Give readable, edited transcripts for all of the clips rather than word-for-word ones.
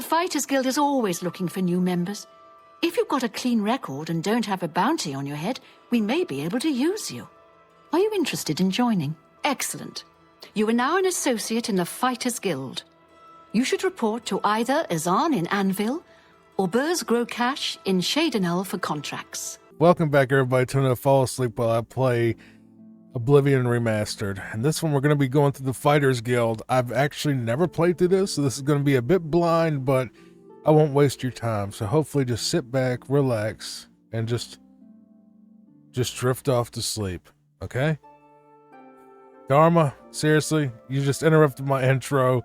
The Fighters Guild is always looking for new members. If you've got a clean record and don't have a bounty on your head, we may be able to use you. Are you interested in joining? Excellent. You are now an associate in the Fighters Guild. You should report to either Azan in Anvil or Burrs Grow Cash in Shadenell for contracts. Welcome back, everybody, to another Fall Asleep While I Play Oblivion Remastered. And this one, we're going to be going through the Fighters Guild. I've actually never played through this, so this is going to be a bit blind, but I won't waste your time. So hopefully just sit back, relax, and just drift off to sleep, okay? Dharma, seriously, you just interrupted my intro.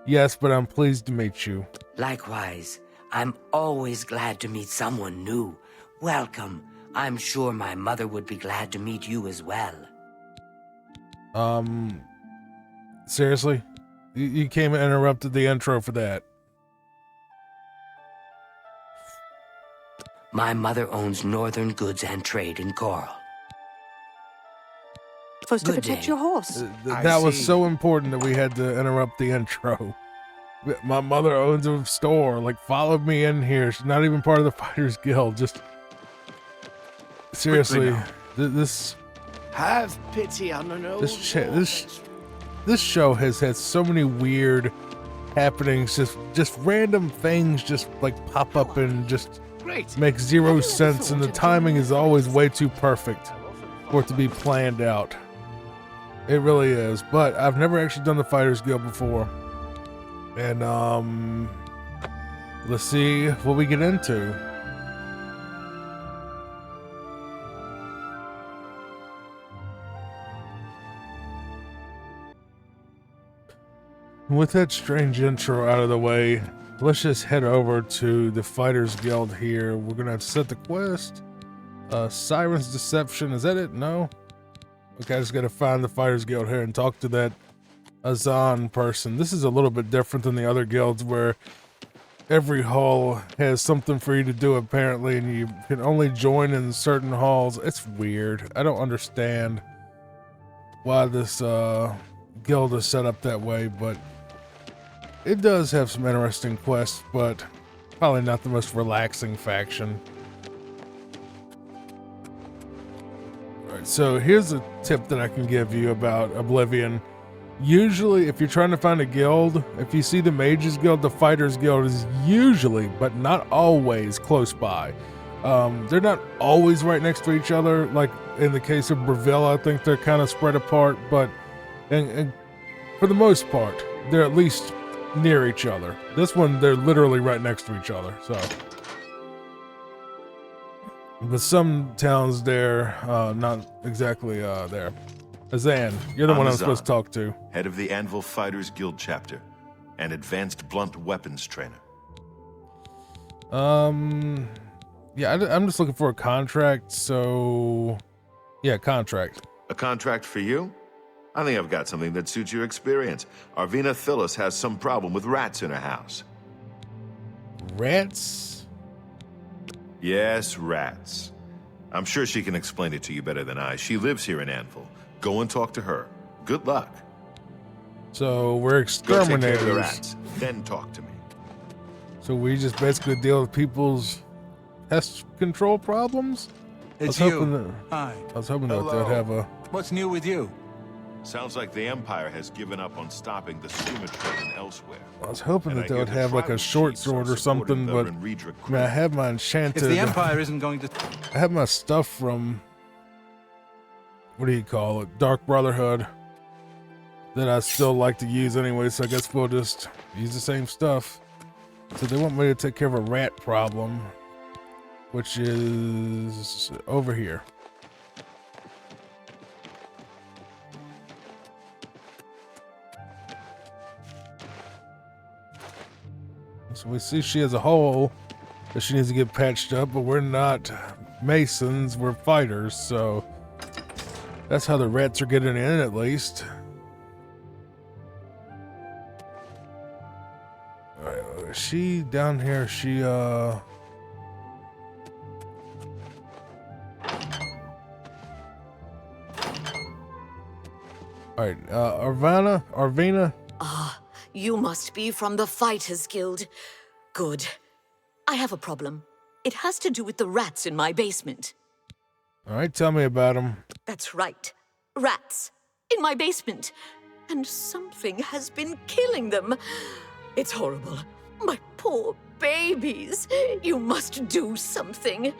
Yes, but I'm pleased to meet you. Likewise, I'm always glad to meet someone new. Welcome. I'm sure my mother would be glad to meet you as well. Seriously? You came and interrupted the intro for that. My mother owns Northern Goods and Trade in Coral. Supposed to Good protect day. your horse. That was so important that we had to interrupt the intro. My mother owns a store. Like, follow me in here. She's not even part of the Fighters Guild. Just seriously, this Have pity on an old this show has had so many weird happenings. Just random things just like pop up and just Great. make zero sense. And the timing is always way too perfect for it to be planned out. It really is. But I've never actually done the Fighters Guild before. And let's see what we get into. With that strange intro out of the way, let's just head over to the Fighters Guild here. We're gonna have to set the quest. Siren's Deception, is that it? No? Okay, I just gotta find the Fighters Guild here and talk to that Azan person. This is a little bit different than the other guilds where every hall has something for you to do apparently, and you can only join in certain halls. It's weird. I don't understand why this guild is set up that way, but it does have some interesting quests, but probably not the most relaxing faction. Alright, so here's a tip that I can give you about Oblivion. Usually, if you're trying to find a guild, if you see the Mages Guild, the Fighters Guild is usually, but not always, close by. They're not always right next to each other. Like in the case of Breville, I think they're kind of spread apart, but and for the most part, they're at least near each other. This one, they're literally right next to each other, so. But some towns there, not exactly there. Azan, you're the one I'm supposed to talk to. Head of the Anvil Fighters Guild chapter, and advanced blunt weapons trainer. Yeah, I'm just looking for a contract, so yeah, contract. A contract for you? I think I've got something that suits your experience. Arvina Phyllis has some problem with rats in her house. Rats? Yes, rats. I'm sure she can explain it to you better than I. She lives here in Anvil. Go and talk to her. Good luck. So we're Go exterminators. take care of the rats, then talk to me. So we just basically deal with people's pest control problems? It's I you. Hi. was hoping that Hello. they'd have a... What's new with you? Sounds like the Empire has given up on stopping the Skuma trading elsewhere. I was hoping And that I they hear would the have like a tribal short chiefs are sword or supporting something, the but Renredra I mean, I have my enchanted... If the Empire isn't going to... I have my stuff from... What do you call it? Dark Brotherhood. That I still like to use anyway, so I guess we'll just use the same stuff. So they want me to take care of a rat problem, which is over here. So we see she has a hole that she needs to get patched up, but we're not masons, we're fighters, so that's how the rats are getting in, at least. Alright, is she down here? She, Alright, Arvina? You must be from the Fighters Guild. Good. I have a problem. It has to do with the rats in my basement. All right, tell me about them. That's right. Rats. In my basement. And something has been killing them. It's horrible. My poor babies. You must do something.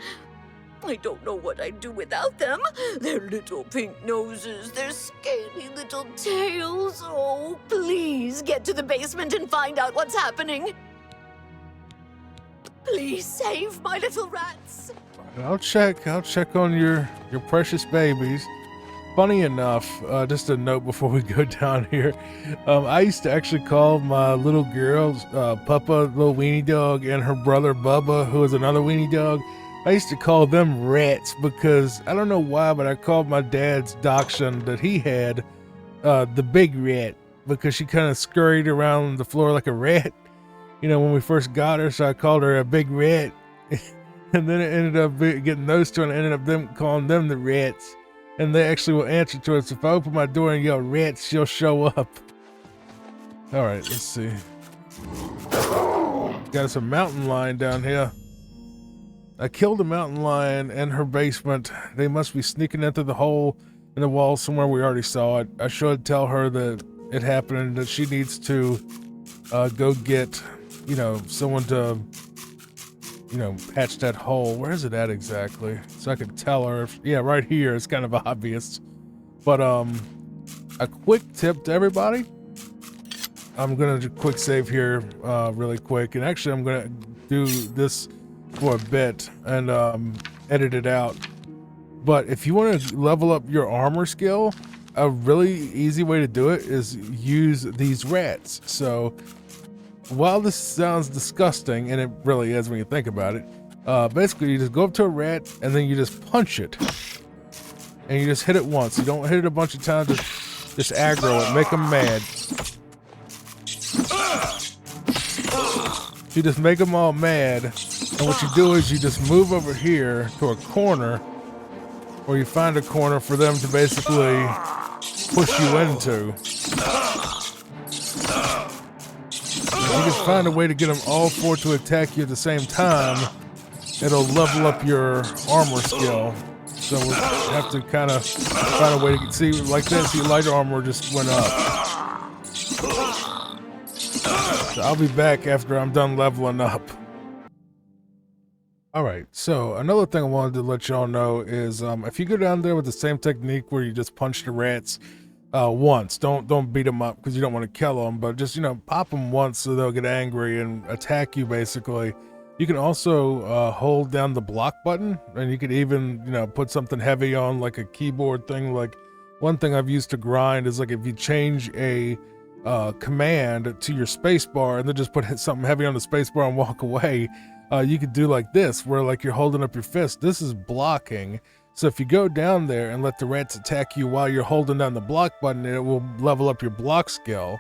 I don't know what I'd do without them. Their little pink noses, their scaly little tails. Oh, please get to the basement and find out what's happening. Please save my little rats. I'll check on your precious babies. Funny enough, just a note before we go down here, I used to actually call my little girls, Puppa, little weenie dog, and her brother Bubba, who is another weenie dog. I used to call them rats because I don't know why, but I called my dad's dachshund that he had the big rat because she kind of scurried around the floor like a rat, you know, when we first got her. So I called her a big rat, and then it ended up getting those two, and I ended up them calling them the rats. And they actually will answer to us. If I open my door and yell rats, she'll show up. All right, let's see. Got some mountain lion down here. I killed a mountain lion in her basement. They must be sneaking into the hole in the wall somewhere. We already saw it. I should tell her that it happened and that she needs to go get, you know, someone to, you know, patch that hole. Where is it at exactly? So I could tell her if, yeah, right here. It's kind of obvious. But a quick tip to everybody. I'm gonna do a quick save here really quick. And actually I'm gonna do this for a bit and edit it out. But if you want to level up your armor skill, a really easy way to do it is use these rats. So while this sounds disgusting, and it really is when you think about it, basically you just go up to a rat and then you just punch it. And you just hit it once. You don't hit it a bunch of times, just aggro it, make them mad. You just make them all mad. And what you do is you just move over here to a corner, or you find a corner for them to basically push you into. If you can find a way to get them all four to attack you at the same time, it'll level up your armor skill. So we'll have to kind of find a way to see, like this, your light armor just went up. So I'll be back after I'm done leveling up. Alright, so another thing I wanted to let y'all know is if you go down there with the same technique where you just punch the rats once, don't beat them up because you don't want to kill them, but just, you know, pop them once so they'll get angry and attack you basically. You can also hold down the block button, and you could even, you know, put something heavy on, like a keyboard thing. Like one thing I've used to grind is like if you change a command to your space bar and then just put something heavy on the space bar and walk away, you could do like this, where like you're holding up your fist. This is blocking. So if you go down there and let the rats attack you while you're holding down the block button, it will level up your block skill.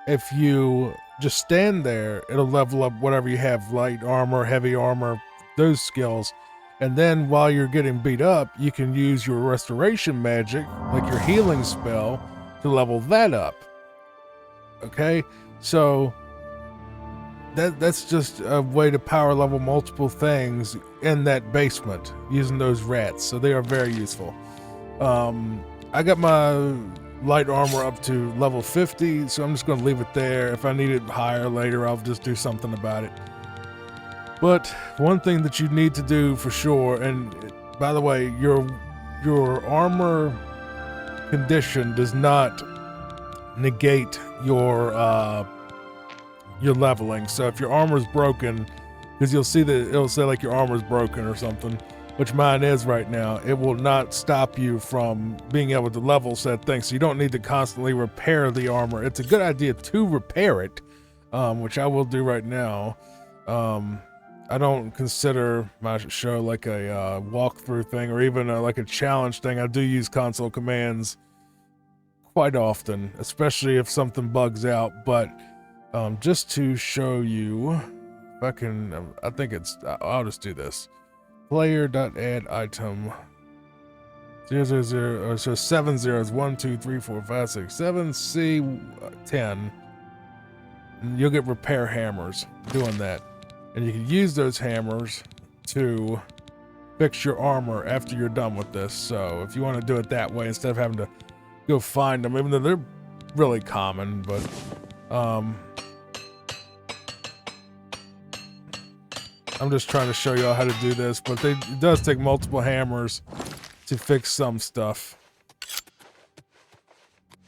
If you just stand there, it'll level up whatever you have, light armor, heavy armor, those skills. And then while you're getting beat up, you can use your restoration magic, like your healing spell, to level that up. Okay, so that's just a way to power level multiple things in that basement using those rats. So they are very useful. I got my light armor up to level 50, so I'm just going to leave it there. If I need it higher later, I'll just do something about it. But one thing that you need to do for sure, and by the way, your armor condition does not negate your leveling. So if your armor's broken, because you'll see that it'll say like your armor's broken or something, which mine is right now, it will not stop you from being able to level said thing. So you don't need to constantly repair the armor. It's a good idea to repair it, which I will do right now. I don't consider my show like a walkthrough thing or even like a challenge thing. I do use console commands quite often, especially if something bugs out. But just to show you, if I can, I think I'll just do this. Player.add item 000, so 7 zeros, 1 2 3 4 5 6 7 C 10. And you'll get repair hammers doing that. And you can use those hammers to fix your armor after you're done with this. So if you want to do it that way instead of having to go find them, even though they're really common, but I'm just trying to show y'all how to do this, but it does take multiple hammers to fix some stuff.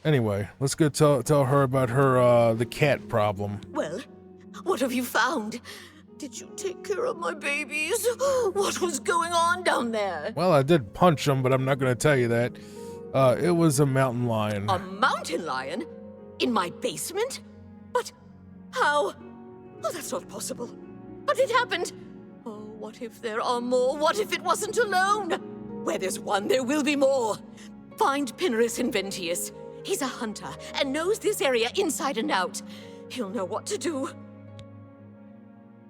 Anyway, let's go tell her about her the cat problem. Well, what have you found? Did you take care of my babies? What was going on down there? Well, I did punch him, but I'm not going to tell you that. It was a mountain lion. A mountain lion? In my basement? But how? Oh, that's not possible. But it happened. Oh, what if there are more? What if it wasn't alone? Where there's one, there will be more. Find Pinnerus Inventius. He's a hunter and knows this area inside and out. He'll know what to do.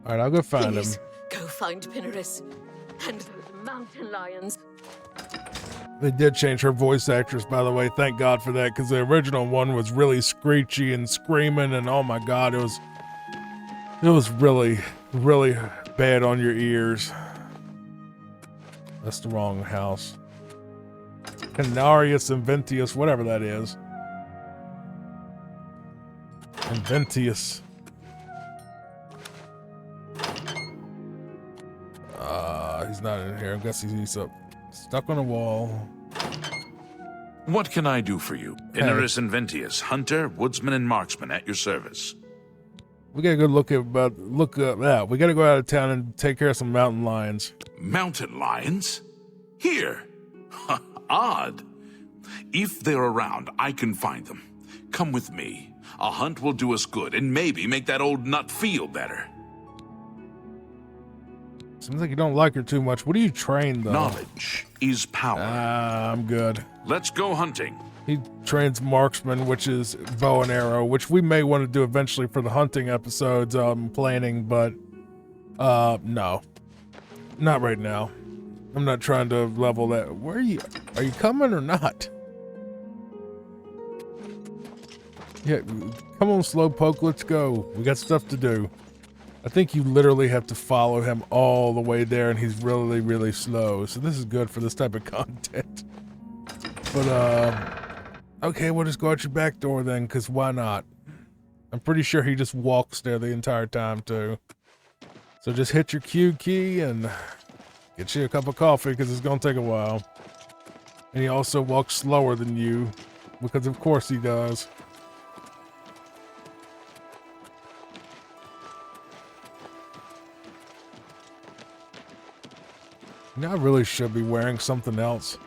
All right, I'll go find him. Please, go find Pinnerus and those mountain lions. They did change her voice actress, by the way. Thank God for that, because the original one was really screechy and screaming, and oh my God, it was really, really bad on your ears. That's the wrong house. Canarius Inventius, whatever that is. Inventius. He's not in here. I guess he's up, stuck on a wall. What can I do for you? Pinnerus Inventius, hunter, woodsman, and marksman at your service. We gotta go look at that. We gotta go out of town and take care of some mountain lions. Mountain lions? Here? Odd. If they're around, I can find them. Come with me. A hunt will do us good and maybe make that old nut feel better. Seems like you don't like her too much. What do you train, though? Knowledge is power. I'm good. Let's go hunting. He trains marksman, which is bow and arrow, which we may want to do eventually for the hunting episodes I'm planning, but no. Not right now. I'm not trying to level that. Where are you? Are you coming or not? Yeah, come on, Slowpoke, let's go. We got stuff to do. I think you literally have to follow him all the way there, and he's really, really slow. So this is good for this type of content. But, okay, we'll just go out your back door then, because why not? I'm pretty sure he just walks there the entire time, too. So just hit your Q key and get you a cup of coffee, because it's going to take a while. And he also walks slower than you, because of course he does. You know, I really should be wearing something else.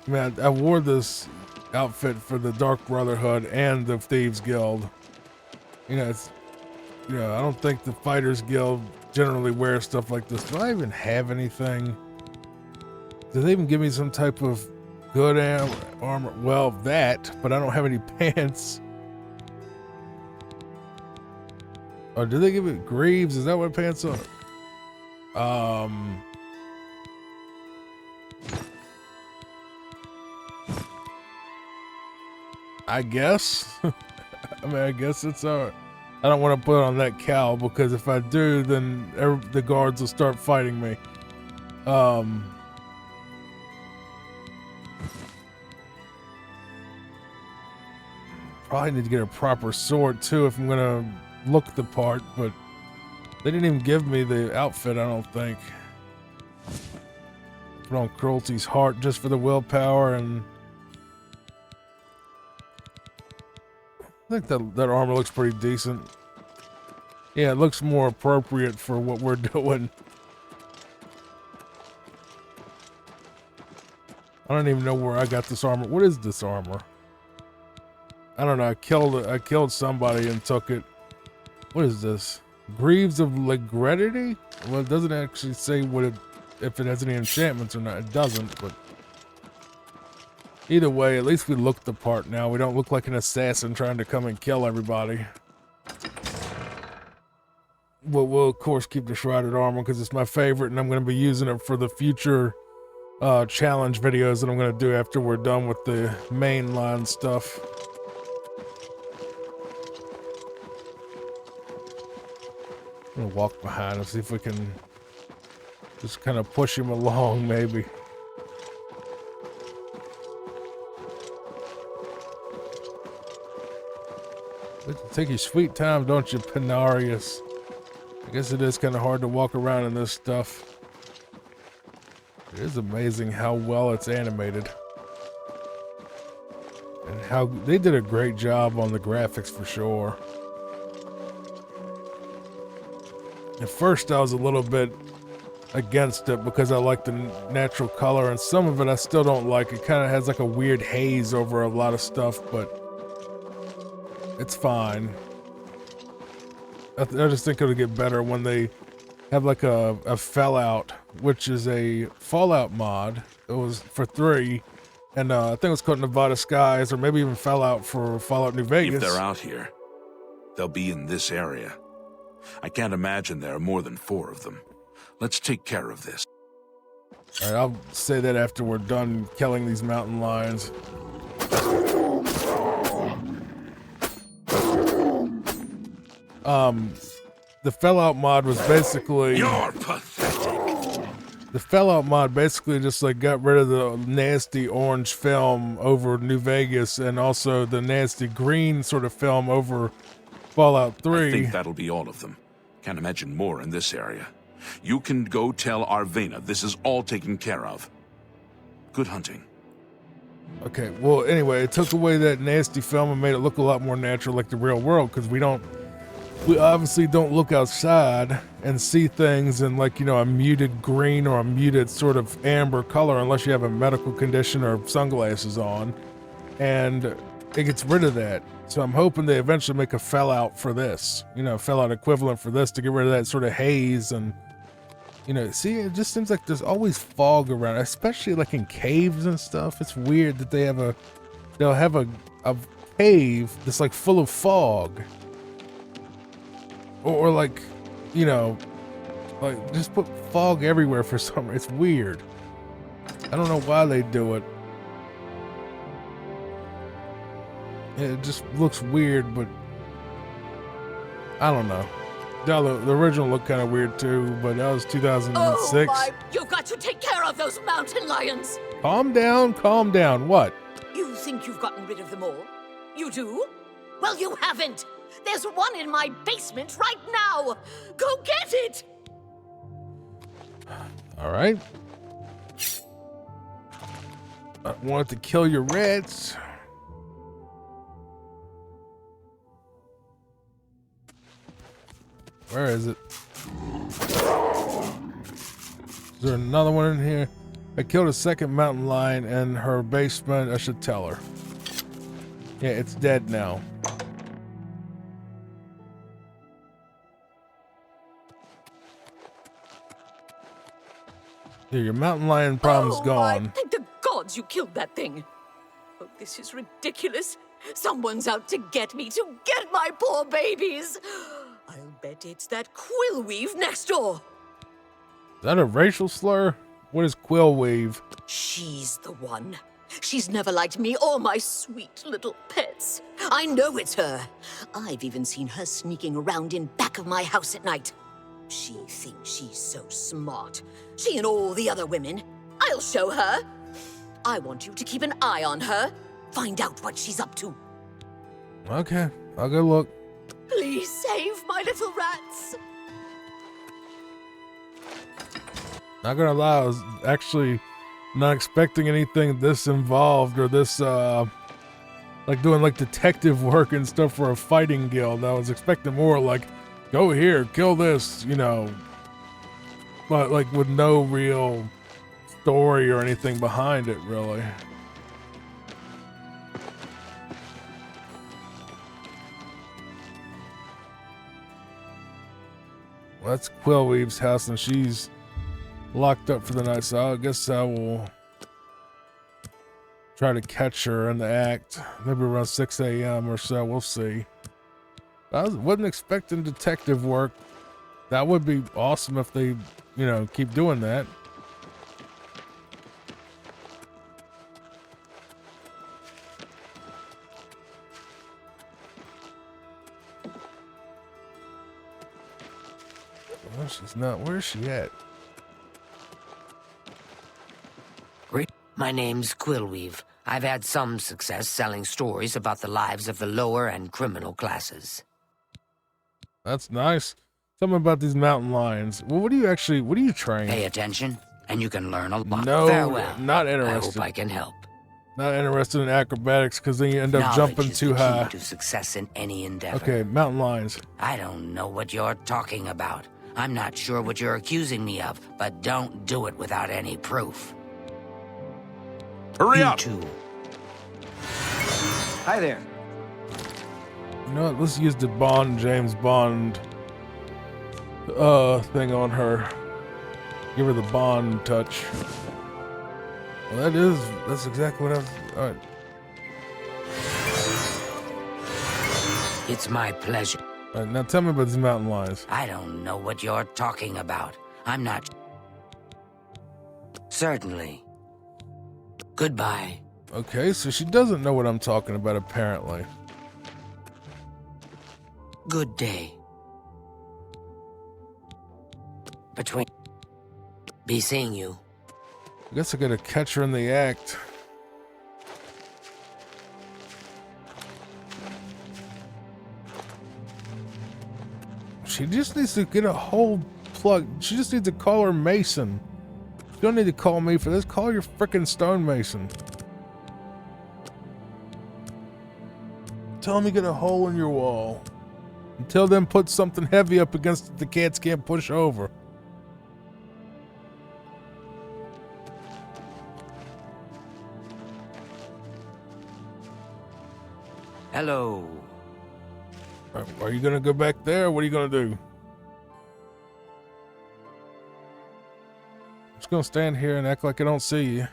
I mean, I wore this outfit for the Dark Brotherhood and the Thieves Guild. You know, I don't think the Fighters Guild generally wears stuff like this. Do I even have anything? Do they even give me some type of good armor? Well, that, but I don't have any pants. Or do they give it greaves? Is that what pants are? I guess. I mean, I guess it's I don't want to put on that cowl, because if I do, then the guards will start fighting me. Probably need to get a proper sword too if I'm gonna look the part, but they didn't even give me the outfit, I don't think. Put on Cruelty's Heart just for the willpower, and I think that armor looks pretty decent. Yeah, it looks more appropriate for what we're doing. I don't even know where I got this armor. What is this armor? I don't know. I killed somebody and took it. What is this? Greaves of Legredity? Well, it doesn't actually say if it has any enchantments or not. It doesn't, but either way, at least we look the part now. We don't look like an assassin trying to come and kill everybody. We'll of course keep the Shrouded Armor because it's my favorite, and I'm going to be using it for the future challenge videos that I'm going to do after we're done with the mainline stuff. I'm gonna walk behind him, see if we can just kind of push him along, maybe. Take your sweet time, don't you, Penarius? I guess it is kind of hard to walk around in this stuff. It is amazing how well it's animated. And how they did a great job on the graphics for sure. At first I was a little bit against it because I like the natural color, and some of it I still don't like. It kind of has like a weird haze over a lot of stuff, but it's fine. I just think it'll get better when they have like a Fallout, which is a Fallout mod. It was for 3, and I think it was called Nevada Skies, or maybe even Fallout for Fallout New Vegas. If they're out here, they'll be in this area. I can't imagine there are more than 4 of them. Let's take care of this. All right, I'll say that after we're done killing these mountain lions. The Fallout mod was basically... You're pathetic. The Fallout mod basically just like got rid of the nasty orange film over New Vegas, and also the nasty green sort of film over Fallout 3. I think that'll be all of them. Can't imagine more in this area. You can go tell Arvena this is all taken care of. Good hunting. Okay, well, anyway, it took away that nasty film and made it look a lot more natural like the real world, because we obviously don't look outside and see things in, like, you know, a muted green or a muted sort of amber color unless you have a medical condition or sunglasses on, and it gets rid of that. So I'm hoping they eventually make a Fallout for this, you know, Fallout equivalent for this, to get rid of that sort of haze. And, you know, see, it just seems like there's always fog around, especially like in caves and stuff. It's weird that they'll have a cave that's like full of fog. Or like, you know, like just put fog everywhere for some reason. It's weird. I don't know why they do it. It just looks weird, but I don't know. The original looked kind of weird too, but that was 2006. Oh my, you've got to take care of those mountain lions. Calm down, calm down. What? You think you've gotten rid of them all? You do? Well, you haven't. There's one in my basement right now. Go get it. All right. I wanted to kill your rats. Where is it? Is there another one in here? I killed a second mountain lion in her basement. I should tell her. Yeah, it's dead now. Yeah, your mountain lion problem's gone. Thank the gods you killed that thing. Oh, this is ridiculous. Someone's out to get me, to get my poor babies. I'll bet it's that quill weave next door. Is that a racial slur? What is quill weave? She's the one. She's never liked me or my sweet little pets. I know it's her. I've even seen her sneaking around in back of my house at night. She thinks she's so smart. She and all the other women. I'll show her. I want you to keep an eye on her. Find out what she's up to. Okay, I'll go look. Please save my little rats. Not gonna lie, I was actually not expecting anything this involved, or this, like doing like detective work and stuff for a fighting guild. I was expecting more like, go here, kill this, you know, but like with no real story or anything behind it, really. Well, that's Quillweave's house, and she's locked up for the night, so I guess I will try to catch her in the act, maybe around 6 a.m. or so. We'll see. I wasn't expecting detective work. That would be awesome if they, you know, keep doing that. She's not. Where is she at? Great. My name's Quillweave. I've had some success selling stories about the lives of the lower and criminal classes. That's nice. Tell me about these mountain lions. Well, what do you train? Pay attention, and you can learn a lot. No, Farewell. not I interested. hope I can help. Not interested in acrobatics because then you end up Knowledge jumping is too the key high. to success in any endeavor. Okay, mountain lions. I don't know what you're talking about. I'm not sure what you're accusing me of, but don't do it without any proof. Hurry You up! two. Hi there. You know what? Let's use the James Bond thing on her. Give her the Bond touch. Well, that's exactly what I was. All right. It's my pleasure. All right, now tell me about these mountain lions. I don't know what you're talking about. I'm not. Certainly. Goodbye. Okay, so she doesn't know what I'm talking about, apparently. Good day. Between. Be seeing you. I guess I gotta catch her in the act. She just needs to get a hole plugged. She just needs to call her mason. You don't need to call me for this. Call your frickin' stonemason. Tell him you get a hole in your wall. And tell them put something heavy up against it the cats can't push over. Hello. Are you gonna go back there? What are you gonna do? Just gonna stand here and act like I don't see you.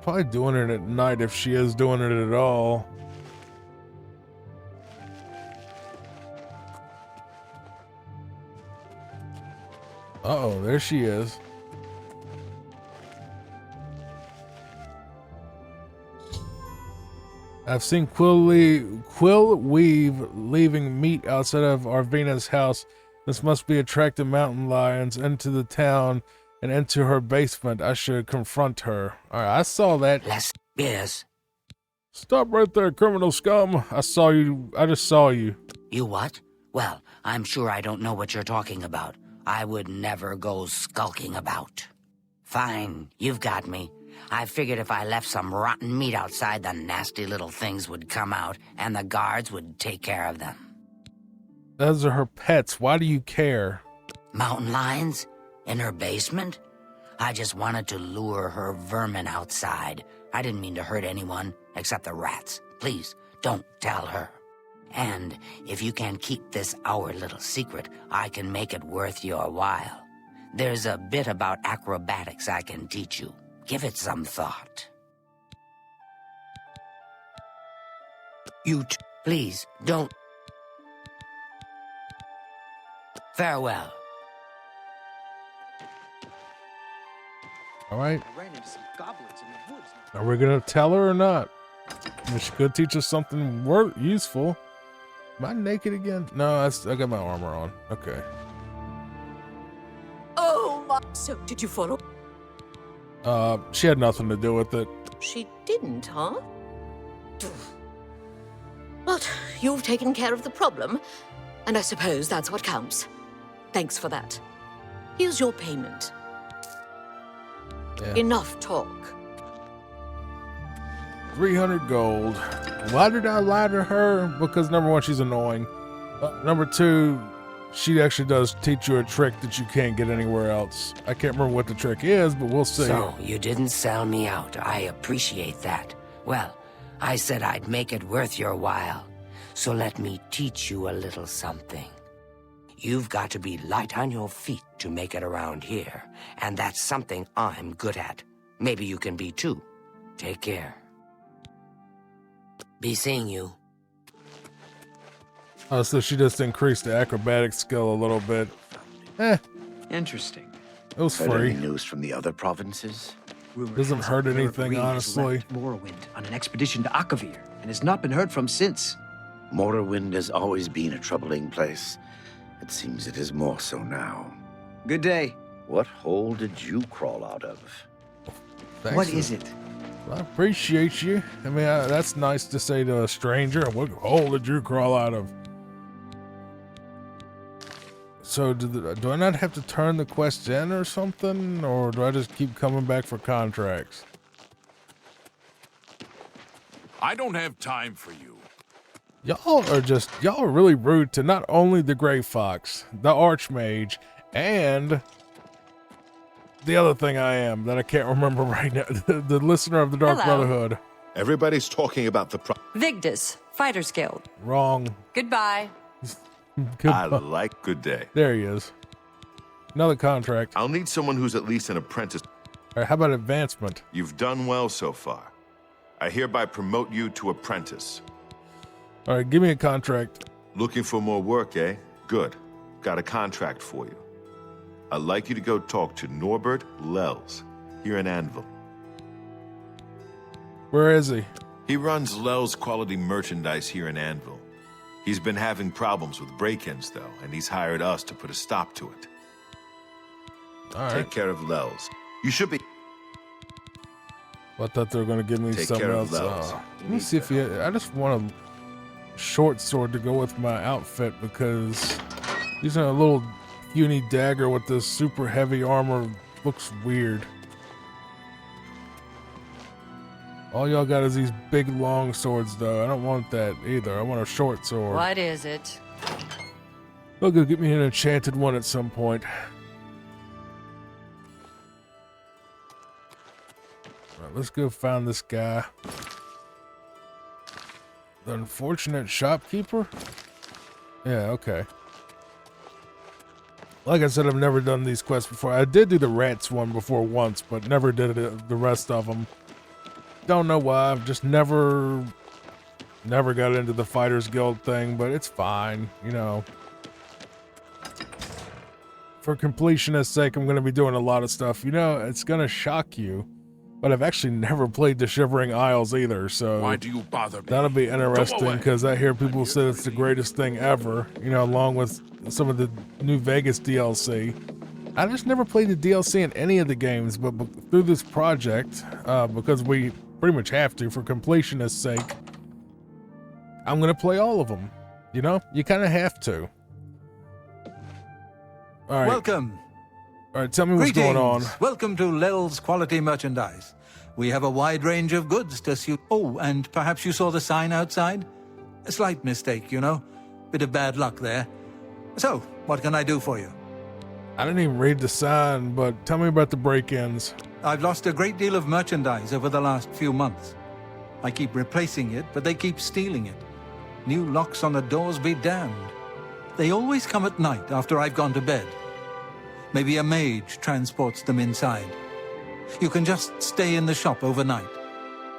Probably doing it at night if she is doing it at all. Uh-oh, there she is. I've seen Quillweave leaving meat outside of Arvina's house. This must be attracting mountain lions into the town and into her basement. I should confront her. All right, I saw that. Yes. Stop right there, criminal scum. I saw you. I just saw you. You what? Well, I'm sure I don't know what you're talking about. I would never go skulking about. Fine, you've got me. I figured if I left some rotten meat outside, the nasty little things would come out, and the guards would take care of them. Those are her pets. Why do you care? Mountain lions? In her basement? I just wanted to lure her vermin outside. I didn't mean to hurt anyone, except the rats. Please, don't tell her. And if you can keep this our little secret, I can make it worth your while. There's a bit about acrobatics I can teach you. Give it some thought. Please, don't. Farewell. All right. I ran into some goblins in the woods. Are we gonna tell her or not? She could teach us something useful. Am I naked again? No, I got my armor on. Okay. Oh my! So did you follow? She had nothing to do with it. She didn't, huh? But you've taken care of the problem, and I suppose that's what counts. Thanks for that. Here's your payment. Yeah. Enough talk. 300 gold. Why did I lie to her? Because number one, she's annoying. Number two, she actually does teach you a trick that you can't get anywhere else. I can't remember what the trick is, but we'll see. So, you didn't sell me out. I appreciate that. Well, I said I'd make it worth your while. So let me teach you a little something. You've got to be light on your feet to make it around here, and that's something I'm good at. Maybe you can be too. Take care. Be seeing you. Oh, so she just increased the acrobatic skill a little bit. It Interesting. was Heard free. any news from the other provinces? Rumor Doesn't has hurt it Lord anything, Reed has honestly. left Morrowind on an expedition to Akavir and has not been heard from since. Morrowind has always been a troubling place. It seems it is more so now. Good day. What hole did you crawl out of? Thanks. What is it? I appreciate you. I mean, that's nice to say to a stranger. What hole did you crawl out of? So do I not have to turn the quest in or something? Or do I just keep coming back for contracts? I don't have time for you. Y'all are really rude to not only the Gray Fox, the Archmage, and the other thing I am that I can't remember right now. The listener of the Dark Hello. Brotherhood. Everybody's talking about the Vigdis, Fighters Guild. Wrong. Goodbye. I Goodbye. like good day. There he is. Another contract. I'll need someone who's at least an apprentice. All right, how about advancement? You've done well so far. I hereby promote you to apprentice. All right, give me a contract. Looking for more work, eh? Good. Got a contract for you. I'd like you to go talk to Norbert Lels here in Anvil. Where is he? He runs Lels Quality Merchandise here in Anvil. He's been having problems with break-ins, though, and he's hired us to put a stop to it. All right. Take care of Lels. You should be... I thought they were going to give me Take something care of else. Lels. Let me see if he. I just want a short sword to go with my outfit because using a little puny dagger with this super heavy armor looks weird. All y'all got is these big long swords, though. I don't want that either. I want a short sword. What is it? They'll go get me an enchanted one at some point. Alright, let's go find this guy. The unfortunate shopkeeper? Yeah, okay. Like I said, I've never done these quests before. I did do the rats one before once, but never did the rest of them. Don't know why. I've just never got into the Fighters Guild thing, but it's fine, you know. For completionist's sake, I'm going to be doing a lot of stuff. You know, it's going to shock you, but I've actually never played the Shivering Isles either, so Why do you bother me? that'll be interesting away. because I hear people say it's the greatest thing ever, you know, along with some of the New Vegas DLC. I just never played the DLC in any of the games, but through this project, because we pretty much have to for completionist's sake, I'm going to play all of them. You know, you kind of have to. All right. Welcome. All right, tell me what's going on. Welcome to Lel's Quality Merchandise. We have a wide range of goods to suit. Oh, and perhaps you saw the sign outside? A slight mistake, you know. Bit of bad luck there. So, what can I do for you? I didn't even read the sign, but tell me about the break-ins. I've lost a great deal of merchandise over the last few months. I keep replacing it, but they keep stealing it. New locks on the doors be damned. They always come at night after I've gone to bed. Maybe a mage transports them inside. You can just stay in the shop overnight.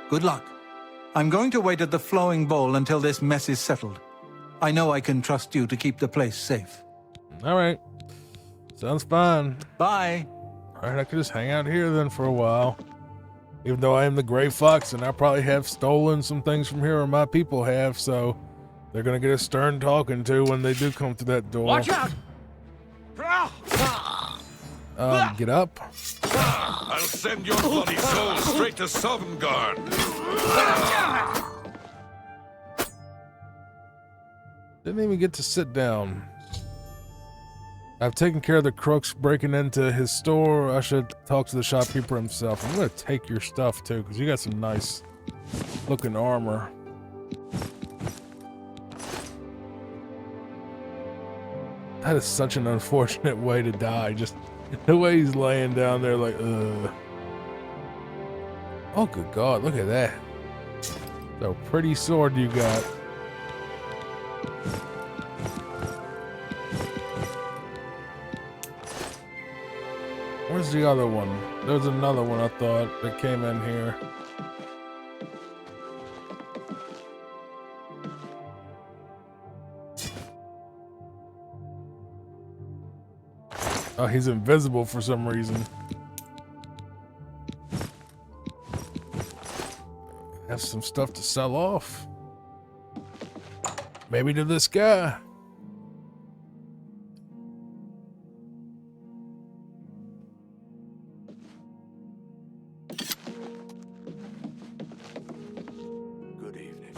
Good luck. I'm going to wait at the Flowing Bowl until this mess is settled. I know I can trust you to keep the place safe. All right. Sounds fine. Bye. All right, I could just hang out here then for a while. Even though I am the Gray Fox and I probably have stolen some things from here, or my people have, so they're going to get a stern talking to when they do come through that door. Watch out! Get up. I'll send your bloody soul straight to Sovngarde. Didn't even get to sit down. I've taken care of the crooks breaking into his store. I should talk to the shopkeeper himself. I'm going to take your stuff, too, because you got some nice looking armor. That is such an unfortunate way to die. Just the way he's laying down there like, ugh. Oh, good God. Look at that. So pretty sword you got. Where's the other one? There's another one I thought that came in here. Oh, he's invisible for some reason. Have some stuff to sell off. Maybe to this guy. Good evening.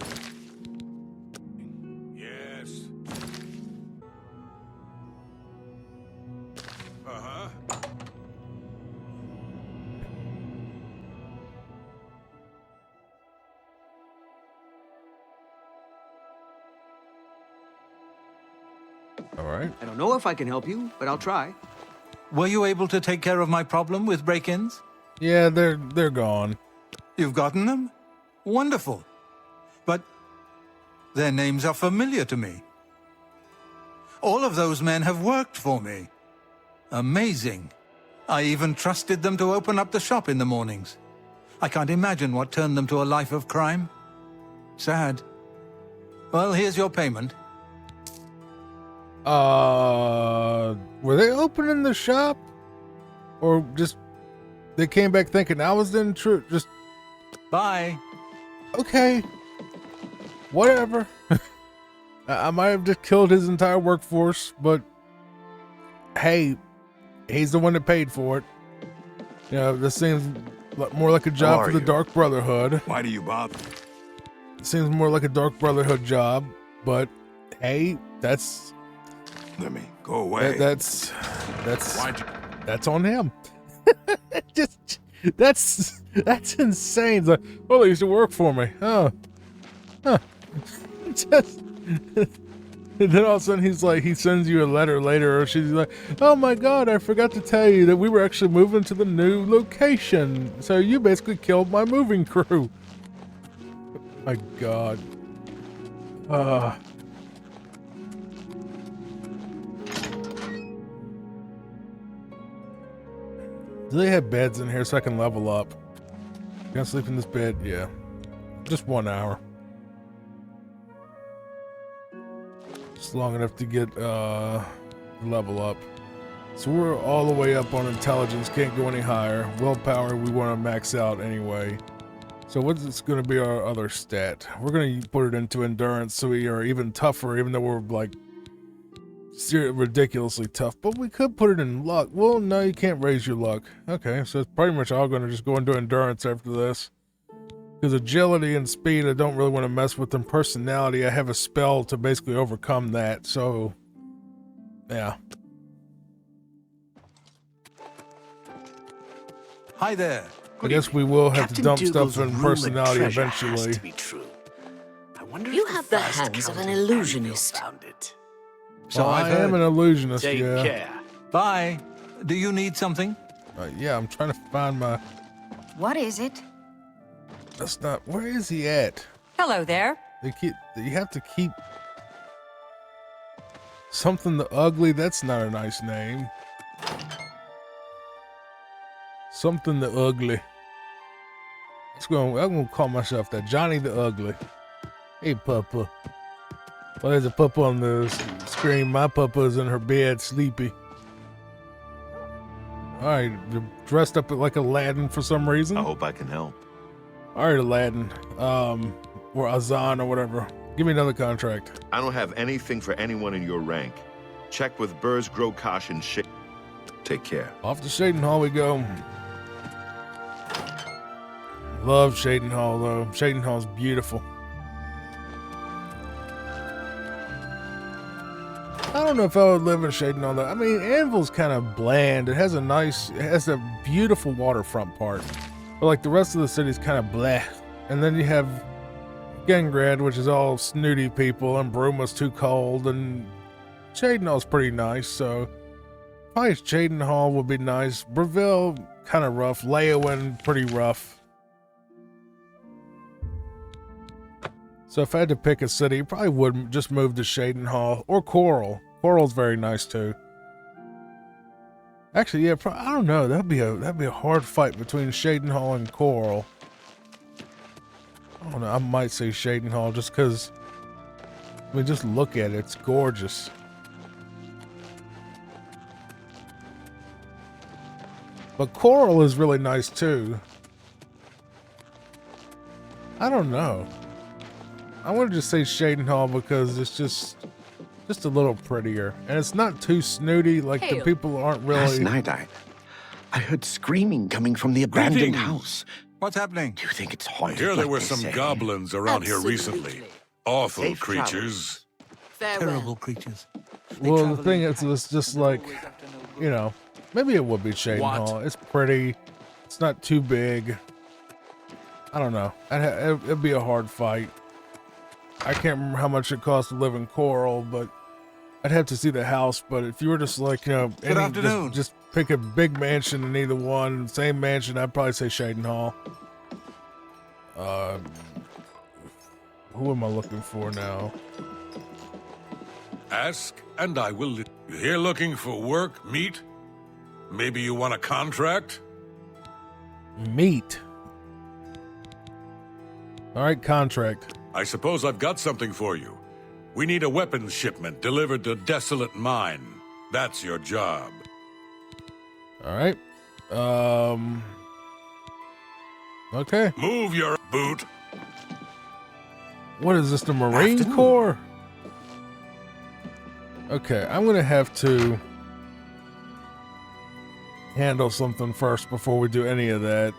Yes. Uh-huh. All right. I don't know if I can help you, but I'll try. Were you able to take care of my problem with break-ins? Yeah, they're gone. You've gotten them? Wonderful. But their names are familiar to me. All of those men have worked for me. Amazing. I even trusted them to open up the shop in the mornings. I can't imagine what turned them to a life of crime. Sad. Well, here's your payment. Were they opening the shop? Or just, they came back thinking I was in true, just, Bye. okay. Whatever. I might have just killed his entire workforce, but hey, he's the one that paid for it. You know, this seems more like a job for the Dark Brotherhood. Why do you bother? It seems more like a Dark Brotherhood job, but hey, that's Let me go away. that's Why'd you... that's on him. Just that's insane. It's like, well, they used to work for me. Oh, huh. Just. And then all of a sudden he's like, he sends you a letter later, or she's like, oh my god, I forgot to tell you that we were actually moving to the new location. So you basically killed my moving crew. My god. Do they have beds in here so I can level up? Can I sleep in this bed? Yeah. Just 1 hour. It's long enough to get level up. So we're all the way up on intelligence, can't go any higher. Willpower we want to max out anyway. So what's going to be our other stat? We're going to put it into endurance so we are even tougher, even though we're like ridiculously tough. But we could put it in luck. Well, no, you can't raise your luck. Okay, so it's pretty much all going to just go into endurance after this. Because agility and speed, I don't really want to mess with them. Personality, I have a spell to basically overcome that. So, yeah. Hi there. I guess we will have to dump Dougal's stuff in rumored personality treasure eventually. Has to be true. I wonder You if have the first hands of Count an illusionist. found it. So Well, I I've am heard. an illusionist, Take yeah. care. Bye. Do you need something? Yeah, I'm trying to find my... What is it? That's not... Where is he at? Hello there. You have to keep... Something the Ugly, that's not a nice name. Something the Ugly. I'm gonna call myself that. Johnny the Ugly. Hey, Papa. Well, there's a Papa on the screen. My Papa's in her bed, sleepy. Alright, you're dressed up like Aladdin for some reason. I hope I can help. Alright, Aladdin. Or Azan or whatever. Give me another contract. I don't have anything for anyone in your rank. Check with Burrs, Grokosh, and Shade. Take care. Off to Shaden Hall we go. Love Shaden Hall though. Shaden Hall's beautiful. I don't know if I would live in Shaden Hall though. I mean, Anvil's kind of bland. It has a beautiful waterfront part. But like the rest of the city's kind of bleh. And then you have Gengrad, which is all snooty people, and Bruma's too cold, and Shaden Hall's pretty nice, so probably Shaden Hall would be nice. Breville, kind of rough. Leowin, pretty rough. So if I had to pick a city, I probably would just move to Shaden Hall or Coral. Coral's very nice too. Actually, yeah, I don't know. That'd be a hard fight between Shadenhall and Coral. I don't know. I might say Shadenhall just because. I mean, just look at it. It's gorgeous. But Coral is really nice too. I don't know. I want to just say Shadenhall because it's just a little prettier, and it's not too snooty. Like the people aren't Last really. night I heard screaming coming from the abandoned Greetings. house. What's happening? Do you think it's I haunted? hear there like were they some say? goblins around here Absolutely. recently. Awful Safe creatures. Farewell. Terrible creatures. Well, the thing is, it's just like, you know, maybe it would be Shadenhall. It's pretty. It's not too big. I don't know. It'd be a hard fight. I can't remember how much it costs to live in Coral, but I'd have to see the house. But if you were just like, you know, Good afternoon. just pick a big mansion in either one, same mansion, I'd probably say Shadenhall. Who am I looking for now? Ask, and I will. You here looking for work, meet? Maybe you want a contract? Meat. All right, contract. I suppose I've got something for you. We need a weapons shipment delivered to Desolate Mine. That's your job. All right. Okay. Move your boot. What is this, the Marine Corps? Okay, I'm gonna have to handle something first before we do any of that.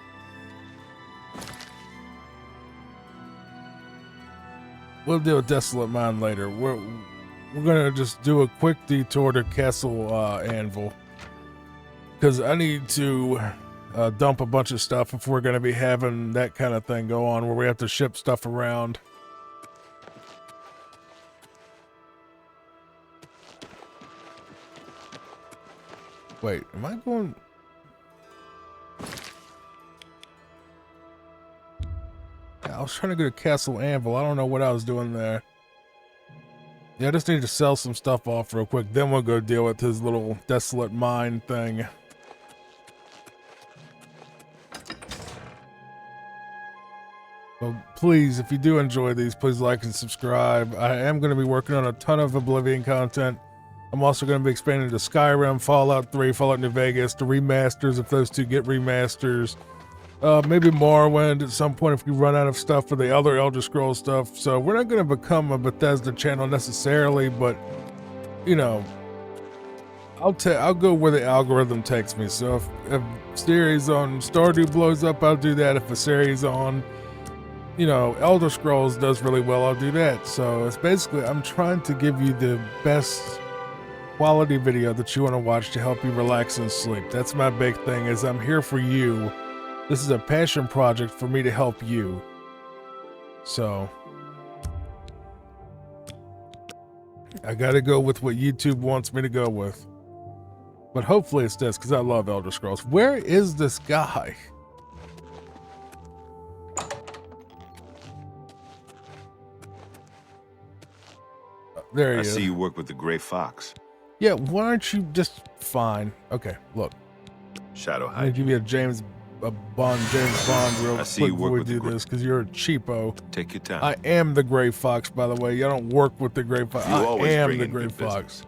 We'll deal with Desolate Mine later. We're gonna just do a quick detour to Castle Anvil, because I need to dump a bunch of stuff if we're gonna be having that kind of thing go on where we have to ship stuff around. Wait, am I going? Yeah, I was trying to go to Castle Anvil. I don't know what I was doing there. Yeah, I just need to sell some stuff off real quick. Then we'll go deal with his little Desolate Mine thing. Well, please, if you do enjoy these, please like and subscribe. I am going to be working on a ton of Oblivion content. I'm also going to be expanding to Skyrim, Fallout 3, Fallout New Vegas, the remasters if those two get remasters. Maybe Morrowind at some point if we run out of stuff for the other Elder Scrolls stuff. So we're not going to become a Bethesda channel necessarily, but, you know, I'll go where the algorithm takes me. So if series on Stardew blows up, I'll do that. If a series on, you know, Elder Scrolls does really well, I'll do that. So it's basically, I'm trying to give you the best quality video that you want to watch to help you relax and sleep. That's my big thing, is I'm here for you. This is a passion project for me to help you. So I gotta go with what YouTube wants me to go with. But hopefully it's this, because I love Elder Scrolls. Where is this guy? There he I is. see you work with the Gray Fox. Yeah, why aren't you just fine? Okay, look. Shadow I'm gonna hide. give you a James Bond real I see quick you work before we with the do this, because you're a cheapo. Take your time. I am the Gray Fox, by the way. I don't work with the Gray Fox. You I always am bring the in Gray good Fox.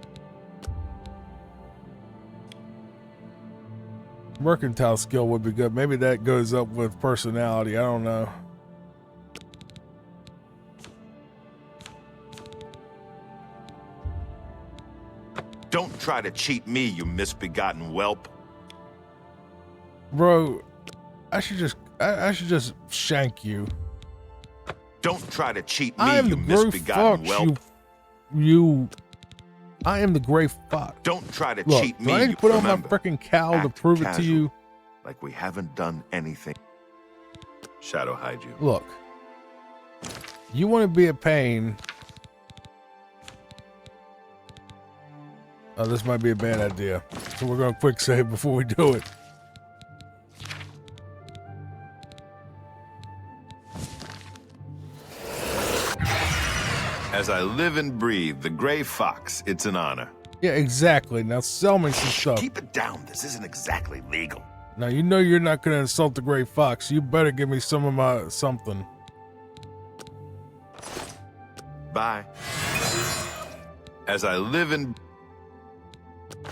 Mercantile skill would be good. Maybe that goes up with personality. I don't know. Don't try to cheat me, you misbegotten whelp. Bro, I should just shank you. Don't try to cheat me, I am you the Gray misbegotten Fox, whelp. I am the Gray Fox. Don't try to Look, cheat do me, I need you to put on my remember. freaking cowl to Act prove it to casual, you? like we haven't done anything. Shadow hide you. Look, you want to be a pain. Oh, this might be a bad idea. So we're going to quick save before we do it. As I live and breathe, the Gray Fox, it's an honor. Yeah, exactly. Now sell me some stuff. Keep it down. This isn't exactly legal. Now you know you're not gonna insult the Gray Fox. You better give me some of my something. Bye. As I live in...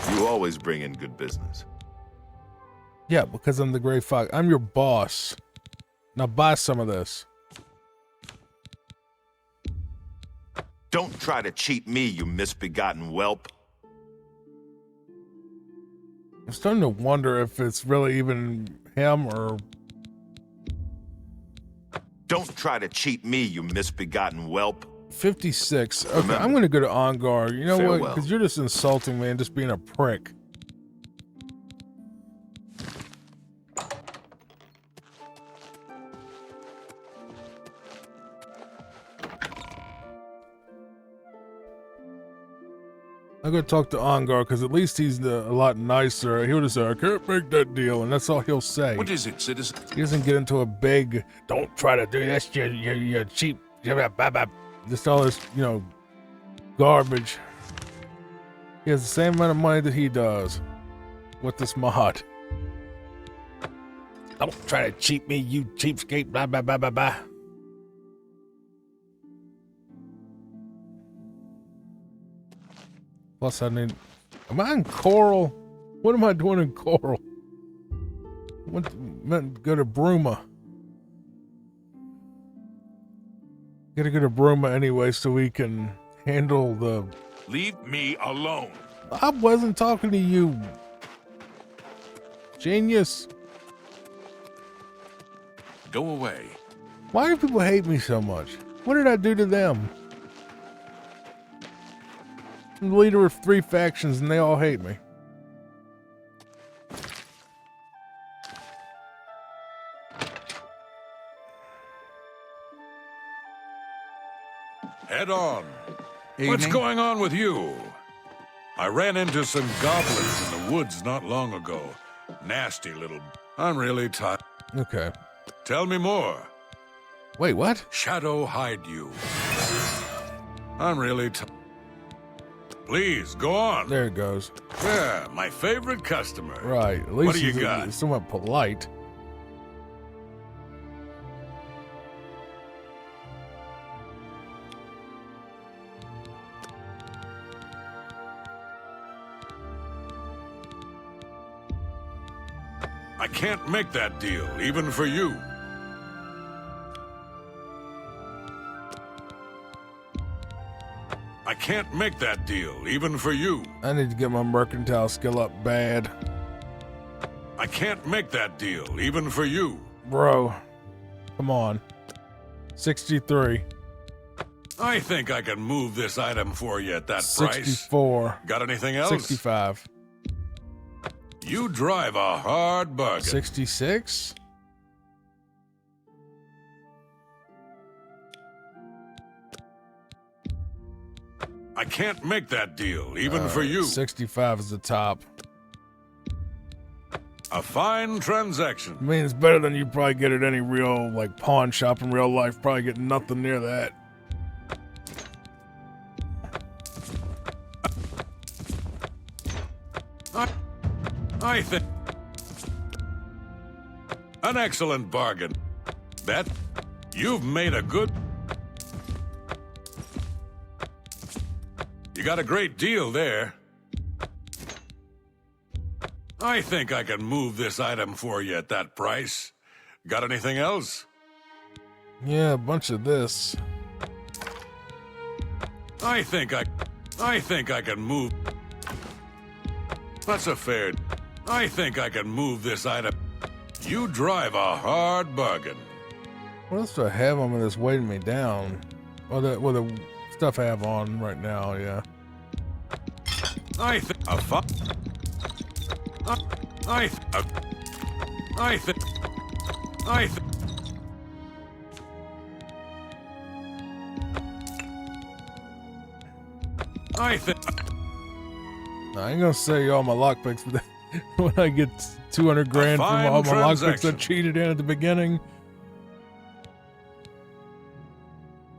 You always bring in good business. Yeah, because I'm the Gray Fox. I'm your boss. Now buy some of this. Don't try to cheat me, you misbegotten whelp. I'm starting to wonder if it's really even him or... Don't try to cheat me, you misbegotten whelp. 56. Okay, remember, I'm going to go to Ongar. You know farewell. what? Because you're just insulting me and just being a prick. I'm going to talk to Ongar because at least he's a lot nicer. He'll just say, I can't make that deal, and that's all he'll say. What is it, citizen? He doesn't get into a big, don't try to do this, you're cheap. Just all this, you know, garbage. He has the same amount of money that he does with this mod. Don't try to cheat me, you cheapskate, blah, blah, blah, blah, blah. Plus, I need... Am I in Coral? What am I doing in Coral? Meant to go to Bruma. Gotta go to Bruma anyway so we can handle the... Leave me alone. I wasn't talking to you. Genius. Go away. Why do people hate me so much? What did I do to them? I'm the leader of 3 factions and they all hate me. Head on. Evening. What's going on with you? I ran into some goblins in the woods not long ago. Nasty little... I'm really tired. Okay. Tell me more. Wait, what? Shadow hide you. I'm really tired. Please, go on. There it goes. Yeah, my favorite customer. Right. At least What do you he's got? somewhat polite. I can't make that deal, even for you. I can't make that deal, even for you. I need to get my mercantile skill up bad. I can't make that deal, even for you. Bro, come on. 63. I think I can move this item for you at that price. 64. Got anything else? 65. You drive a hard bargain. 66? I can't make that deal, even for you. 65 is the top. A fine transaction. I mean, it's better than you probably get at any real, like, pawn shop in real life. Probably get nothing near that. I think... An excellent bargain. Bet you've made a good... You got a great deal there. I think I can move this item for you at that price. Got anything else? Yeah, a bunch of this. I think I can move. That's a fair... I think I can move this item. You drive a hard bargain. What else do I have on that's weighing me down? Well, the stuff I have on right now, yeah. I think a fun. I think. I ain't gonna say all my lockpicks, but when I get 200 grand from all my lockpicks I cheated in at the beginning.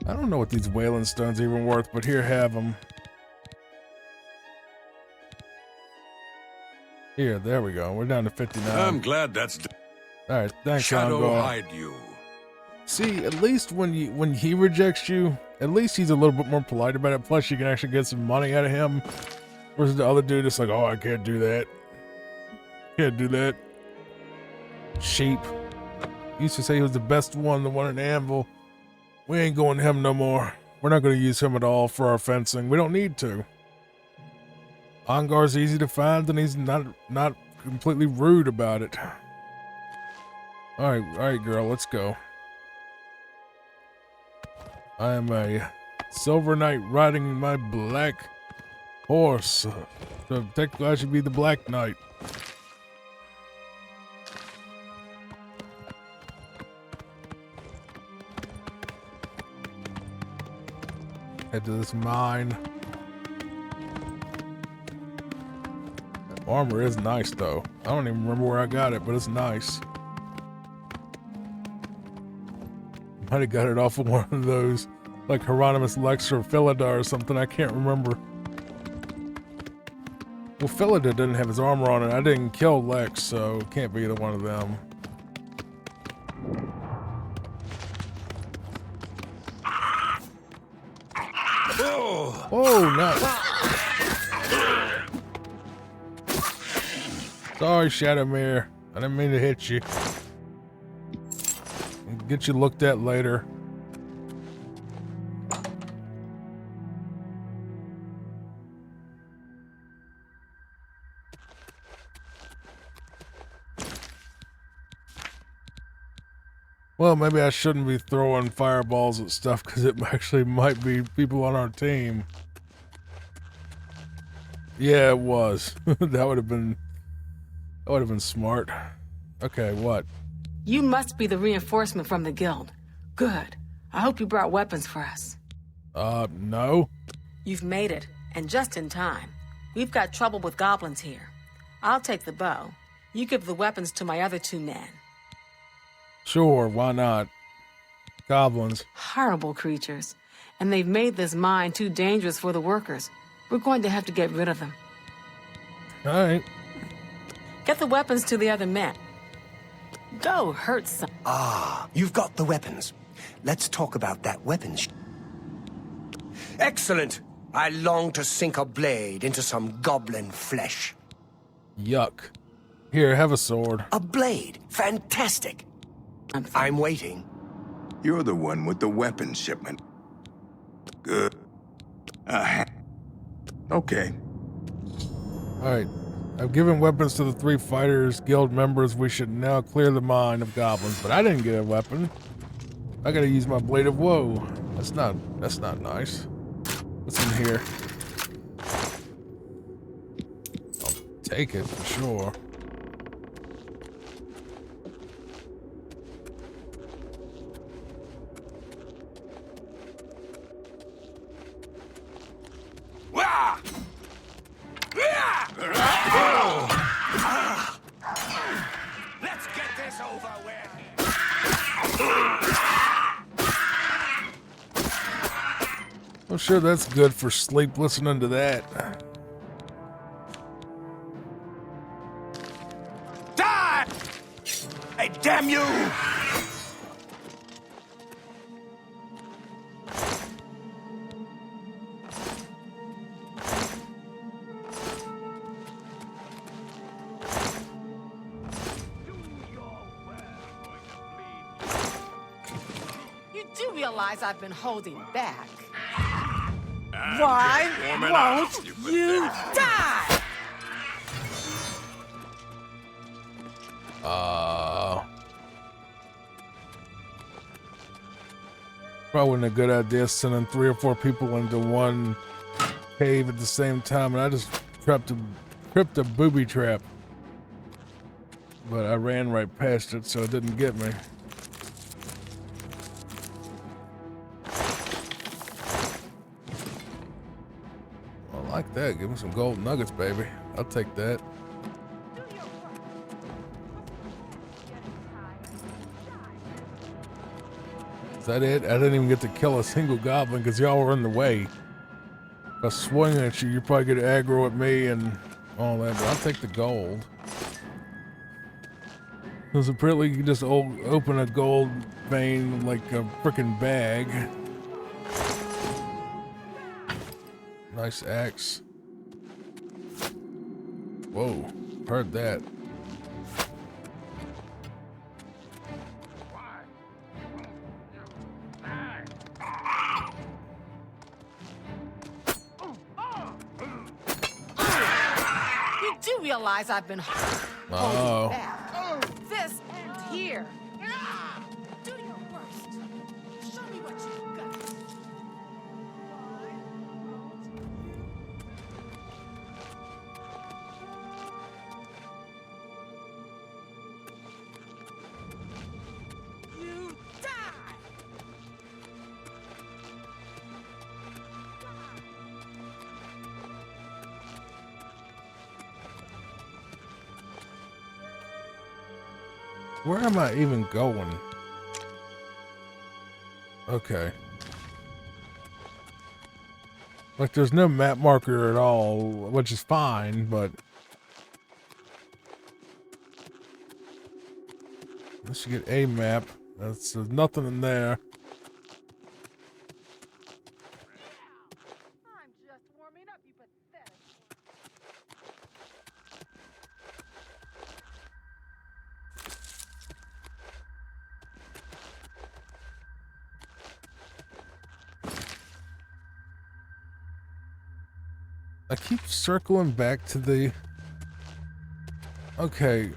I don't know what these Wailing Stones are even worth, but here, have them. Here, there we go. We're down to 59. I'm glad that's All right, thanks, Shadow Angor. hide you. See, at least when he rejects you, at least he's a little bit more polite about it. Plus, you can actually get some money out of him. Whereas the other dude is like, oh, I can't do that. Can't do that. Sheep. He used to say he was the best one, the one in Anvil. We ain't going to him no more. We're not going to use him at all for our fencing. We don't need to. Angar's easy to find, and he's not completely rude about it. All right, girl, let's go. I am a silver knight riding my black horse. So technically I should be the black knight. Head to this mine. That armor is nice though. I don't even remember where I got it, but it's nice. Might have got it off of one of those, like Hieronymus Lex or Philida or something. I can't remember. Well, Philida didn't have his armor on, and I didn't kill Lex, so it can't be either one of them. Oh, no. Sorry, Shadowmere. I didn't mean to hit you. I'll get you looked at later. Well, maybe I shouldn't be throwing fireballs at stuff because it actually might be people on our team. Yeah, it was. That would have been smart. Okay, what? You must be the reinforcement from the guild. Good. I hope you brought weapons for us. No. You've made it, and just in time. We've got trouble with goblins here. I'll take the bow. You give the weapons to my other two men. Sure, why not? Goblins. Horrible creatures. And they've made this mine too dangerous for the workers. We're going to have to get rid of them. All right. Get the weapons to the other men. Go hurt some. Ah, you've got the weapons. Let's talk about that weapons. Excellent. I long to sink a blade into some goblin flesh. Yuck. Here, have a sword. A blade. Fantastic. I'm waiting. You're the one with the weapons shipment. Good. Okay. Alright. I've given weapons to the 3 fighters guild members. We should now clear the mine of goblins. But I didn't get a weapon. I gotta use my blade of woe. That's not nice. What's in here? I'll take it for sure. Let's get this over with. I'm sure that's good for sleep listening to that. Die! Hey, damn you! I've been holding back. Why won't you die? Probably wasn't a good idea sending 3 or 4 people into one cave at the same time, and I just tripped a booby trap. But I ran right past it, so it didn't get me. I like that. Give me some gold nuggets, baby. I'll take that. Is that it? I didn't even get to kill a single goblin because y'all were in the way. If I swing at you, you're probably going to aggro at me and all that, but I'll take the gold. Because apparently you can just open a gold vein like a frickin' bag. Nice axe. Whoa, heard that. You do realize I've been Oh. This ends here. Do your worst. Show me what you've got. You die. Where am I even going? Okay. Like, there's no map marker at all, which is fine, but... Unless you get a map. There's nothing in there. I keep circling back to the... Okay.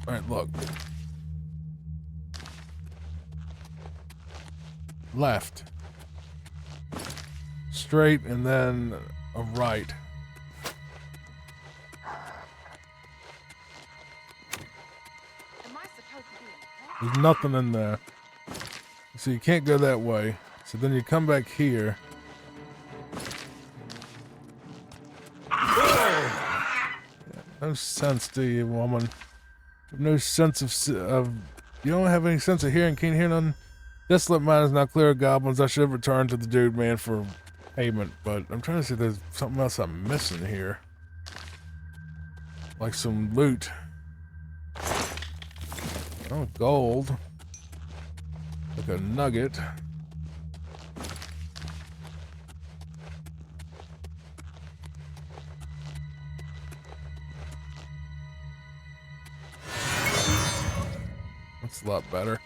Alright, look. Left. Straight and then a right. There's nothing in there. So you can't go that way. So then you come back here. No sense, do you, woman? No sense of you don't have any sense of hearing. Can't hear none. Desolate mine is not clear of goblins. I should have returned to the dude man for payment, but I'm trying to see if there's something else I'm missing here. Like some loot. Oh, gold. Like a nugget. That's a lot better.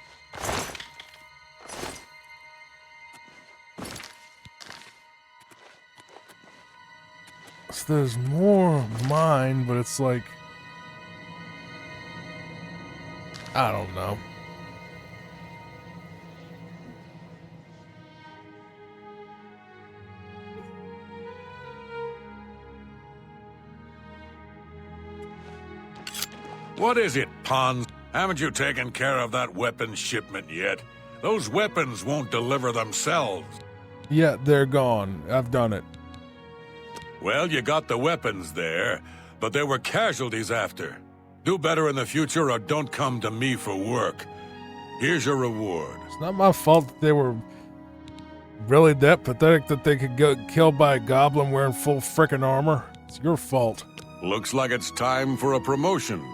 So there's more of mine, but it's like... I don't know. What is it, Pons? Haven't you taken care of that weapons shipment yet? Those weapons won't deliver themselves. Yeah, they're gone. I've done it. Well, you got the weapons there, but there were casualties after. Do better in the future or don't come to me for work. Here's your reward. It's not my fault that they were really that pathetic that they could get killed by a goblin wearing full frickin' armor. It's your fault. Looks like it's time for a promotion.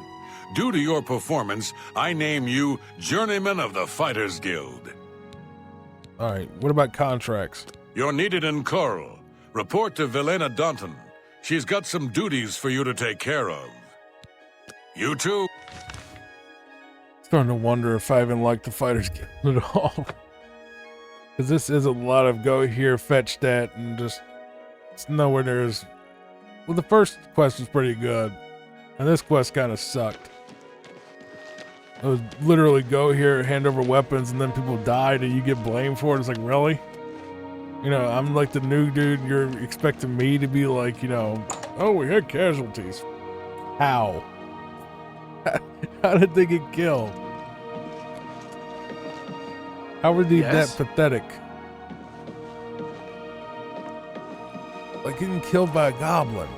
Due to your performance, I name you Journeyman of the Fighters Guild. Alright, what about contracts? You're needed in Coral. Report to Velena Dunton. She's got some duties for you to take care of. You too? Starting to wonder if I even like the Fighters Guild at all. Because this is a lot of go here, fetch that, and just... It's nowhere near as... Well, the first quest was pretty good. And this quest kind of sucked. It was literally go here, hand over weapons, and then people died and you get blamed for it. It's like, really? You know, I'm like the new dude, you're expecting me to be like, you know, oh, we had casualties. How? How did they get killed? How were they that pathetic? Like getting killed by a goblin.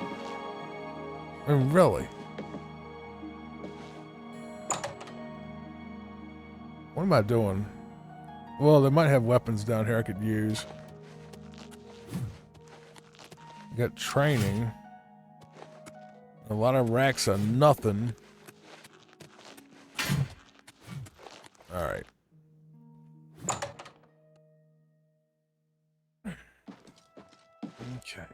I mean, really? What am I doing? Well, they might have weapons down here I could use. Got training. A lot of racks are nothing. All right. Okay.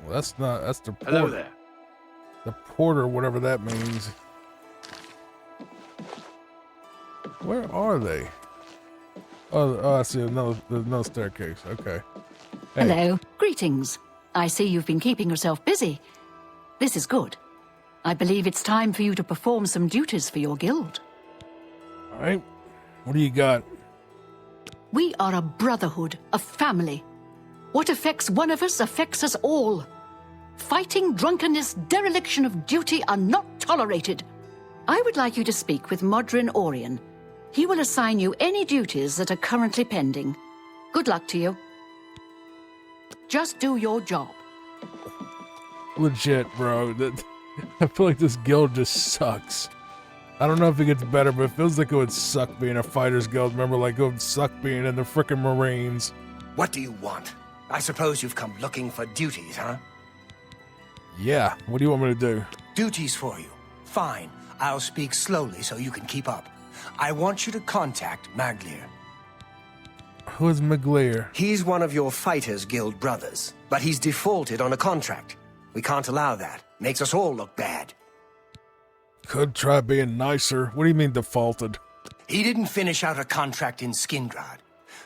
Well, that's the porter. Hello there. The porter, whatever that means. Where are they? Oh, I see. There's no staircase. Okay. Hey. Hello. Greetings. I see you've been keeping yourself busy. This is good. I believe it's time for you to perform some duties for your guild. All right. What do you got? We are a brotherhood, a family. What affects one of us affects us all. Fighting, drunkenness, dereliction of duty are not tolerated. I would like you to speak with Modrin Orion. He will assign you any duties that are currently pending. Good luck to you. Just do your job. Legit, bro. I feel like this guild just sucks. I don't know if it gets better, but it feels like it would suck being a fighters guild member, like it would suck being in the frickin' Marines. What do you want? I suppose you've come looking for duties, huh? Yeah, what do you want me to do? Duties for you. Fine. I'll speak slowly so you can keep up. I want you to contact Maglier. Who is Maglier? He's one of your Fighters Guild brothers, but he's defaulted on a contract. We can't allow that. Makes us all look bad. Could try being nicer. What do you mean defaulted? He didn't finish out a contract in Skingrad.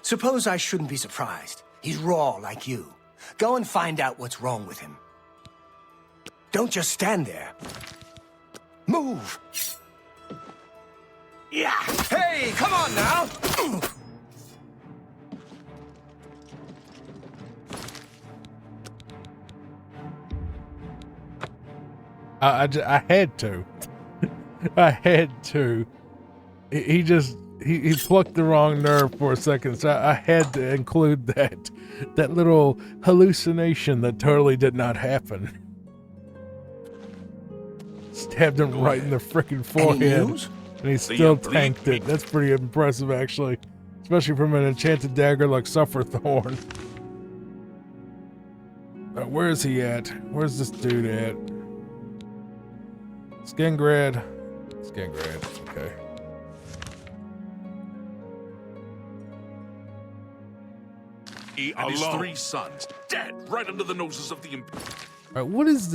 Suppose I shouldn't be surprised. He's raw like you. Go and find out what's wrong with him. Don't just stand there. Move! Yeah! Hey, come on now! I had to. I had to. He plucked the wrong nerve for a second, so I had to include that little hallucination that totally did not happen. Stabbed him right in the freaking forehead, and he still tanked it. That's pretty impressive, actually, especially from an enchanted dagger like Sufferthorn. Where is he at? Where's this dude at? Skingrad. Okay. He and his 3 sons, dead right under the noses of the Imperial. All right, what is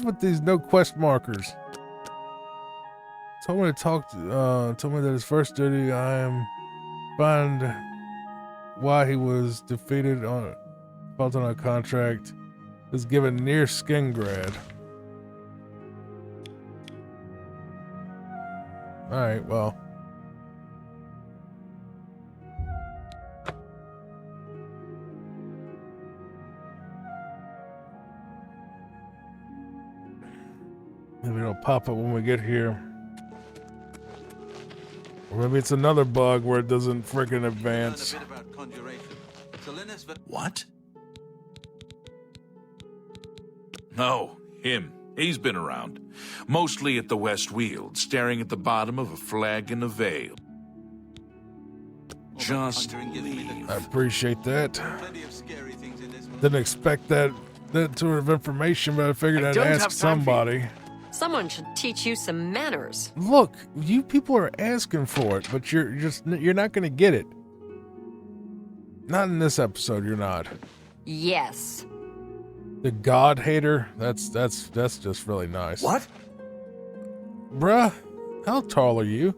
with these no quest markers? Told me that his first duty, I am find why he was defeated on a contract is given near Skingrad. All right, well. Maybe it'll pop up when we get here. Or maybe it's another bug where it doesn't freaking advance. What? No, him. He's been around. Mostly at the West Weald, staring at the bottom of a flag in a veil. Just leave. I appreciate that. Didn't expect that sort of information, but I figured I'd ask somebody. Someone should teach you some manners. Look, you people are asking for it, but you're not going to get it. Not in this episode, you're not. Yes. The God Hater? That's just really nice. What? Bruh, how tall are you?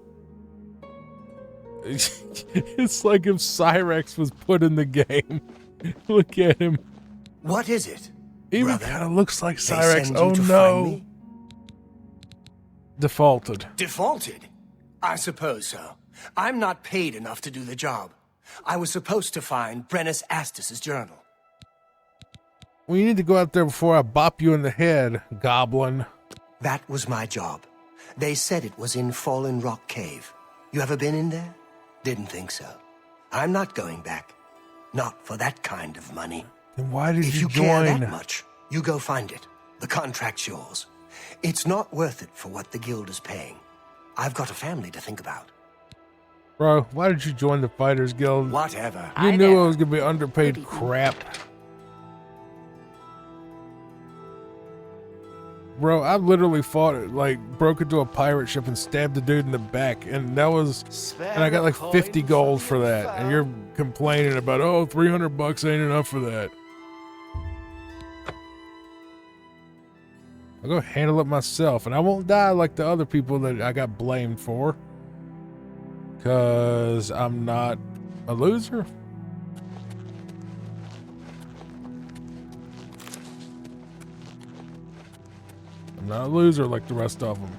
It's like if Cyrex was put in the game. Look at him. What is it? Even kind of looks like Cyrex. Oh no. Defaulted. Defaulted? I suppose so. I'm not paid enough to do the job. I was supposed to find Brennus Astus's journal. Well, you need to go out there before I bop you in the head, goblin. That was my job. They said it was in Fallen Rock Cave. You ever been in there? Didn't think so. I'm not going back. Not for that kind of money. Then why did if you join? Care join? that much, you go find it. The contract's yours. It's not worth it for what the guild is paying. I've got a family to think about. Bro, why did you join the Fighters Guild? Whatever. You knew I was gonna be underpaid crap. Bro, I literally fought it, like, broke into a pirate ship and stabbed the dude in the back, and that was, and I got like 50 gold for that, and you're complaining about, oh, 300 bucks ain't enough for that. I'll go handle it myself, and I won't die like the other people that I got blamed for, because I'm not a loser. I'm not a loser like the rest of them.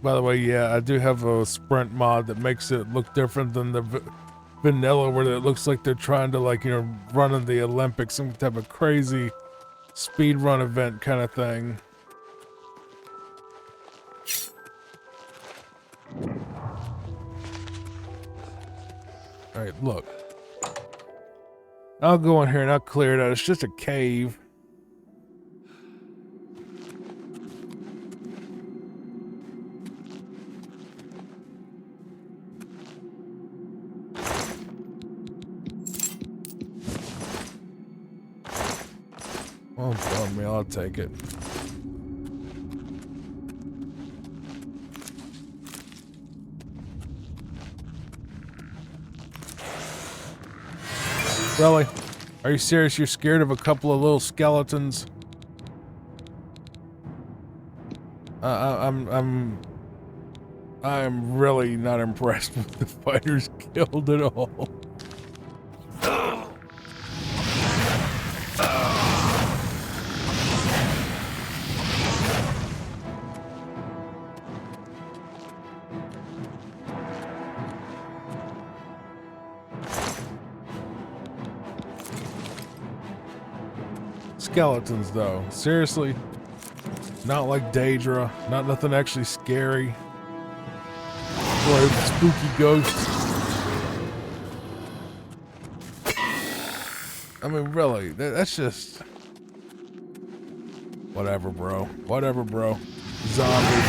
By the way, yeah, I do have a sprint mod that makes it look different than the vanilla, where it looks like they're trying to, like, you know, run in the Olympics, some type of crazy speed run event kind of thing. All right, look. I'll go in here and I'll clear it out. It's just a cave. Oh, bum me, I'll take it. Really? Are you serious? You're scared of a couple of little skeletons? I'm really not impressed with the Fighters Guild at all. Skeletons, though. Seriously? Not like Daedra. Not nothing actually scary. Or spooky ghosts. I mean, really, that's just... Whatever, bro. Whatever, bro. Zombies.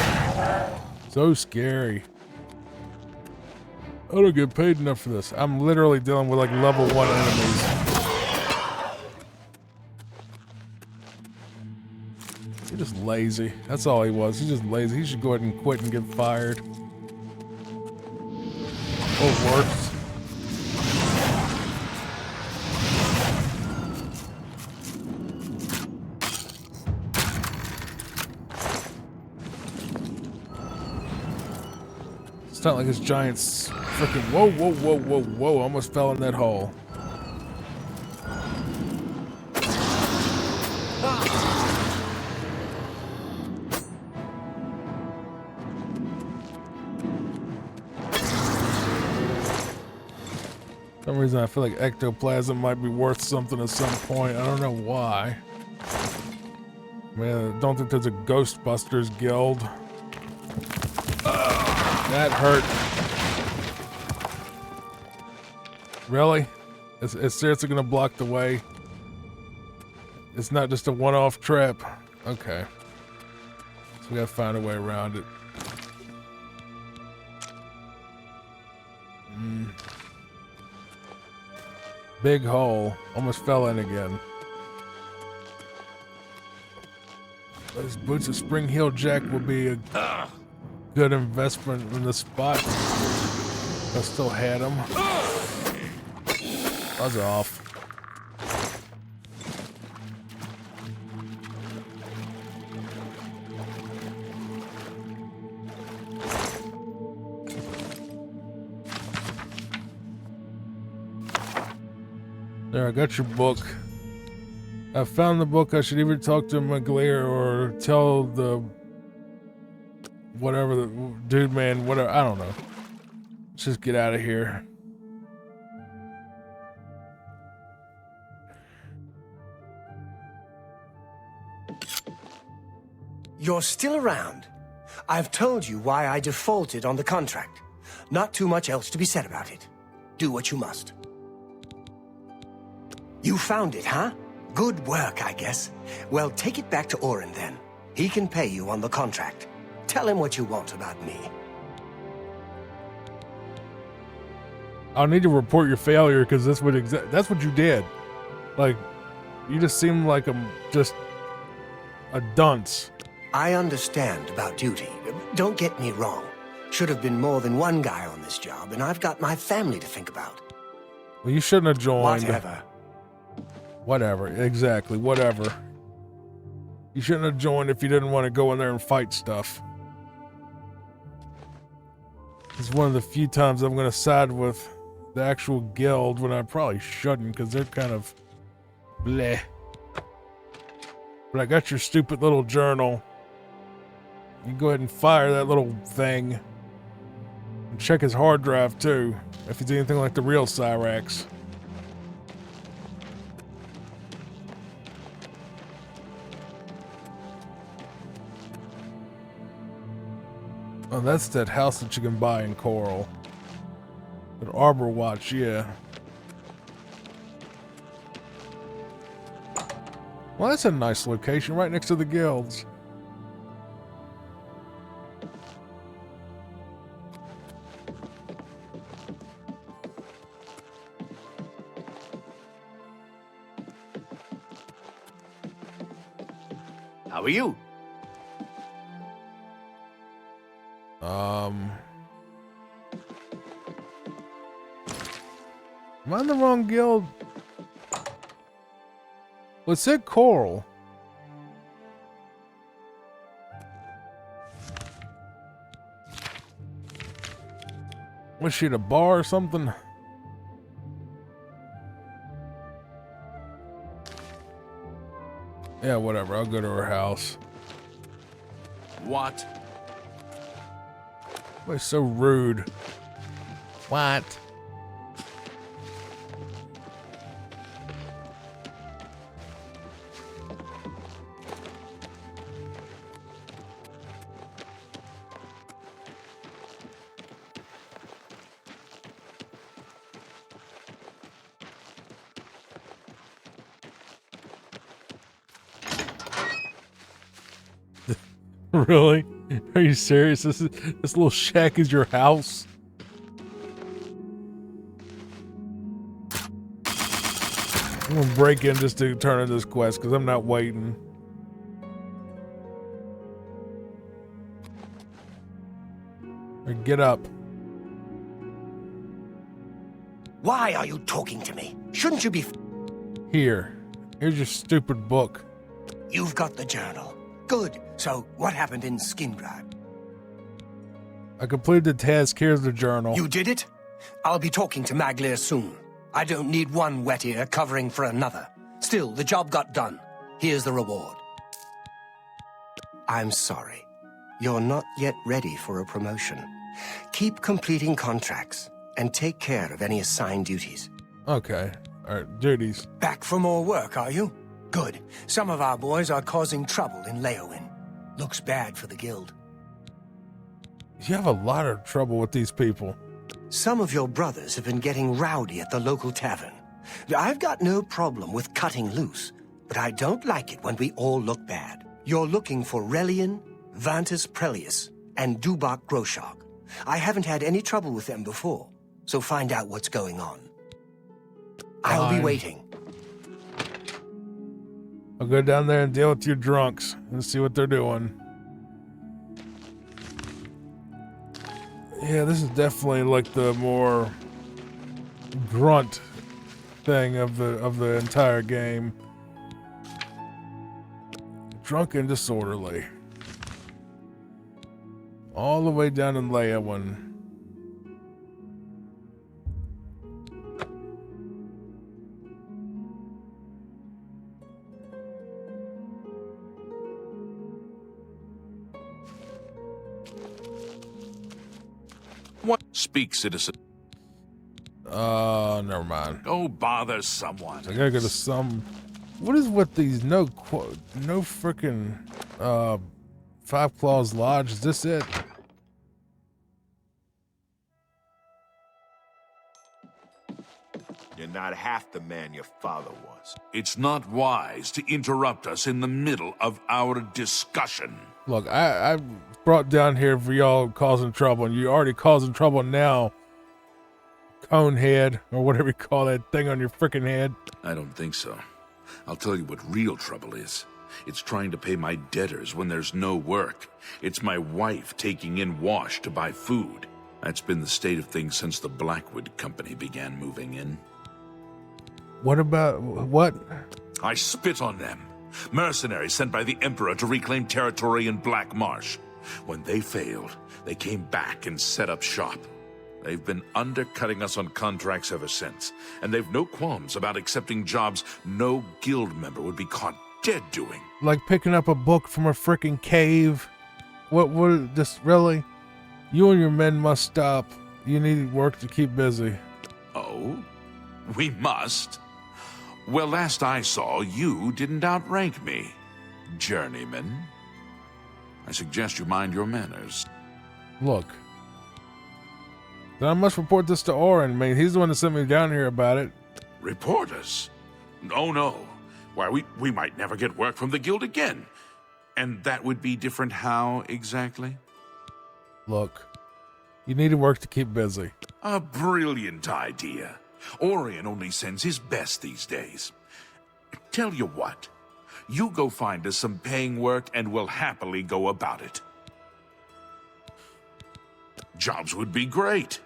So scary. I don't get paid enough for this. I'm literally dealing with, like, level 1 enemies. He's just lazy. That's all he was. He's just lazy. He should go ahead and quit and get fired. Or worse. It's not like this giant's freaking... Whoa, whoa, whoa, whoa, whoa. Almost fell in that hole. For some reason I feel like ectoplasm might be worth something at some point. I don't know why. Man, I don't think there's a Ghostbusters guild. That hurt. Really? It's seriously gonna block the way? It's not just a one-off trip. Okay. So we gotta find a way around it. Big hole. Almost fell in again. Those boots of Spring Heel Jack would be a good investment in the spot. I still had them. Buzz off. There, I got your book. I found the book. I should either talk to McGlear or tell the whatever the dude man, whatever. I don't know. Let's just get out of here. You're still around. I've told you why I defaulted on the contract. Not too much else to be said about it. Do what you must. You found it, huh? Good work, I guess. Well, take it back to Orin then. He can pay you on the contract. Tell him what you want about me. I'll need to report your failure because that's what you did. Like, you just seem like just a dunce. I understand about duty. Don't get me wrong. Should have been more than one guy on this job, and I've got my family to think about. Well, you shouldn't have joined. Whatever. Exactly, whatever. You shouldn't have joined if you didn't want to go in there and fight stuff. It's one of the few times I'm going to side with the actual guild when I probably shouldn't because they're kind of bleh. But I got your stupid little journal. You go ahead and fire that little thing. And check his hard drive too, if he's anything like the real Cyrax. Oh, that's that house that you can buy in Coral. An Arbor Watch, yeah. Well, that's a nice location right next to the guilds. How are you? Am I in the wrong guild? Well, it said Coral. Was she at a bar or something? Yeah, whatever. I'll go to her house. What? Why so rude? What? Really? Are you serious? This little shack is your house? I'm gonna break in just to turn in this quest because I'm not waiting. Or get up. Why are you talking to me? Shouldn't you be... Here. Here's your stupid book. You've got the journal. Good. So, what happened in Skingrad? I completed the task. Here's the journal. You did it? I'll be talking to Maglir soon. I don't need one wet ear covering for another. Still, the job got done. Here's the reward. I'm sorry. You're not yet ready for a promotion. Keep completing contracts and take care of any assigned duties. Okay. All right, duties. Back for more work, are you? Good. Some of our boys are causing trouble in Leowin. Looks bad for the guild. You have a lot of trouble with these people. Some of your brothers have been getting rowdy at the local tavern. I've got no problem with cutting loose, but I don't like it when we all look bad. You're looking for Relian, Vantus Prelius, and Dubak Groshog. I haven't had any trouble with them before, so find out what's going on. I'll be waiting. I'll go down there and deal with your drunks and see what they're doing. Yeah, this is definitely like the more grunt thing of the entire game. Drunk and disorderly. All the way down in Leowin. What? Speak, citizen. Never mind. Go bother someone. I gotta go to some... What is with these no frickin' Five Claws Lodge? Is this it? You're not half the man your father was. It's not wise to interrupt us in the middle of our discussion. Look, I brought down here for y'all causing trouble, and you're already causing trouble now. Conehead, or whatever you call that thing on your freaking head. I don't think so. I'll tell you what real trouble is. It's trying to pay my debtors when there's no work. It's my wife taking in wash to buy food. That's been the state of things since the Blackwood Company began moving in. What about what? I spit on them. Mercenaries sent by the Emperor to reclaim territory in Black Marsh. When they failed, they came back and set up shop. They've been undercutting us on contracts ever since, and they've no qualms about accepting jobs no guild member would be caught dead doing. Like picking up a book from a freaking cave? What, this, really? You and your men must stop. You need work to keep busy. Oh? We must? Well, last I saw, you didn't outrank me, journeyman. I suggest you mind your manners. Look. Then I must report this to Oren. I mean, he's the one that sent me down here about it. Report us? Oh, no. Why, we might never get work from the guild again. And that would be different how, exactly? Look, you need to work to keep busy. A brilliant idea. Orion only sends his best these days. Tell you what, you go find us some paying work and we'll happily go about it. Jobs would be great.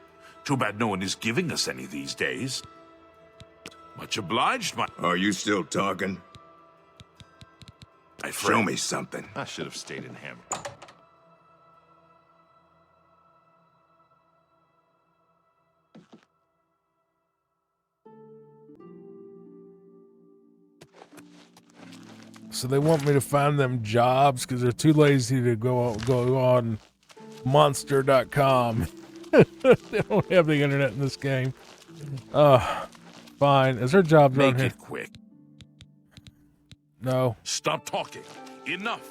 Too bad no one is giving us any these days. Much obliged, my... Are you still talking? My Show friend. me something. I should have stayed in Hammer. So they want me to find them jobs because they're too lazy to go on monster.com. They don't have the internet in this game. Fine. Is there jobs around Make here? it quick. No. Stop talking. Enough.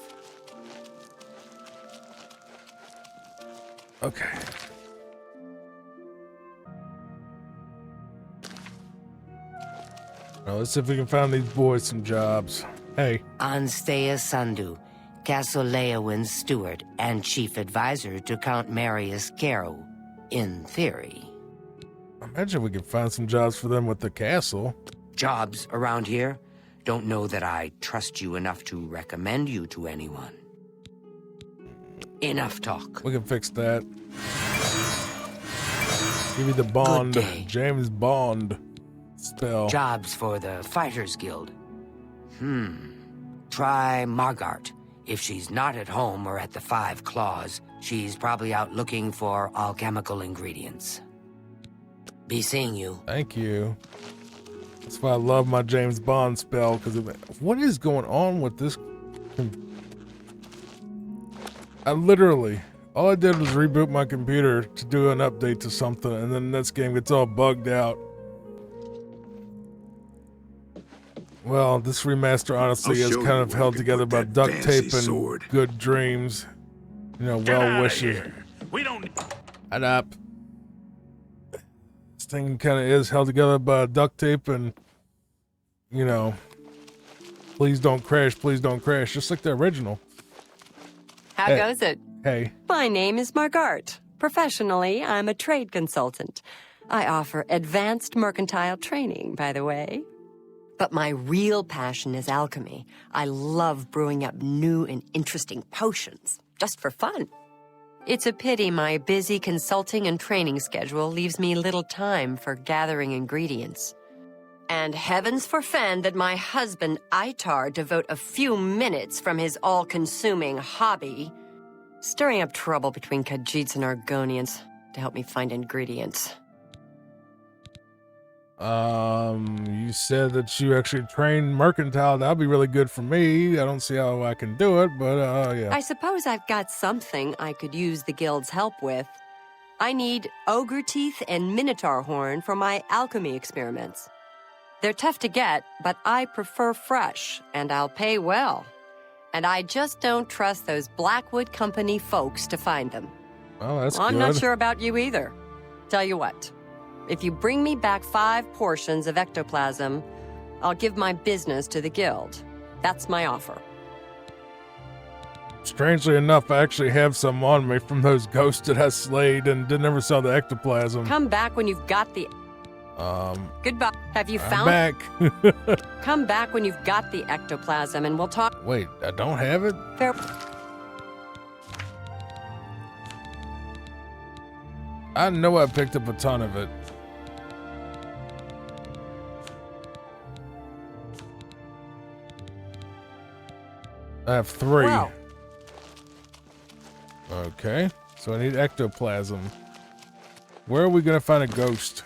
Okay. Well, let's see if we can find these boys some jobs. Hey. Anstea Sandu, Castle Leowin's steward and chief advisor to Count Marius Caro, in theory. Imagine we could find some jobs for them with the castle. Jobs around here? Don't know that I trust you enough to recommend you to anyone. Enough talk. We can fix that. Give me the Bond, James Bond spell. Jobs for the Fighters Guild. Try Margart. If she's not at home or at the Five Claws, she's probably out looking for alchemical ingredients. Be seeing you. Thank you. That's why I love my James Bond spell, because what is going on with this? All I did was reboot my computer to do an update to something, and then this game gets all bugged out. Well, this remaster honestly is kind of held together by duct tape and good dreams. You know, well wishes. We don't... Shut up. This thing kind of is held together by duct tape and, you know, please don't crash, just like the original. How Hey. goes it? Hey. My name is Margart. Professionally, I'm a trade consultant. I offer advanced mercantile training, by the way. But my real passion is alchemy. I love brewing up new and interesting potions, just for fun. It's a pity my busy consulting and training schedule leaves me little time for gathering ingredients. And heavens forfend that my husband, Itar, devote a few minutes from his all-consuming hobby, stirring up trouble between Khajiits and Argonians, to help me find ingredients. You said that you actually trained mercantile. That'd be really good for me. I don't see how I can do it, but yeah. I suppose I've got something I could use the guild's help with. I need ogre teeth and minotaur horn for my alchemy experiments. They're tough to get, but I prefer fresh, and I'll pay well. And I just don't trust those Blackwood Company folks to find them. Oh, that's I'm good. not sure about you either. Tell you what, If you bring me back 5 portions of ectoplasm, I'll give my business to the guild. That's my offer. Strangely enough, I actually have some on me from those ghosts that I slayed and never saw the ectoplasm. Come back when you've got the... Goodbye. Have you found... back. Come back when you've got the ectoplasm and we'll talk... Wait, I don't have it? Fair... I know I picked up a ton of it. I have 3. Well. Okay, so I need ectoplasm. Where are we gonna find a ghost?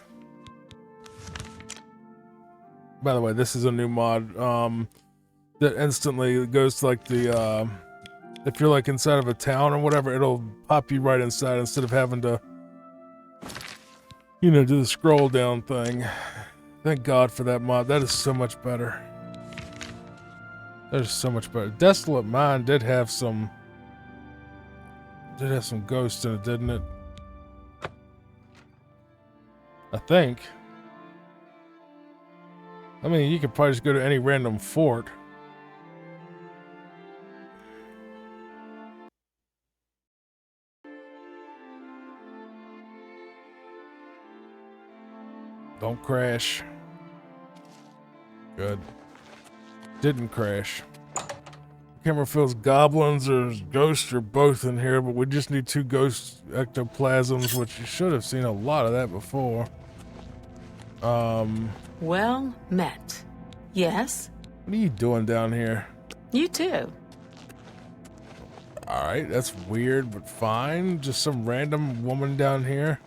By the way, this is a new mod that instantly goes to like the if you're like inside of a town or whatever, it'll pop you right inside instead of having to, you know, do the scroll down thing. Thank God for that mod. That is so much better. That is so much better. Desolate Mine did have some ghosts in it, didn't it? I think. I mean, you could probably just go to any random fort. Don't crash. Good. Didn't crash. Can't remember if it was goblins or ghosts or both in here, but we just need 2 ghost ectoplasms, which you should have seen a lot of that before. Well met. Yes? What are you doing down here? You too. Alright, that's weird, but fine. Just some random woman down here.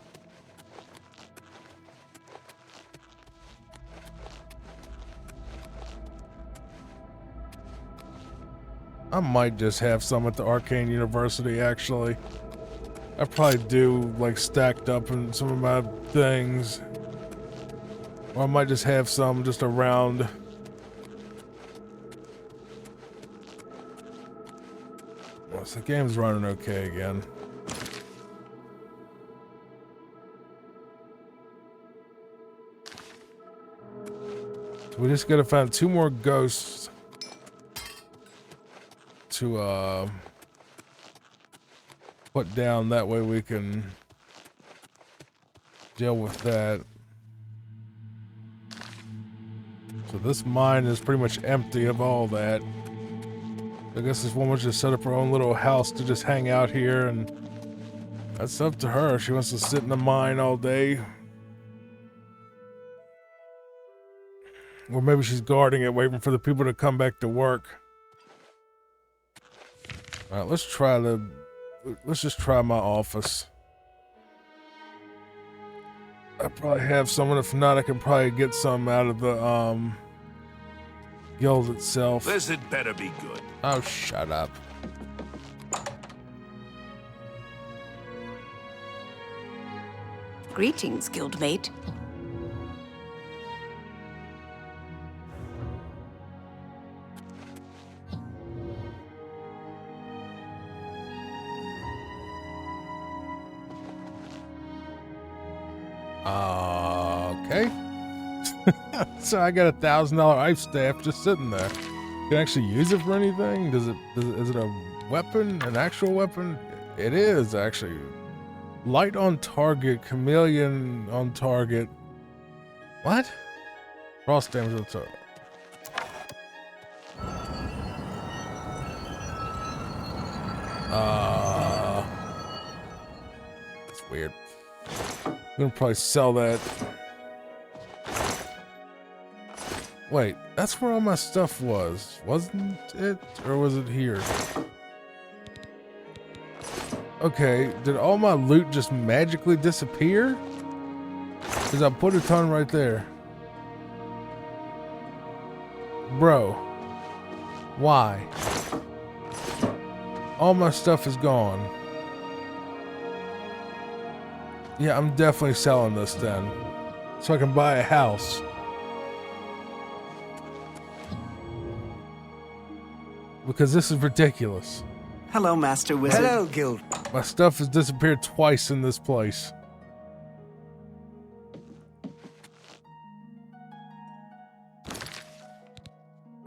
I might just have some at the Arcane University, actually. I probably do, like, stacked up in some of my things. Or I might just have some just around. Well, so the game's running okay again. So we just gotta find 2 more ghosts to put down, that way we can deal with that. So this mine is pretty much empty of all that. I guess this woman just set up her own little house to just hang out here, and that's up to her. She wants to sit in the mine all day. Or maybe she's guarding it, waiting for the people to come back to work. Alright, let's just try my office. I probably have someone. If not, I can probably get some out of the guild itself. This had better be good. Oh, shut up. Greetings, guildmate. Okay. So I got $1,000 ice staff just sitting there. Can I actually use it for anything? Is it a weapon? An actual weapon? It is, actually. Light on target, chameleon on target. What? Frost damage on target. That's weird. I'm gonna probably sell that. Wait, that's where all my stuff was, wasn't it? Or was it here? Okay, did all my loot just magically disappear? Because I put a ton right there. Bro. Why? All my stuff is gone. Yeah, I'm definitely selling this then. So I can buy a house. Because this is ridiculous. Hello, Master Wizard. Hello, Guild. My stuff has disappeared twice in this place.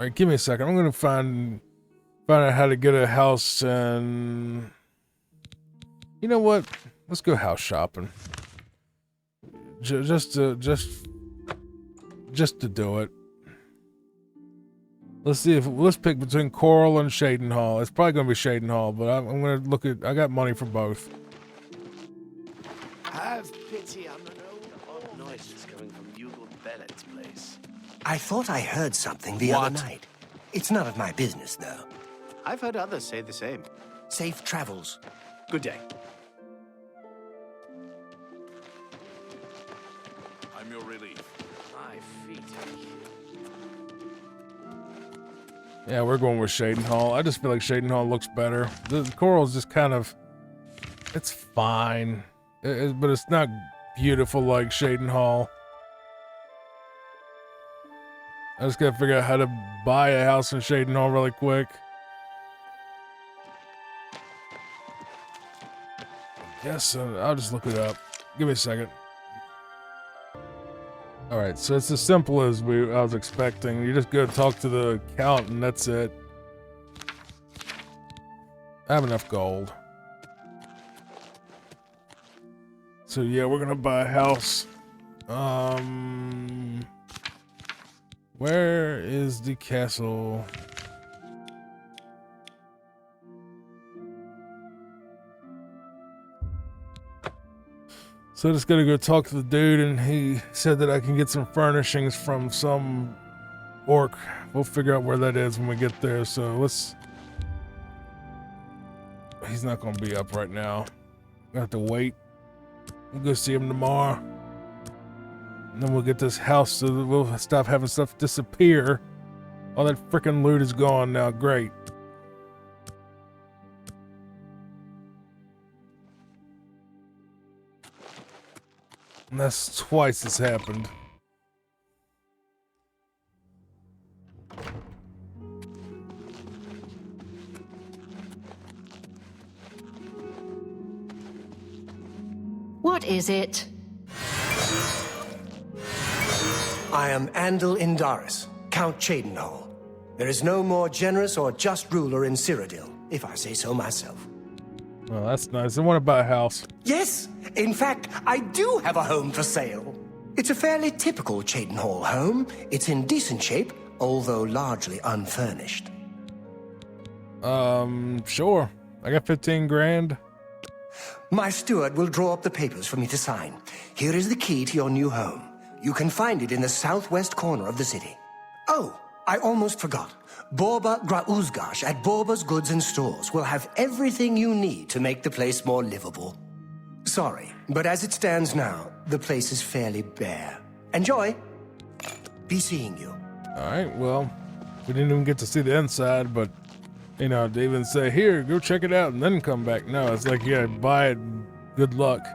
Alright, give me a second. I'm gonna find out how to get a house and... You know what? Let's go house shopping. Just to do it. Let's pick between Coral and Shadenhall. It's probably gonna be Shadenhall, but I'm gonna look at. I got money for both. Have pity on an old noises coming from Yugal Bellet's place. I thought I heard something the other night. It's none of my business, though. I've heard others say the same. Safe travels. Good day. I'm your relief. My feet ache. Yeah, we're going with Shadenhall. I just feel like Shadenhall looks better. The Coral's just kind of... It's fine. But it's not beautiful like Shadenhall. I just gotta figure out how to buy a house in Shadenhall really quick. Yes, I'll just look it up. Give me a second. Alright, so it's as simple as I was expecting. You just go talk to the accountant and that's it. I have enough gold. So yeah, we're gonna buy a house. Where is the castle? So I just gotta go talk to the dude, and he said that I can get some furnishings from some orc. We'll figure out where that is when we get there, so let's... He's not gonna be up right now. I have to wait. We'll go see him tomorrow. And then we'll get this house so that we'll stop having stuff disappear. All that freaking loot is gone now. Great. And that's twice it's happened. What is it? I am Andal Indaris, Count Shadenhall. There is no more generous or just ruler in Cyrodiil, if I say so myself. Well, that's nice. I want to buy a house. Yes, in fact, I do have a home for sale. It's a fairly typical Shadenhall home. It's in decent shape, although largely unfurnished. Sure. I got 15 grand. My steward will draw up the papers for me to sign. Here is the key to your new home. You can find it in the southwest corner of the city. Oh, I almost forgot. Borba Grauzgash at Borba's Goods and Stores will have everything you need to make the place more livable. Sorry, but as it stands now, the place is fairly bare. Enjoy. Be seeing you. Alright, well, we didn't even get to see the inside, but, you know, to even say, here, go check it out and then come back. No, it's like, yeah, buy it, good luck.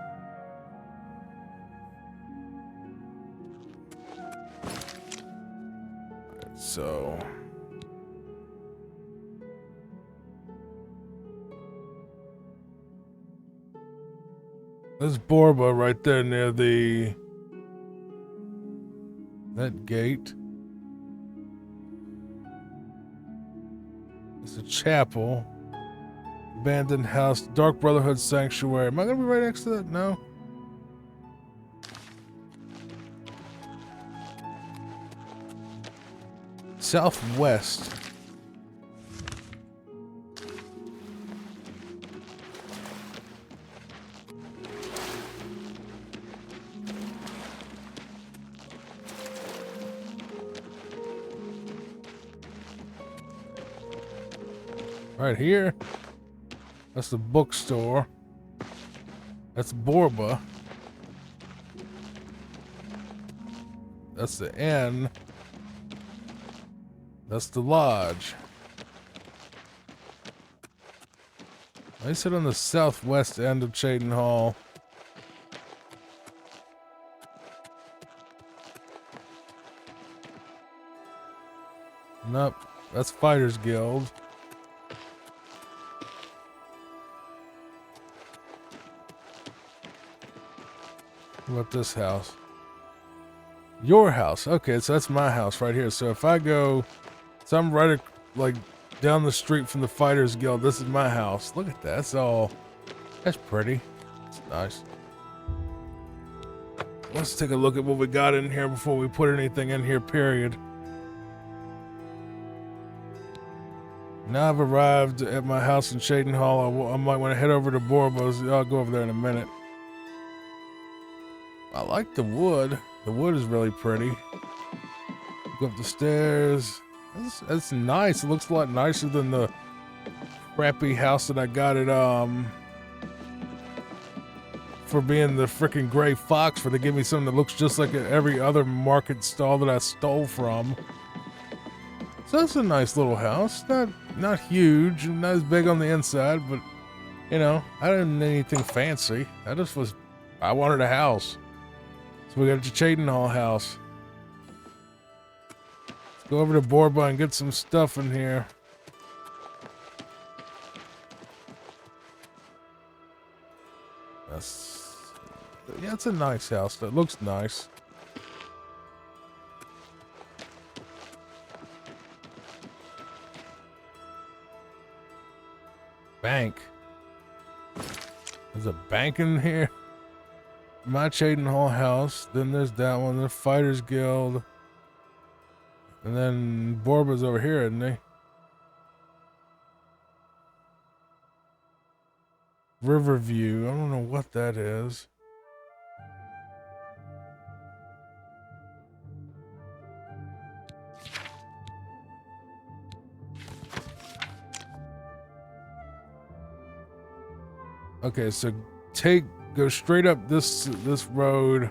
So... There's Borba right there near that gate. It's a chapel. Abandoned house. Dark Brotherhood Sanctuary. Am I gonna be right next to that? No. Southwest. Right here. That's the bookstore. That's Borba. That's the inn. That's the lodge. I sit on the southwest end of Shadenhall. Nope, that's Fighters Guild. What about this house? Your house. Okay, so that's my house right here. So if I go So I'm right, like, down the street from the Fighters Guild. This is my house. Look at that. That's pretty. It's nice. Let's take a look at what we got in here before we put anything in here, period. Now I've arrived at my house in Shaden Hall. I might want to head over to Borbo's. I'll go over there in a minute. I like the wood. The wood is really pretty. Go up the stairs. That's nice. It looks a lot nicer than the crappy house that I got at, for being the freaking Gray Fox, for they give me something that looks just like every other market stall that I stole from. So that's a nice little house. Not huge, not as big on the inside, but you know, I didn't need anything fancy. I wanted a house. So we got the Shaden Hall house. Let's go over to Borba and get some stuff in here. Yeah, it's a nice house. That looks nice. Bank. There's a bank in here. My Shaden Hall house. Then there's that one. The Fighters Guild. And then Borba's over here, isn't he? Riverview. I don't know what that is. Okay, so go straight up this road,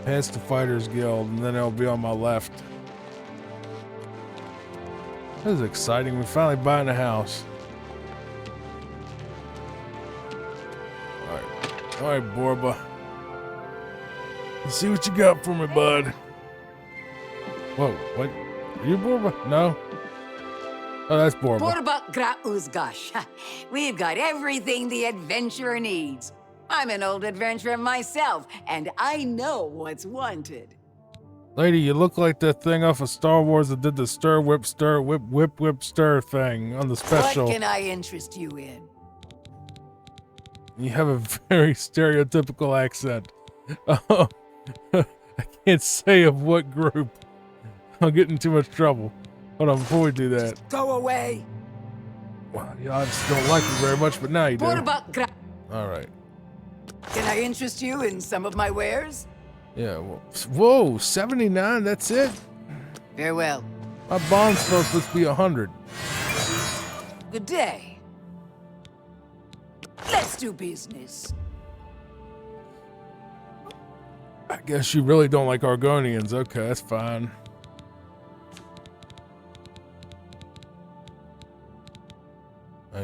past the Fighters Guild, and then it'll be on my left. This is exciting. We're finally buying a house. All right, Borba. Let's see what you got for me, bud. Whoa, what? Are you Borba? No. Oh, that's Borba. Borba gra uzgash. We've got everything the adventurer needs. I'm an old adventurer myself, and I know what's wanted. Lady, you look like that thing off of Star Wars that did the stir, whip, stir thing on the special. What can I interest you in? You have a very stereotypical accent. Oh, I can't say of what group. I'll get in too much trouble. Hold on, before we do that. Just go away. Well, yeah, I just don't like you very much, but now you do. All right. Can I interest you in some of my wares? Yeah, well, whoa, 79, that's it? Farewell. My bond's supposed to be 100. Good day. Let's do business. I guess you really don't like Argonians. Okay, that's fine.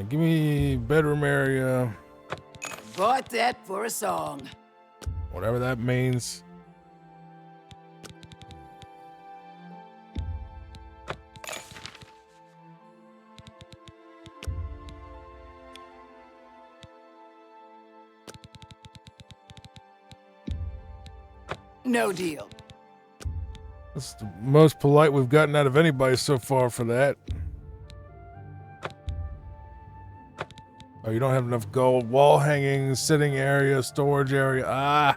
Give me bedroom area. Bought that for a song. Whatever that means. No deal. That's the most polite we've gotten out of anybody so far for that. Oh, you don't have enough gold. Wall hangings, sitting area, storage area. Ah.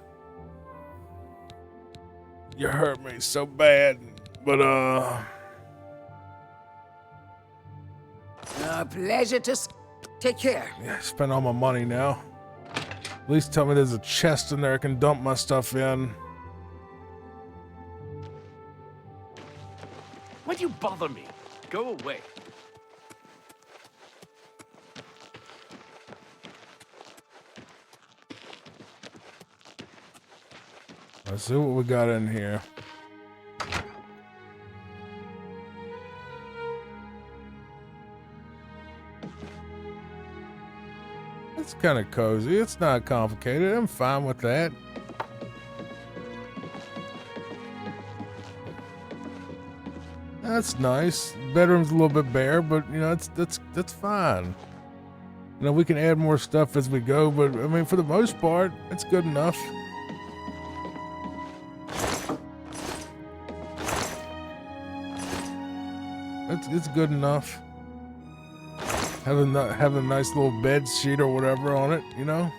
You hurt me so bad. But, A pleasure to take care. Yeah, I spent all my money now. At least tell me there's a chest in there I can dump my stuff in. Why'd you bother me? Go away. Let's see what we got in here. It's kind of cozy. It's not complicated. I'm fine with that. That's nice. Bedroom's a little bit bare, but you know, that's fine. You know, we can add more stuff as we go, but I mean, for the most part, it's good enough. it's good enough. Have a nice little bed sheet or whatever on it, you know.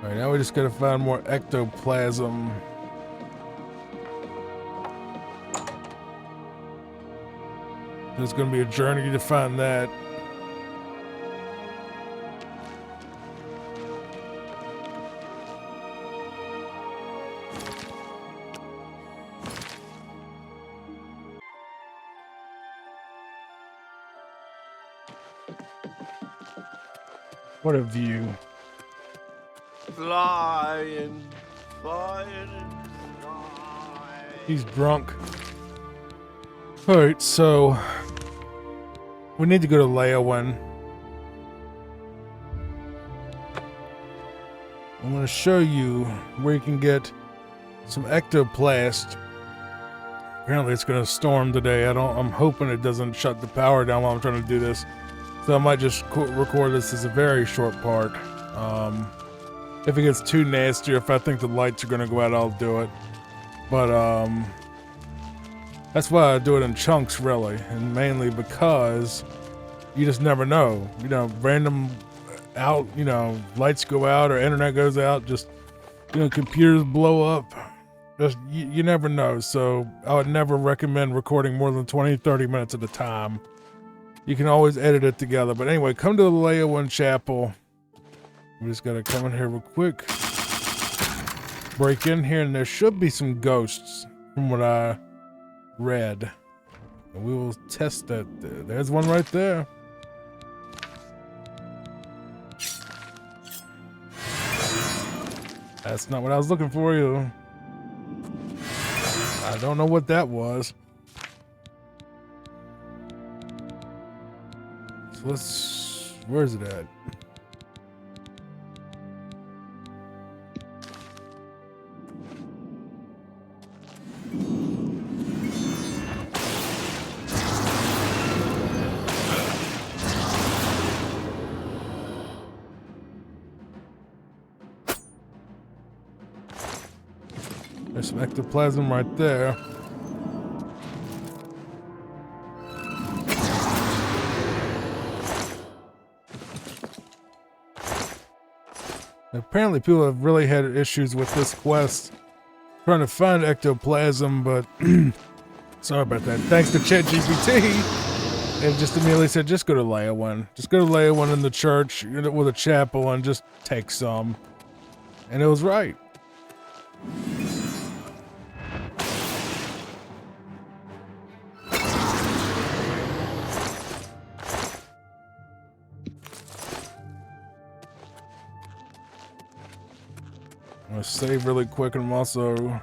Alright, now we just gotta find more ectoplasm. There's gonna be a journey to find that. What a view. Flying, flying in the sky. He's drunk. Alright, so we need to go to Leyawen. I'm going to show you where you can get some ectoplast. Apparently it's going to storm today. I'm hoping it doesn't shut the power down while I'm trying to do this. So I might just record this as a very short part. If it gets too nasty, or if I think the lights are going to go out, I'll do it. But that's why I do it in chunks, really. And mainly because you just never know. You know, random out, you know, lights go out or internet goes out. Just, you know, computers blow up. Just, you never know. So I would never recommend recording more than 20-30 minutes at a time. You can always edit it together. But anyway, come to the Leyawen Chapel. We just gotta come in here real quick. Break in here, and there should be some ghosts from what I read. And we will test that. There's one right there. That's not what I was looking for, you. I don't know what that was. So let's... Where is it at? There's some ectoplasm right there. Apparently people have really had issues with this quest trying to find ectoplasm, but sorry about that. Thanks to ChatGPT, it just immediately said, just go to Leyawen. Just go to Leyawen in the church with a chapel and just take some. And it was right. I'm gonna save really quick, and I'm also...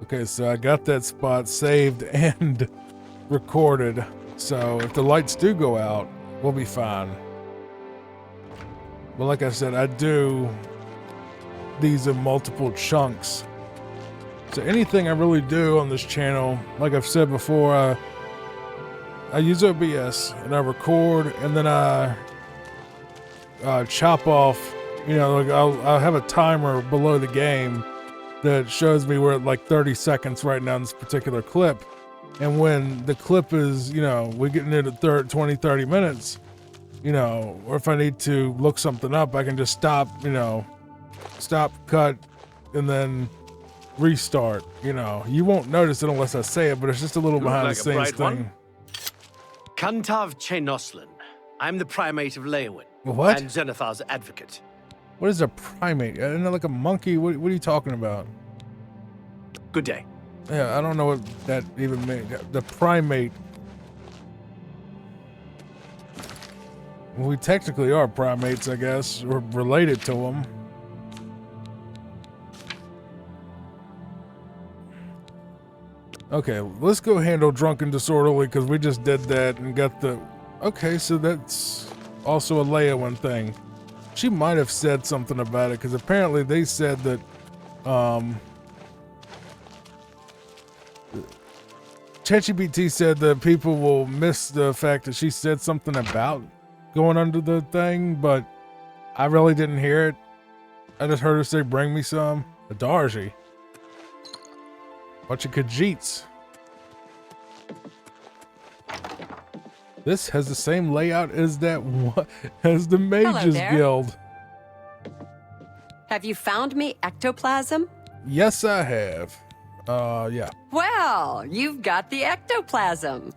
Okay, so I got that spot saved and recorded. So if the lights do go out, we'll be fine. But like I said, I do these in multiple chunks. So anything I really do on this channel, like I've said before, I use OBS and I record, and then I chop off. You know, like I'll have a timer below the game that shows me we're at like 30 seconds right now in this particular clip. And when the clip is, you know, we get into 20, 30 minutes, you know, or if I need to look something up, I can just stop, you know, stop, cut, and then restart. You know, you won't notice it unless I say it, but it's just a little behind the scenes thing. Contac Me. I'm the primate of Leyawen. What? And Zenithar's advocate. What is a primate? Isn't that like a monkey? What are you talking about? Good day. Yeah, I don't know what that even means. The primate. We technically are primates, I guess. We're related to them. Okay, let's go handle Drunk and Disorderly because we just did that and got the... Okay, so that's also a Leowin thing. She might have said something about it because apparently they said that ChatGPT said that people will miss the fact that she said something about going under the thing, but I really didn't hear it. I just heard her say, bring me some. A Darji. Bunch of Khajiits. This has the same layout as that one, as the Mages there. Guild. Have you found me ectoplasm? Yes, I have. Yeah. Well, you've got the ectoplasm.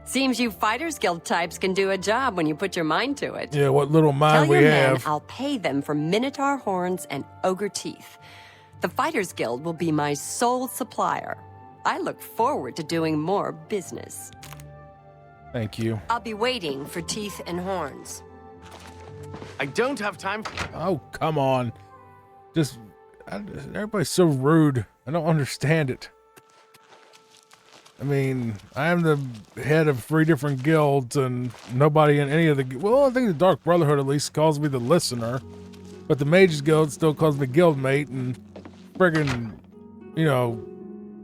Seems you Fighters Guild types can do a job when you put your mind to it. Yeah, what little mind Tell we your men have. I'll pay them for Minotaur horns and ogre teeth. The Fighters Guild will be my sole supplier. I look forward to doing more business. Thank you. I'll be waiting for teeth and horns. I don't have time. Oh, come on. Everybody's so rude. I don't understand it. I mean, I am the head of 3 different guilds, and nobody in any of the... Well, I think the Dark Brotherhood at least calls me the listener. But the Mages Guild still calls me guildmate, and friggin', you know,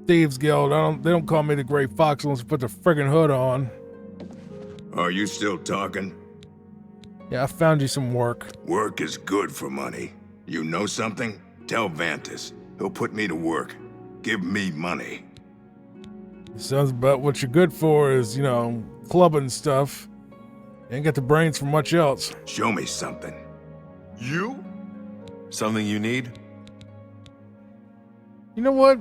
Thieves Guild, they don't call me the Great Fox unless I put the friggin' hood on. Are you still talking? Yeah, I found you some work. Work is good for money. You know something? Tell Vantis. He'll put me to work. Give me money. Sounds about what you're good for is, you know, clubbing stuff. You ain't got the brains for much else. Show me something. You? Something you need? You know what?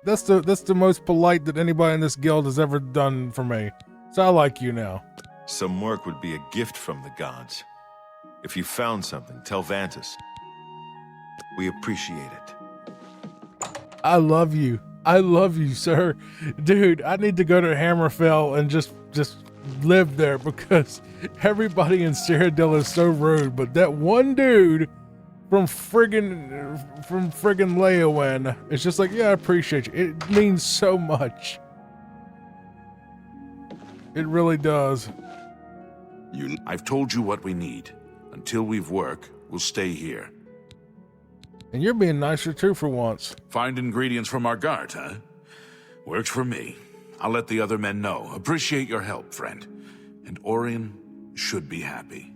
That's the most polite that anybody in this guild has ever done for me. So I like you now. Some work would be a gift from the gods. If you found something, tell Vantis. We appreciate it. I love you. I love you, sir. Dude, I need to go to Hammerfell and just live there because everybody in Cyrodiil is so rude. But that one dude from friggin' Leowin, it's just like, yeah, I appreciate you. It means so much. It really does. I've told you what we need. Until we've work, we'll stay here. And you're being nicer too for once. Find ingredients from our guard, huh? Works for me. I'll let the other men know. Appreciate your help, friend. And Orion should be happy.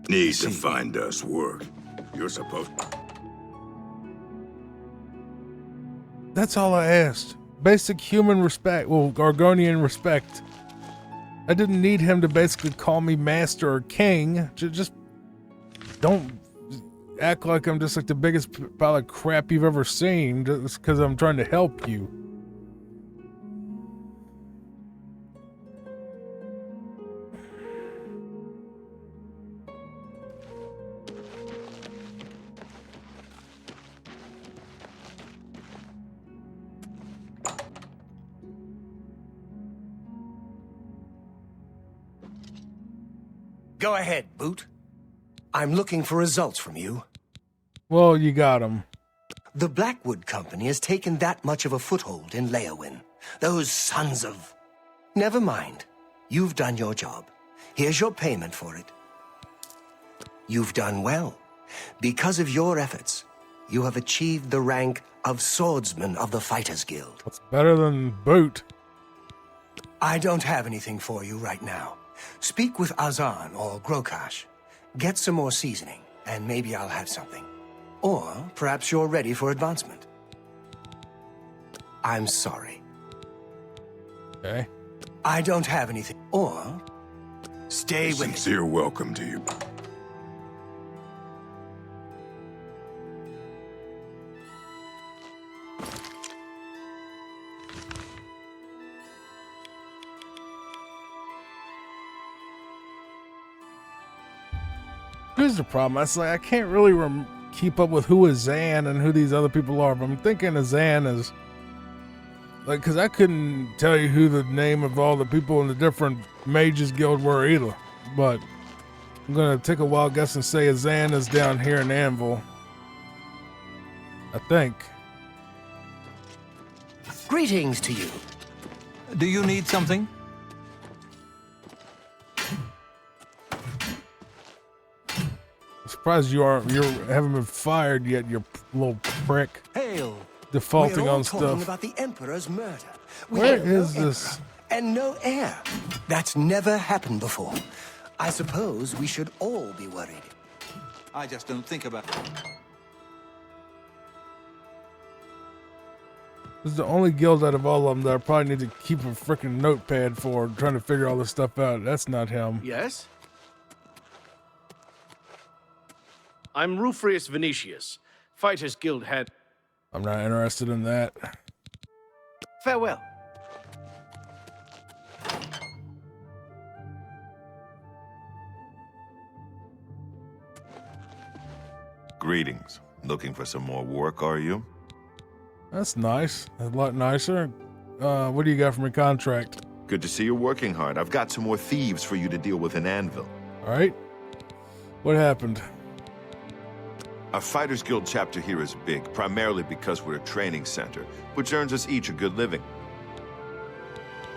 Need to find us work. You're supposed... That's all I asked. Basic human respect. Well, Argonian respect. I didn't need him to basically call me master or king. Just don't act like I'm just like the biggest pile of crap you've ever seen just because I'm trying to help you. Go ahead, Boot. I'm looking for results from you. Well, you got him. The Blackwood Company has taken that much of a foothold in Leowin. Those sons of... Never mind. You've done your job. Here's your payment for it. You've done well. Because of your efforts, you have achieved the rank of Swordsman of the Fighters Guild. What's better than Boot? I don't have anything for you right now. Speak with Azan or Grokash. Get some more seasoning, and maybe I'll have something. Or perhaps you're ready for advancement. I'm sorry. Okay. I don't have anything. Or stay with me. Sincere welcome to you. Here's the problem. I can't really keep up with who is Zan and who these other people are. But I'm thinking of Zan as like, because I couldn't tell you who the name of all the people in the different Mages Guild were either. But I'm gonna take a wild guess and say Zan is down here in Anvil. I think. Greetings to you. Do you need something? I'm surprised you haven't been fired yet, you little prick. Hail. Defaulting We're all on talking stuff. about the Emperor's murder. We Where have no is this? emperor and no heir. That's never happened before. I suppose we should all be worried. I just don't think about it. This is the only guild out of all of them that I probably need to keep a freaking notepad for, trying to figure all this stuff out. That's not him. Yes? I'm Rufrius Venetius, Fighters Guild head. I'm not interested in that. Farewell. Greetings. Looking for some more work, are you? That's nice. That's a lot nicer. What do you got from your contract? Good to see you're working hard. I've got some more thieves for you to deal with in Anvil. All right. What happened? Our Fighters Guild chapter here is big, primarily because we're a training center, which earns us each a good living.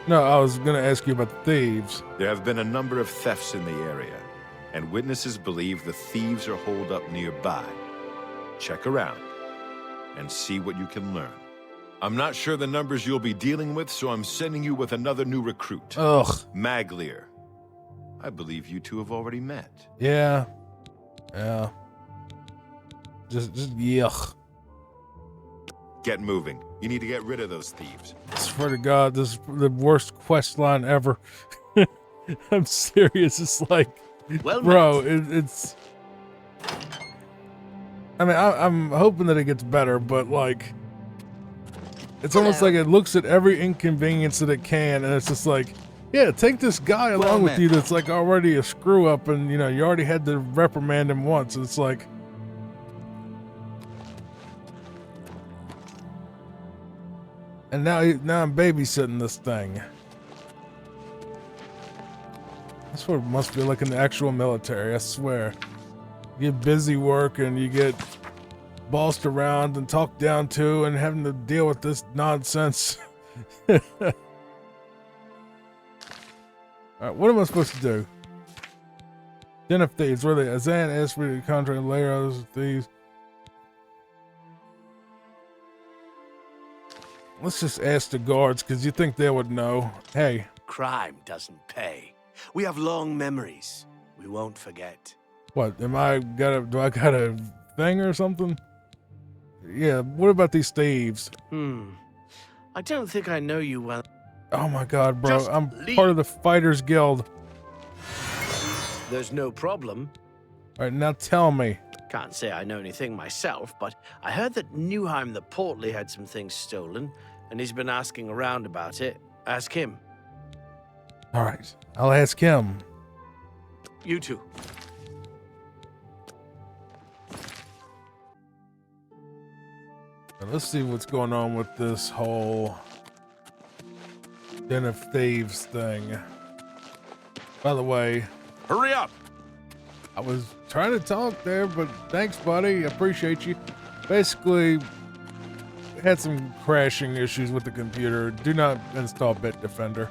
No, I was going to ask you about the thieves. There have been a number of thefts in the area, and witnesses believe the thieves are holed up nearby. Check around and see what you can learn. I'm not sure the numbers you'll be dealing with, so I'm sending you with another new recruit. Ugh. Maglier. I believe you two have already met. Yeah. Yeah. Just yuck. Get moving. You need to get rid of those thieves. I swear to God, this is the worst quest line ever. I'm serious. It's like, well, bro, it's. I mean, I'm hoping that it gets better, but like, it's almost like it looks at every inconvenience that it can, and it's just like, yeah, take this guy along with you that's like already a screw up, and you know you already had to reprimand him once. It's like. And now I'm babysitting this thing. That's what it must be like in the actual military, I swear. You get busy work and you get bossed around and talked down to and having to deal with this nonsense. Alright, what am I supposed to do? Den of Thieves, where they Azan asked for the contract layers of thieves. Let's just ask the guards, because you think they would know. Hey. Crime doesn't pay. We have long memories. We won't forget. What, do I got a thing or something? Yeah, what about these thieves? I don't think I know you well. Oh my God, bro. Just I'm leave. part of the Fighters Guild. There's no problem. Alright, now tell me. Can't say I know anything myself, but I heard that Newheim the Portly had some things stolen, and he's been asking around about it. Ask him. Alright, I'll ask him. You too. Now let's see what's going on with this whole Den of Thieves thing. By the way, hurry up! I was trying to talk there, but thanks, buddy. I appreciate you. Basically, had some crashing issues with the computer. Do not install Bitdefender.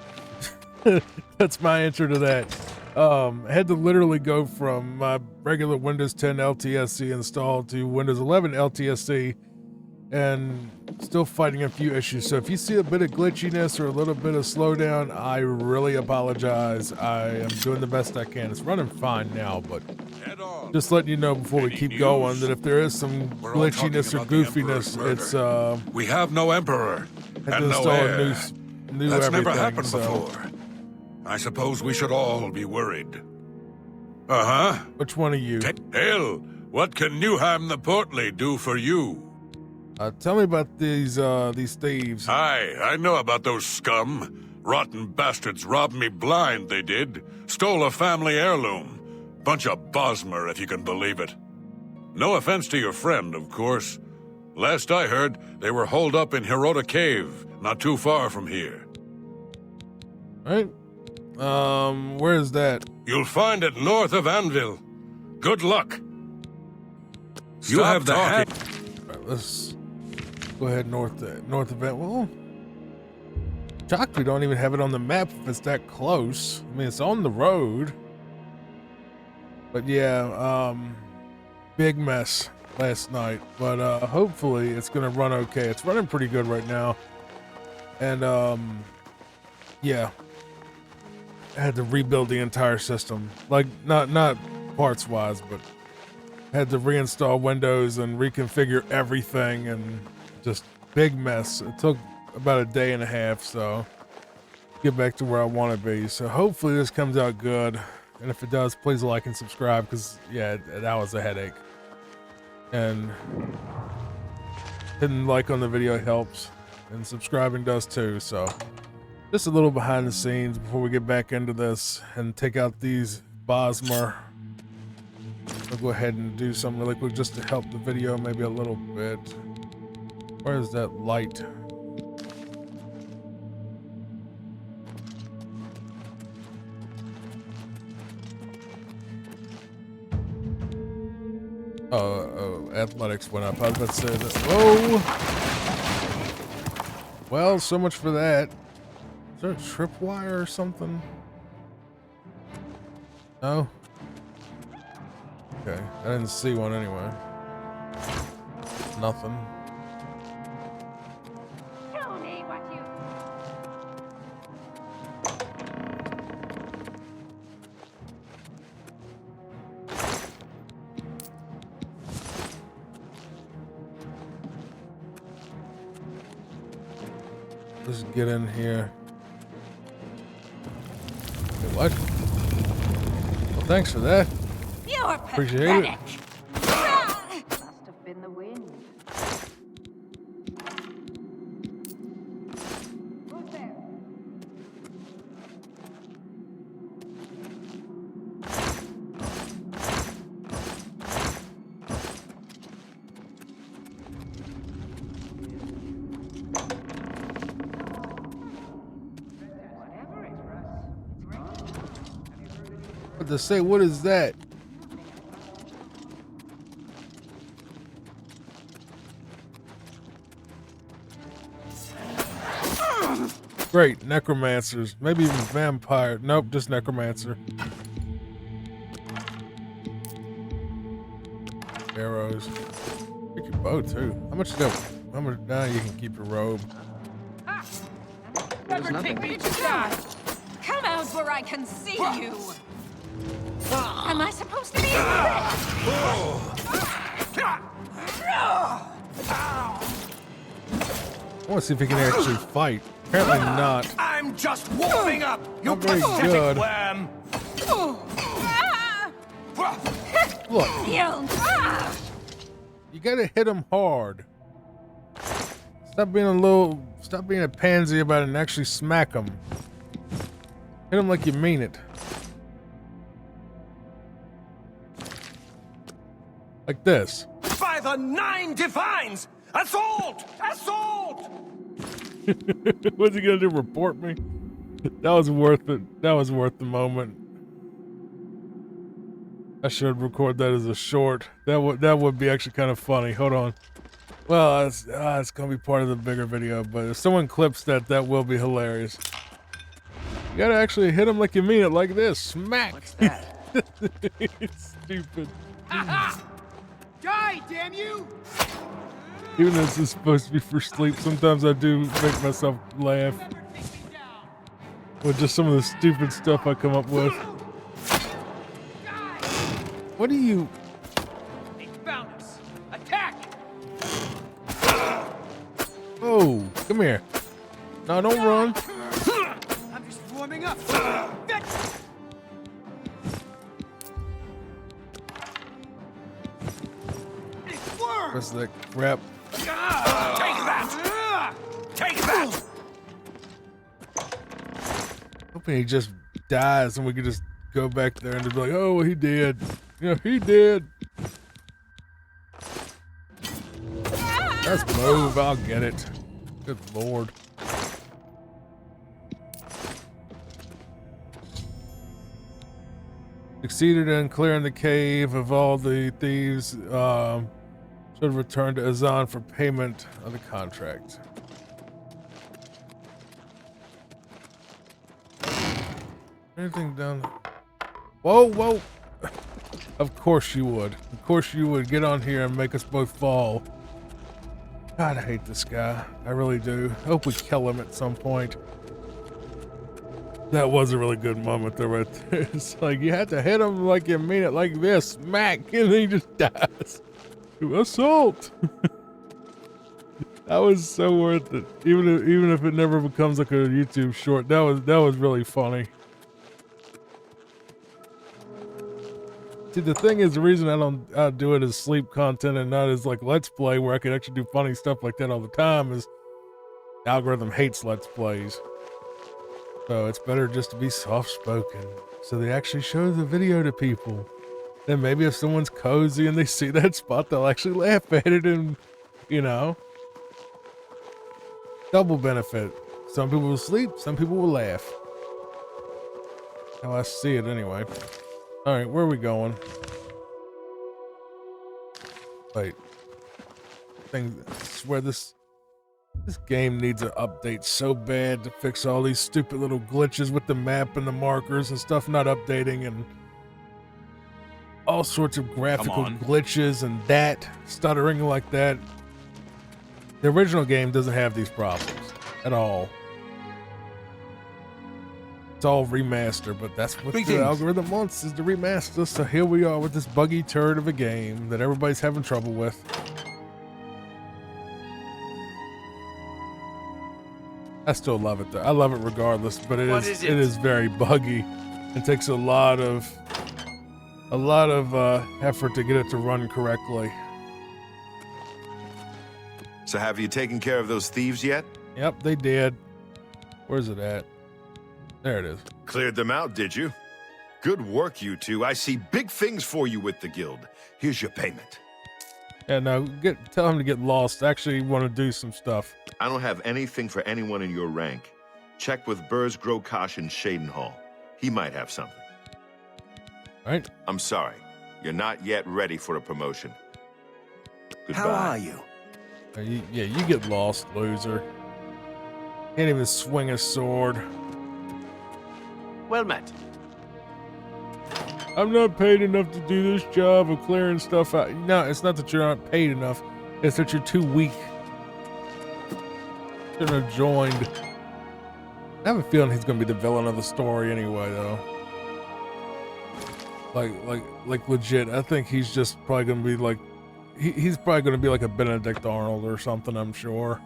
That's my answer to that. Had to literally go from my regular Windows 10 LTSC install to Windows 11 LTSC, and still fighting a few issues. So if you see a bit of glitchiness or a little bit of slowdown, I really apologize. I am doing the best I can. It's running fine now, but just letting you know before we keep going that if there is some glitchiness or goofiness, it's we have no emperor had to and no install heir. a new That's never everything, happened so. before. I suppose we should all be worried. Uh-huh. Which one of you? Hell, what can Newheim the Portly do for you? Tell me about these thieves. Aye, I know about those scum. Rotten bastards robbed me blind, they did. Stole a family heirloom. Bunch of Bosmer, if you can believe it. No offense to your friend, of course. Last I heard, they were holed up in Hirota Cave, not too far from here. Right? Where is that? You'll find it north of Anvil. Good luck. You Stop have the talking. Right, let's go ahead north of Anvil. Shocked we don't even have it on the map if it's that close. I mean, it's on the road. But yeah, big mess last night. But hopefully it's gonna run okay. It's running pretty good right now. And yeah. I had to rebuild the entire system. Like not parts wise, but had to reinstall Windows and reconfigure everything, and just big mess. It took about a day and a half, so get back to where I want to be. So hopefully this comes out good, and if it does, please like and subscribe, because yeah, that was a headache. And hitting like on the video helps, and subscribing does too. So just a little behind the scenes before we get back into this and take out these Bosmer. I'll go ahead and do something really quick just to help the video maybe a little bit. Where is that light? Oh, athletics went up. I was about to say that. Whoa! Well, so much for that. Is there a tripwire or something? No? Okay, I didn't see one anyway. Nothing. Tell me what you... Let's get in here. Wait, what? Well, thanks for that. You're Appreciate pathetic. it. Must have been the wind. Who's there? What to say? What is that? Great, necromancers. Maybe even vampire. Nope, just necromancer. Arrows. Take your bow too. How much you got? How much? Now you can keep your robe. Never take me to die. Come out where I can see you. Am I supposed to be? I want to see if he can actually fight. Apparently not. I'm just warming up, you Not very pathetic good. worm. Look, you gotta hit him hard. Stop being a pansy about it and actually smack him. Hit him like you mean it. Like this. By the 9 divines! Assault! Assault! What's he gonna do? Report me? That was worth it. That was worth the moment. I should record that as a short. That would be actually kind of funny. Hold on. Well, it's gonna be part of the bigger video, but if someone clips that, that will be hilarious. You gotta actually hit him like you mean it, like this. Smack. What's that? It's stupid. Die, damn you! Even though this is supposed to be for sleep, sometimes I do make myself laugh with just some of the stupid stuff I come up with. What are you? They found us. Attack! Oh, come here. No, don't run. I'm just warming up. What's that crap? Take that! Take that! Hoping he just dies and we can just go back there and just be like, oh, he did. Yeah, he did. Let's move. I'll get it. Good lord. Succeeded in clearing the cave of all the thieves. Should return to Azan for payment of the contract. Anything down there? Whoa, whoa! Of course you would. Of course you would get on here and make us both fall. God, I hate this guy. I really do. I hope we kill him at some point. That was a really good moment there, right there. It's like you had to hit him like you mean it, like this, smack, and then he just dies. Assault. That was so worth it. Even if it never becomes like a YouTube short, that was really funny. See, the thing is, the reason I do it as sleep content and not as like Let's Play, where I could actually do funny stuff like that all the time, is the algorithm hates Let's Plays. So it's better just to be soft-spoken, so they actually show the video to people. Then maybe if someone's cozy and they see that spot, they'll actually laugh at it and, you know, double benefit. Some people will sleep, some people will laugh. How I see it anyway. All right, where are we going? Wait. I swear this game needs an update so bad to fix all these stupid little glitches with the map and the markers and stuff not updating, and all sorts of graphical glitches and that stuttering like that. The original game doesn't have these problems at all. It's all remastered, but that's what the algorithm wants, is to remaster. So here we are with this buggy turd of a game that everybody's having trouble with. I still love it though. I love it regardless, but it is very buggy. It takes a lot of effort to get it to run correctly. So have you taken care of those thieves yet? Yep, they did. Where's it at? There it is. Cleared them out, did you? Good work, you two. I see big things for you with the guild. Here's your payment. Yeah, no, tell him to get lost. I actually want to do some stuff. I don't have anything for anyone in your rank. Check with Burrs Grokash in Shadenhall. He might have something. All right. I'm sorry. You're not yet ready for a promotion. Goodbye. How are you? Yeah, you get lost, loser. Can't even swing a sword. Well met. I'm not paid enough to do this job of clearing stuff out. No, it's not that you're not paid enough. It's that you're too weak. Shouldn't have joined. I have a feeling he's going to be the villain of the story anyway, though. Like legit. I think he's just probably going to be like, he's probably going to be like a Benedict Arnold or something, I'm sure.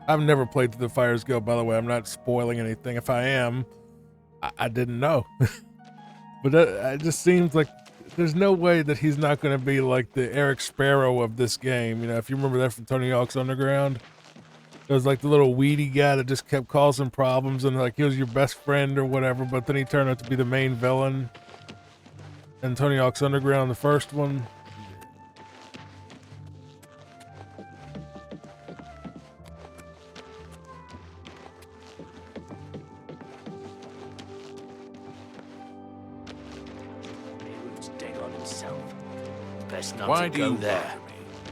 I've never played through the Fires Guild, by the way. I'm not spoiling anything. If I am, I didn't know. But it just seems like there's no way that he's not going to be like the Eric Sparrow of this game. You know, if you remember that from Tony Hawk's Underground, it was like the little weedy guy that just kept causing problems and like he was your best friend or whatever, but then he turned out to be the main villain in Tony Hawk's Underground, the first one. Best not Why to do go you there.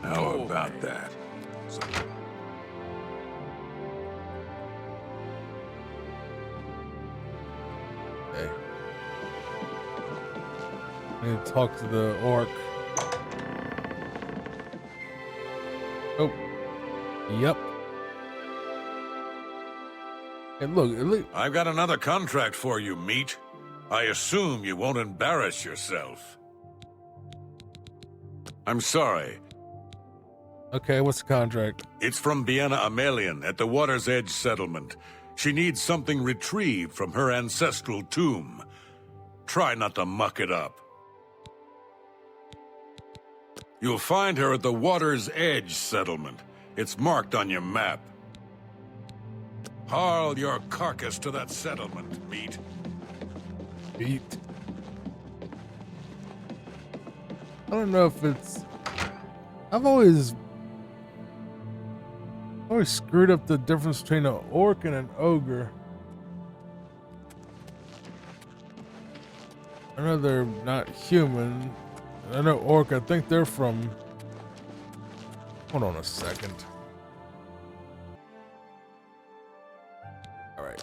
How about that? Okay. I need to talk to the orc. Oh. Yep. And look. I've got another contract for you, Meat. I assume you won't embarrass yourself. I'm sorry. Okay, what's the contract? It's from Biena Amelian at the Water's Edge settlement. She needs something retrieved from her ancestral tomb. Try not to muck it up. You'll find her at the Water's Edge settlement. It's marked on your map. Haul your carcass to that settlement, Meat. Meat. I don't know if it's... I've always screwed up the difference between an orc and an ogre. I know they're not human. I know orc, I think they're from... Hold on a second. Alright.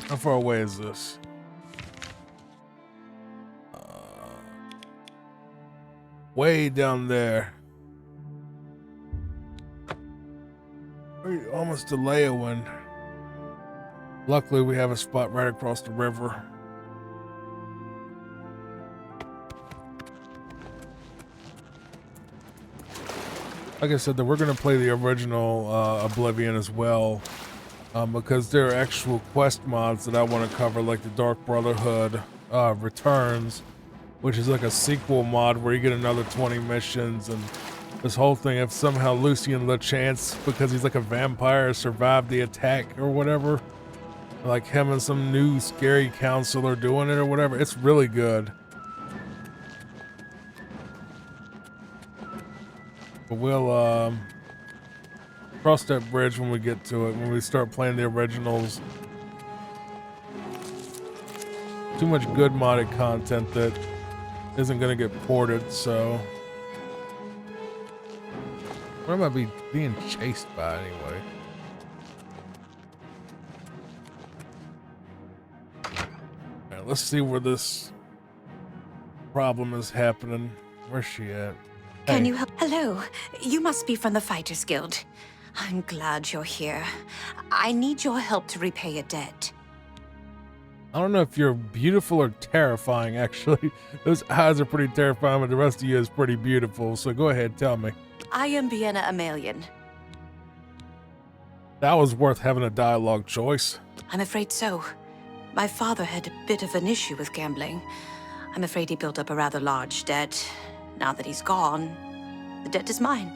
How far away is this? Way down there. We're almost to Leyawind. Luckily, we have a spot right across the river. Like I said, that we're going to play the original Oblivion as well, because there are actual quest mods that I want to cover, like the Dark Brotherhood Returns, which is like a sequel mod where you get another 20 missions, and this whole thing, if somehow Lucien LeChance, because he's like a vampire, survived the attack or whatever, like him and some new scary counselor doing it or whatever, it's really good. But we'll cross that bridge when we get to it, when we start playing the originals. Too much good modded content that isn't gonna get ported, so. What am I being chased by anyway? Alright, let's see where this problem is happening. Where's she at? Can you help? Hello. You must be from the Fighters Guild. I'm glad you're here. I need your help to repay a debt. I don't know if you're beautiful or terrifying, actually. Those eyes are pretty terrifying, but the rest of you is pretty beautiful. So go ahead, tell me. I am Vienna Amelian. That was worth having a dialogue choice. I'm afraid so. My father had a bit of an issue with gambling. I'm afraid he built up a rather large debt. Now that he's gone, the debt is mine.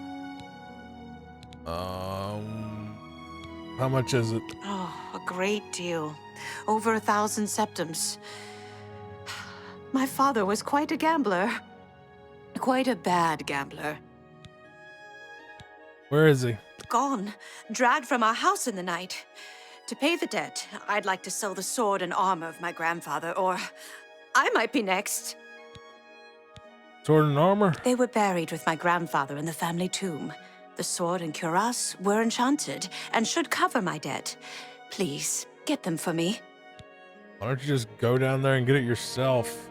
How much is it? Oh, a great deal. Over 1,000 septims. My father was quite a gambler. Quite a bad gambler. Where is he? Gone. Dragged from our house in the night. To pay the debt, I'd like to sell the sword and armor of my grandfather, or I might be next. Sword and armor? They were buried with my grandfather in the family tomb. The sword and cuirass were enchanted and should cover my debt. Please, get them for me. Why don't you just go down there and get it yourself?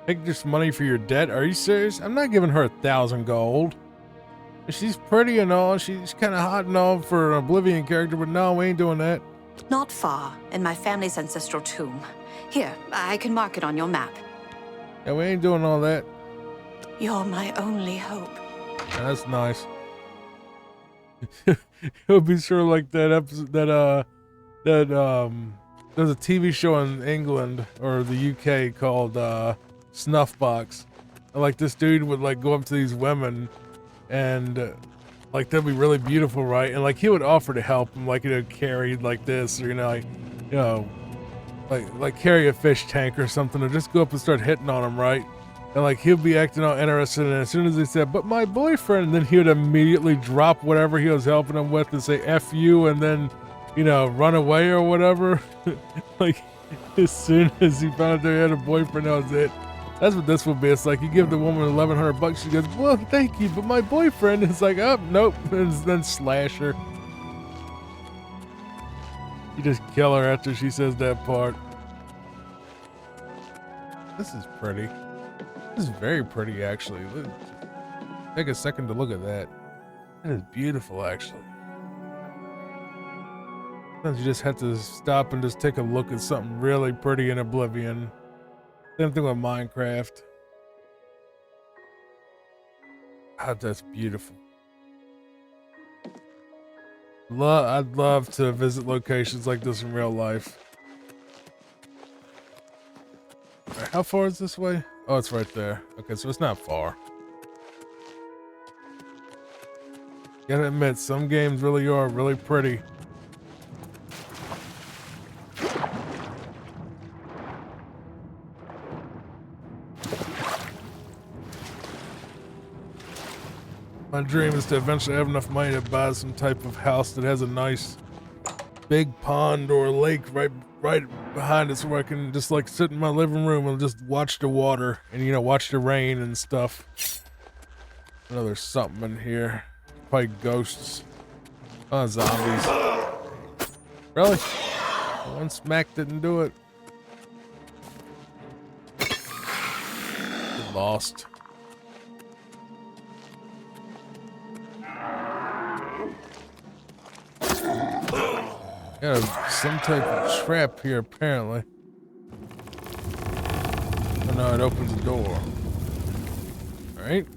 Take this money for your debt? Are you serious? I'm not giving her 1,000 gold. She's pretty and all. She's kind of hot and all for an Oblivion character, but no, we ain't doing that. Not far, in my family's ancestral tomb. Here, I can mark it on your map. Yeah, we ain't doing all that. You're my only hope. Yeah, that's nice. It'll be sort of like that episode there's a TV show in England or the UK called Snuffbox. Like this dude would like go up to these women and like they'd be really beautiful, right? And like he would offer to help him, like, you know, carry like this, or like carry a fish tank or something, or just go up and start hitting on him, right? And like he'll be acting all interested, and as soon as he said, "But my boyfriend," and then he would immediately drop whatever he was helping him with and say "F you," and then, you know, run away or whatever. Like as soon as he found out they had a boyfriend, that was it. That's what this would be. It's like you give the woman $1,100, she goes, "Well, thank you, but my boyfriend," is like, "Oh, nope," and then slash her. You just kill her after she says that part. This is pretty. This is very pretty, actually. Take a second to look at that. That is beautiful, actually. Sometimes you just have to stop and just take a look at something really pretty in Oblivion. Same thing with Minecraft. God, that's beautiful. I'd love to visit locations like this in real life. Right, how far is this way? Oh, it's right there. Okay, so it's not far. Gotta admit, some games really are really pretty. My dream is to eventually have enough money to buy some type of house that has a nice big pond or lake right behind it, so I can just like sit in my living room and just watch the water and, you know, watch the rain and stuff. I know there's something in here. Probably ghosts. Oh, zombies. Really? One smack didn't do it. Get lost. Got some type of trap here, apparently. Oh no, it opens the door. Alright.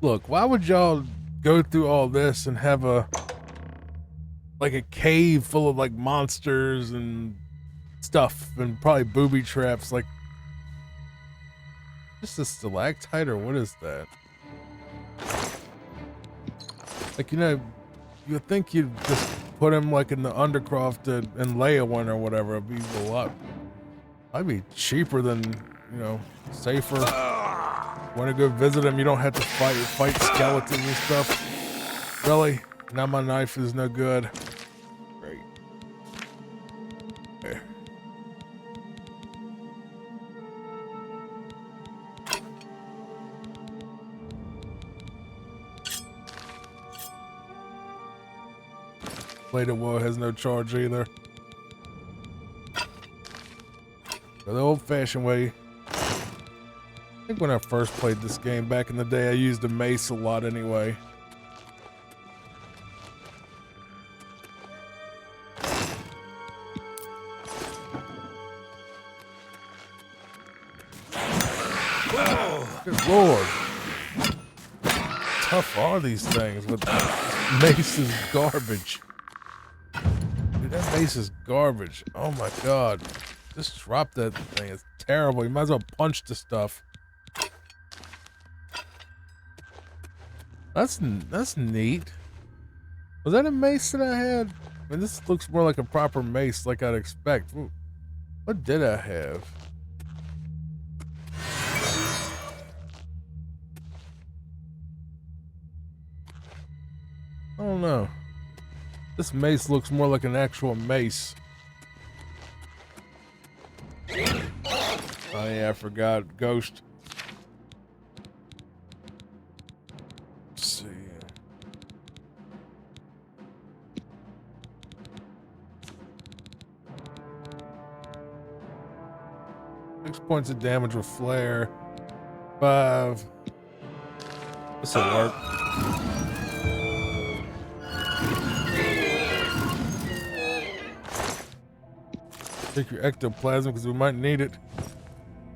Look, why would y'all go through all this and have a cave full of like monsters and stuff and probably booby traps? Like, just a stalactite or what is that? Like, you know, you'd think you'd just put him like in the Undercroft and lay a one or whatever. It'd be a lot. I'd be cheaper than, you know, safer. Want to go visit him? You don't have to fight skeletons and stuff. Really? Now my knife is no good. Great. Okay. Blade of Woe has no charge either. Go the old-fashioned way. I think when I first played this game back in the day, I used a mace a lot anyway. Good lord. How tough are these things? But mace is garbage. Dude, that mace is garbage. Oh my god. Just drop that thing. It's terrible. You might as well punch the stuff. That's neat. Was that a mace that I had? I mean, this looks more like a proper mace, like I'd expect. Ooh, what did I have? I don't know. This mace looks more like an actual mace. Oh yeah, I forgot. Ghost. Let's see. 6 points of damage with flare. 5. This'll work. Take your ectoplasm because we might need it.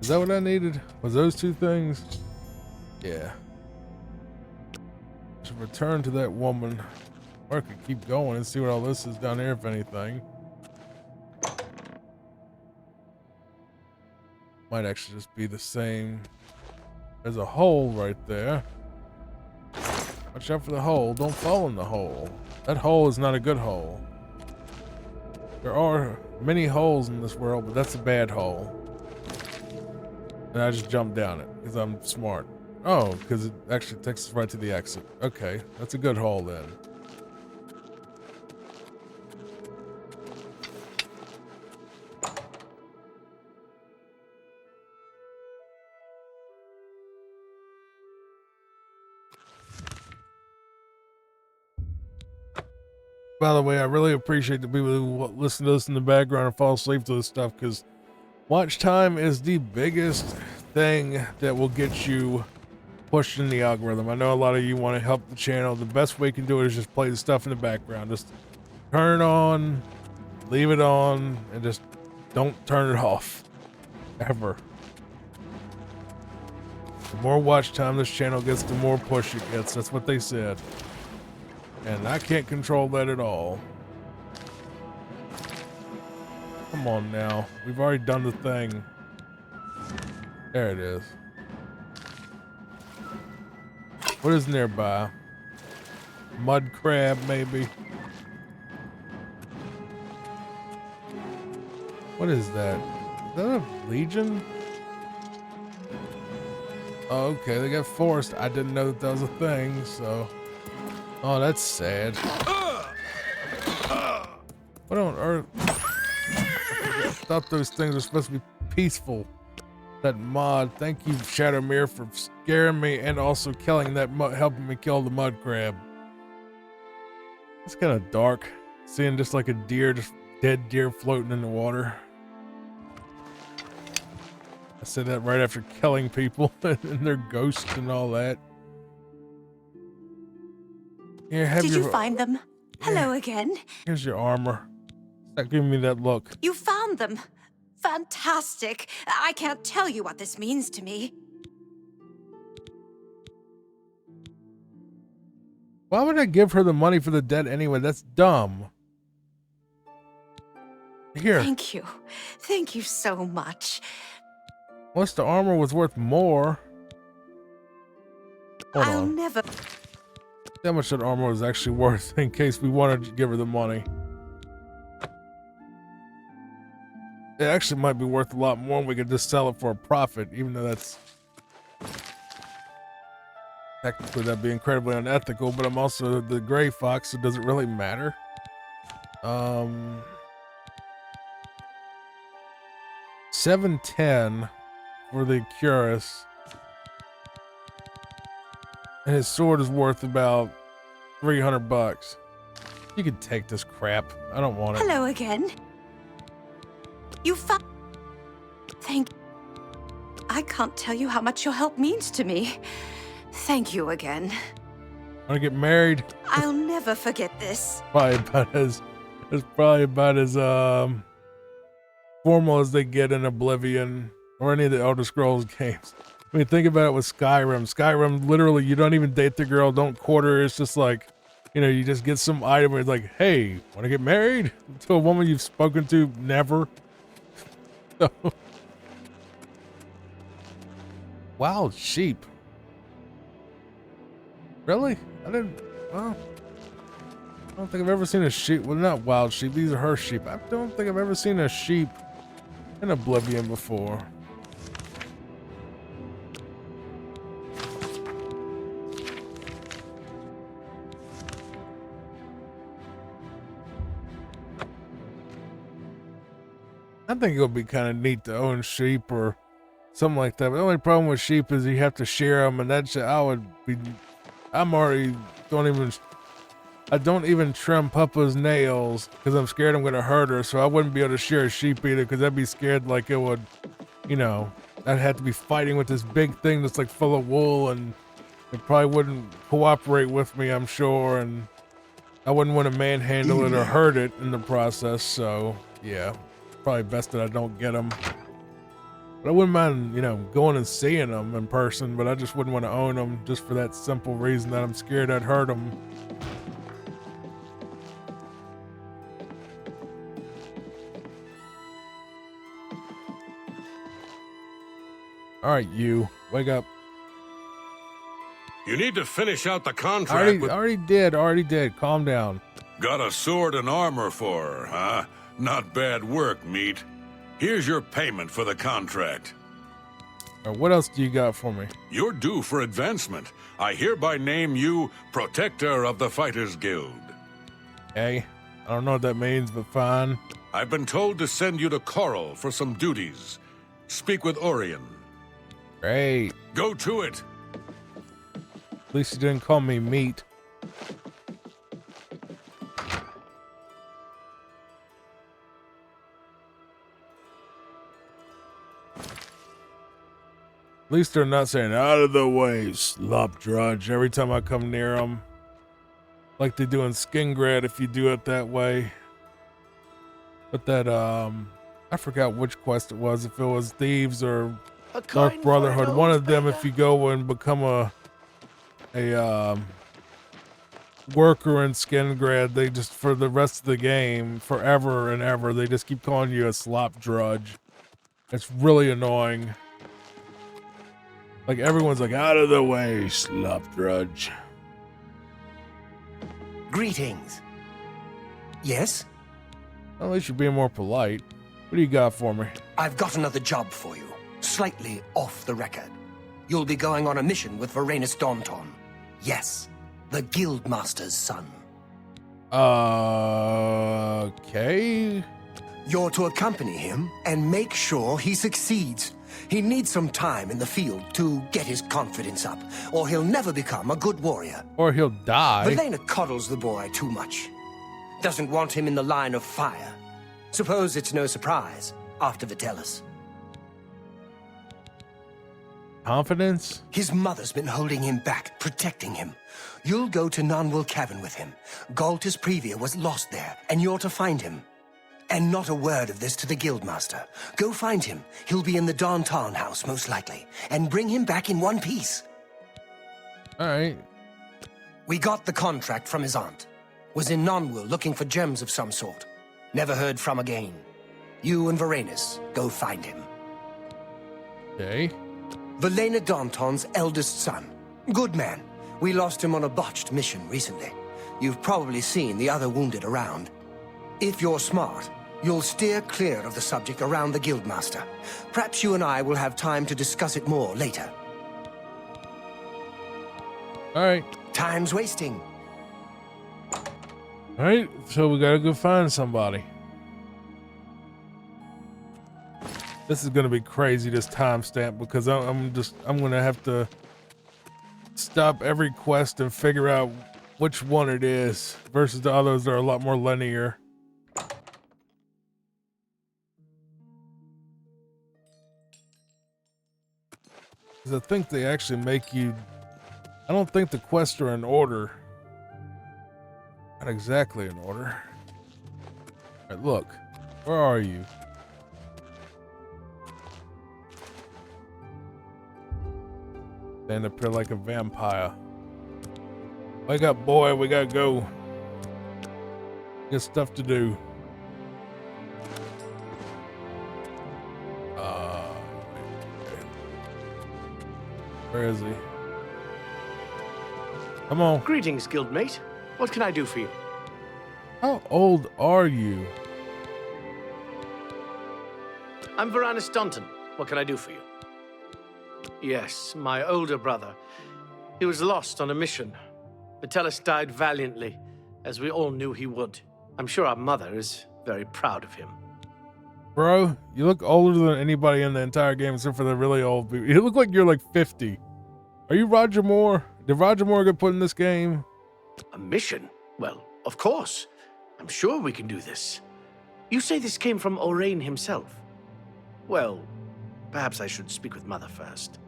Is that what I needed? Was those two things? Yeah. I should return to that woman. Or I could keep going and see what all this is down here, if anything. Might actually just be the same. There's a hole right there. Watch out for the hole. Don't fall in the hole. That hole is not a good hole. There are many holes in this world, but that's a bad hole. And I just jumped down it because I'm smart. Oh, because it actually takes us right to the exit. Okay, that's a good hole then. By the way, I really appreciate the people who listen to this in the background and fall asleep to this stuff, because watch time is the biggest thing that will get you pushed in the algorithm. I know a lot of you want to help the channel. The best way you can do it is just play the stuff in the background. Just turn it on, leave it on, and just don't turn it off. Ever. The more watch time this channel gets, the more push it gets. That's what they said. And I can't control that at all. Come on now. We've already done the thing. There it is. What is nearby? Mud crab, maybe? What is that? Is that a Legion? Oh, okay, they got forced. I didn't know that was a thing, so... Oh, that's sad. What on earth? I thought those things were supposed to be peaceful. That mod. Thank you, Shadowmere, for scaring me and also killing that helping me kill the mud crab. It's kind of dark. Seeing just like a deer, just dead deer floating in the water. I said that right after killing people and their ghosts and all that. Here, have Did your, you find them? Hello again. Here's your armor. Stop giving me that look. You found them. Fantastic. I can't tell you what this means to me. Why would I give her the money for the dead anyway? That's dumb. Here. Thank you. Thank you so much. Once the armor was worth more. Hold I'll on. never... How much that armor was actually worth in case we wanted to give her the money. It actually might be worth a lot more and we could just sell it for a profit, even though that's technically that'd be incredibly unethical, but I'm also the gray fox, so does it really matter? 710 for the Curus. And his sword is worth about $300. You can take this crap. I don't want it. Hello again. You found... Thank... I can't tell you how much your help means to me. Thank you again. Want to get married? I'll never forget this. Probably about as formal as they get in Oblivion or any of the Elder Scrolls games. I mean, think about it with Skyrim. Skyrim, literally, you don't even date the girl, don't court her. It's just like, you know, you just get some item where it's like, hey, want to get married? To a woman you've spoken to never. So. Wild sheep. Really? I didn't, well, I don't think I've ever seen a sheep. Well, not wild sheep. These are her sheep. I don't think I've ever seen a sheep in Oblivion before. I think it would be kind of neat to own sheep or something like that. But the only problem with sheep is you have to share them, and that's I don't even trim Papa's nails because I'm scared I'm gonna hurt her. So I wouldn't be able to share a sheep either because I'd be scared like it would, you know, I'd have to be fighting with this big thing that's like full of wool, and it probably wouldn't cooperate with me, I'm sure, and I wouldn't want to manhandle it or hurt it in the process. So yeah. Probably best that I don't get them. But I wouldn't mind, you know, going and seeing them in person, but I just wouldn't want to own them just for that simple reason that I'm scared I'd hurt them. All right, you wake up. You need to finish out the contract. Already did. Calm down. Got a sword and armor for her, huh? Not bad work, meat. Here's your payment for the contract. What else do you got for me? You're due for advancement. I hereby name you Protector of the Fighters Guild. Hey, I don't know what that means, but fine. I've been told to send you to Coral for some duties. Speak with Orion. Great. Go to it. At least you didn't call me meat. At least they're not saying, out of the way, slop drudge, every time I come near them. Like they do in Skingrad if you do it that way. But that, I forgot which quest it was, if it was Thieves or Dark Brotherhood. One of them, if you go and become a worker in Skingrad, they just, for the rest of the game, forever and ever, they just keep calling you a slop drudge. It's really annoying. Like everyone's like, out of the way, slop drudge. Greetings. Yes? Well, at least you're being more polite. What do you got for me? I've got another job for you, slightly off the record. You'll be going on a mission with Varanus Daunton. Yes, the Guildmaster's son. Okay. You're to accompany him and make sure he succeeds. He needs some time in the field to get his confidence up, or he'll never become a good warrior. Or he'll die. Valena coddles the boy too much. Doesn't want him in the line of fire. Suppose it's no surprise after Vitellis. Confidence? His mother's been holding him back, protecting him. You'll go to Nonwell Cavern with him. Galtus Previa was lost there, and you're to find him. And not a word of this to the Guildmaster. Go find him. He'll be in the Daunton house, most likely. And bring him back in one piece. All right. We got the contract from his aunt. Was in Nonwell looking for gems of some sort. Never heard from again. You and Varanus, go find him. Okay. Valena Daunton's eldest son. Good man. We lost him on a botched mission recently. You've probably seen the other wounded around. If you're smart, you'll steer clear of the subject around the Guildmaster. Perhaps you and I will have time to discuss it more later. All right. Time's wasting. All right, so we gotta go find somebody. This is gonna be crazy, this timestamp, because I'm gonna have to stop every quest and figure out which one it is versus the others that are a lot more linear. 'Cause I think they actually make you. I don't think the quests are in order. Not exactly in order. All right, look. Where are you? Stand up here like a vampire. Wake up, boy. We gotta go. Got stuff to do. Where is he? Come on. Greetings, guildmate. What can I do for you? How old are you? I'm Varanus Daunton. What can I do for you? Yes, my older brother. He was lost on a mission. Vitellis died valiantly, as we all knew he would. I'm sure our mother is very proud of him. Bro, you look older than anybody in the entire game except for the really old people. You look like you're like 50. Are you Roger Moore? Did Roger Moore get put in this game? A mission? Well, of course. I'm sure we can do this. You say this came from Orain himself? Well, perhaps I should speak with Mother first.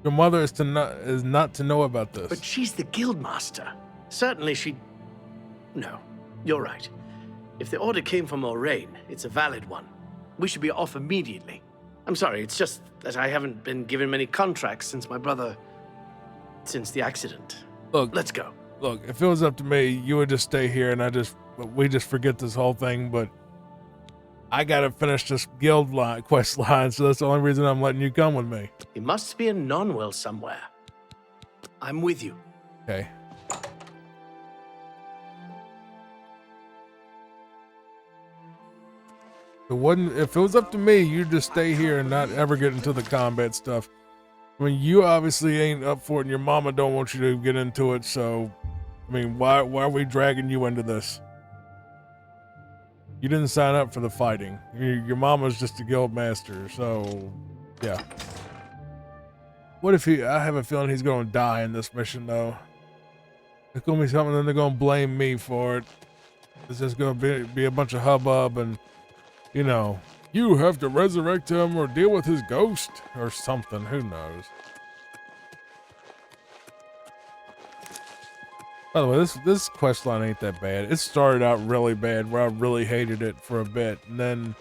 Your mother is not to know about this. But she's the guildmaster. Certainly she... No, you're right. If the order came from Orain, it's a valid one. We should be off immediately. I'm sorry, it's just that I haven't been given many contracts since my brother... since the accident. Look, let's go. Look, if it was up to me, you would just stay here and we just forget this whole thing, but I gotta finish this guild quest line, so that's the only reason I'm letting you come with me. He must be in Nonwell somewhere. I'm with you. Okay. If it was up to me, you'd just stay here and not ever get into the combat stuff. I mean, you obviously ain't up for it, and your mama don't want you to get into it, so, I mean, why are we dragging you into this? You didn't sign up for the fighting. Your mama's just a guild master, so, yeah. What if I have a feeling he's going to die in this mission, though. It's going to be something, then they're going to blame me for it. It's just going to be a bunch of hubbub and, you know, you have to resurrect him or deal with his ghost or something. Who knows? By the way, this quest line ain't that bad. It started out really bad where I really hated it for a bit, and then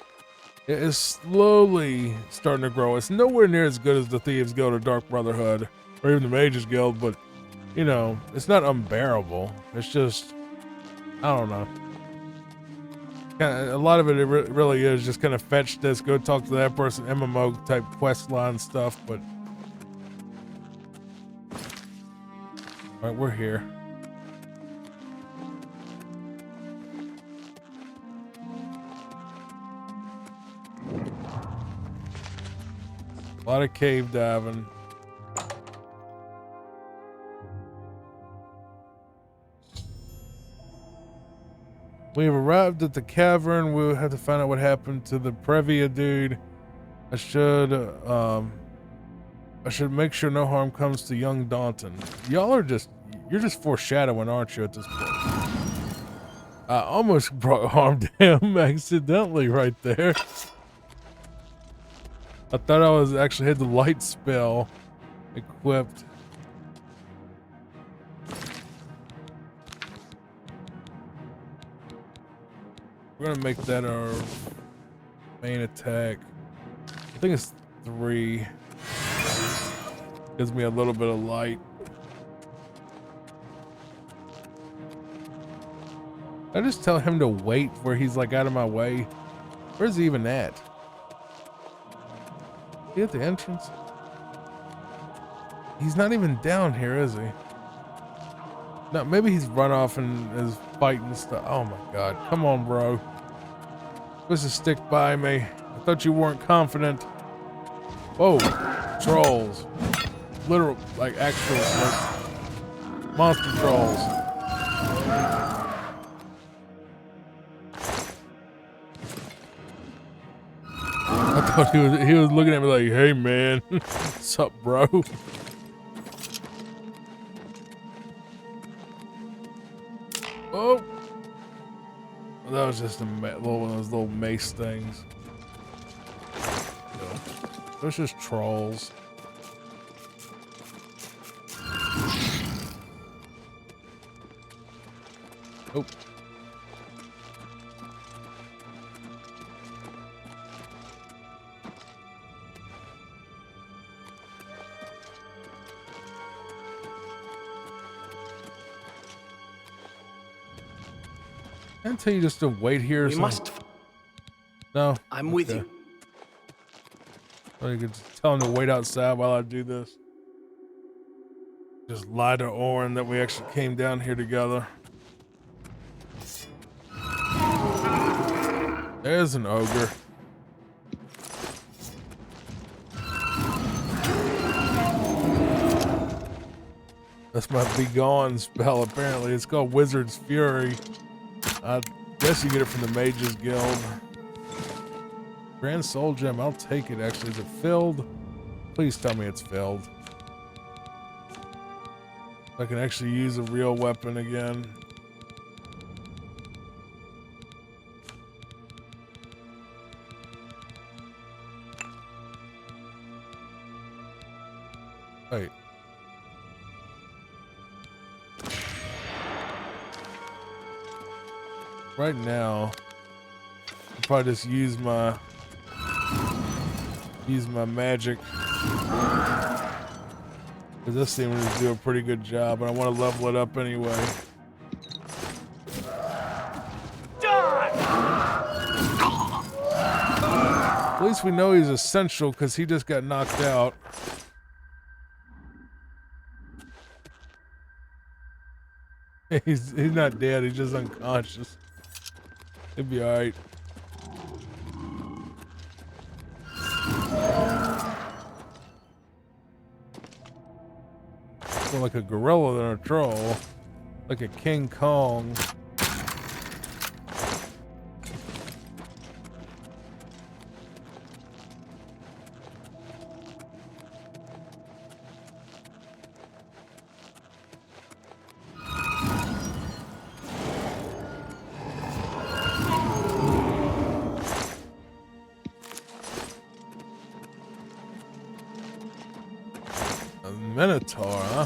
it is slowly starting to grow. It's nowhere near as good as the Thieves Guild or Dark Brotherhood or even the Mages Guild, but, you know, it's not unbearable. It's just, I don't know. A lot of it really is just kind of fetch this, go talk to that person, MMO type quest line stuff, but... Alright, we're here. A lot of cave diving. We've arrived at the cavern. We'll have to find out what happened to the Previa dude. I should make sure no harm comes to young Daunton. Y'all are you're just foreshadowing, aren't you, at this point? I almost brought harm to him accidentally right there. I thought I was actually had the light spell equipped. We're gonna make that our main attack. I think it's 3. Gives me a little bit of light. I just tell him to wait where he's like out of my way. Where's he even at? He at the entrance? He's not even down here, is he? No, maybe he's run off and is fighting stuff. Oh my god. Come on, bro. Supposed to stick by me. I thought you weren't confident. Whoa. Trolls. Literal, like actual like, monster trolls. I thought he was looking at me like, hey man, what's up, bro? Oh, that was just one of those little mace things. Those just trolls. Oh. Can't tell you just to wait here. We must. No. I'm with you. Or you could tell him to wait outside while I do this. Just lie to Orin that we actually came down here together. There's an ogre. That's my Be Gone spell, apparently. It's called Wizard's Fury. I guess you get it from the Mages Guild. Grand Soul Gem, I'll take it actually. Is it filled? Please tell me it's filled. I can actually use a real weapon again. Wait. Right now, I'll probably just use my magic. Because this seems to do a pretty good job, and I want to level it up anyway. At least we know he's essential because he just got knocked out. He's not dead, he's just unconscious. He'll be alright. More like a gorilla than a troll. Like a King Kong. Minotaur, huh?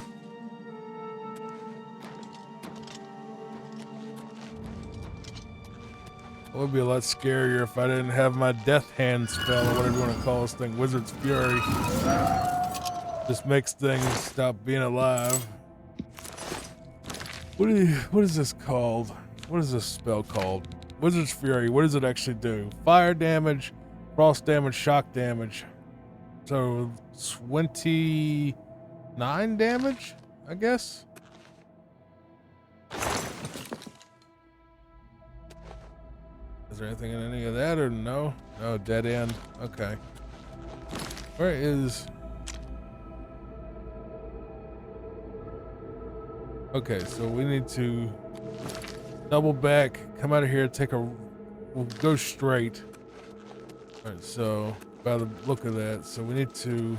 It would be a lot scarier if I didn't have my Death Hand spell, or whatever you want to call this thing, Wizard's Fury. Just makes things stop being alive. What is this called? What is this spell called? Wizard's Fury, what does it actually do? Fire damage, frost damage, shock damage. So 29 damage, I guess. Is there anything in any of that or no? No, dead end. Okay. Where is... Okay, so we need to double back, come out of here, we'll go straight. All right, so by the look of that, so we need to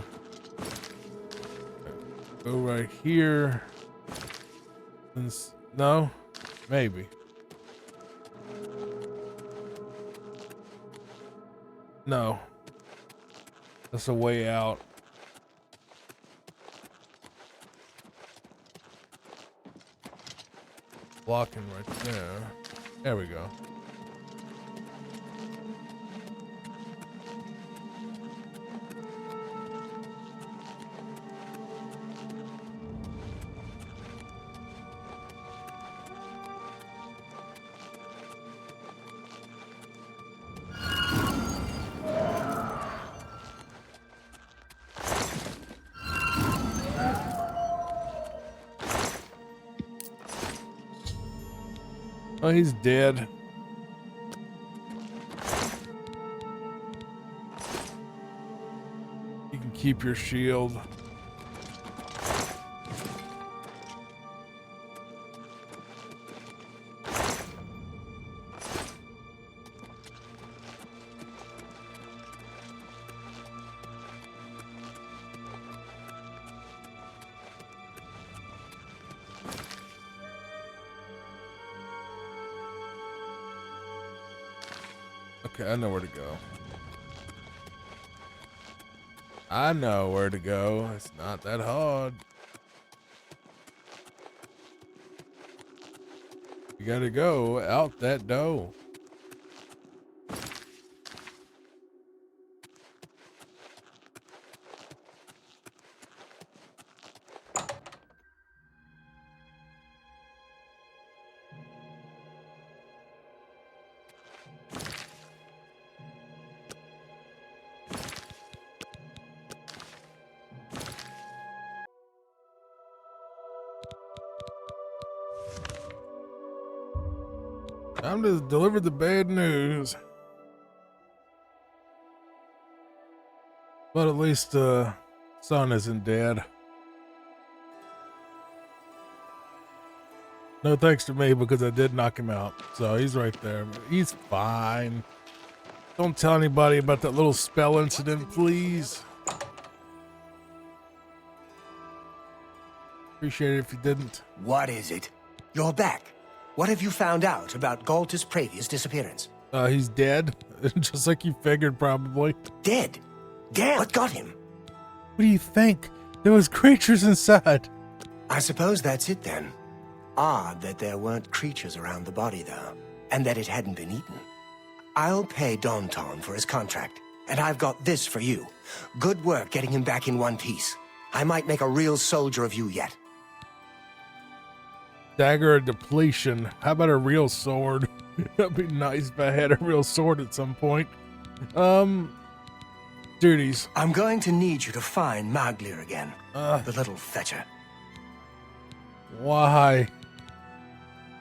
go right here. No, maybe. No, that's a way out. Blocking right there. There we go. Oh, he's dead. You can keep your shield. Okay, I know where to go. I know where to go. It's not that hard. You gotta go out that door. Time to deliver the bad news. But at least son isn't dead. No thanks to me because I did knock him out. So he's right there. He's fine. Don't tell anybody about that little spell incident, please. Appreciate it if you didn't. What is it? You're back. What have you found out about Galtus Pravia's disappearance? He's dead. Just like you figured, probably. Dead? Damn, what got him? What do you think? There was creatures inside. I suppose that's it then. Odd that there weren't creatures around the body, though, and that it hadn't been eaten. I'll pay Donton for his contract, and I've got this for you. Good work getting him back in one piece. I might make a real soldier of you yet. Dagger of depletion. How about a real sword? That'd be nice if I had a real sword at some point. Duties. I'm going to need you to find Maglir again. The little fetcher. Why?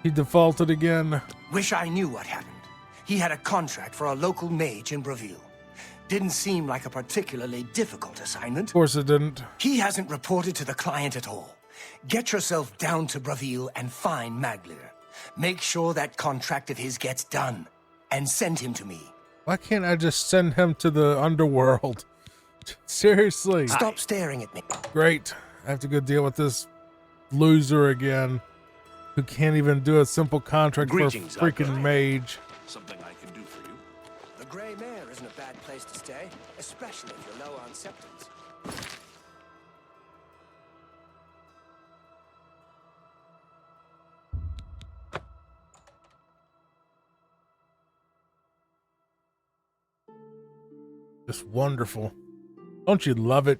He defaulted again. Wish I knew what happened. He had a contract for a local mage in Braville. Didn't seem like a particularly difficult assignment. Of course it didn't. He hasn't reported to the client at all. Get yourself down to Braville and find Maglir. Make sure that contract of his gets done. And send him to me. Why can't I just send him to the underworld? Seriously. Stop staring at me. Great. I have to go deal with this loser again. Who can't even do a simple contract Greetings, for a freaking mage. Something I can do for you. The Grey Mare isn't a bad place to stay. Especially if you're low on septums. Just wonderful. Don't you love it?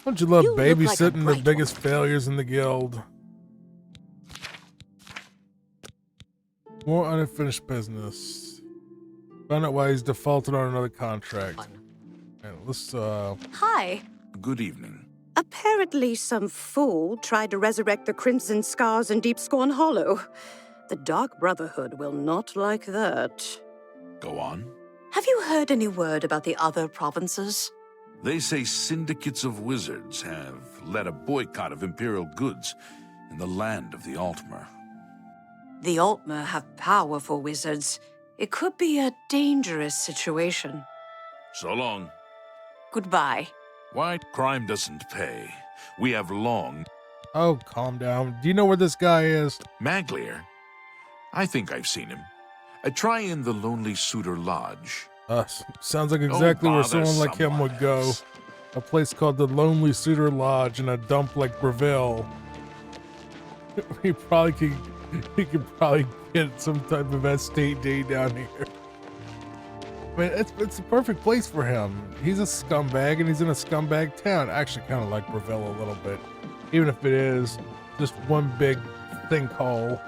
Don't you love babysitting the biggest failures in the guild? More unfinished business. Find out why he's defaulted on another contract. And let's Hi. Good evening. Apparently some fool tried to resurrect the Crimson Scars in Deep Scorn Hollow. The Dark Brotherhood will not like that. Go on. Have you heard any word about the other provinces? They say syndicates of wizards have led a boycott of Imperial goods in the land of the Altmer. The Altmer have powerful wizards. It could be a dangerous situation. So long. Goodbye. Why crime doesn't pay. We have long... Oh, calm down. Do you know where this guy is? Maglier? I think I've seen him. Try in the Lonely Suitor Lodge. Sounds like exactly where bother someone like him would go. A place called the Lonely Suitor Lodge in a dump like Breville. He could probably get some type of STD down here. I mean, it's a perfect place for him. He's a scumbag and he's in a scumbag town. I actually kind of like Breville a little bit, even if it is just one big sinkhole.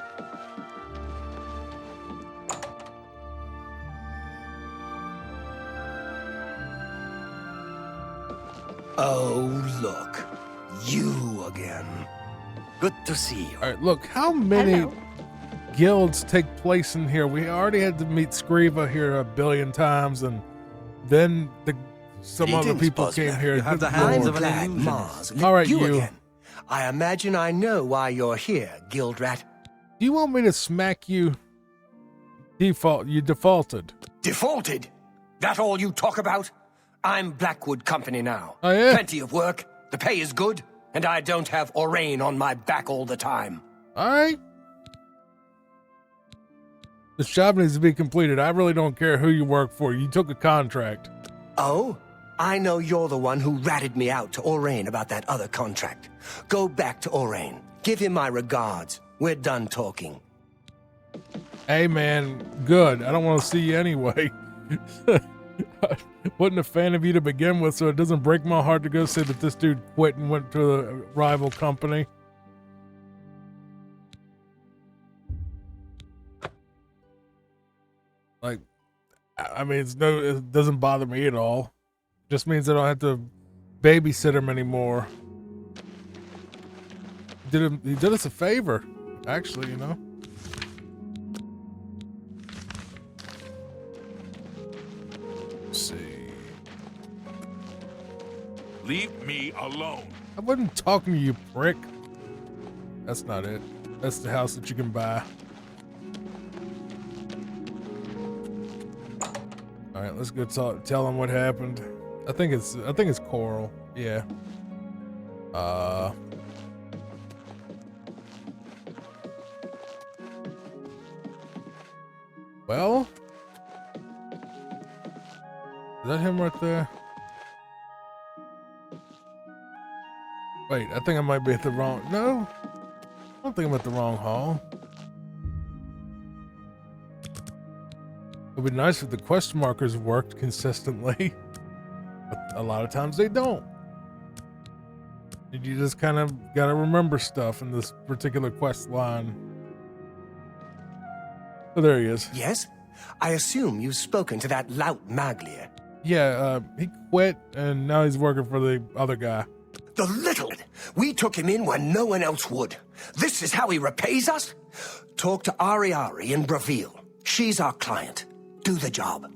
Oh, look. You again. Good to see you. All right, look, how many guilds take place in here? We already had to meet Scriva here a billion times, and then some other people came here. You have the hands of an illusionist. All right, you again. I imagine I know why you're here, Guild Rat. Do you want me to smack you? You defaulted. Defaulted? That all you talk about? I'm Blackwood Company now. Oh, yeah? Plenty of work, the pay is good, and I don't have Orain on my back all the time. All right. This job needs to be completed. I really don't care who you work for. You took a contract. Oh? I know you're the one who ratted me out to Orain about that other contract. Go back to Orain. Give him my regards. We're done talking. Hey, man. Good. I don't want to see you anyway. Wasn't a fan of you to begin with, so it doesn't break my heart to go say that this dude quit and went to a rival company. Like, I mean, it doesn't bother me at all. Just means I don't have to babysit him anymore. He did us a favor, actually, you know. Let's see. Leave me alone. I wasn't talking to you, prick. That's not it. That's the house that you can buy. All right, let's go tell him what happened. I think it's Coral. Yeah. Well, is that him right there? Wait, I think I might be at the wrong... No, I don't think I'm at the wrong hall. It would be nice if the quest markers worked consistently, but a lot of times they don't. You just kind of gotta remember stuff in this particular quest line. Oh, there he is. Yes? I assume you've spoken to that lout Maglier. Yeah, he quit, and now he's working for the other guy. The little... We took him in when no one else would. This is how he repays us? Talk to Ariari in Breville. She's our client. Do the job.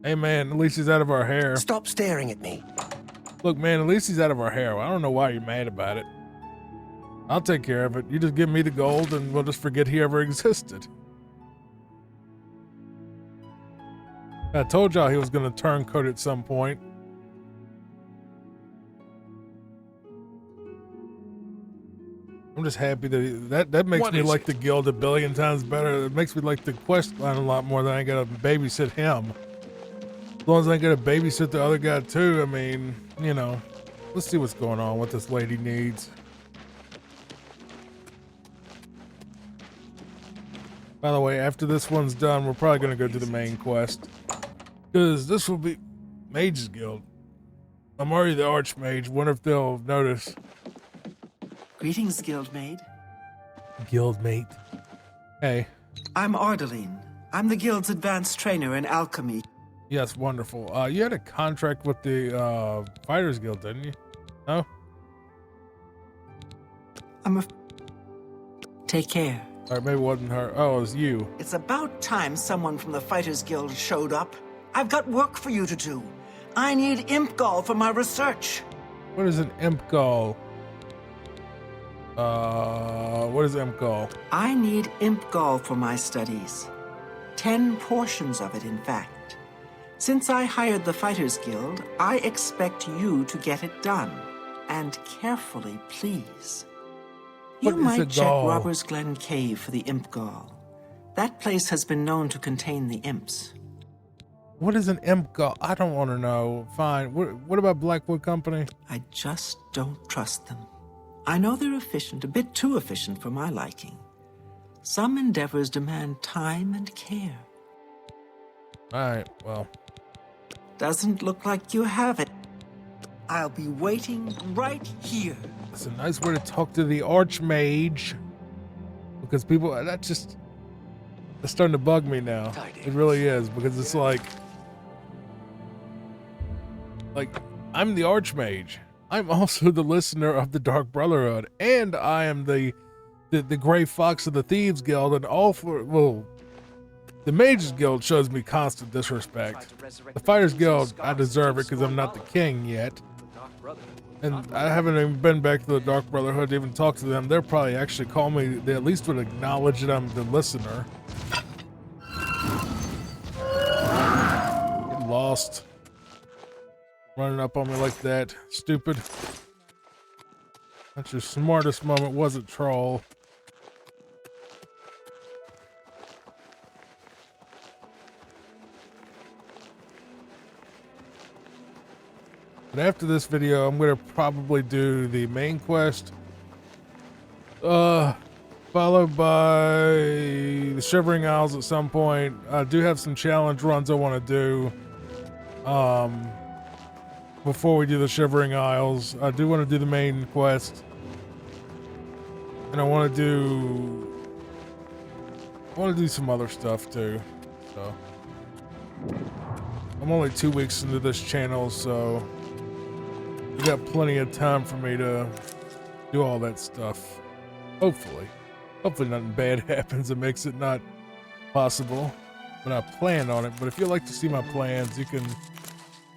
Hey, man, at least he's out of our hair. Stop staring at me. Look, man, at least he's out of our hair. I don't know why you're mad about it. I'll take care of it. You just give me the gold, and we'll just forget he ever existed. I told y'all he was going to turncoat at some point. I'm just happy that makes me like the guild a billion times better. It makes me like the quest line a lot more than I gotta babysit him. As long as I gotta babysit the other guy too, I mean, you know, let's see what's going on, what this lady needs. By the way, after this one's done, we're probably gonna go to the main quest. Because this will be Mage's Guild. I'm already the Archmage. Wonder if they'll notice. Greetings, Guildmate. Guildmate. Hey. I'm Ardeline. I'm the Guild's advanced trainer in alchemy. Yes, wonderful. You had a contract with the Fighters Guild, didn't you? No? Take care. All right, maybe it wasn't her. Oh, it was you. It's about time someone from the Fighters Guild showed up. I've got work for you to do. I need imp gall for my research. What is an imp gall? What is imp gall? I need imp gall for my studies. 10 portions of it, in fact. Since I hired the Fighters Guild, I expect you to get it done. And carefully, please. You might check Robbers Glen Cave for the imp gall. That place has been known to contain the imps. What is an imp gall? I don't want to know. Fine. What about Blackwood Company? I just don't trust them. I know they're efficient, a bit too efficient for my liking. Some endeavors demand time and care. Alright, well. Doesn't look like you have it. I'll be waiting right here. It's a nice way to talk to the Archmage. Because people, that's starting to bug me now. It really is, because it's like, I'm the Archmage. I'm also the listener of the Dark Brotherhood, and I am the Gray Fox of the Thieves Guild, and the Mages Guild shows me constant disrespect. The Fighters Guild, I deserve it because I'm not the king yet. And I haven't even been back to the Dark Brotherhood to even talk to them. They'll probably actually call me, they at least would acknowledge that I'm the listener. Get lost. Running up on me like that. Stupid. That's your smartest moment, was it, troll? But after this video, I'm going to probably do the main quest. Followed by the Shivering Isles at some point. I do have some challenge runs I want to do. Before we do the Shivering Isles, I do want to do the main quest. And I want to do some other stuff too. So I'm only 2 weeks into this channel, so we got plenty of time for me to do all that stuff. Hopefully nothing bad happens that makes it not possible. But I plan on it. But if you'd like to see my plans, you can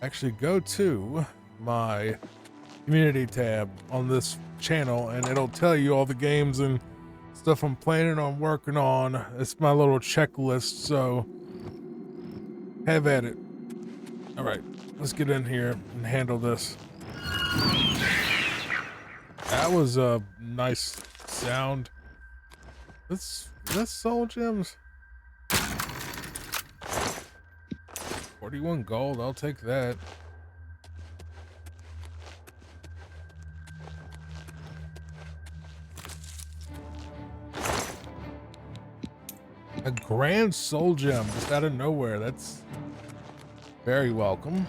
actually go to my community tab on this channel, and it'll tell you all the games and stuff I'm planning on working on. It's my little checklist, so have at it. All right, let's get in here and handle this. That was a nice sound. That's soul gems. 41 gold, I'll take that. A grand soul gem just out of nowhere. That's very welcome.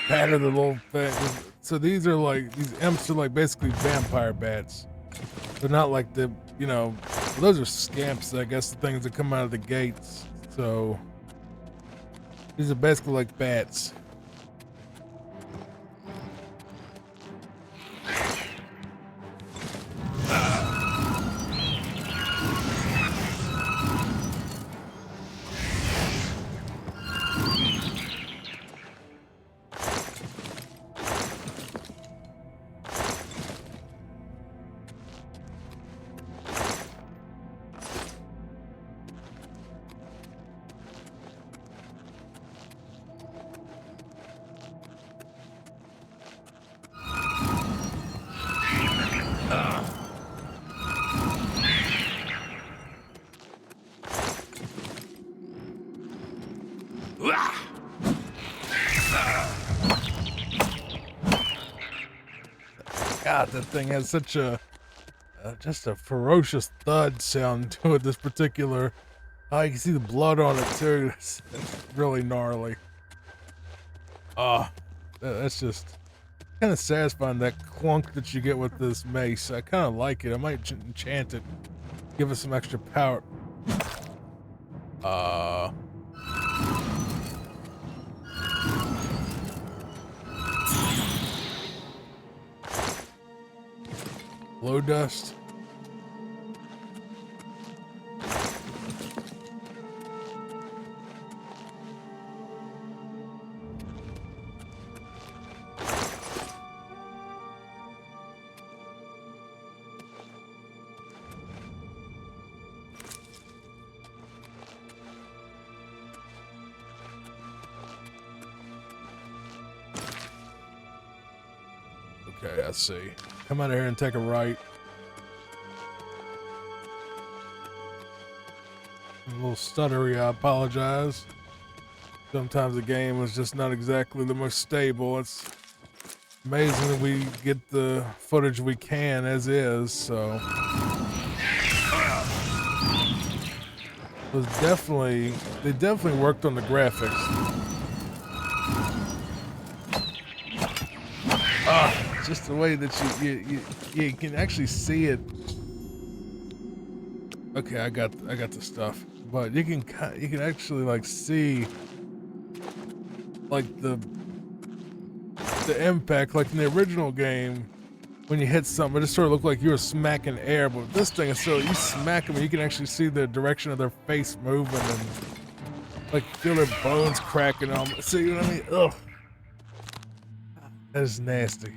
Batter the little thing. So these imps are like basically vampire bats. They're not like the, those are scamps, I guess, the things that come out of the gates. So these are basically like bats. God, that thing has such a just a ferocious thud sound to it. This particular, you can see the blood on it too. It's really gnarly. That's just kind of satisfying, that clunk that you get with this mace. I kind of like it. I might enchant it, give it some extra power. Glow dust. Okay, I see. Come out of here and take a right. A little stuttery, I apologize. Sometimes the game is just not exactly the most stable. It's amazing that we get the footage we can as is, so. It was definitely, they definitely worked on the graphics. Just the way that you can actually see it. Okay, I got the stuff, but you can actually like see like the impact, like in the original game when you hit something, it just sort of looked like you were smacking air, but this thing is so you smack them, you can actually see the direction of their face moving and like feel their bones cracking on. See what I mean? Ugh, that is nasty.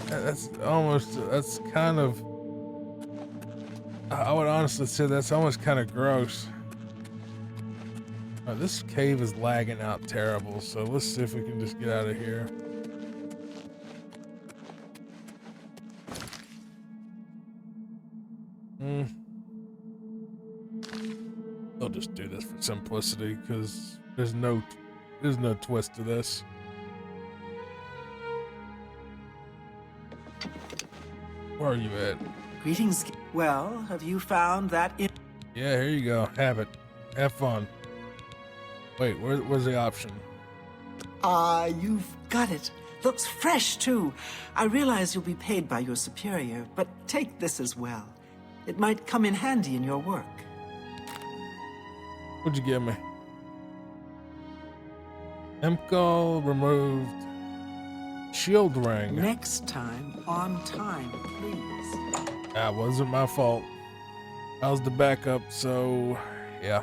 That's kind of, I would honestly say that's almost kind of gross. This cave is lagging out terrible, so let's see if we can just get out of here. I'll just do this for simplicity, because there's no twist to this. Where are you at? Greetings. Well, have you found that? Yeah, here you go. Have it. Have fun. Wait, where's the option? You've got it. Looks fresh, too. I realize you'll be paid by your superior, but take this as well. It might come in handy in your work. What'd you give me? Emcol removed. Shield ring. Next time, on time, please. That wasn't my fault. I was the backup, so yeah.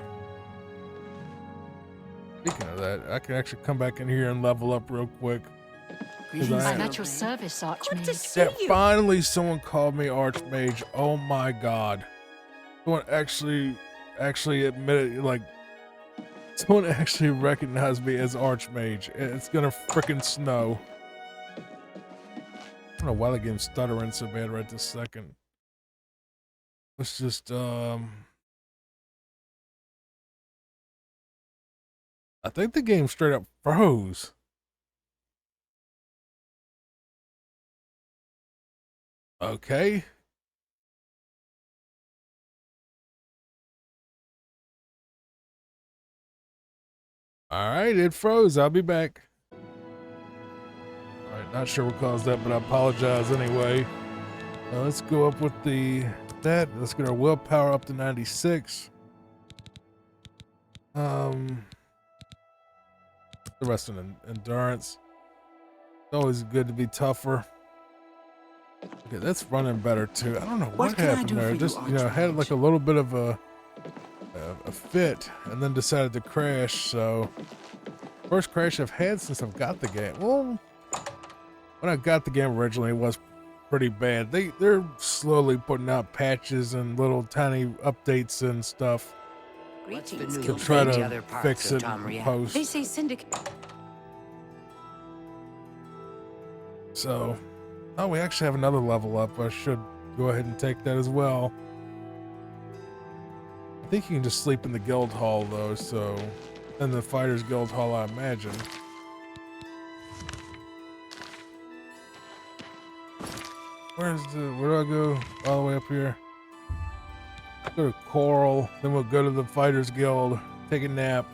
Speaking of that, I can actually come back in here and level up real quick. I'm at your service, Archmage. Yeah, finally someone called me Archmage. Oh my god. Someone actually admitted, like, someone actually recognized me as Archmage. It's gonna frickin' snow. I don't know why the game's stuttering so bad right this second. Let's just, I think the game straight up froze. Okay. All right, it froze. I'll be back. All right, not sure what caused that, but I apologize anyway. Let's go up with that. Let's get our willpower up to 96. The rest of endurance. It's always good to be tougher. Okay, that's running better too. I don't know what happened there. Just, had like a little bit of a fit and then decided to crash. So first crash I've had since I've got the game. Well, when I got the game originally, it was pretty bad. They're slowly putting out patches and little tiny updates and stuff to try to fix it in post. They say Syndicate. So, oh, we actually have another level up. I should go ahead and take that as well. I think you can just sleep in the guild hall though, so in the fighters guild hall, I imagine. Where do I go? All the way up here. Go to Coral, then we'll go to the fighters guild, take a nap,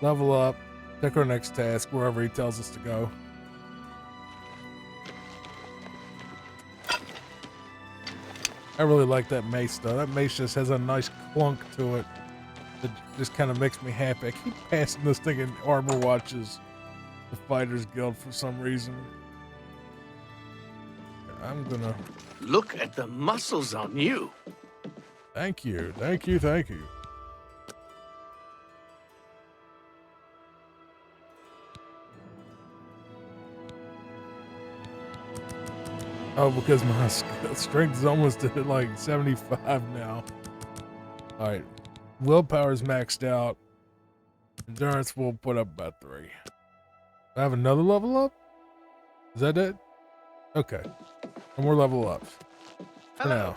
level up, take our next task wherever he tells us to go. I really like that mace though. That mace just has a nice clunk to it. It just kind of makes me happy. I keep passing this thing in armor watches, the Fighters Guild, for some reason. I'm gonna... Look at the muscles on you. Thank you, thank you, thank you. Oh, because my strength is almost at like 75 now. Alright. Willpower's maxed out. Endurance will put up about 3. Do I have another level up? Is that it? Okay. No more level ups. For now.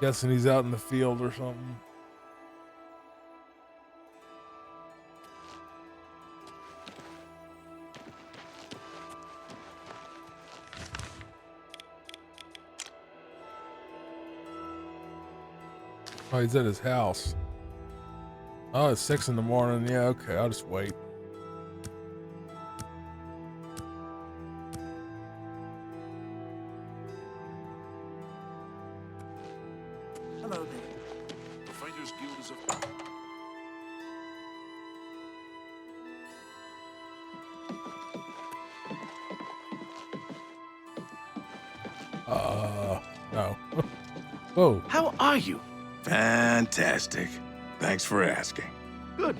Guessing he's out in the field or something. Oh, he's at his house. Oh, it's 6 in the morning. Yeah, okay, I'll just wait. Hello there. The Fighters Guild is No. Whoa. How are you? Fantastic. Thanks for asking. Good.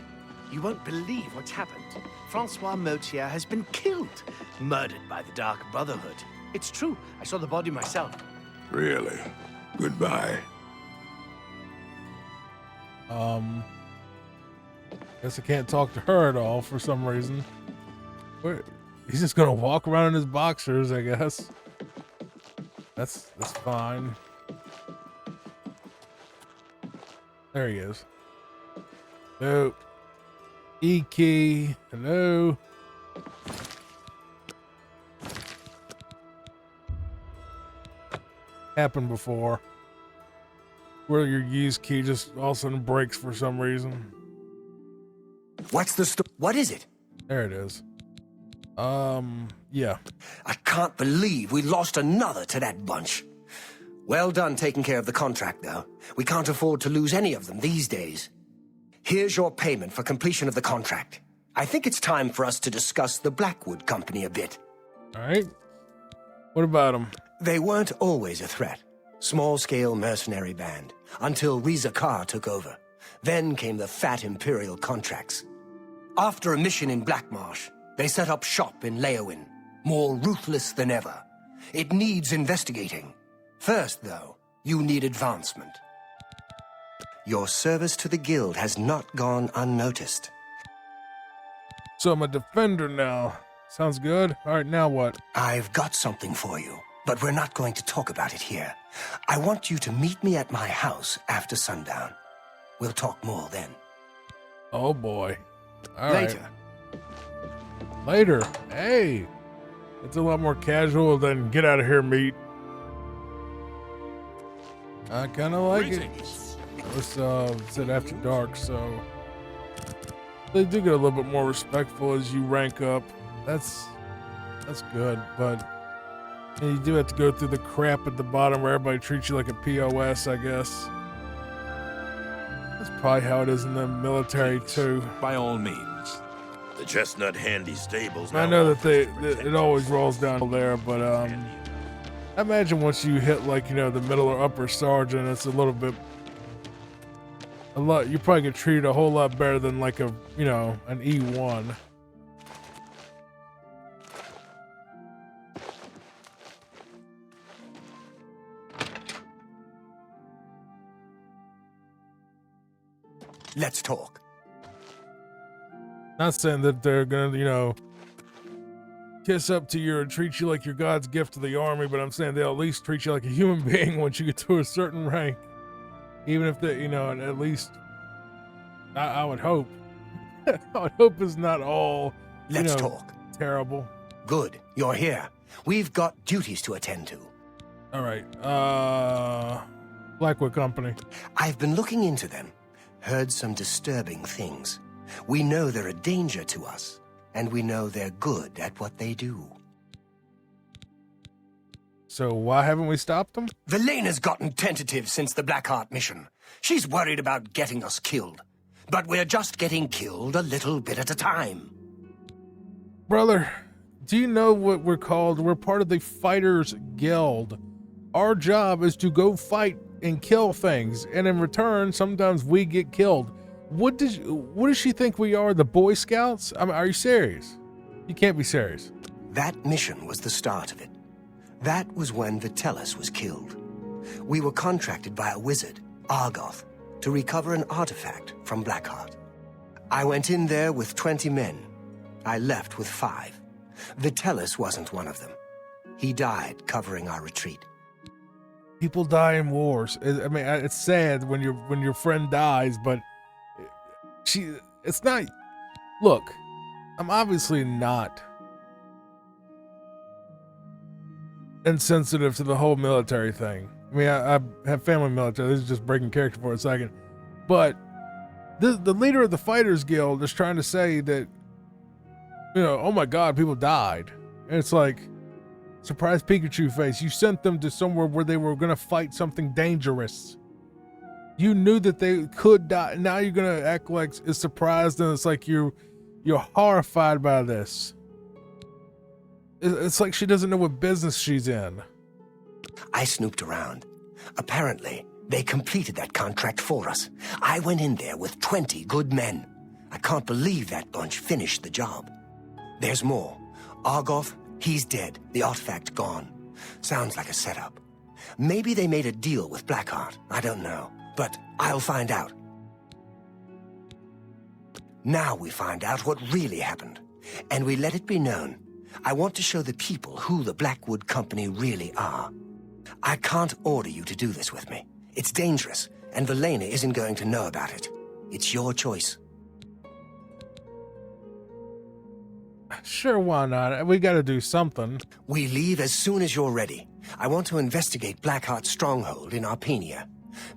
You won't believe what's happened. Francois Motier has been killed. Murdered by the Dark Brotherhood. It's true. I saw the body myself. Really? Goodbye. Guess I can't talk to her at all for some reason. He's just gonna walk around in his boxers, I guess. That's fine. There he is. Nope. E key. Hello. Happened before. Where your use key just all of a sudden breaks for some reason. What's the what is it? There it is. Yeah. I can't believe we lost another to that bunch. Well done taking care of the contract, though. We can't afford to lose any of them these days. Here's your payment for completion of the contract. I think it's time for us to discuss the Blackwood Company a bit. All right. What about them? They weren't always a threat. Small-scale mercenary band, until Riza Kar took over. Then came the fat Imperial contracts. After a mission in Blackmarsh, they set up shop in Leowin, more ruthless than ever. It needs investigating. First, though, you need advancement. Your service to the Guild has not gone unnoticed. So I'm a defender now. Sounds good. All right, now what? I've got something for you, but we're not going to talk about it here. I want you to meet me at my house after sundown. We'll talk more then. Oh, boy. All Later. Right. Later. Hey. It's a lot more casual than get out of here, meat. I kind of like it. It's at after dark, so they do get a little bit more respectful as you rank up. That's good, but you do have to go through the crap at the bottom where everybody treats you like a POS, I guess. That's probably how it is in the military too. By all means. The Chestnut Handy Stables. I know that it always rolls down there, but I imagine once you hit like the middle or upper sergeant, it's a little bit. You probably get treated a whole lot better than like an E1. Let's talk. Not saying that they're gonna, kiss up to you or treat you like you're God's gift to the army, but I'm saying they'll at least treat you like a human being once you get to a certain rank. Even if they, at least, I would hope. I would hope it's not all, Let's talk. Terrible. Good, you're here. We've got duties to attend to. All right. Blackwood Company. I've been looking into them. Heard some disturbing things. We know they're a danger to us, and we know they're good at what they do. So why haven't we stopped them? Velena's gotten tentative since the Blackheart mission. She's worried about getting us killed. But we're just getting killed a little bit at a time. Brother, do you know what we're called? We're part of the Fighters Guild. Our job is to go fight and kill things, and in return, sometimes we get killed. What does she think we are, the Boy Scouts? I mean, are you serious? You can't be serious. That mission was the start of it. That was when Vitellis was killed. We were contracted by a wizard, Argoth, to recover an artifact from Blackheart. I went in there with 20 men. I left with 5. Vitellis wasn't one of them. He died covering our retreat. People die in wars. I mean, it's sad when your friend dies, but it's not. Look, I'm obviously not insensitive to the whole military thing. I mean, I have family military. This is just breaking character for a second, but the leader of the Fighters Guild is trying to say that, you know, oh my God, people died, and it's like, surprise Pikachu face. You sent them to somewhere where they were going to fight something dangerous. You knew that they could die. Now you're going to act like it's surprised, and it's like you're horrified by this. It's like she doesn't know what business she's in. I snooped around. Apparently, they completed that contract for us. I went in there with 20 good men. I can't believe that bunch finished the job. There's more. Argoth, he's dead. The artifact gone. Sounds like a setup. Maybe they made a deal with Blackheart. I don't know. But I'll find out. Now we find out what really happened. And we let it be known. I want to show the people who the Blackwood Company really are. I can't order you to do this with me. It's dangerous, and Velena isn't going to know about it. It's your choice. Sure, why not? We gotta do something. We leave as soon as you're ready. I want to investigate Blackheart's stronghold in Arpenia.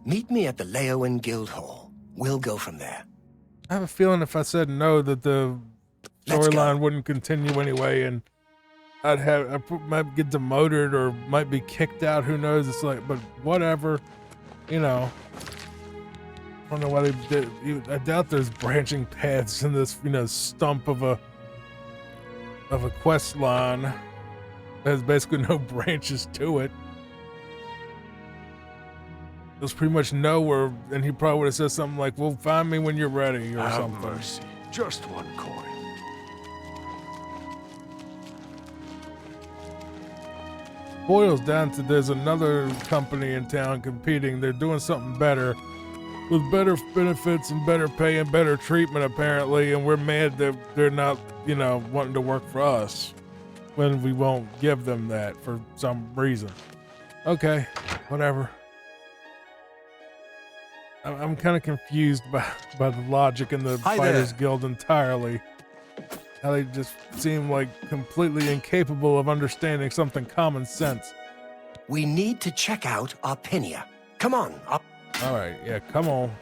Meet me at the Leowen Guild Hall. We'll go from there. I have a feeling if I said no that the storyline wouldn't continue anyway, and I might get demoted or might be kicked out. Who knows? It's like, but whatever, you know. I don't know why they did. I doubt there's branching paths in this, you know, stump of a quest line. There's basically no branches to it. There's pretty much nowhere, and he probably would have said something like, "Well, find me when you're ready," or something. Mercy. Just one coin. Boils down to there's another company in town competing. They're doing something better, with better benefits and better pay and better treatment apparently, and we're mad that they're not, you know, wanting to work for us when we won't give them that for some reason. Okay, whatever. I'm kind of confused by the logic in the Fighters Guild entirely. How they just seem like completely incapable of understanding something common sense. We need to check out Arpenia. Come on. All right, yeah, come on.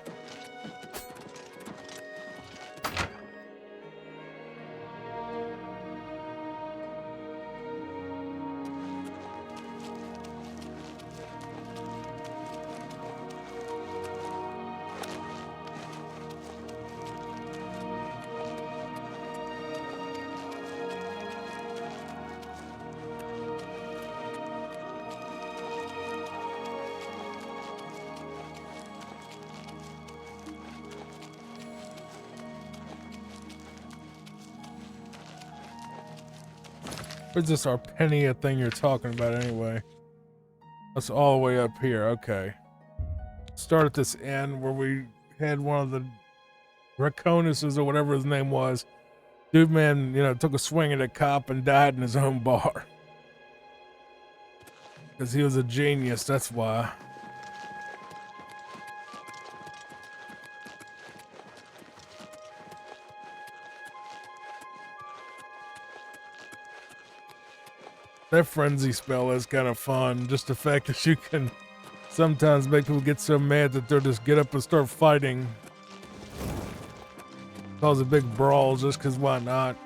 Where's this Arpenia thing you're talking about anyway? That's all the way up here. Okay. Start at this end where we had one of the Draconuses or whatever his name was. Dude, man, you know, took a swing at a cop and died in his own bar. Because he was a genius, that's why. That frenzy spell is kind of fun. Just the fact that you can sometimes make people get so mad that they'll just get up and start fighting. Cause a big brawl just because why not?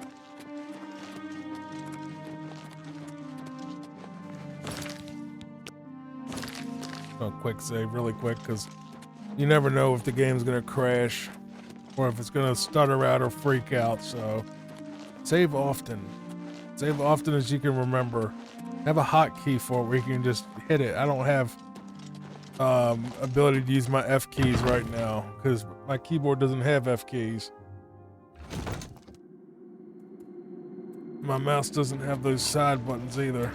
Oh, quick save really quick because you never know if the game's going to crash or if it's going to stutter out or freak out, so Save often. Save often as you can remember. Have a hotkey for it where you can just hit it. I don't have ability to use my F keys right now because my keyboard doesn't have F keys. My mouse doesn't have those side buttons either.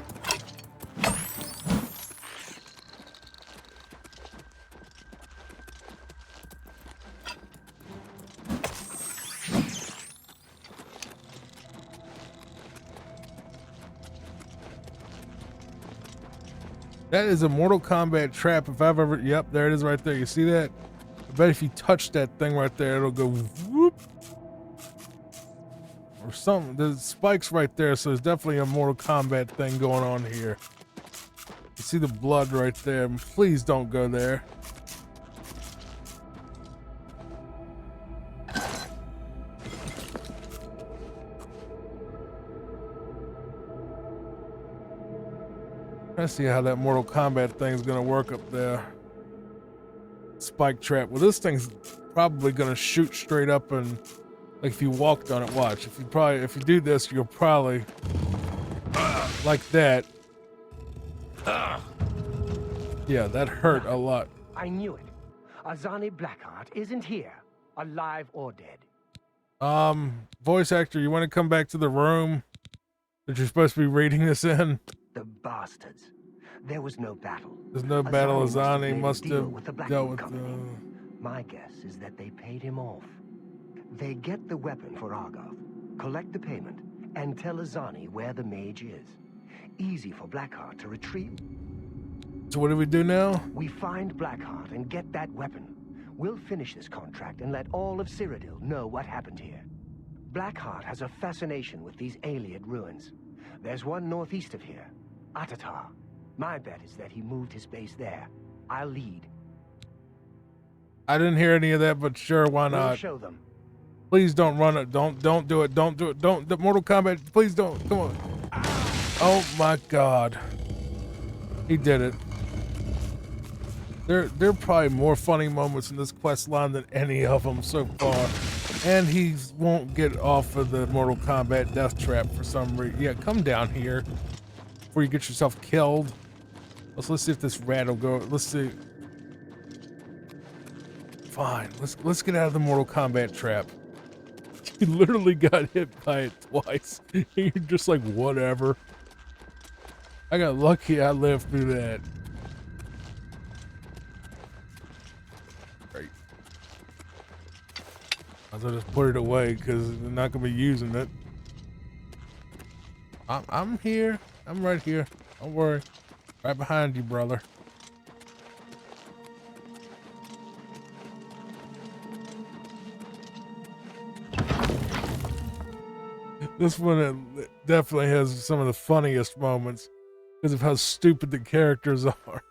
That is a Mortal Kombat trap if I've ever... Yep, there it is right there. You see that? I bet if you touch that thing right there, it'll go whoop. Or something. There's spikes right there, so there's definitely a Mortal Kombat thing going on here. You see the blood right there. Please don't go there. I see how that Mortal Kombat thing's gonna work up there. Spike trap. Well, this thing's probably gonna shoot straight up and like if you walked on it. Watch. If you do this, you'll probably like that. Yeah, that hurt a lot. I knew it. Azani Blackheart isn't here, alive or dead. Voice actor, you want to come back to the room that you're supposed to be reading this in? The bastards. There was no battle. There's no battle. Azani must deal have with the dealt with Company. My guess is that they paid him off. They get the weapon for Argoth, collect the payment, and tell Azani where the mage is. Easy for Blackheart to retrieve. So what do we do now? We find Blackheart and get that weapon. We'll finish this contract and let all of Cyrodiil know what happened here. Blackheart has a fascination with these Ayleid ruins. There's one northeast of here, Atatar. My bet is that he moved his base there. I'll lead. I didn't hear any of that, but sure, why We'll not? show them. Please don't run it. Don't do it. Don't do it. Don't. The Mortal Kombat. Please don't. Come on. Oh my God. He did it. There are probably more funny moments in this quest line than any of them so far. And he won't get off of the Mortal Kombat death trap for some reason. Yeah, come down here before you get yourself killed. Let's see if this rat will go. Let's see. Fine. Let's get out of the Mortal Kombat trap. You literally got hit by it twice. You're just like, whatever. I got lucky I lived through that. Great. I was gonna just put it away because they're not gonna be using it. I'm here. I'm right here. Don't worry. Right behind you, brother. This one definitely has some of the funniest moments because of how stupid the characters are.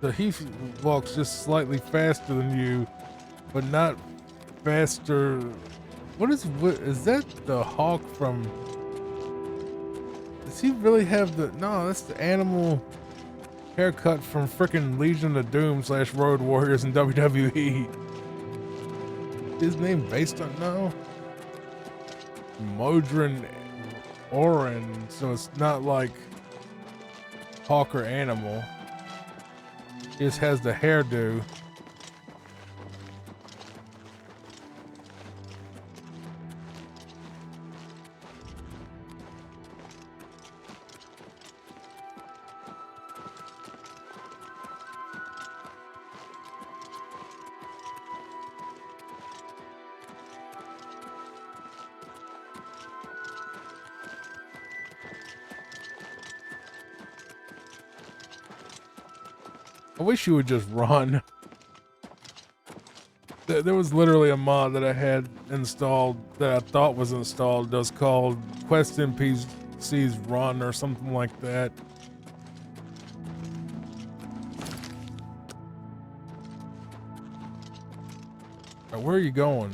So he walks just slightly faster than you, but not faster. What is that the hawk from? Does he really have the? No, that's the animal haircut from frickin' Legion of Doom / Road Warriors in WWE. His name based on no? Modron Oren, so it's not like hawk or animal. Just has the hairdo. I wish you would just run. There was literally a mod that I had installed that I thought was installed that's called Quest NPC's Run or something like that. Now, where are you going?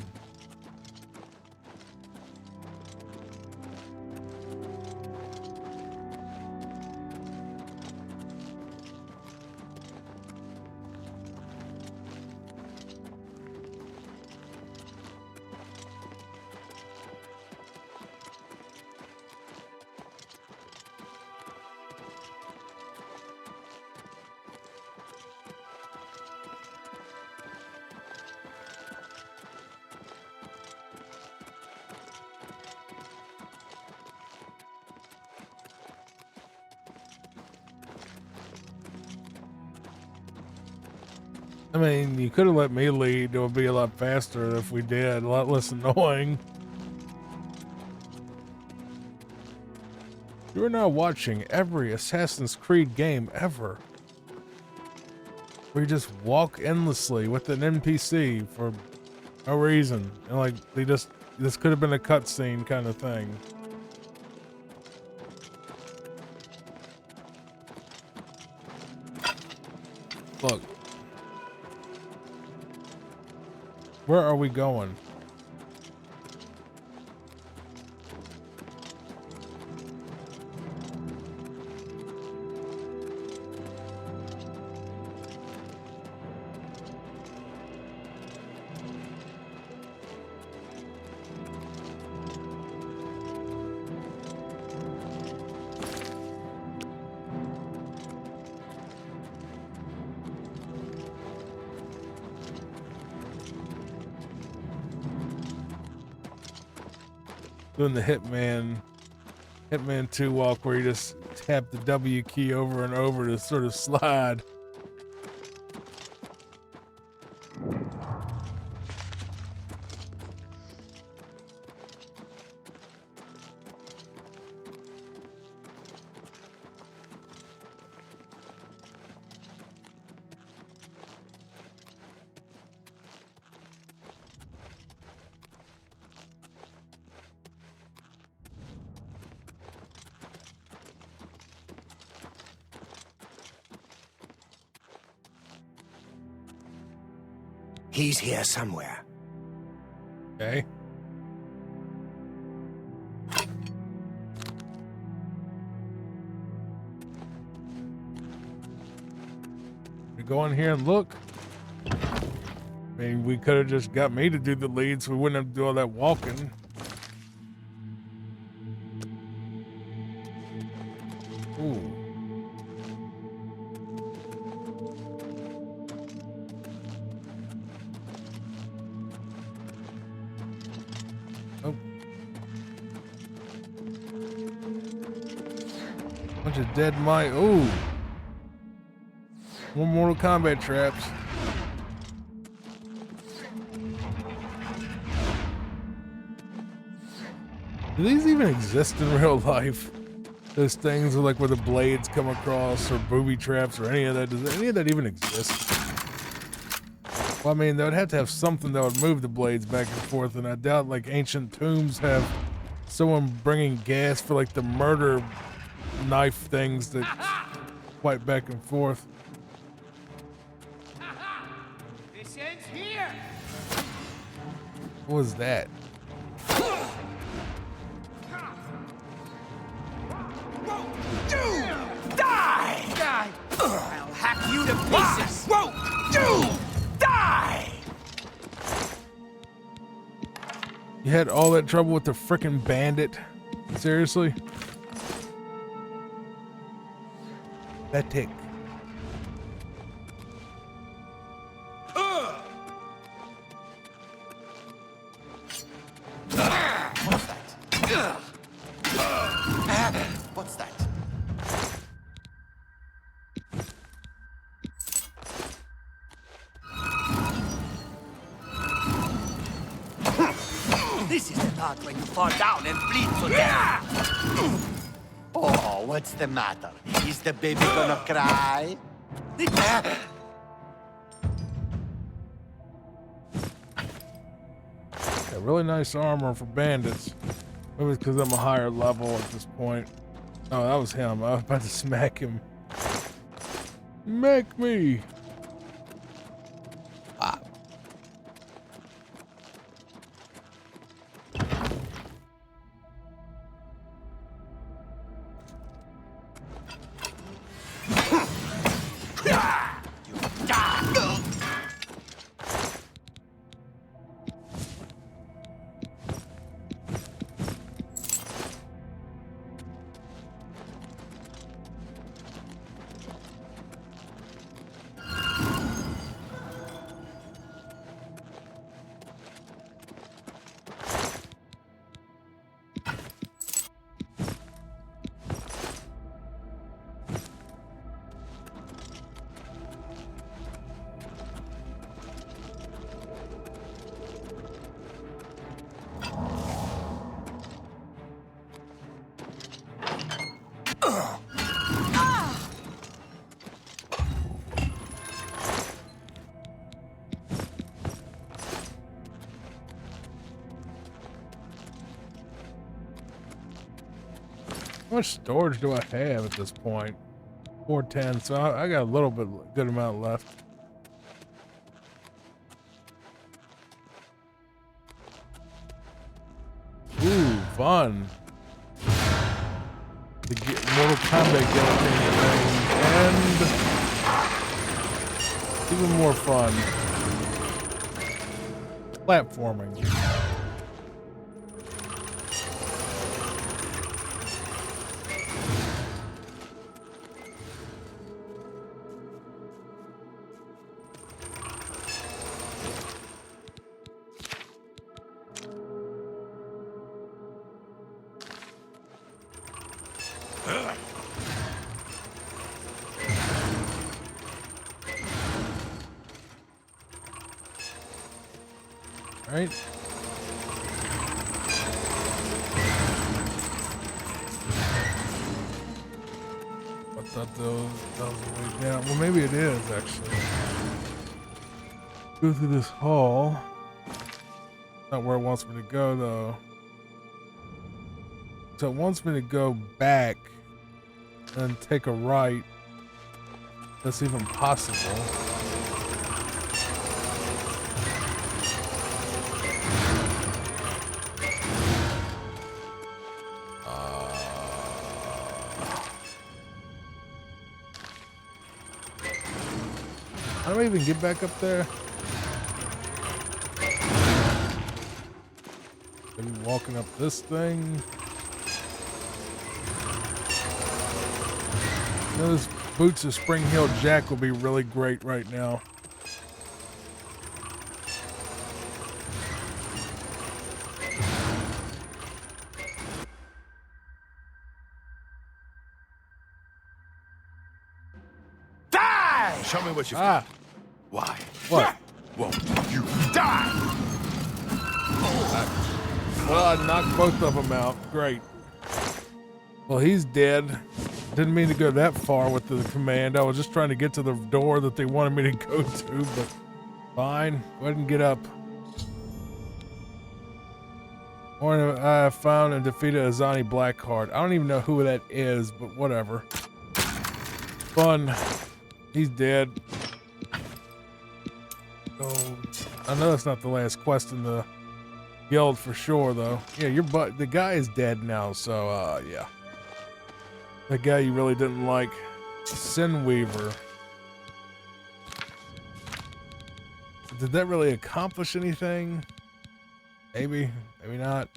I mean, you could have let me lead. It would be a lot faster if we did. A lot less annoying. You are now watching every Assassin's Creed game ever, where you just walk endlessly with an NPC for no reason. And like, this could have been a cutscene kind of thing. Look. Where are we going? Doing the Hitman 2 walk where you just tap the W key over and over to sort of slide. He's here somewhere. Okay. We go in here and look. I mean, we could have just got me to do the lead so we wouldn't have to do all that walking. Ooh. Bunch of dead mice. Ooh. More Mortal Kombat traps. Do these even exist in real life? Those things like where the blades come across, or booby traps, or any of that. Does any of that even exist? Well, I mean, they would have to have something that would move the blades back and forth, and I doubt like ancient tombs have someone bringing gas for like the murder knife things that fight back and forth. This ends here. What was that? Die! I'll hack you to pieces. Die! You had all that trouble with the frickin' bandit? Seriously? Pathetic. What's that? This is the part when you fall down and bleed to death. Oh, what's the matter? Is the baby gonna cry? Got really nice armor for bandits. Maybe it's because I'm a higher level at this point. Oh, that was him. I was about to smack him. Smack me! Ah. How much storage do I have at this point? 410, so I got a little bit, good amount left. Ooh, fun. The Mortal Kombat guillotine thing, and even more fun. Platforming. Right? I thought that was the way down. Well, maybe it is, actually. Go through this hall. Not where it wants me to go, though. So it wants me to go back and take a right. That's even possible. How do I even get back up there? Maybe walking up this thing. You know, those boots of Spring Hill Jack will be really great right now. Die! Show me what you Why? What? won't You die! Well, I knocked both of them out. Great. Well, he's dead. Didn't mean to go that far with the command. I was just trying to get to the door that they wanted me to go to, but fine. Go ahead and get up. I found and defeated Azani Blackheart. I don't even know who that is, but whatever. Fun. He's dead. Oh, I know that's not the last quest in the guild for sure, though. Yeah, the guy is dead now, so yeah. That guy you really didn't like. Sinweaver. Did that really accomplish anything? Maybe, maybe not.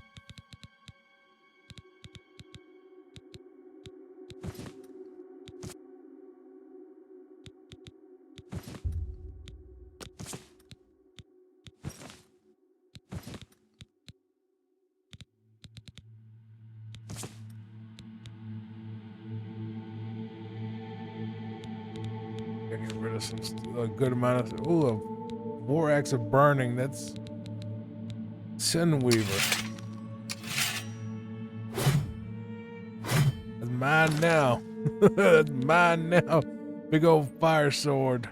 Get rid of a good amount of. Ooh, a war axe of burning. That's Sinweaver. That's mine now. That's mine now. Big old fire sword.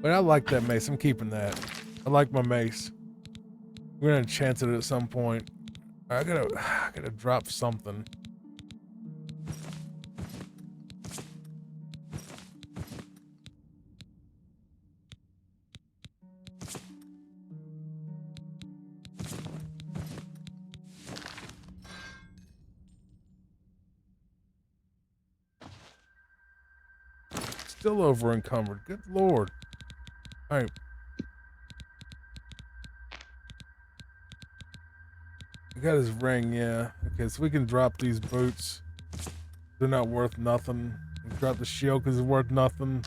But I like that mace. I'm keeping that. I like my mace. We're gonna chance it at some point. I gotta drop something. Still over encumbered. Good lord. All right. We got his ring, yeah. Okay, so we can drop these boots. They're not worth nothing. We drop the shield because it's worth nothing.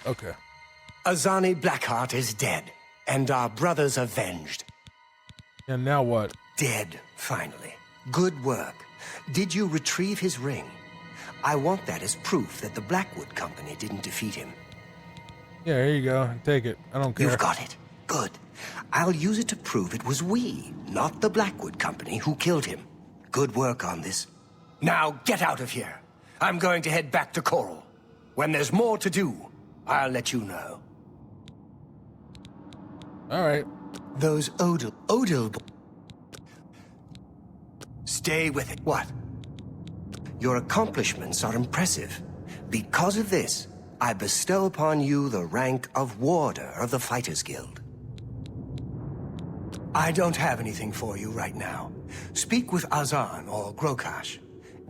Okay. Azani Blackheart is dead, and our brothers avenged. And now what? Dead, finally. Good work. Did you retrieve his ring? I want that as proof that the Blackwood Company didn't defeat him. Yeah, here you go. Take it. I don't care. You've got it. Good. I'll use it to prove it was we, not the Blackwood Company, who killed him. Good work on this. Now get out of here. I'm going to head back to Coral. When there's more to do, I'll let you know. All right. Those Odil... Stay with it. What? Your accomplishments are impressive. Because of this, I bestow upon you the rank of Warder of the Fighters Guild. I don't have anything for you right now. Speak with Azan or Grokash.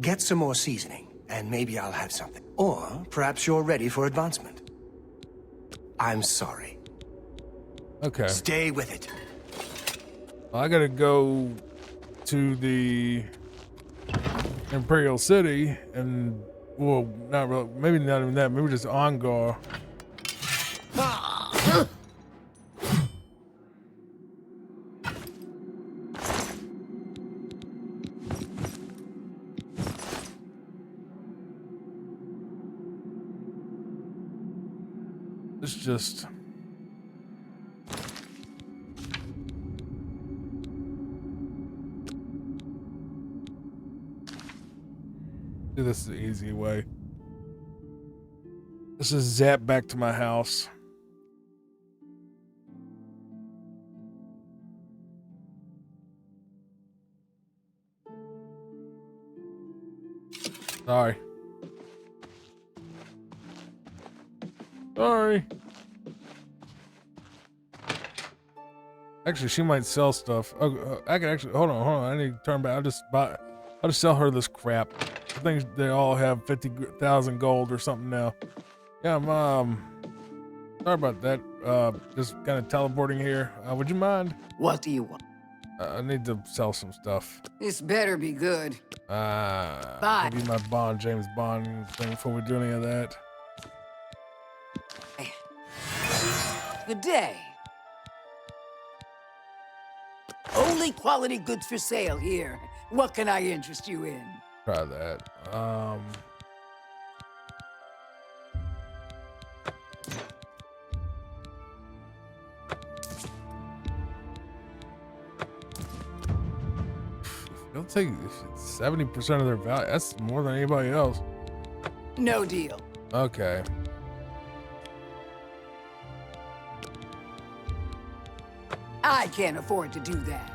Get some more seasoning, and maybe I'll have something. Or perhaps you're ready for advancement. I'm sorry. Okay. Stay with it. I gotta go to the Imperial City and, well, not really, maybe not even that, maybe just Ongar. It's just... do this the easy way. Let's just zap back to my house. Sorry. Sorry. Actually, she might sell stuff. Oh, I can actually hold on. I need to turn back. I'll just sell her this crap. I think they all have 50,000 gold or something now. Yeah, sorry about that. Just kind of teleporting here. Would you mind? What do you want? I need to sell some stuff. This better be good. Bye. Maybe my Bond, James Bond thing before we do any of that. Good day. Only quality goods for sale here. What can I interest you in? Try that. They'll take 70% of their value. That's more than anybody else. No deal. Okay. I can't afford to do that.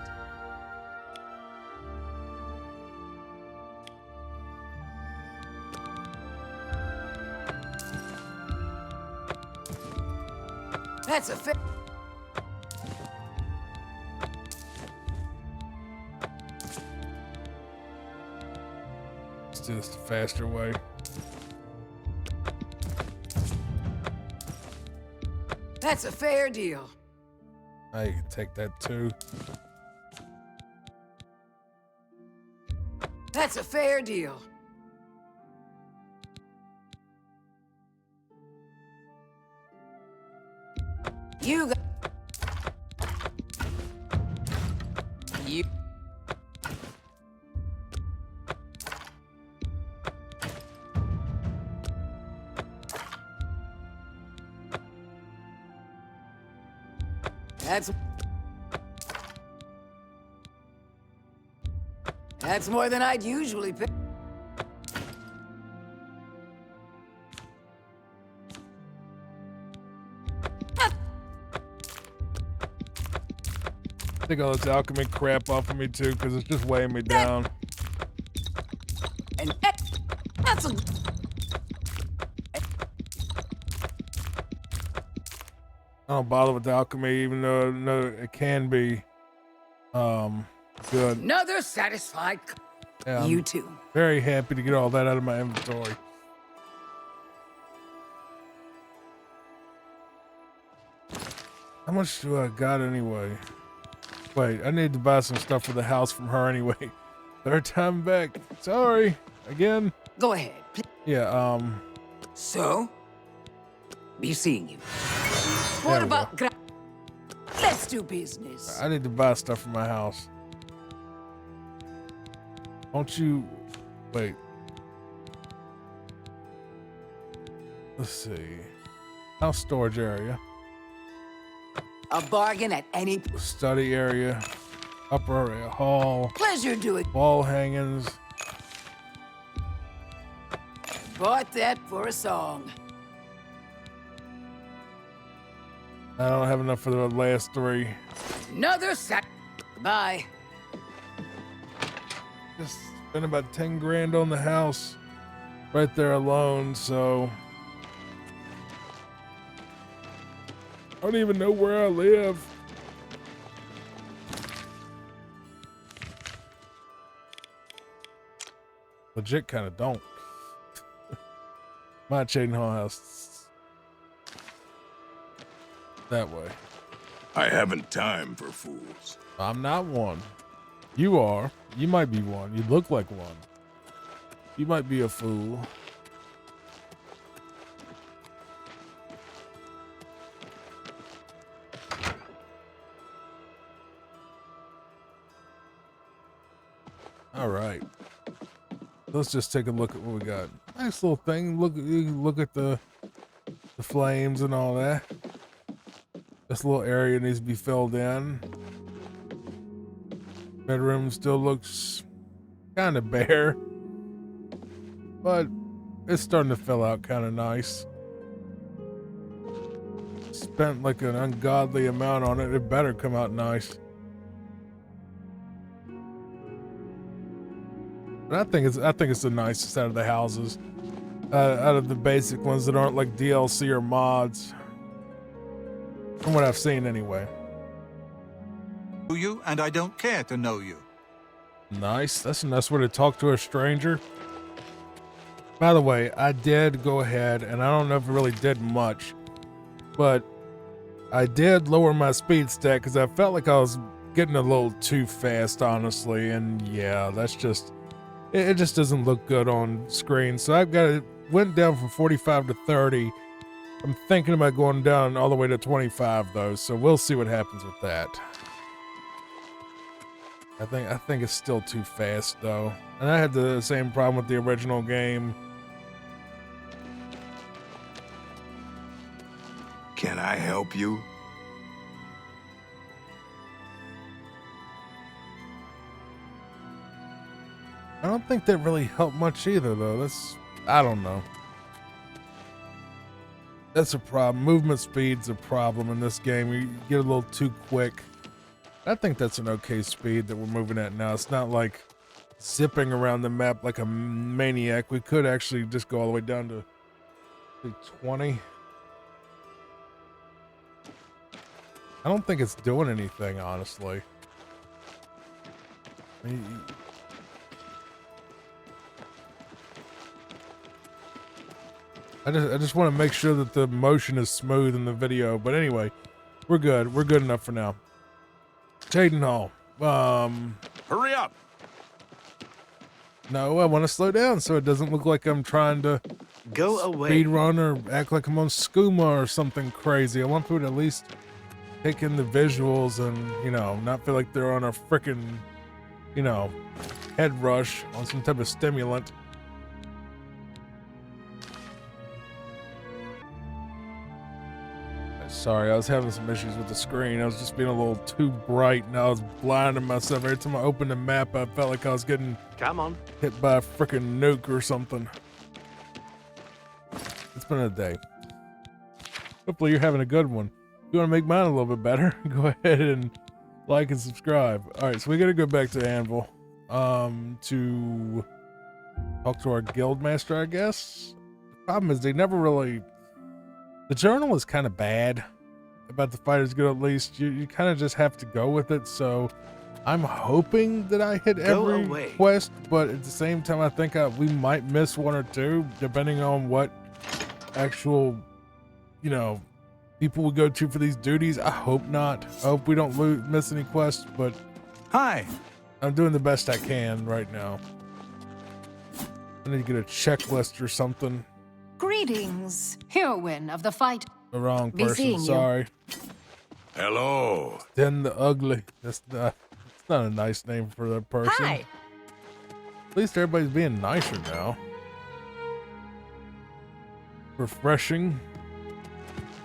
That's a fair... Let's do this the faster way. That's a fair deal. Now you can take that too. That's a fair deal. You got... You... That's more than I'd usually pay. Take all this alchemy crap off of me too, because it's just weighing me down. And that's a... I don't bother with the alchemy, even though no, it can be good. Another satisfied... Yeah, you I'm too. very happy to get all that out of my inventory. How much do I got anyway? Wait, I need to buy some stuff for the house from her anyway. Third time back. Sorry. Again. Go ahead. Yeah, So? be seeing you. There What we about let's do business. I need to buy stuff for my house. Don't you... Wait. Let's see. House storage area. A bargain at any Study area. Upper area. Hall. pleasure doing. Wall hangings. Bought that for a song. I don't have enough for the last 3. Another sack. Bye. Just spent about 10 grand on the house right there alone, so I don't even know where I live. Legit kind of don't. My Chaden Hall house that way. I haven't time for fools. I'm not one. You are. You might be one. You look like one. You might be a fool. All right. Let's just take a look at what we got. Nice little thing. Look at the flames and all that. This little area needs to be filled in. Bedroom still looks kind of bare, but it's starting to fill out kind of nice. Spent like an ungodly amount on it. It better come out nice. But I think it's the nicest out of the houses, out of the basic ones that aren't like DLC or mods, from what I've seen anyway. Know you, and I don't care to know you. Nice. That's a nice way to talk to a stranger. By the way, I did go ahead, and I don't know if it really did much, but I did lower my speed stat because I felt like I was getting a little too fast, honestly. And yeah, that's just, it just doesn't look good on screen. So I've got it, went down from 45 to 30. I'm thinking about going down all the way to 25 though, so we'll see what happens with that. I think it's still too fast though. And I had the same problem with the original game. Can I help you? I don't think that really helped much either though. I don't know. That's a problem. Movement speed's a problem in this game. You get a little too quick. I think that's an okay speed that we're moving at now. It's not like zipping around the map like a maniac. We could actually just go all the way down to 20. I don't think it's doing anything, honestly. I just want to make sure that the motion is smooth in the video. But anyway, we're good. We're good enough for now. Chaden Hall. Hurry up. No, I want to slow down so it doesn't look like I'm trying to go away, speed run, or act like I'm on skooma or something crazy. I want people to at least take in the visuals and, you know, not feel like they're on a freaking, you know, head rush on some type of stimulant. Sorry, I was having some issues with the screen. I was just being a little too bright, and I was blinding myself. Every time I opened the map, I felt like I was getting hit by a freaking nuke or something. It's been a day. Hopefully you're having a good one. If you want to make mine a little bit better, go ahead and like and subscribe. All right, so we got to go back to Anvil to talk to our guild master, I guess. The problem is they never really... The journal is kind of bad about the Fighters Guild, at least. You kind of just have to go with it, so I'm hoping that I hit every quest, but at the same time, I think we might miss one or two, depending on what actual, you know, people we go to for these duties. I hope not. I hope we don't miss any quests, but hi, I'm doing the best I can right now. I need to get a checklist or something. Greetings, heroine of the fight. The wrong Be person, seeing you. sorry. Hello. Den the Ugly. It's not a nice name for that person. Hi. At least everybody's being nicer now. Refreshing.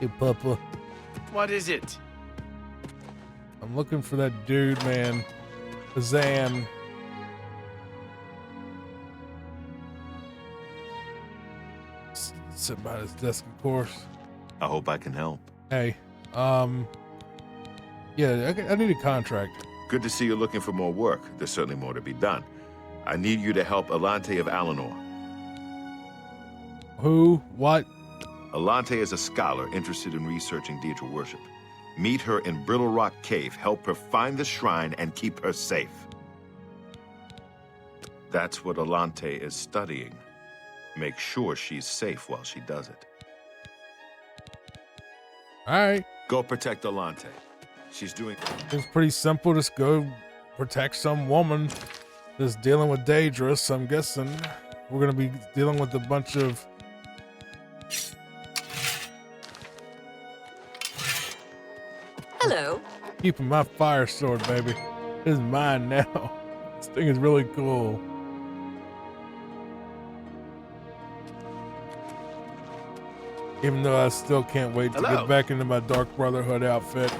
Hey, Papa. What is it? I'm looking for that dude, man. Zan. Sitting behind his desk, of course. I hope I can help. Hey, yeah, I need a contract. Good to see you're looking for more work. There's certainly more to be done. I need you to help Alante of Alinor. Who? What? Alante is a scholar interested in researching Deidre worship. Meet her in Brittle Rock Cave, help her find the shrine, and keep her safe. That's what Alante is studying. Make sure she's safe while she does it. All right. Go protect Alante. She's doing... It's pretty simple. Just go protect some woman that's dealing with Deidre. So I'm guessing we're going to be dealing with a bunch of... Hello. Keeping my fire sword, baby. It's mine now. This thing is really cool. Even though I still can't wait to get back into my Dark Brotherhood outfit.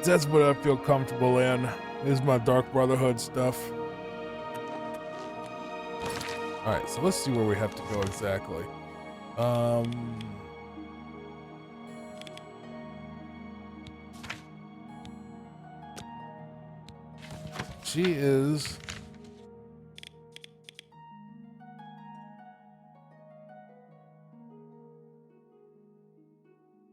That's what I feel comfortable in, is my Dark Brotherhood stuff. Alright, so let's see where we have to go exactly. She is...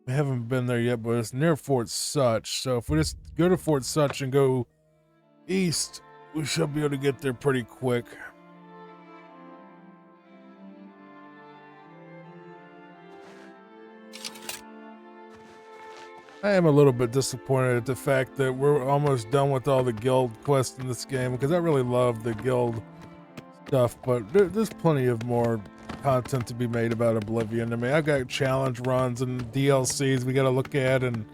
I haven't been there yet, but it's near Fort Such. So if we just go to Fort Such and go east, we should be able to get there pretty quick. I am a little bit disappointed at the fact that we're almost done with all the guild quests in this game, because I really love the guild stuff, but there's plenty of more content to be made about Oblivion. I mean, I've got challenge runs and DLCs we got to look at, and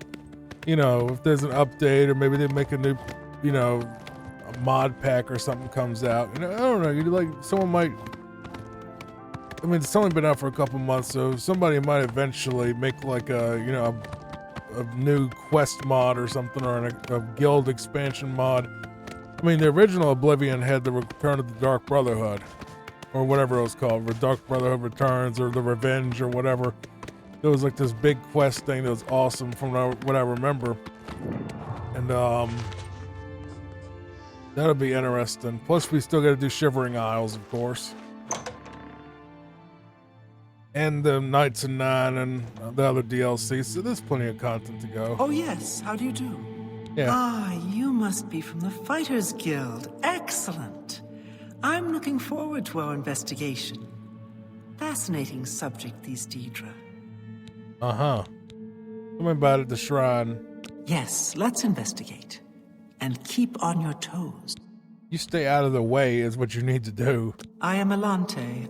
you know, if there's an update or maybe they make a new, you know, a mod pack or something comes out. You know, I don't know. You like someone might. I mean, it's only been out for a couple months, so somebody might eventually make like a, you know, a new quest mod or something, or a guild expansion mod. I mean, the original Oblivion had the Return of the Dark Brotherhood, or whatever it was called, the Dark Brotherhood Returns, or the Revenge, or whatever. It was like this big quest thing that was awesome from what I remember. And that'll be interesting. Plus, we still got to do Shivering Isles, of course. And the Knights of Nine and the other DLC, so there's plenty of content to go. Oh yes, how do you do? Yeah. Ah, you must be from the Fighters Guild. Excellent. I'm looking forward to our investigation. Fascinating subject, these Deidre. Uh-huh. Tell me about it, the shrine. Yes, let's investigate. And keep on your toes. You stay out of the way is what you need to do. I am Alante.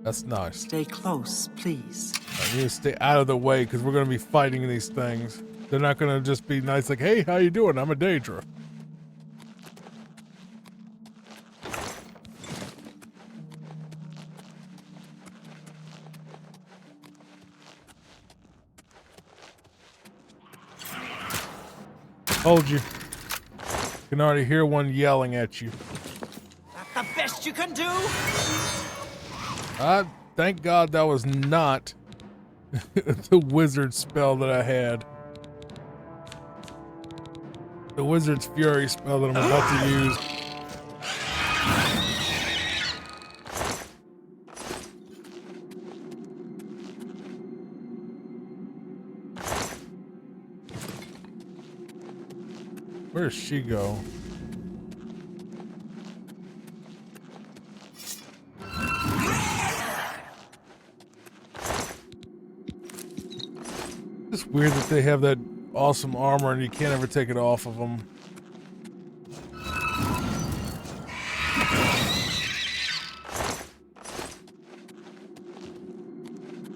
That's nice. Stay close, please. You need to stay out of the way, because we're going to be fighting these things. They're not going to just be nice like, hey, how you doing? I'm a Deidre. Hold you. Can already hear one yelling at you. That's the best you can do? Thank God that was not the wizard spell that I had. The wizard's fury spell that I'm about to use. Where does she go? It's weird that they have that awesome armor and you can't ever take it off of them.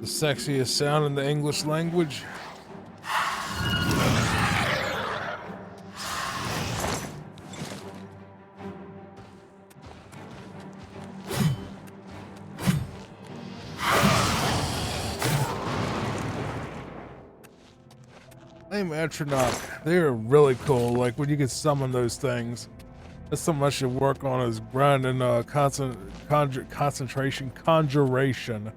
The sexiest sound in the English language. Name Atronach. They're really cool. Like when you can summon those things. That's something I should work on, is grinding concentration conjuration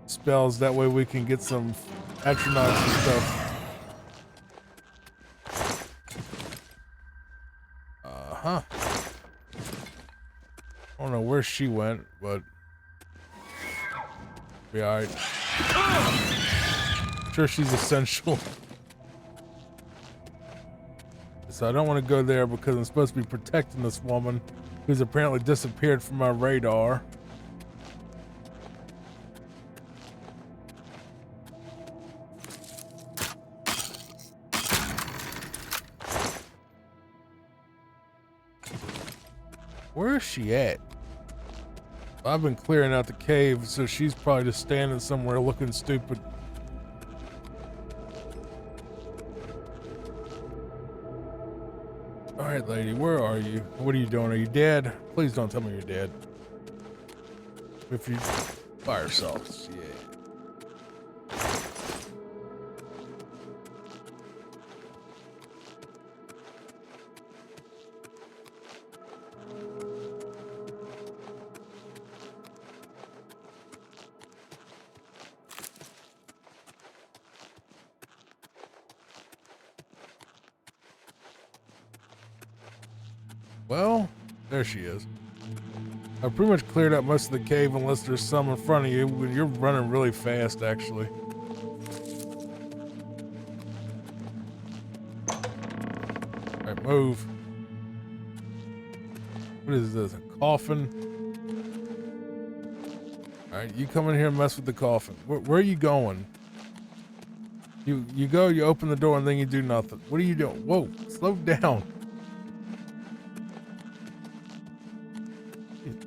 spells. That way we can get some Atronachs and stuff. Uh-huh. I don't know where she went, but be alright. Sure, she's essential. So I don't want to go there because I'm supposed to be protecting this woman who's apparently disappeared from my radar. Where is she at? I've been clearing out the cave, so she's probably just standing somewhere looking stupid. All right, lady, where are you? What are you doing? Are you dead? Please don't tell me you're dead. If you fire salts, yeah. Well, there she is. I've pretty much cleared out most of the cave unless there's some in front of you. You're running really fast, actually. Alright, move. What is this, a coffin? Alright, you come in here and mess with the coffin. Where are you going? You go, you open the door, and then you do nothing. What are you doing? Whoa, slow down.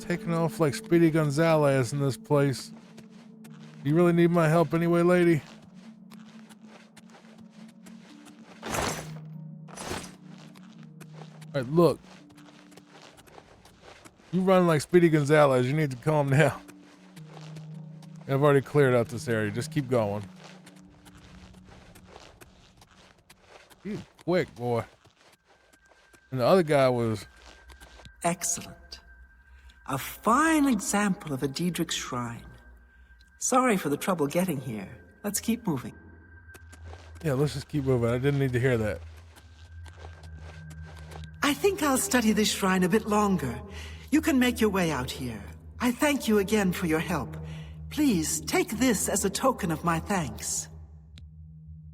Taking off like Speedy Gonzalez in this place. Do you really need my help anyway, lady? Alright, look. You run like Speedy Gonzalez. You need to calm down. I've already cleared out this area. Just keep going. You quick, boy. And the other guy was... Excellent. A fine example of a Daedric shrine. Sorry for the trouble getting here. Let's keep moving. Yeah, let's just keep moving. I didn't need to hear that. I think I'll study this shrine a bit longer. You can make your way out here. I thank you again for your help. Please take this as a token of my thanks.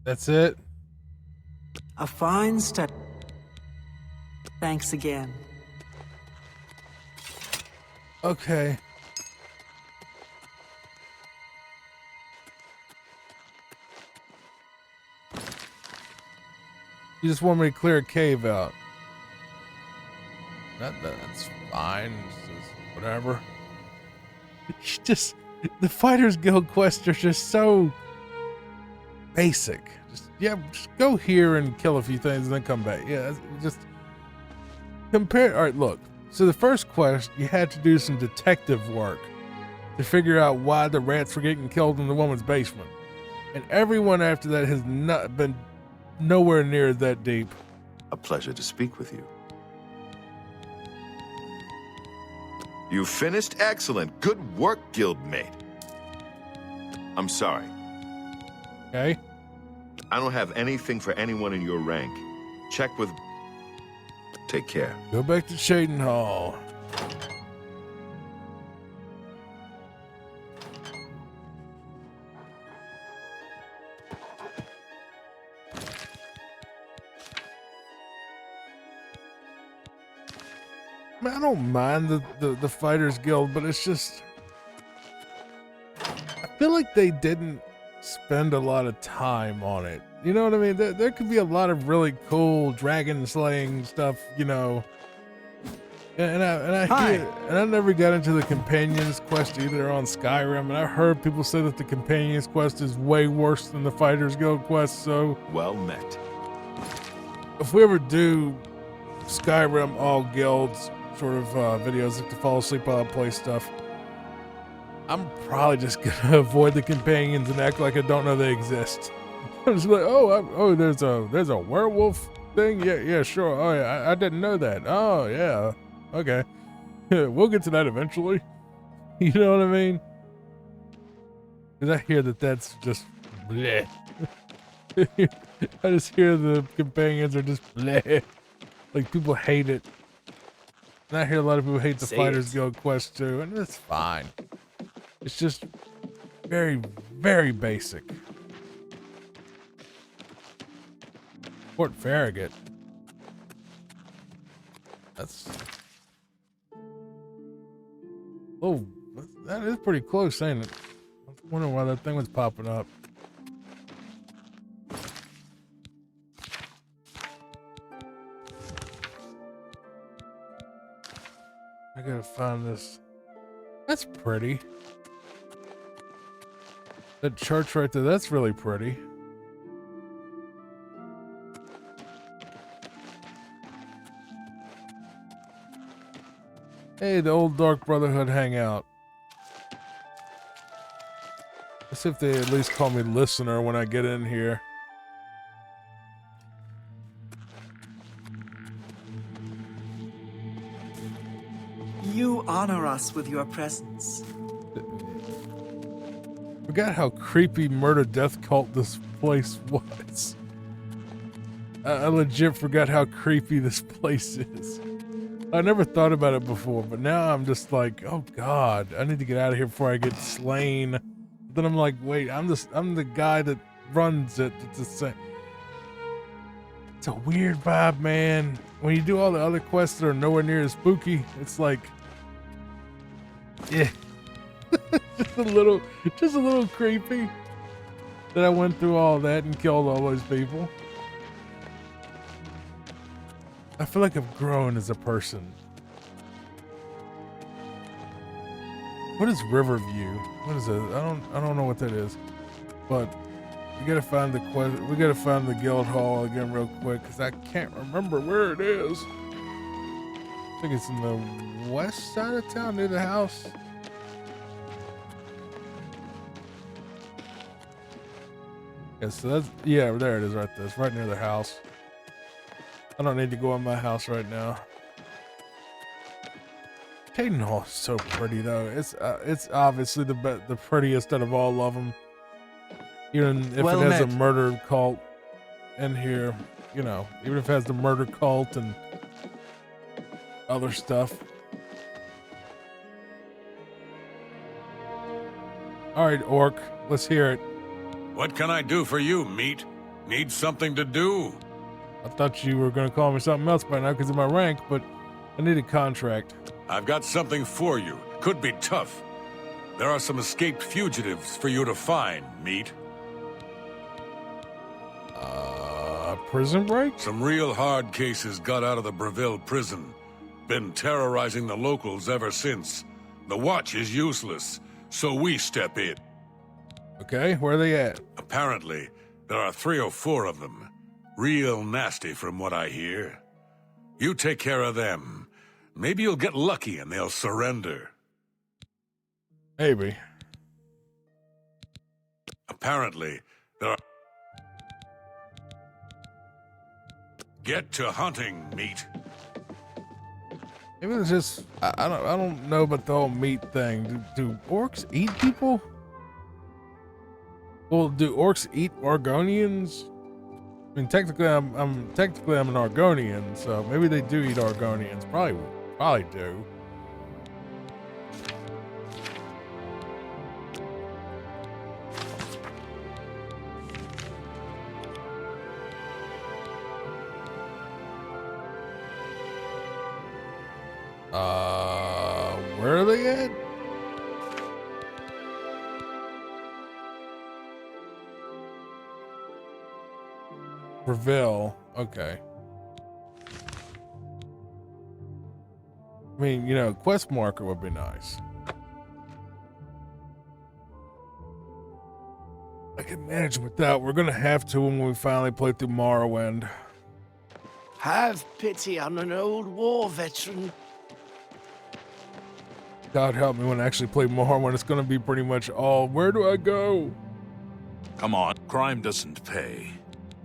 That's it? A fine study. Thanks again. Okay. You just want me to clear a cave out. That's fine. It's just whatever. It's just the Fighters Guild quests are just so basic. Just go here and kill a few things and then come back. Yeah, just compare. All right, look. So the first quest, you had to do some detective work to figure out why the rats were getting killed in the woman's basement. And everyone after that has not been nowhere near that deep. A pleasure to speak with you. You finished? Excellent. Good work, guildmate. I'm sorry. Okay. I don't have anything for anyone in your rank. Check with... Take care. Go back to Shaden Hall. I mean, I don't mind the Fighters Guild, but it's just... I feel like they didn't spend a lot of time on it. You know what I mean? There could be a lot of really cool dragon slaying stuff, you know. I never got into the Companions quest either on Skyrim, and I heard people say that the Companions quest is way worse than the Fighters Guild quest. So well met. If we ever do Skyrim all guilds sort of videos like to fall asleep while I play stuff, I'm probably just gonna avoid the Companions and act like I don't know they exist. I'm just like, oh, there's a werewolf thing. Yeah, sure. Oh yeah, I didn't know that. Oh yeah. Okay. We'll get to that eventually. You know what I mean? Because I hear that's just bleh. I just hear the Companions are just bleh. Like, people hate it. And I hear a lot of people hate the Fighters Guild quest too, and it's fine. It's just very, very basic. Fort Farragut. That's... Oh, that is pretty close, ain't it? I was wondering why that thing was popping up. I gotta find this. That's pretty. That church right there, that's really pretty. Hey, the old Dark Brotherhood hangout. Let's see if they at least call me listener when I get in here. You honor us with your presence. Forgot how creepy murder death cult this place was. I legit forgot how creepy this place is. I never thought about it before, but now I'm just like, oh god, I need to get out of here before I get slain. Then I'm like, wait, I'm the guy that runs it. It's the same. It's a weird vibe, man. When you do all the other quests that are nowhere near as spooky, it's like, yeah, just a little creepy that I went through all that and killed all those people. I feel like I've grown as a person. What is Riverview? What is it? I don't know what that is. But we gotta find the guild hall again real quick because I can't remember where it is. I think it's in the west side of town near the house. Yeah, so that's there it is right there. It's right near the house. I don't need to go in my house right now. Caden Hall is so pretty though. It's obviously the prettiest out of all of them. Even if it has a murder cult in here, you know, even if it has the murder cult and other stuff. All right, Orc, let's hear it. What can I do for you, meat? Need something to do? I thought you were going to call me something else by now because of my rank, but I need a contract. I've got something for you. Could be tough. There are some escaped fugitives for you to find, meat. Prison break? Some real hard cases got out of the Breville prison. Been terrorizing the locals ever since. The watch is useless, so we step in. Okay, where are they at? Apparently, there are 3 or 4 of them. Real nasty from what I hear. You take care of them. Maybe you'll get lucky and they'll surrender. Maybe. Apparently, there are... Get to hunting, meat. Maybe it's just I don't know about the whole meat thing. Do orcs eat people? Well, do orcs eat Argonians? I mean, technically, I'm an Argonian, so maybe they do eat Argonians. Probably do. Where are they at? Breville. Okay. I mean, you know, quest marker would be nice. I can manage without. We're gonna have to when we finally play through Morrowind. Have pity on an old war veteran. God help me when I actually play Morrowind. It's gonna be pretty much all, where do I go? Come on, crime doesn't pay.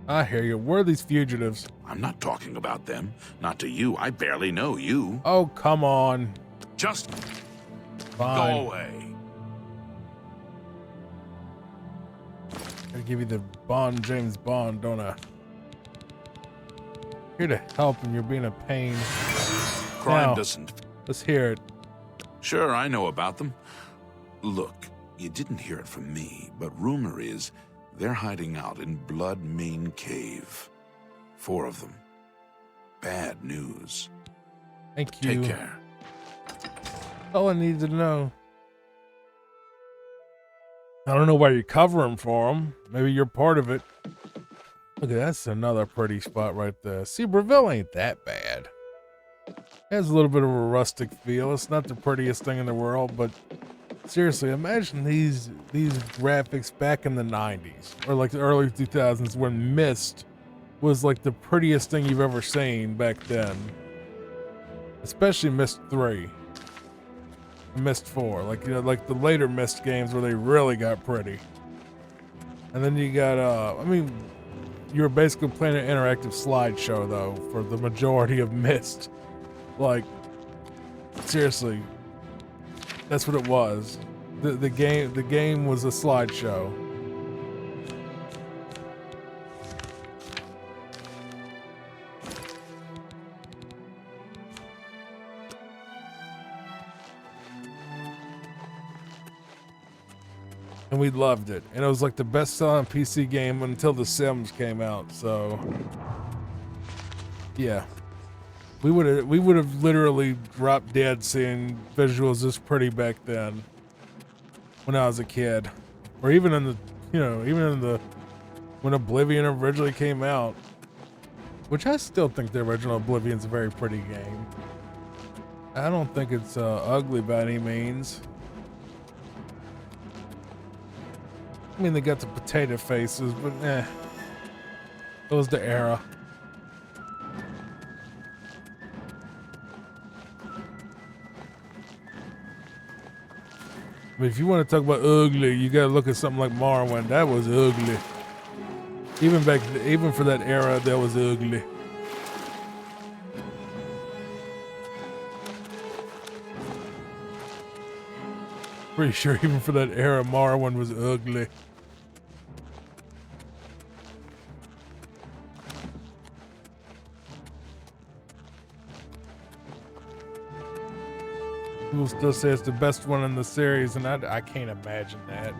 I hear you. Where are these fugitives? I'm not talking about them. Not to you. I barely know you. Oh, come on. Just Fine. go away. Gotta give you the Bond, James Bond, don't I? Here to help and you're being a pain. Crime Now, doesn't. Let's hear it. Sure, I know about them. Look, you didn't hear it from me, but rumor is they're hiding out in Blood Mane Cave. 4 of them. Bad news. Thank you. Take care. All I need to know. I don't know why you're covering for them. Maybe you're part of it. Look, that's another pretty spot right there. See, Breville ain't that bad. It has a little bit of a rustic feel. It's not the prettiest thing in the world, but seriously, imagine these graphics back in the 90s or like the early 2000s when Myst was like the prettiest thing you've ever seen back then. Especially Myst 3. Myst 4, like, you know, like the later Myst games where they really got pretty. And then you got, I mean, you were basically playing an interactive slideshow though for the majority of Myst. Like, seriously, that's what it was. The game was a slideshow. And we loved it. And it was like the best selling PC game until The Sims came out, so yeah. We would have literally dropped dead seeing visuals this pretty back then when I was a kid. Or even in the, you know, when Oblivion originally came out. Which I still think the original Oblivion's a very pretty game. I don't think it's ugly by any means. I mean, they got the potato faces, but eh. It was the era. But if you want to talk about ugly, you gotta look at something like Morrowind. That was ugly. Even for that era, that was ugly. Pretty sure even for that era, Morrowind was ugly. People still say it's the best one in the series, and I can't imagine that.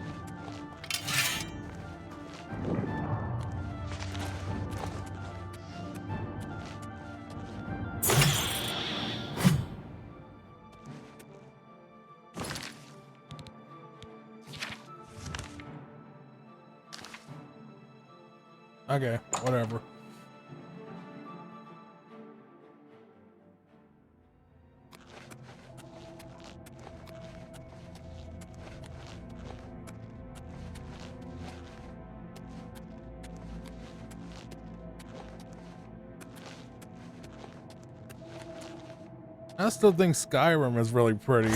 Okay, whatever. I still think Skyrim is really pretty.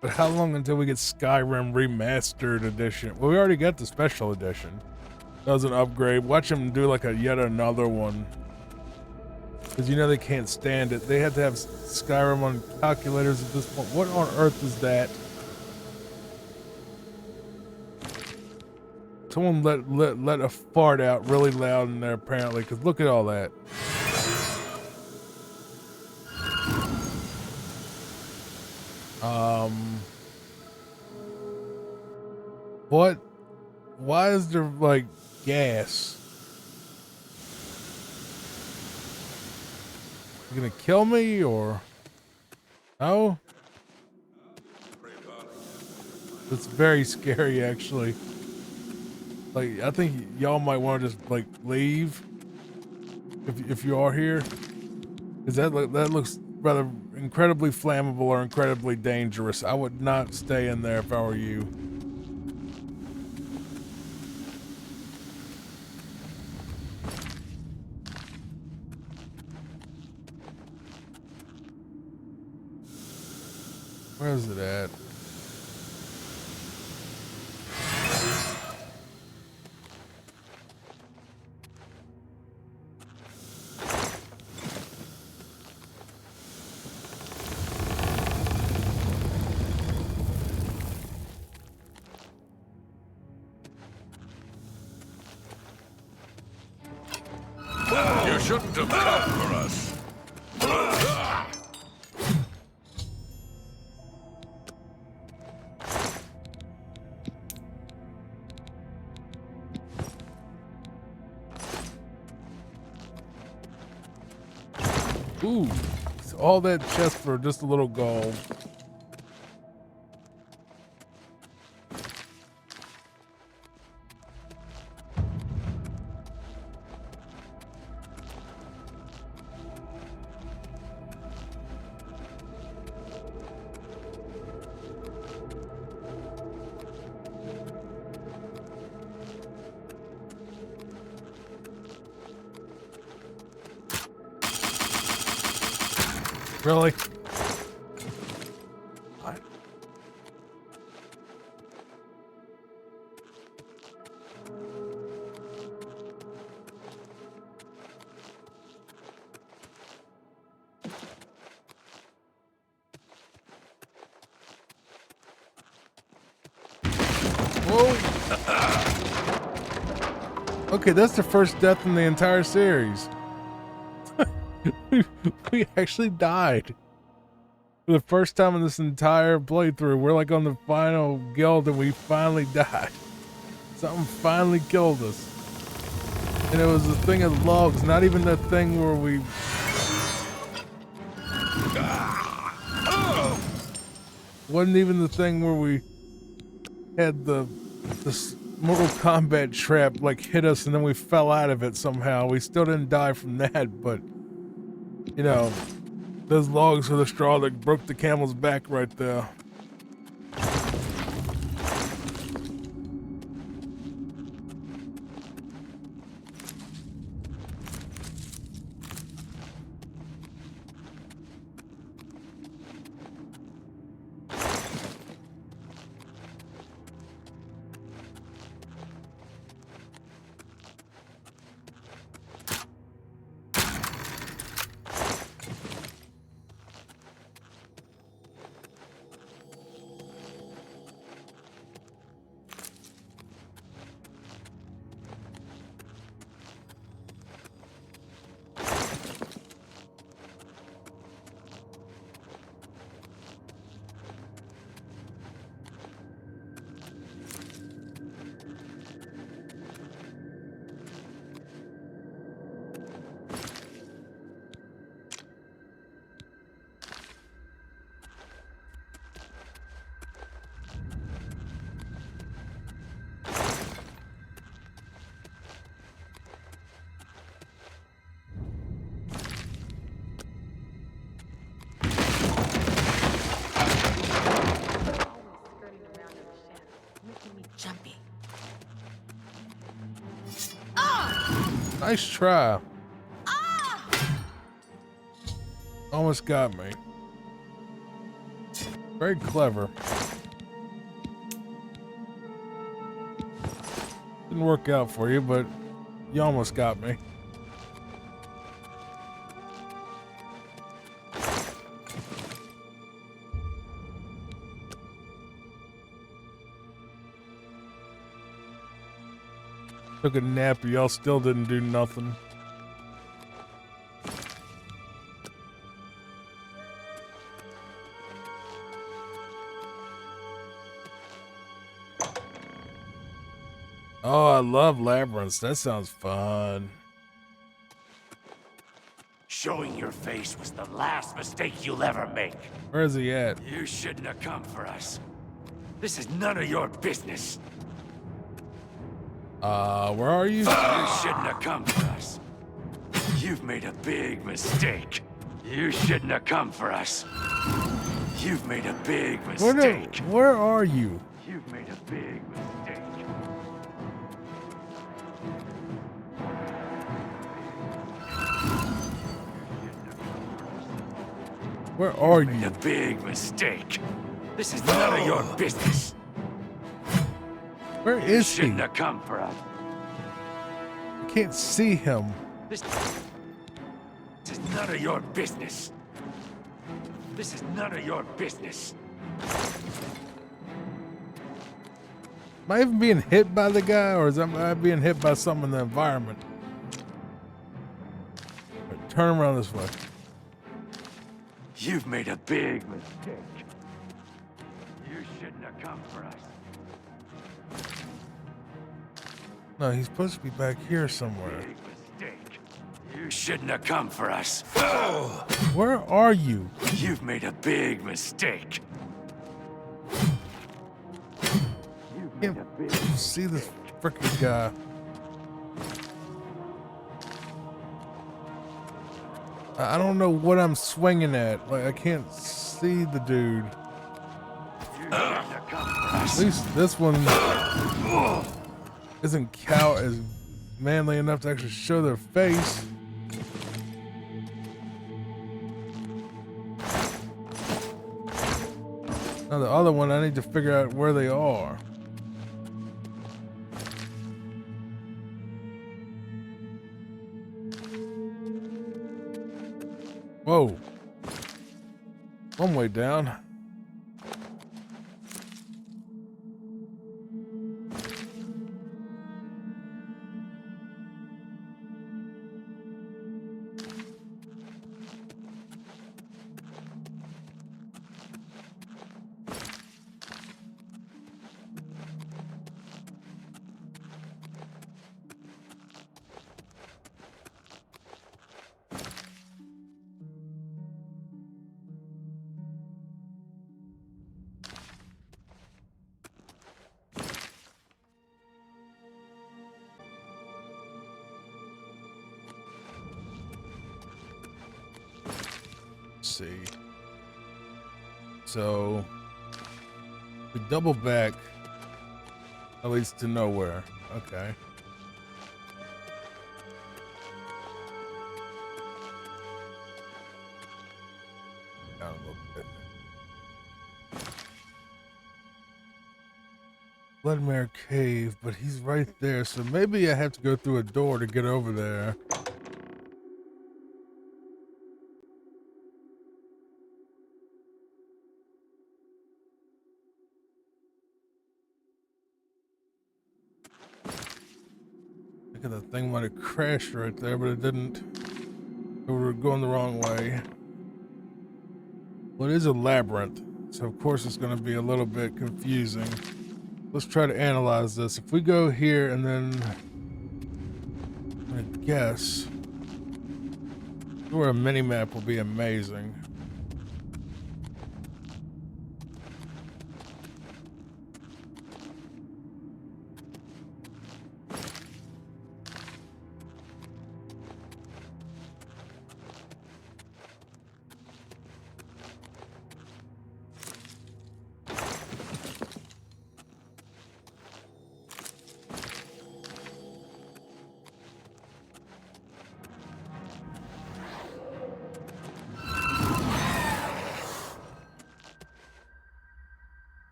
But how long until we get Skyrim Remastered Edition? Well, we already got the special edition. That was an upgrade. Watch them do like yet another one. Because you know they can't stand it. They have to have Skyrim on calculators at this point. What on earth is that? Someone let a fart out really loud in there apparently, because look at all that. What? Why is there like gas? You gonna kill me or no? It's very scary actually. Like I think y'all might want to just like leave if you are here. Because that looks rather incredibly flammable or incredibly dangerous. I would not stay in there if I were you. Where is it at? You shouldn't have come for us. Ooh, it's all that chest for just a little gold. Really? What? Whoa. Okay, that's the first death in the entire series. We actually died. For the first time in this entire playthrough, we're like on the final guild and we finally died. Something finally killed us. And it was a thing of logs, not even the thing where we... Wasn't even the thing where we had the Mortal Kombat trap like hit us and then we fell out of it somehow. We still didn't die from that, but you know, those logs were the straw that broke the camel's back right there. Jumpy. Nice try. Almost got me. Very clever. Didn't work out for you, but you almost got me. Took a nap, y'all still didn't do nothing. Oh, I love labyrinths. That sounds fun. Showing your face was the last mistake you'll ever make. Where is he at? You shouldn't have come for us. This is none of your business. Where are you? You shouldn't have come for us. You've made a big mistake. You shouldn't have come for us. You've made a big mistake. Where are you? You've made a big mistake. Where are you? Made a big mistake. This is none of your business. Where is he? Shouldn't have come for us. I can't see him. This is none of your business. This is none of your business. Am I even being hit by the guy, or am I being hit by something in the environment? Right, turn around this way. You've made a big mistake. You shouldn't have come for us. No, he's supposed to be back here somewhere. Big mistake. You shouldn't have come for us. Where are you? You've made a big mistake. I can't see this frickin' guy. I don't know what I'm swinging at. Like, I can't see the dude. At least this one isn't as manly enough to actually show their face. Now the other one, I need to figure out where they are. Whoa. One way down. See. So we double back, at least to nowhere. Okay. Down a little bit. Bloodmare Cave, but he's right there, so maybe I have to go through a door to get over there. The thing might have crashed right there, but it didn't. We were going the wrong way. Well, it is a labyrinth, so of course it's going to be a little bit confusing. Let's try to analyze this. If we go here and then, I guess, where a mini map will be amazing.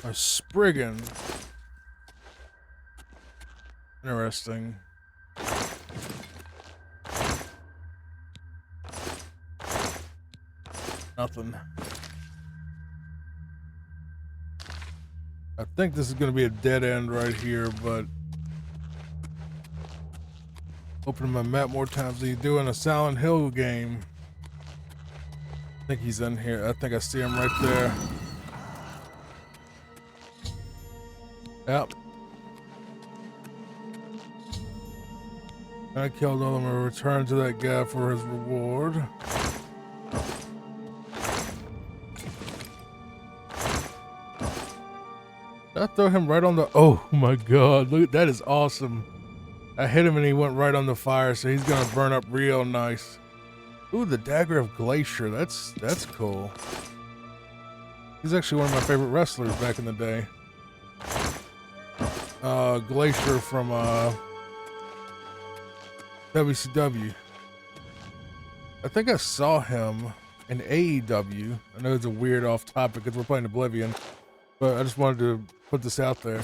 A Spriggan. Interesting. Nothing. I think this is going to be a dead end right here, but opening my map more times than you do in a Silent Hill game. I think he's in here. I think I see him right there. Yep. I killed all of them. I'll return to that guy for his reward. Did I throw him right on the... Oh my god, look, that is awesome. I hit him and he went right on the fire, so he's gonna burn up real nice. Ooh, the Dagger of Glacier. That's cool. He's actually one of my favorite wrestlers back in the day. Glacier from WCW. I think I saw him in AEW. I know it's a weird off topic because we're playing Oblivion, but I just wanted to put this out there.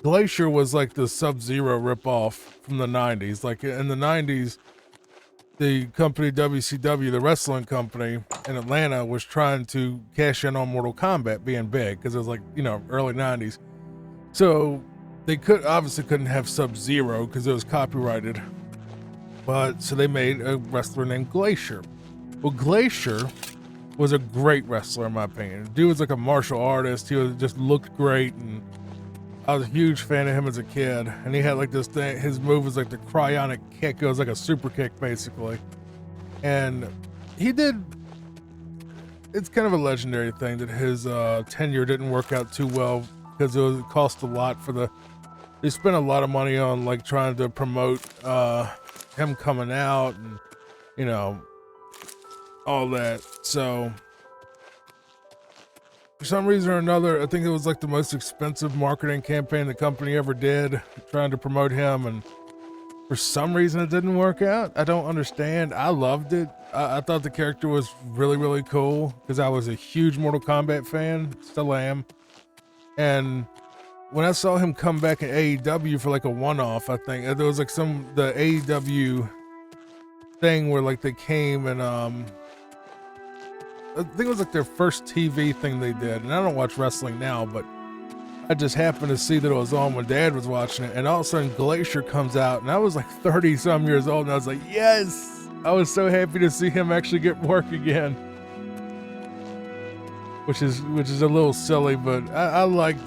Glacier was like the Sub-Zero ripoff from the 90s. Like in the 90s, the company WCW, the wrestling company in Atlanta, was trying to cash in on Mortal Kombat being big because it was like, you know, early 90s. So they obviously couldn't have Sub-Zero because it was copyrighted. But so they made a wrestler named Glacier. Well, Glacier was a great wrestler in my opinion. The dude was like a martial artist. He just looked great, and I was a huge fan of him as a kid. And he had like this thing, his move was like the cryonic kick. It was like a super kick basically. And it's kind of a legendary thing that his tenure didn't work out too well because it cost a lot they spent a lot of money on like trying to promote him coming out and, you know, all that. So for some reason or another, I think it was like the most expensive marketing campaign the company ever did, trying to promote him, and for some reason it didn't work out. I don't understand. I loved it. I thought the character was really, really cool because I was a huge Mortal Kombat fan, still am. And when I saw him come back in AEW for like a one-off, I think there was like the AEW thing where like they came and I think it was like their first TV thing they did. And I don't watch wrestling now, but I just happened to see that it was on when Dad was watching it. And all of a sudden Glacier comes out, and I was like 30 some years old, and I was like, yes! I was so happy to see him actually get work again. Which is a little silly, but I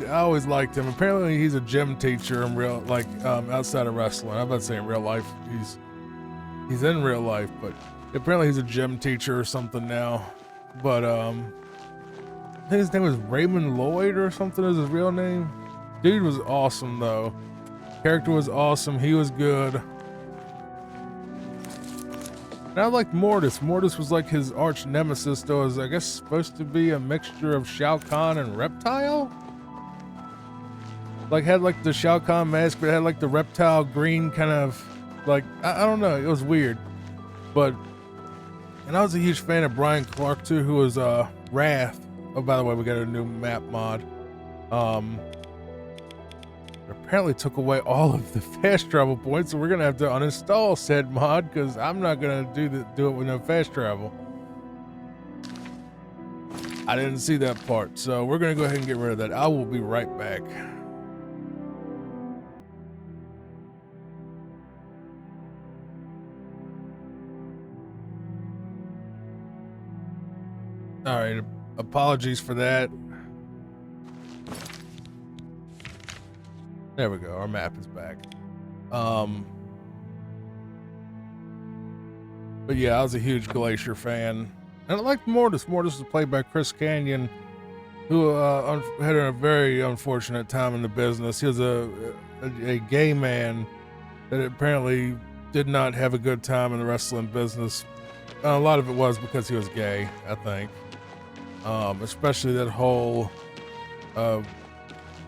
always liked him. Apparently he's a gym teacher in real, like, outside of wrestling. I'm not saying real life. He's in real life, but apparently he's a gym teacher or something now. But I think his name was Raymond Lloyd or something is his real name. Dude was awesome though. Character was awesome. He was good. And I liked Mortis. Mortis was like his arch nemesis, though. It was, I guess, supposed to be a mixture of Shao Kahn and Reptile. Like had like the Shao Kahn mask, but it had like the reptile green kind of like, I don't know. It was weird. But, and I was a huge fan of Brian Clark too, who was Wrath. Oh, by the way, we got a new map mod. Apparently took away all of the fast travel points, so we're gonna have to uninstall said mod because I'm not gonna do it with no fast travel. I didn't see that part, so we're gonna go ahead and get rid of that. I will be right back. All right, apologies for that. There we go. Our map is back. But yeah, I was a huge Glacier fan, and I liked Mortis. Mortis was played by Chris Canyon, who had a very unfortunate time in the business. He was a gay man that apparently did not have a good time in the wrestling business. A lot of it was because he was gay, I think. Especially that whole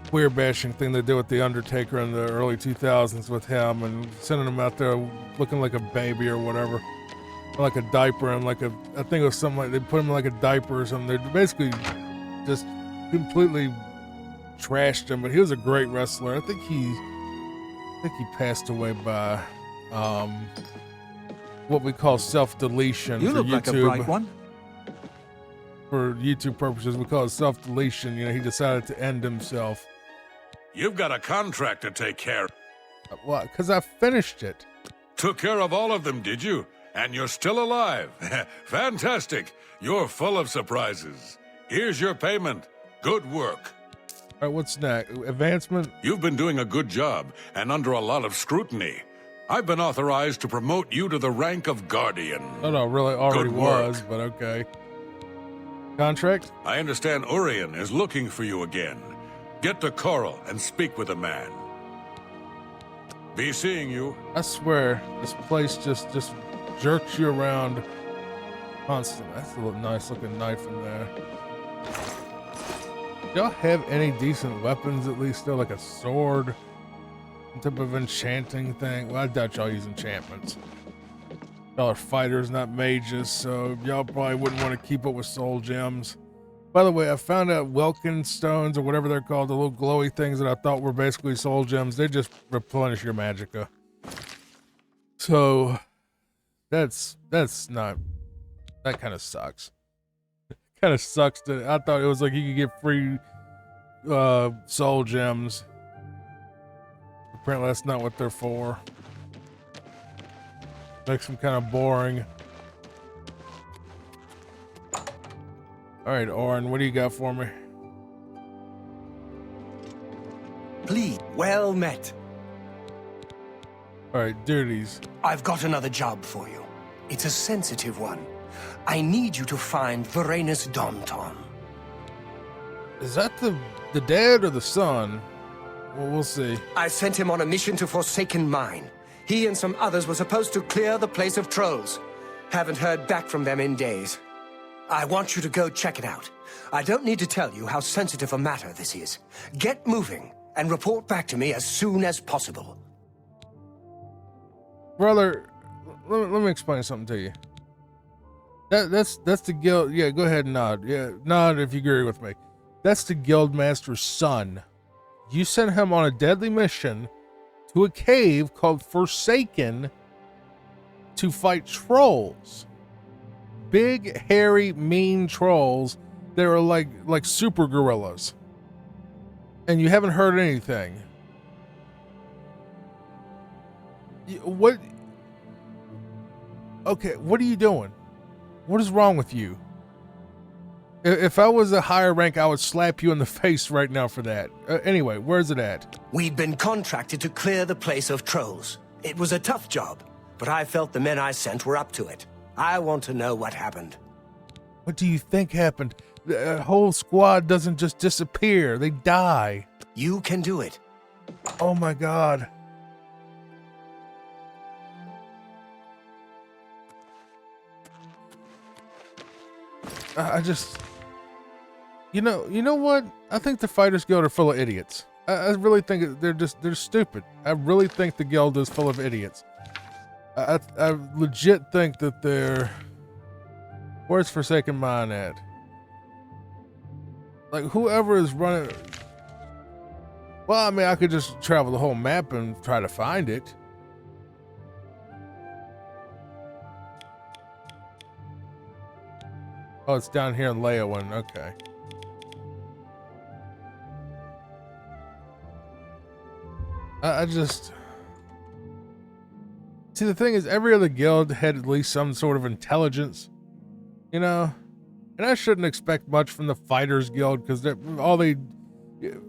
queer bashing thing they did with The Undertaker in the early 2000s with him, and sending him out there looking like a baby or whatever, like a diaper, and like I think it was something like they put him in like a diaper or something. They basically just completely trashed him, but he was a great wrestler. I think he passed away by what we call self-deletion. You for look YouTube. like a bright one. For YouTube purposes, we call it self-deletion. You know, he decided to end himself. You've got a contract to take care of. What? Because I finished it. Took care of all of them, did you? And you're still alive. Fantastic. You're full of surprises. Here's your payment. Good work. All right, what's next? Advancement? You've been doing a good job, and under a lot of scrutiny. I've been authorized to promote you to the rank of Guardian. Oh, no, really already was, but okay. Contract? I understand Urian is looking for you again. Get to Coral and speak with the man. Be seeing you. I swear, this place just jerks you around constantly. That's a little nice looking knife in there. Y'all have any decent weapons at least still, like a sword? Some type of enchanting thing? Well, I doubt y'all use enchantments. Y'all are fighters, not mages, so y'all probably wouldn't want to keep up with soul gems. By the way, I found out Welkin stones, or whatever they're called, the little glowy things that I thought were basically soul gems, they just replenish your magicka. So that's not, that kind of sucks. Kind of sucks to, I thought it was like you could get free soul gems. Apparently that's not what they're for. Makes them kind of boring. All right, Orin, what do you got for me? Please, well met. All right, duties. I've got another job for you. It's a sensitive one. I need you to find Varanus Domton. Is that the dad or the son? Well, we'll see. I sent him on a mission to Forsaken Mine. He and some others were supposed to clear the place of trolls. Haven't heard back from them in days. I want you to go check it out. I don't need to tell you how sensitive a matter this is. Get moving and report back to me as soon as possible. Brother, let me explain something to you. That's the guild. Yeah, go ahead and nod. Yeah, nod if you agree with me. That's the guildmaster's son. You sent him on a deadly mission to a cave called Forsaken to fight trolls. Big, hairy, mean trolls that are like super gorillas. And you haven't heard anything. What? Okay, what are you doing? What is wrong with you? If I was a higher rank, I would slap you in the face right now for that. Anyway, where's it at? We'd been contracted to clear the place of trolls. It was a tough job, but I felt the men I sent were up to it. I want to know what happened. What do you think happened? The whole squad doesn't just disappear. They die. You can do it. Oh my God. I just... You know what? I think the Fighters Guild are full of idiots. I really think they're stupid. I really think the guild is full of idiots. I legit think that they're... Where's Forsaken Mine at? Like, whoever is running... Well, I mean, I could just travel the whole map and try to find it. Oh, it's down here in Leyawan. Okay. I just... See, the thing is, every other guild had at least some sort of intelligence, you know? And I shouldn't expect much from the Fighters Guild, because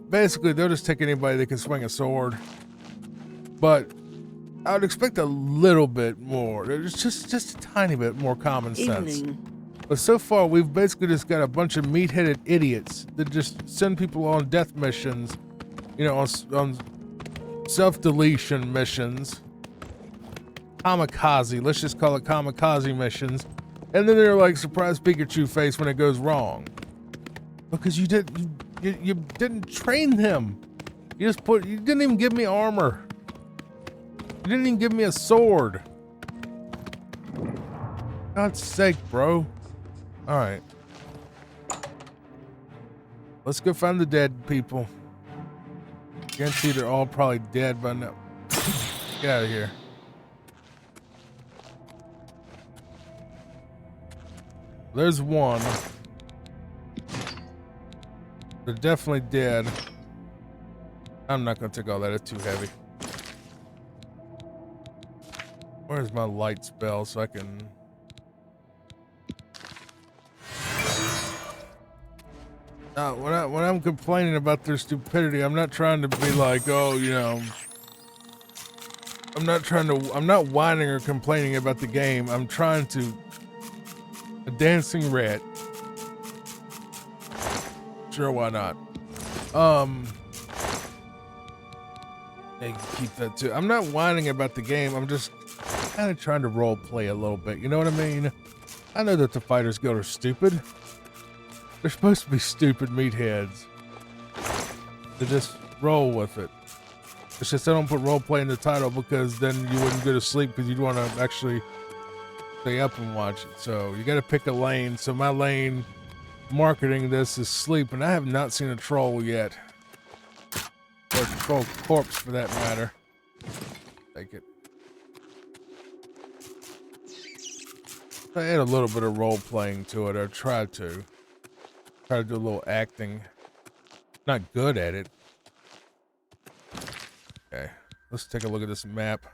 basically, they'll just take anybody that can swing a sword. But I would expect a little bit more. It's just a tiny bit more common sense. But so far, we've basically just got a bunch of meat-headed idiots that just send people on death missions, you know, on self-deletion missions. Kamikaze, let's just call it kamikaze missions. And then they're like surprise Pikachu face when it goes wrong. Because you didn't train them. You didn't even give me armor. You didn't even give me a sword. God's sake, bro. All right. Let's go find the dead people. Guarantee they're all probably dead by now. Get out of here. There's one. They're definitely dead. I'm not gonna take all that, it's too heavy. Where's my light spell so I can... When I'm complaining about their stupidity, I'm not trying to be like, oh, you know... I'm not whining or complaining about the game. I'm trying to... A dancing rat. Sure, why not? Yeah, keep that too. I'm not whining about the game. I'm just kind of trying to role play a little bit. You know what I mean? I know that the Fighters Guild are stupid. They're supposed to be stupid meatheads. They just roll with it. It's just I don't put role play in the title because then you wouldn't go to sleep because you'd want to actually stay up and watch it. So you got to pick a lane. So my lane marketing this is sleep, and I have not seen a troll yet. Or a troll corpse for that matter. Take it. I add a little bit of role playing to it, or try to. Try to do a little acting. Not good at it. Okay, let's take a look at this map.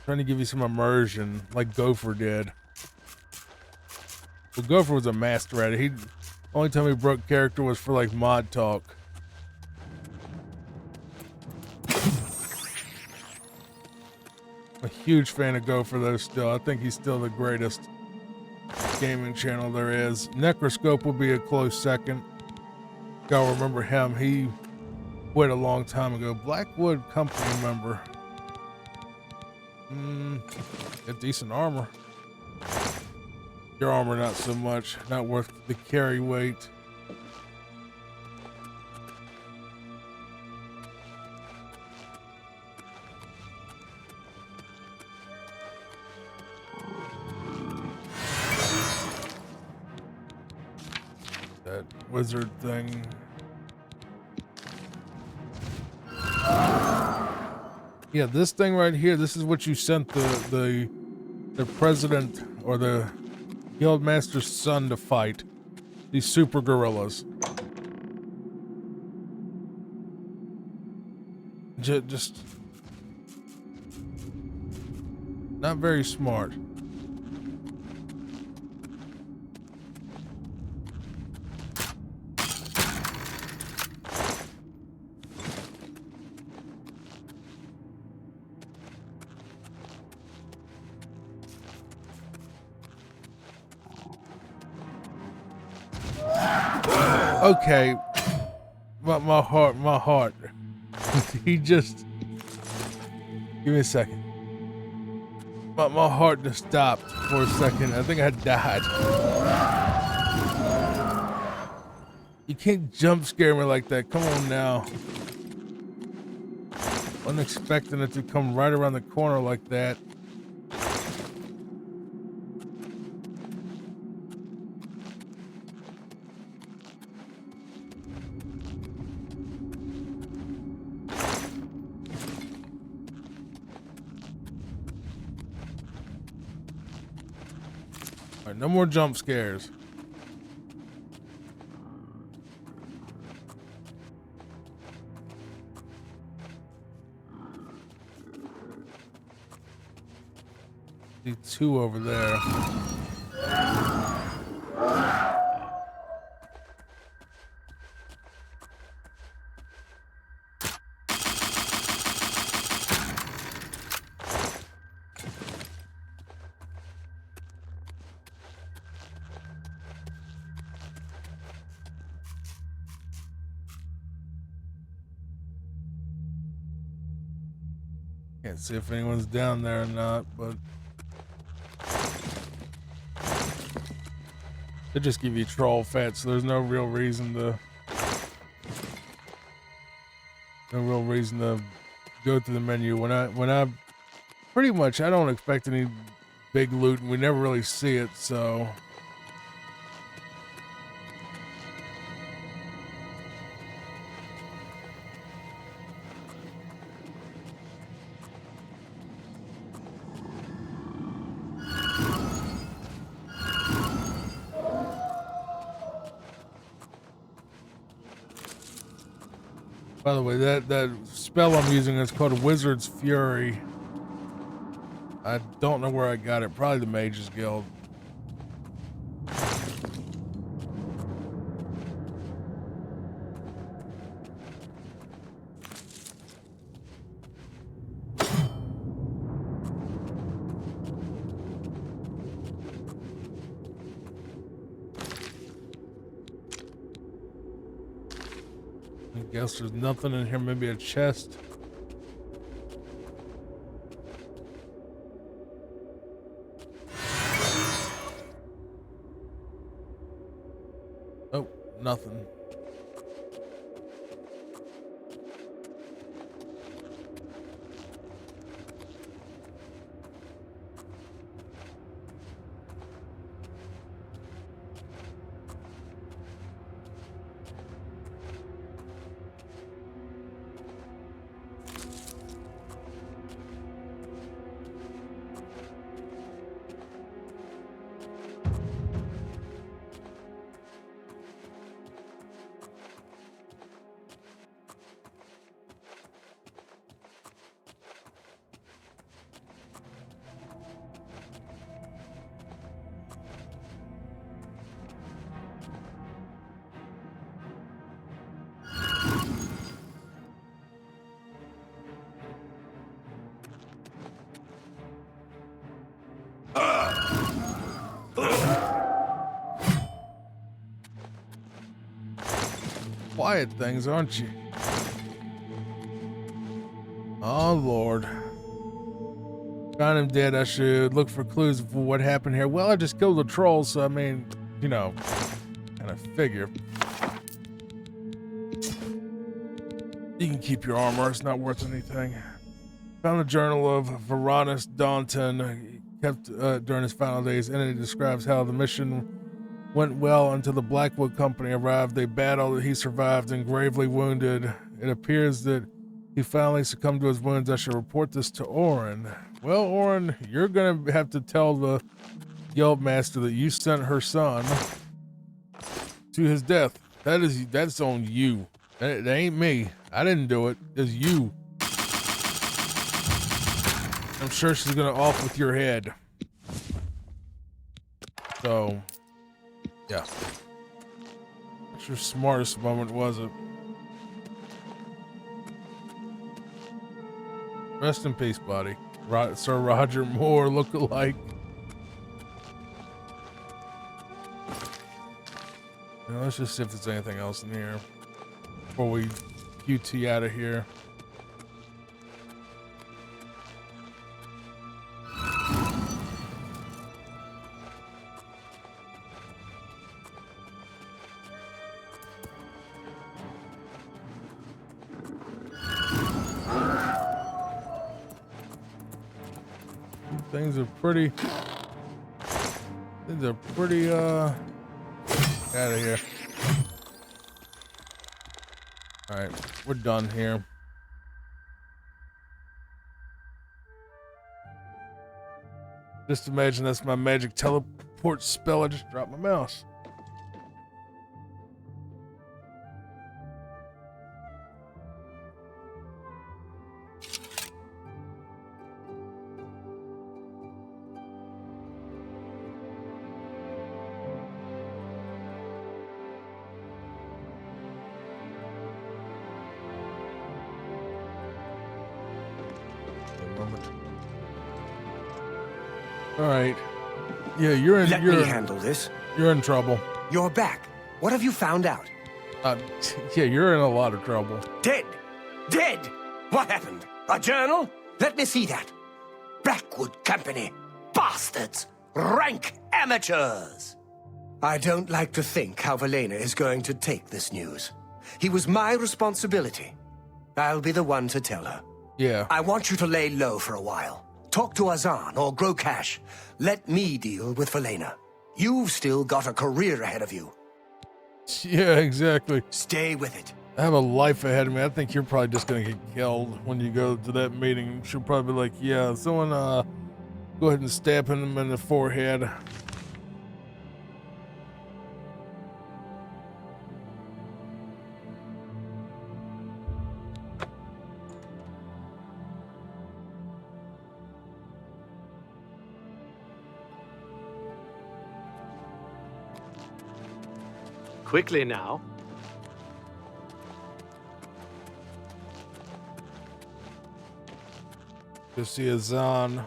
Trying to give you some immersion, like Gopher did. Well, Gopher was a master at it. He only time he broke character was for like mod talk. A huge fan of Gopher though still. I think he's still the greatest gaming channel there is. Necroscope will be a close second. Y'all remember him. He quit a long time ago. Blackwood company member. Got decent armor. Your armor not so much. Not worth the carry weight. That wizard thing. Yeah, this thing right here, this is what you sent the president or the guildmaster's son to fight. These super gorillas. Just not very smart. Okay, my heart. He just give me a second. My heart just stopped for a second. I think I died. You can't jump scare me like that. Come on now. Wasn't expecting it to come right around the corner like that. No more jump scares. See two over there. Can't see if anyone's down there or not, but they just give you troll fat, so there's no real reason to go through the menu. When I pretty much I don't expect any big loot, and we never really see it, so. By the way, that spell I'm using is called Wizard's Fury. I don't know where I got it. Probably the Mages Guild. I guess there's nothing in here. Maybe a chest. Oh, nothing. Quiet things, aren't you? Oh, Lord. Found him dead. I should look for clues for what happened here. Well, I just killed a troll, so I mean, you know, kind of figure. You can keep your armor. It's not worth anything. Found a journal of Varanus Daunton kept during his final days, and it describes how the mission went well until the Blackwood Company arrived. They battled, he survived, and gravely wounded. It appears that he finally succumbed to his wounds. I should report this to Orin. Well, Orin, you're gonna have to tell the Guildmaster that you sent her son to his death. That's on you. That ain't me. I didn't do it. It's you. I'm sure she's gonna off with your head. So, yeah. That's your smartest moment, was it? Rest in peace, buddy. Sir Roger Moore look-alike. Now, let's just see if there's anything else in here before we QT out of here. Things are pretty out of here. All right, we're done here. Just imagine that's my magic teleport spell. I just dropped my mouse. All right. Yeah, you're in. Let me handle this. You're in trouble. You're back. What have you found out? Yeah, you're in a lot of trouble. Dead. Dead. What happened? A journal? Let me see that. Blackwood Company. Bastards. Rank amateurs. I don't like to think how Valena is going to take this news. He was my responsibility. I'll be the one to tell her. Yeah. I want you to lay low for a while. Talk to Azan or grow cash. Let me deal with Valena. You've still got a career ahead of you. Yeah, exactly. Stay with it. I have a life ahead of me. I think you're probably just gonna get killed when you go to that meeting. She'll probably be like, yeah, someone go ahead and stab him in the forehead. Quickly now. To see Azan.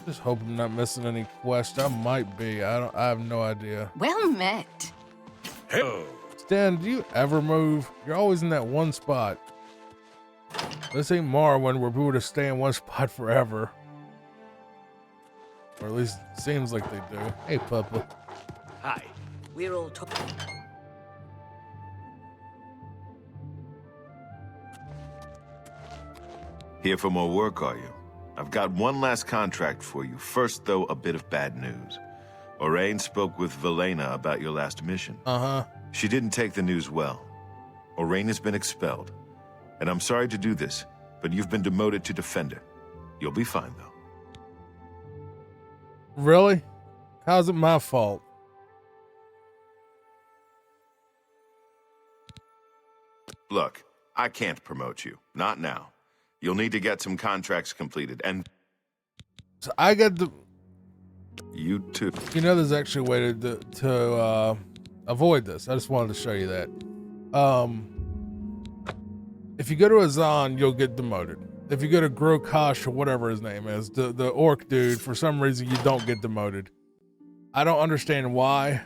Just hope I'm not missing any quest. I might be. I have no idea. Well met. Hey, Stan, do you ever move? You're always in that one spot. This ain't Morrowind where people just stay in one spot forever. Or at least seems like they do. Hey, Papa. Hi. We're all talking. Here for more work, are you? I've got one last contract for you. First, though, a bit of bad news. Orain spoke with Velena about your last mission. Uh-huh. She didn't take the news well. Orain has been expelled. And I'm sorry to do this, but you've been demoted to Defender. You'll be fine, though. Really? How's it my fault? Look, I can't promote you. Not now. You'll need to get some contracts completed, and... So I got the... You too. You know, there's actually a way to avoid this. I just wanted to show you that. If you go to Azan, you'll get demoted. If you go to Grokash or whatever his name is, the orc dude, for some reason you don't get demoted. I don't understand why.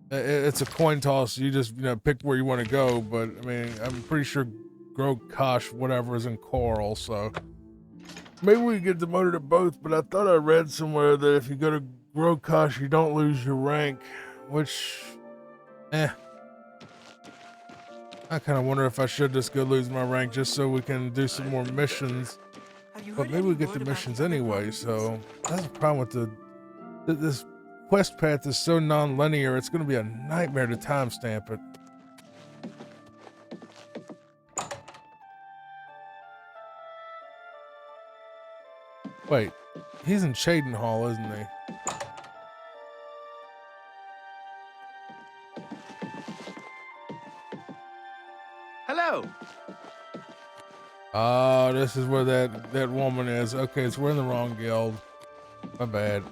It's a coin toss. You just pick where you want to go. But I mean, I'm pretty sure Grokash whatever is in Coral, so maybe we get demoted at both. But I thought I read somewhere that if you go to Grokash, you don't lose your rank, which, I kind of wonder if I should just go lose my rank just so we can do some more missions. But maybe we get the missions anyway, so that's the problem with this quest path is so non-linear, it's going to be a nightmare to timestamp it. Wait, he's in Shaden Hall, isn't he? Hello. Oh, this is where that woman is. Okay, so we're in the wrong guild. My bad.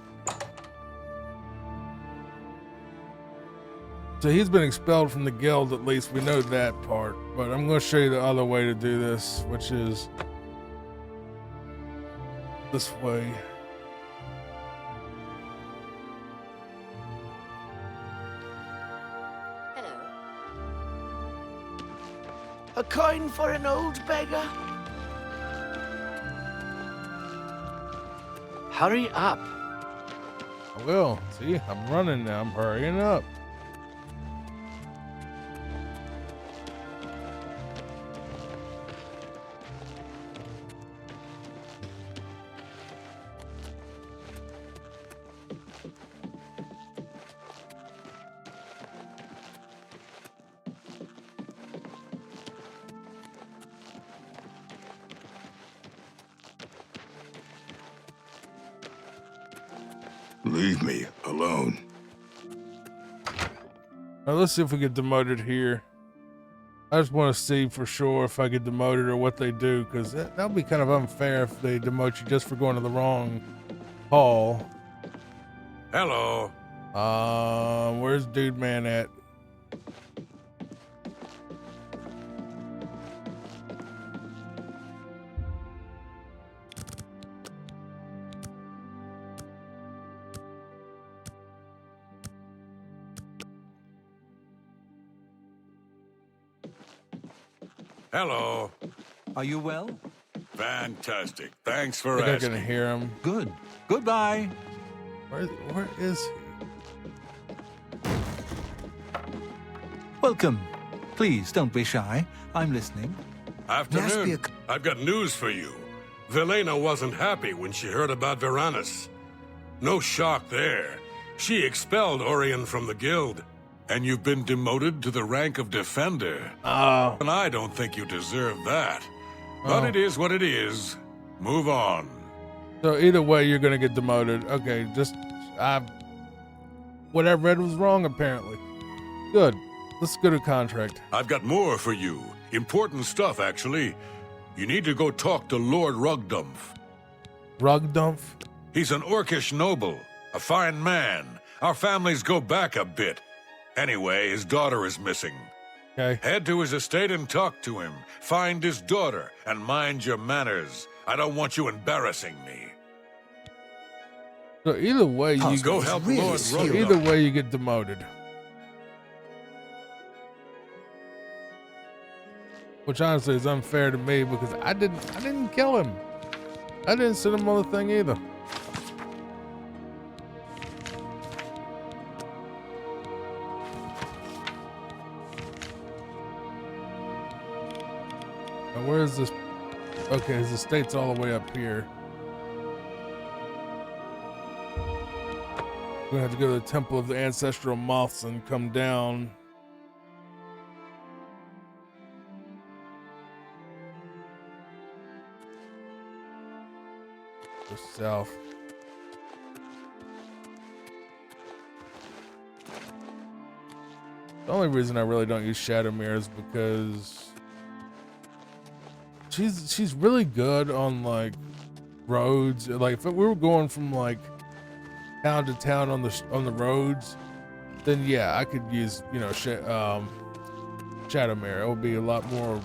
So he's been expelled from the guild, at least we know that part. But I'm going to show you the other way to do this, which is this way. A coin for an old beggar? Hurry up. I will. See, I'm running now. I'm hurrying up. Leave me alone. Now let's see if we get demoted here. I just want to see for sure if I get demoted or what they do, because that would be kind of unfair if they demote you just for going to the wrong hall. Hello. Where's Dude Man at? Hello. Are you well? Fantastic. Thanks for I think I asking. can hear him. Good. Goodbye. Where is he? Welcome. Please don't be shy. I'm listening. Afternoon. I've got news for you. Velena wasn't happy when she heard about Varanus. No shock there. She expelled Orion from the guild. And you've been demoted to the rank of Defender. Oh. And I don't think you deserve that. But it is what it is. Move on. So either way, you're gonna get demoted. Okay, what I read was wrong apparently. Good. Let's go to contract. I've got more for you. Important stuff, actually. You need to go talk to Lord Rugdumph. Rugdumph? He's an orcish noble, a fine man. Our families go back a bit. Anyway, his daughter is missing. Okay. Head to his estate and talk to him. Find his daughter and mind your manners. I don't want you embarrassing me. So either way, you go help Lord Rugdumph. Either way, you get demoted. Which honestly is unfair to me because I didn't kill him. I didn't send him on the thing either. where is this? Okay, his estate's all the way up here. We're gonna have to go to the Temple of the Ancestral Moths and come down. Go south. The only reason I really don't use Shadowmere is because she's really good on like roads. Like if we were going from like town to town on the roads, then yeah, I could use, you know, Shadowmere. It would be a lot more.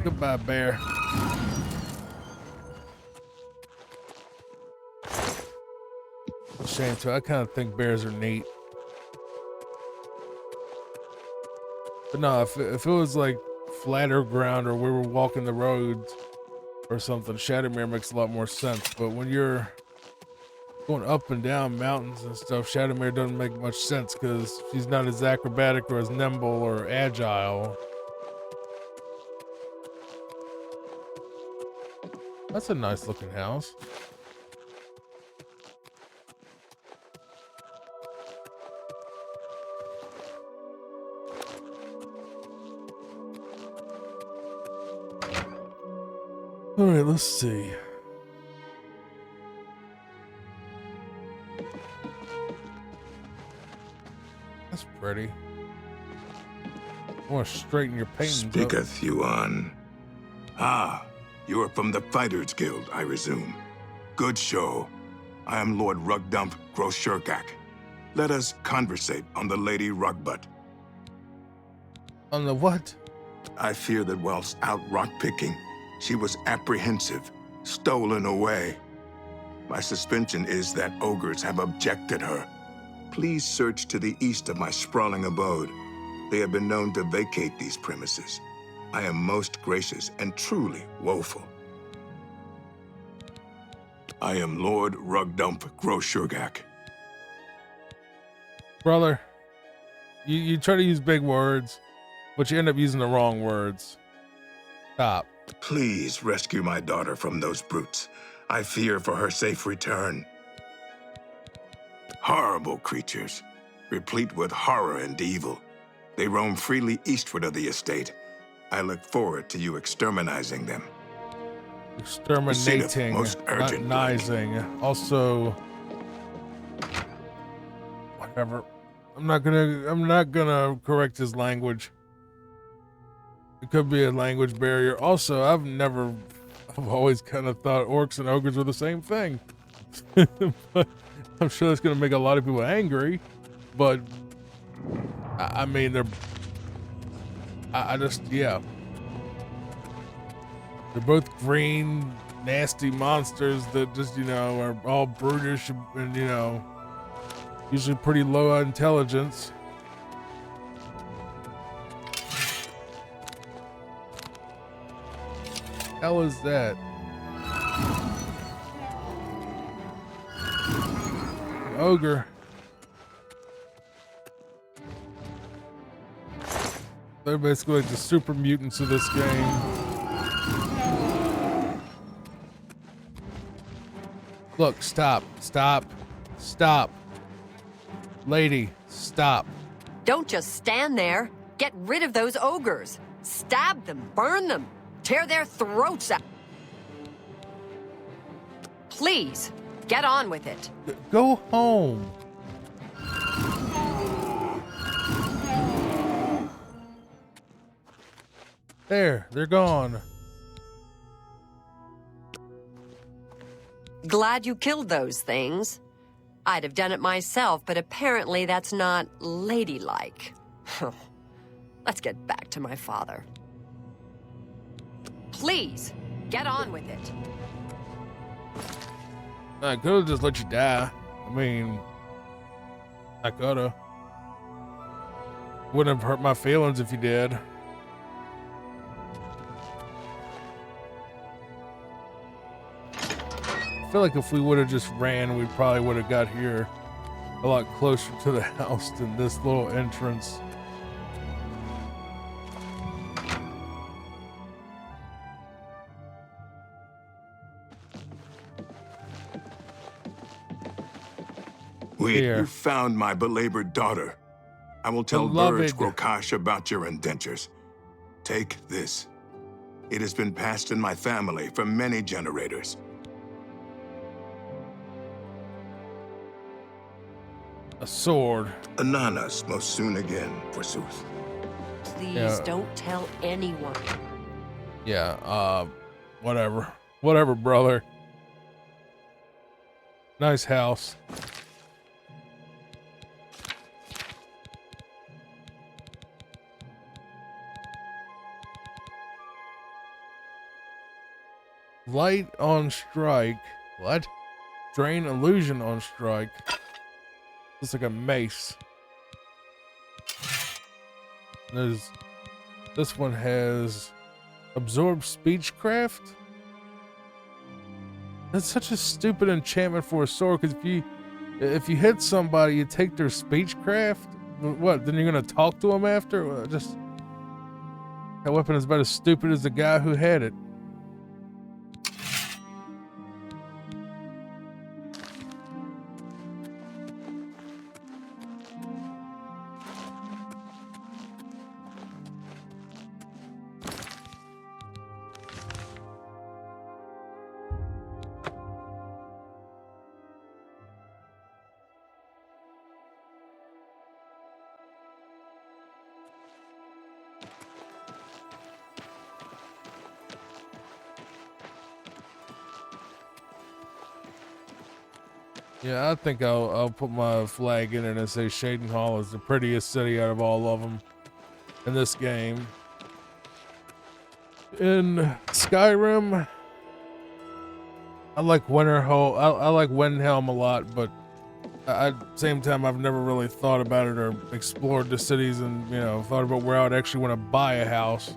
Goodbye, bear. Shame too. I kind of think bears are neat. But no, if it was like flatter ground or we were walking the roads or something, Shadowmere makes a lot more sense. But when you're going up and down mountains and stuff, Shadowmere doesn't make much sense because she's not as acrobatic or as nimble or agile. That's a nice looking house. All right, let's see. That's pretty. I want to straighten your paintings up. Speaketh Yuan. Ah, you are from the Fighters Guild, I resume. Good show. I am Lord Rugdump Groshurgak. Let us conversate on the Lady Rugbutt. On the what? I fear that whilst out rock-picking, she was apprehensive, stolen away. My suspicion is that ogres have abjected her. Please search to the east of my sprawling abode. They have been known to vacate these premises. I am most gracious and truly woeful. I am Lord Rugdump Groshurgak. Brother, you try to use big words, but you end up using the wrong words. Stop. Please rescue my daughter from those brutes. I fear for her safe return. Horrible creatures, replete with horror and evil. They roam freely eastward of the estate. I look forward to you exterminating them. Exterminating, most urgent. not nizing. Also, whatever. I'm not gonna correct his language. It could be a language barrier. Also, I've always kind of thought orcs and ogres were the same thing. But I'm sure that's gonna make a lot of people angry. But I mean, yeah. They're both green, nasty monsters that just, you know, are all brutish and, you know, usually pretty low intelligence. Hell is that? An ogre. They're basically like the super mutants of this game. Look, stop. Lady, stop. Don't just stand there. Get rid of those ogres. Stab them, burn them, tear their throats out. Please, get on with it. Go home. There, they're gone. Glad you killed those things. I'd have done it myself, but apparently that's not ladylike. Let's get back to my father. Please, get on with it. I could have just let you die. I mean, I coulda. Wouldn't have hurt my feelings if you did. I feel like if we would have just ran, we probably would have got here a lot closer to the house than this little entrance. You found my belabored daughter. I will tell Verge Grokash about your indentures. Take this. It has been passed in my family for many generators. A sword. Ananas most soon again, forsooth. Please don't tell anyone. Yeah, whatever. Whatever, brother. Nice house. Light on strike. What? Drain illusion on strike. Looks like a mace. This one has absorb speechcraft. That's such a stupid enchantment for a sword, because if you hit somebody, you take their speechcraft. What? Then you're gonna talk to them after? Just that weapon is about as stupid as the guy who had it. Yeah, I think I'll put my flag in it and say Shaden Hall is the prettiest city out of all of them in this game. In Skyrim, I like Winterhold. I like Windhelm a lot, but at the same time, I've never really thought about it or explored the cities and, you know, thought about where I would actually want to buy a house.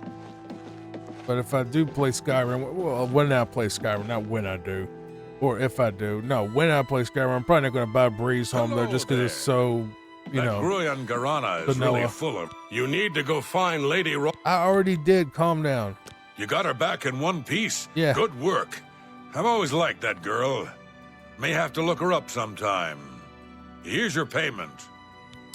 But if I do play Skyrim, well, when I play Skyrim, not when I do. Or if I do. No, when I play Skyrim, I'm probably not going to buy Breeze Home though, just because it's so, you know. Gruyan Garana is vanilla. really full of. You need to go find Lady I already did. Calm down. You got her back in one piece? Yeah. Good work. I've always liked that girl. May have to look her up sometime. Here's your payment.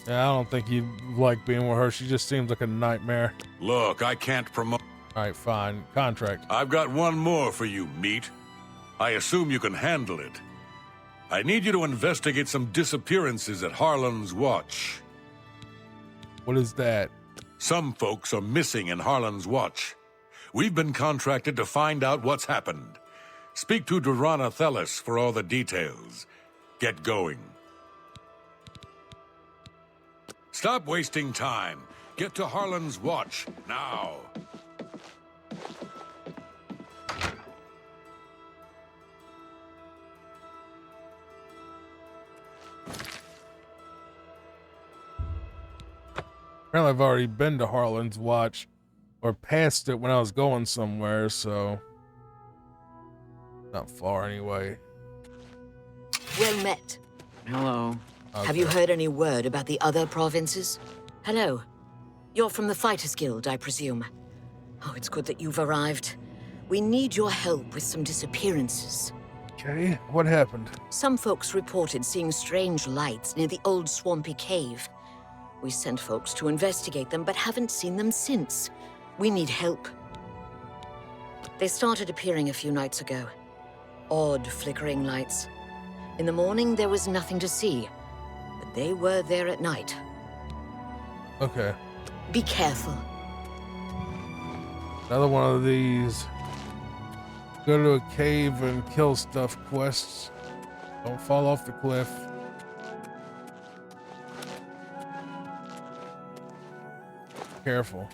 Yeah, I don't think you like being with her. She just seems like a nightmare. Look, I can't promote. All right, fine. Contract. I've got one more for you, meat. I assume you can handle it. I need you to investigate some disappearances at Harlan's Watch. What is that? Some folks are missing in Harlan's Watch. We've been contracted to find out what's happened. Speak to Durana Thelis for all the details. Get going. Stop wasting time. Get to Harlan's Watch, now. Apparently, I've already been to Harlan's Watch, or passed it when I was going somewhere, so not far anyway. Well met. Hello. Okay. Have you heard any word about the other provinces? Hello. You're from the Fighters Guild, I presume. Oh, it's good that you've arrived. We need your help with some disappearances. Okay, what happened? Some folks reported seeing strange lights near the old swampy cave. We sent folks to investigate them, but haven't seen them since. We need help. They started appearing a few nights ago. Odd, flickering lights. In the morning, there was nothing to see, but they were there at night. Okay. Be careful. Another one of these go to a cave and kill stuff quests. Don't fall off the cliff. Careful.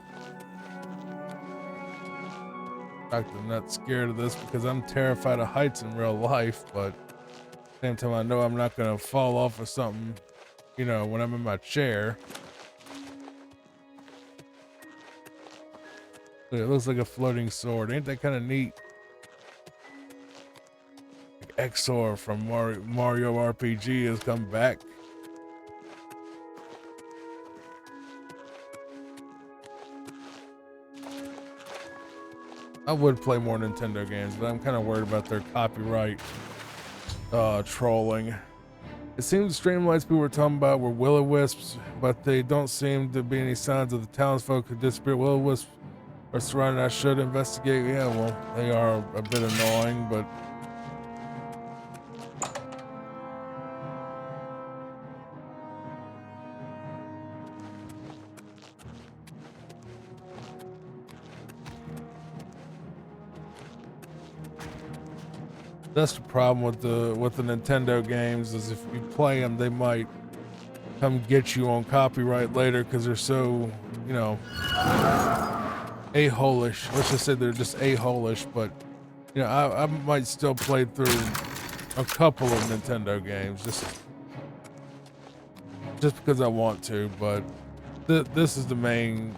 In fact, I'm not scared of this because I'm terrified of heights in real life, but at the same time I know I'm not gonna fall off of something, you know, when I'm in my chair. It looks like a floating sword. Ain't that kind of neat? Like Exor from Mario RPG has come back. I would play more Nintendo games, but I'm kind of worried about their copyright trolling. It seems the streamlights people were talking about were will-o-wisps, but they don't seem to be any signs of the townsfolk who disappeared. Will-o-wisps are surrounded. I should investigate. Yeah, well, they are a bit annoying, but that's the problem with the Nintendo games, is if you play them, they might come get you on copyright later because they're so, you know, a-hole-ish. Let's just say they're just a-hole-ish, but, you know, I might still play through a couple of Nintendo games just because I want to, but this is the main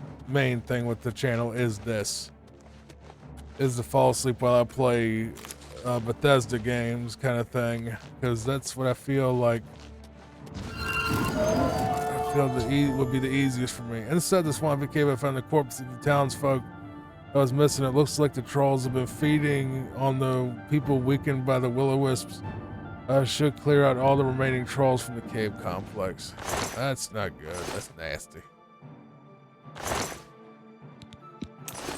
thing with the channel is to fall asleep while I play Bethesda games kind of thing, because that's what I feel like would be the easiest for me. Inside the swampy cave, I found the corpse of the townsfolk I was missing. It looks like the trolls have been feeding on the people weakened by the will-o-wisps. I should clear out all the remaining trolls from the cave complex. That's not good. That's nasty.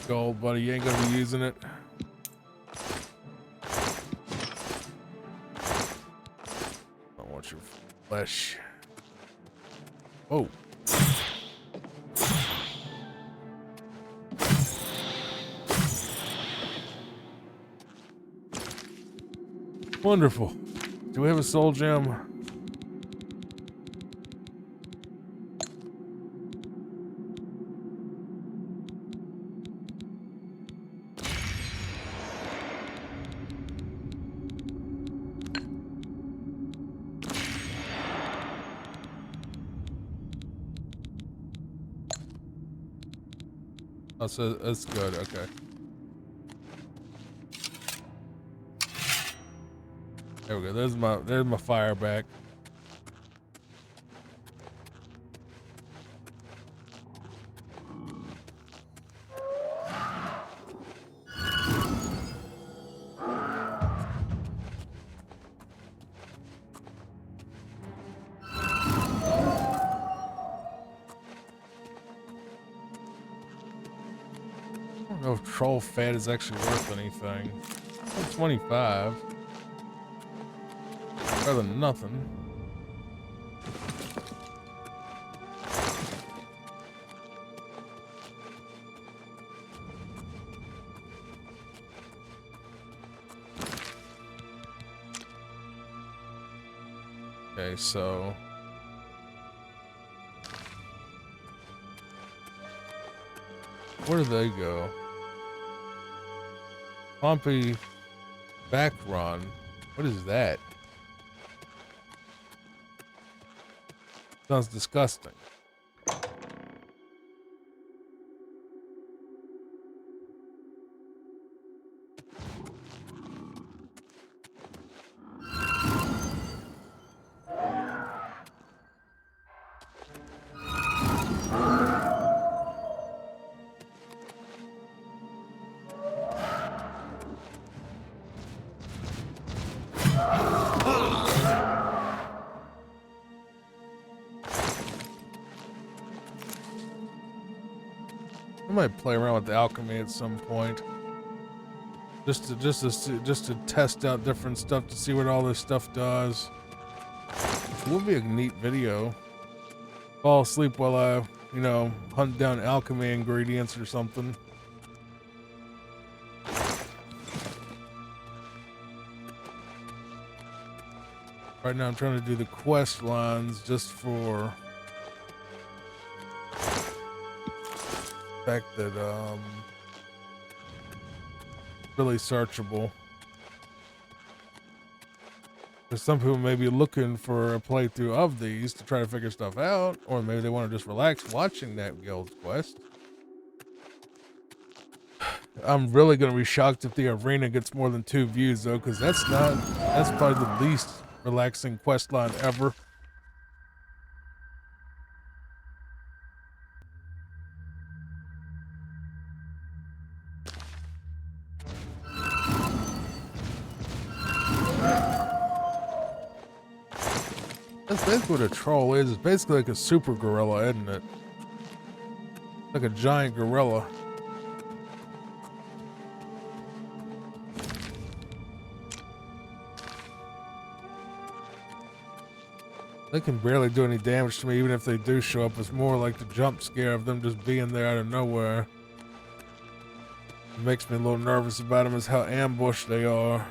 Gold, buddy. You ain't gonna be using it. I want your flesh. Oh. Wonderful. Do we have a soul gem? Oh, so that's good. Okay. There we go. There's my fire back. I don't know if troll fat is actually worth anything. 25. Better than nothing. Okay, so where do they go? Pompey back run. What is that? Sounds disgusting. I might play around with the alchemy at some point, just to test out different stuff to see what all this stuff does. It would be a neat video. Fall asleep while I, you know, hunt down alchemy ingredients or something. Right now I'm trying to do the quest lines just for the fact that really searchable. Because some people may be looking for a playthrough of these to try to figure stuff out, or maybe they want to just relax watching that guild quest. I'm really going to be shocked if the arena gets more than 2 views though, because that's probably the least relaxing quest line ever. That's basically what a troll is. It's basically like a super gorilla, isn't it? Like a giant gorilla. They can barely do any damage to me, even if they do show up. It's more like the jump scare of them just being there out of nowhere. What makes me a little nervous about them is how ambushed they are.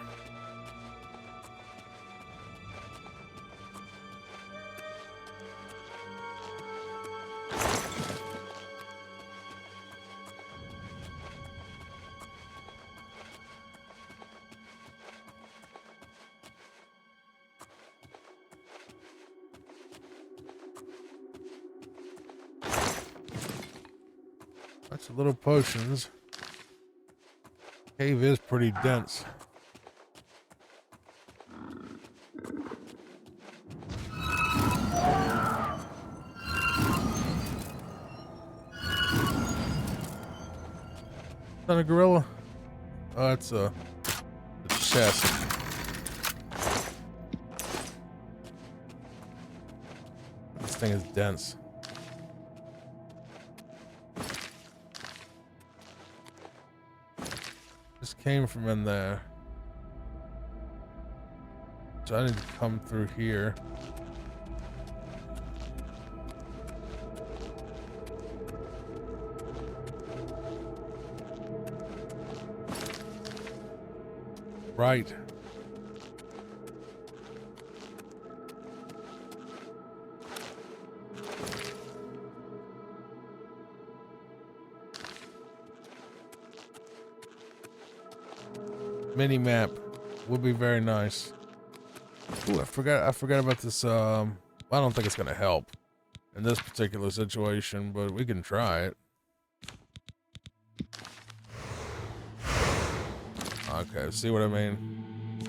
Lots of little potions. Cave is pretty dense. Not a gorilla? Oh, that's a chest. This thing is dense. Just came from in there. So I need to come through here. Right. Mini map would be very nice. Ooh, I forgot about this. I don't think it's gonna help in this particular situation, but we can try it. Okay, see what I mean?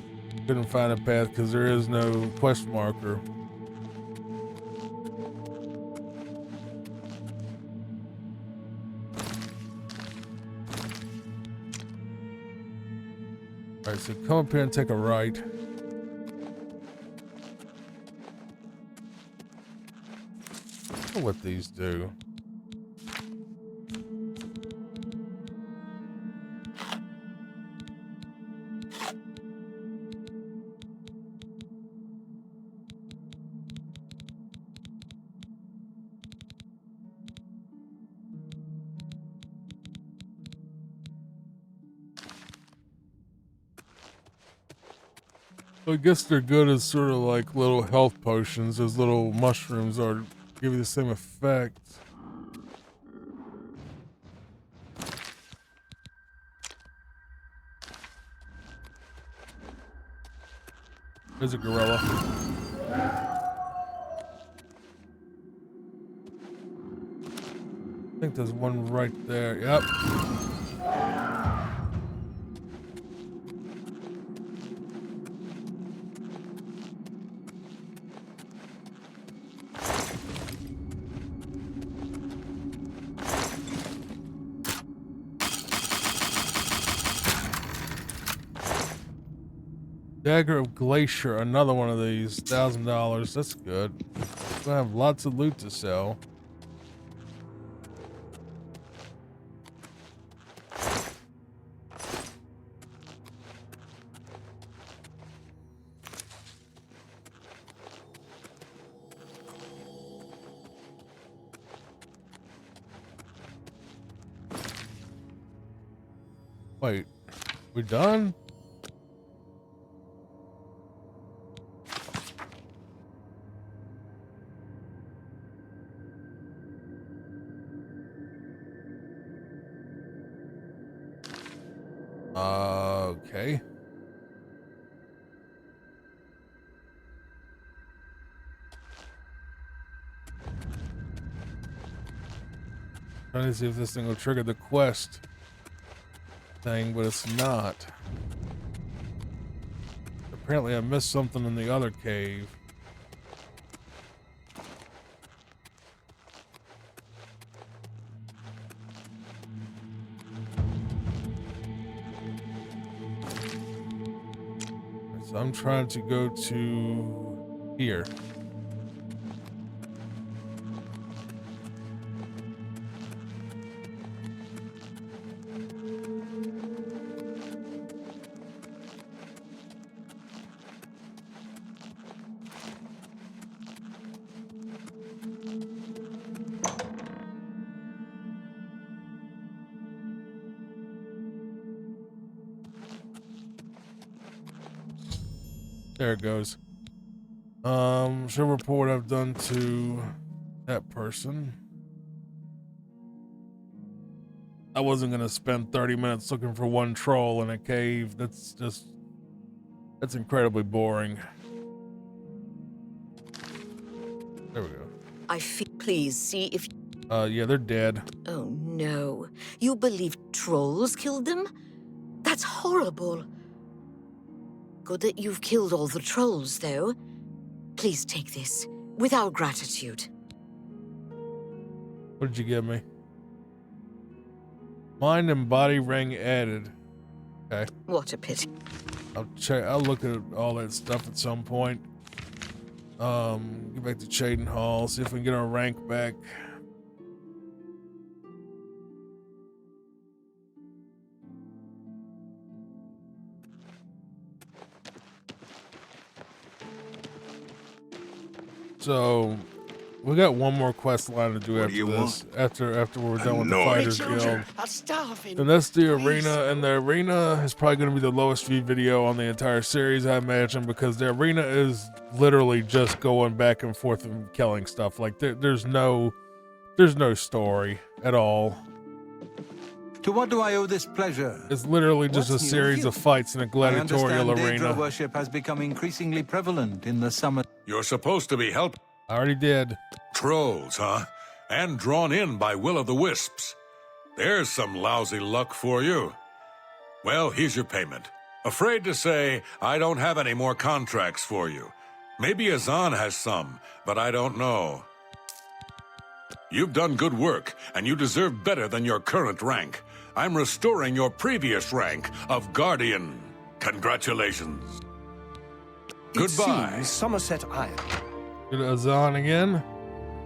Couldn't find a path because there is no quest marker. Alright, so come up here and take a right. I don't know what these do. I guess they're good as sort of like little health potions. Those little mushrooms are give you the same effect. There's a gorilla. I think there's one right there. Yep. Dagger of Glacier, another one of these, $1,000. That's good. We'll have lots of loot to sell. Wait, we done? Okay. Trying to see if this thing will trigger the quest thing, but it's not. Apparently I missed something in the other cave. So I'm trying to go to here. There it goes. Should report I've done to that person. I wasn't gonna spend 30 minutes looking for one troll in a cave. That's incredibly boring. There we go. Please see if. Yeah, they're dead. Oh no. You believe trolls killed them? That's horrible. Good that you've killed all the trolls, though. Please take this, with our gratitude. What did you give me? Mind and body ring added. Okay. What a pity. I'll check. I'll look at all that stuff at some point. Get back to Chaden Hall. See if we can get our rank back. So, we got one more quest line to do after this. After we're done with the Fighters Guild. I'm starving. And that's the arena, and the arena is probably going to be the lowest viewed video on the entire series, I imagine, because the arena is literally just going back and forth and killing stuff. Like there's no story at all. To what do I owe this pleasure? It's literally just a series of fights in a gladiatorial I understand arena. Daedra worship has become increasingly prevalent in the summer. You're supposed to be helping. I already did. Trolls, huh? And drawn in by will-o'-the-wisps. There's some lousy luck for you. Well, here's your payment. Afraid to say, I don't have any more contracts for you. Maybe Azan has some, but I don't know. You've done good work, and you deserve better than your current rank. I'm restoring your previous rank of Guardian. Congratulations. Goodbye. Seems Somerset Iron. Go to Azan again.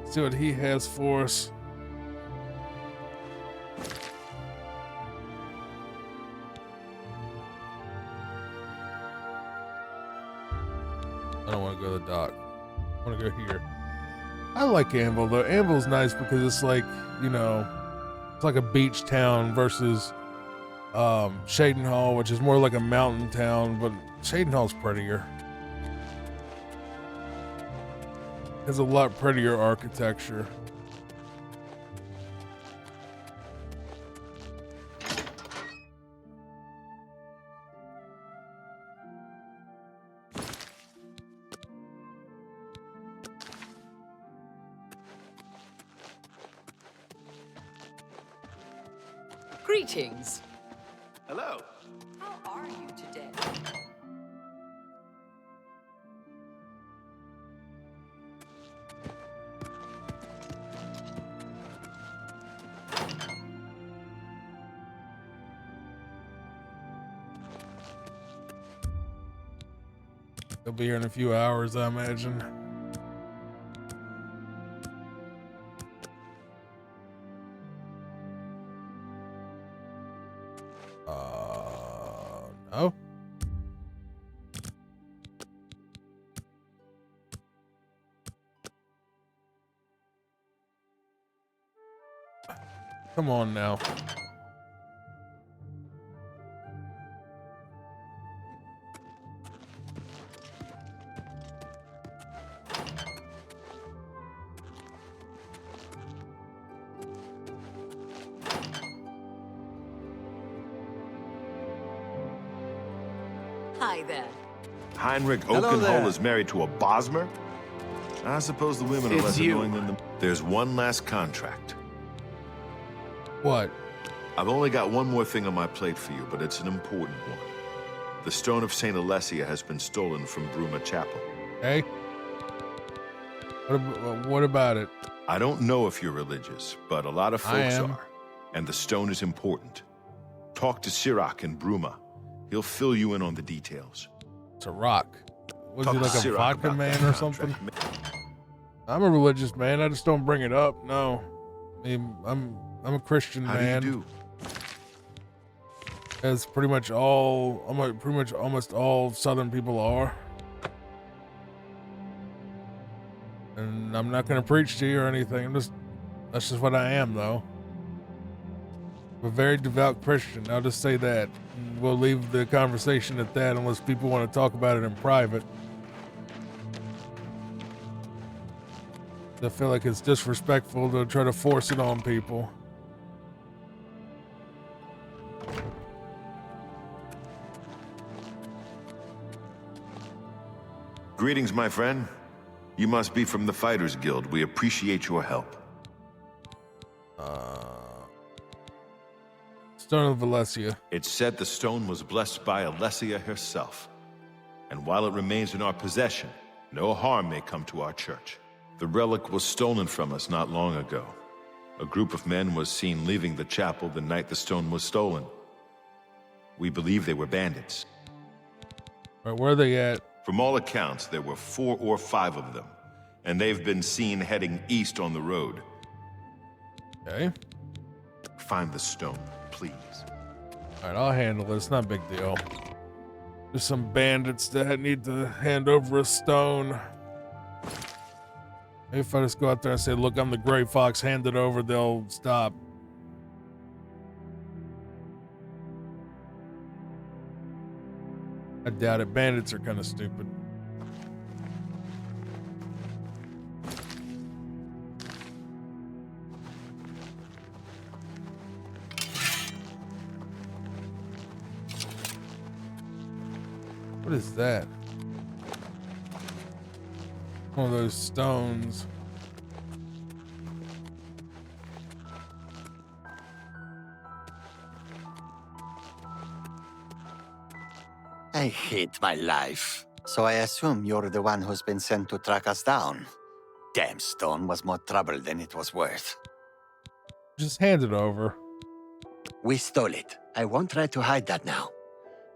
See what he has for us. I don't want to go to the dock. I want to go here. I like Anvil though. Anvil's nice because it's like, you know, it's like a beach town versus Chaden Hall, which is more like a mountain town, but Chaden Hall's prettier. Has a lot prettier architecture. Greetings. Hello. How are you today? They'll be here in a few hours, I imagine. No. Come on now. Hi there. Heinrich Hello there. Oakenhole is married to a Bosmer? I suppose the women are It's less you. annoying than the... There's one last contract. What? I've only got one more thing on my plate for you, but it's an important one. The stone of St. Alessia has been stolen from Bruma Chapel. Hey? What about it? I don't know if you're religious, but a lot of I folks am. are. And the stone is important. Talk to Sirach in Bruma. He'll fill you in on the details. It's a rock. Was Talk he to like a Sirach vodka about man that or something? contract. I'm a religious man. I just don't bring it up. No. I mean, I'm a Christian How man. do you do? As pretty much almost all Southern people are. And I'm not going to preach to you or anything. That's just what I am, though. A very devout Christian. I'll just say that. We'll leave the conversation at that unless people want to talk about it in private. I feel like it's disrespectful to try to force it on people. Greetings, my friend. You must be from the Fighters Guild. We appreciate your help. Stone of Valencia. It's said the stone was blessed by Alessia herself. And while it remains in our possession, no harm may come to our church. The relic was stolen from us not long ago. A group of men was seen leaving the chapel the night the stone was stolen. We believe they were bandits. Right, where are they at? From all accounts, there were 4 or 5 of them, and they've been seen heading east on the road. Okay. Find the stone, please. All right, I'll handle it. It's not a big deal. There's some bandits that need to hand over a stone. Maybe if I just go out there and say, look, I'm the Gray Fox, hand it over, they'll stop. I doubt it. Bandits are kind of stupid. What is that? One of those stones. I hate my life. So I assume you're the one who's been sent to track us down. Damn stone was more trouble than it was worth. Just hand it over. We stole it. I won't try to hide that now.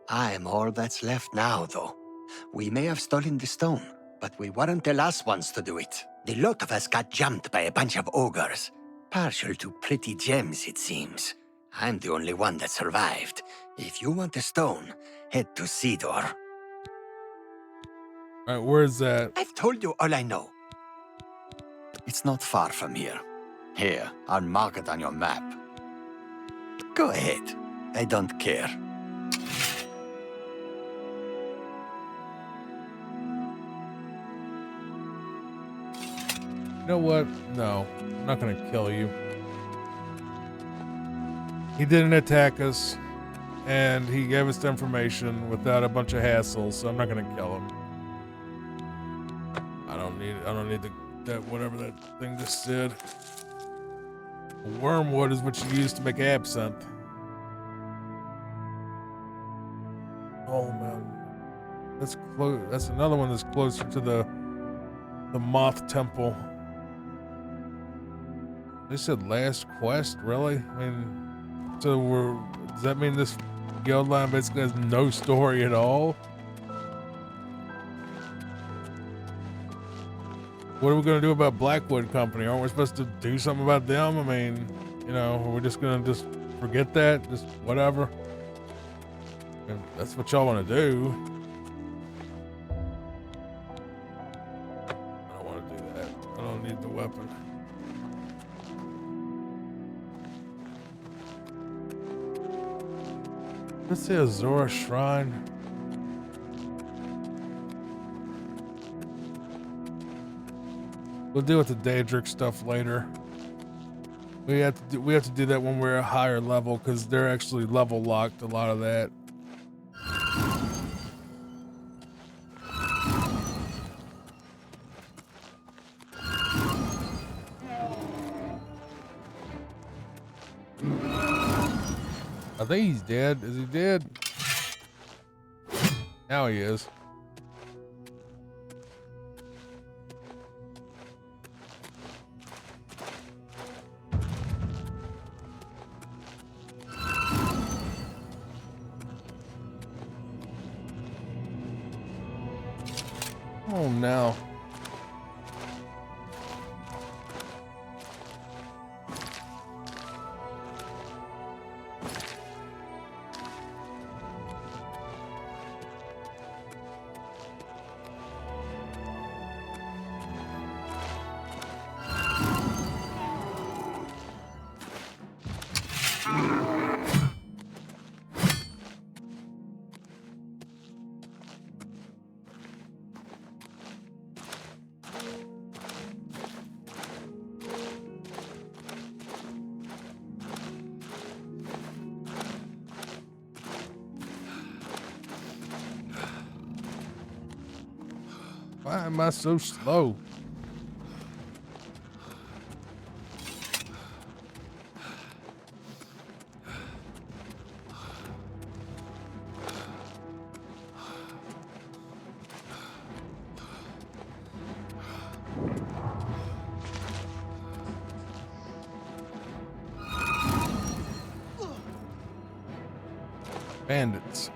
I'm all that's left now, though. We may have stolen the stone, but we weren't the last ones to do it. The lot of us got jumped by a bunch of ogres. Partial to pretty gems, it seems. I'm the only one that survived. If you want the stone, head to Cedar. Alright, where's that? I've told you all I know. It's not far from here. Here, I'll mark it on your map. Go ahead. I don't care. You know what? No, I'm not gonna kill you. He didn't attack us, and he gave us the information without a bunch of hassles, so I'm not gonna kill him. I don't need that whatever that thing just said. Wormwood is what you use to make absinthe. Oh man, that's close. That's another one that's closer to the Moth Temple. They said last quest, really? I mean, so does that mean this guild line basically has no story at all? What are we going to do about Blackwood Company? Aren't we supposed to do something about them? I mean, you know, are we just going to just forget that? Just whatever? If that's what y'all want to do. I don't want to do that. I don't need the weapon. Let's see, Azora Shrine. We'll deal with the Daedric stuff later. We have to do that when we're a higher level because they're actually level locked. A lot of that. I think he's dead. Is he dead? Now he is. Oh no. Why am I so slow? Bandits.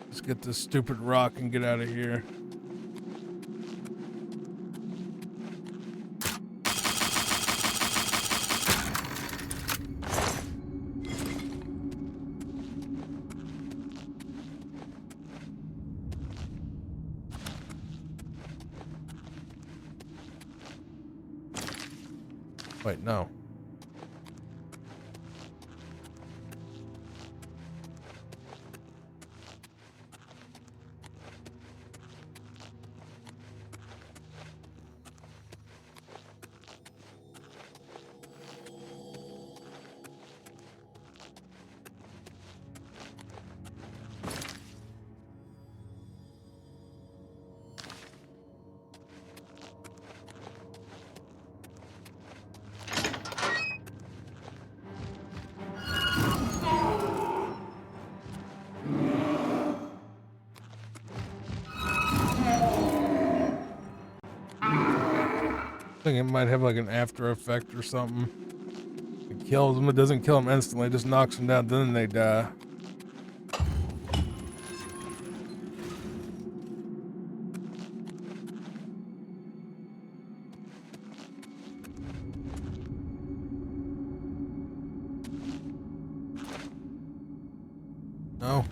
Let's get this stupid rock and get out of here. Wait, no. I think it might have like an after effect or something. It kills them. It doesn't kill them instantly. It just knocks them down. Then they die. No.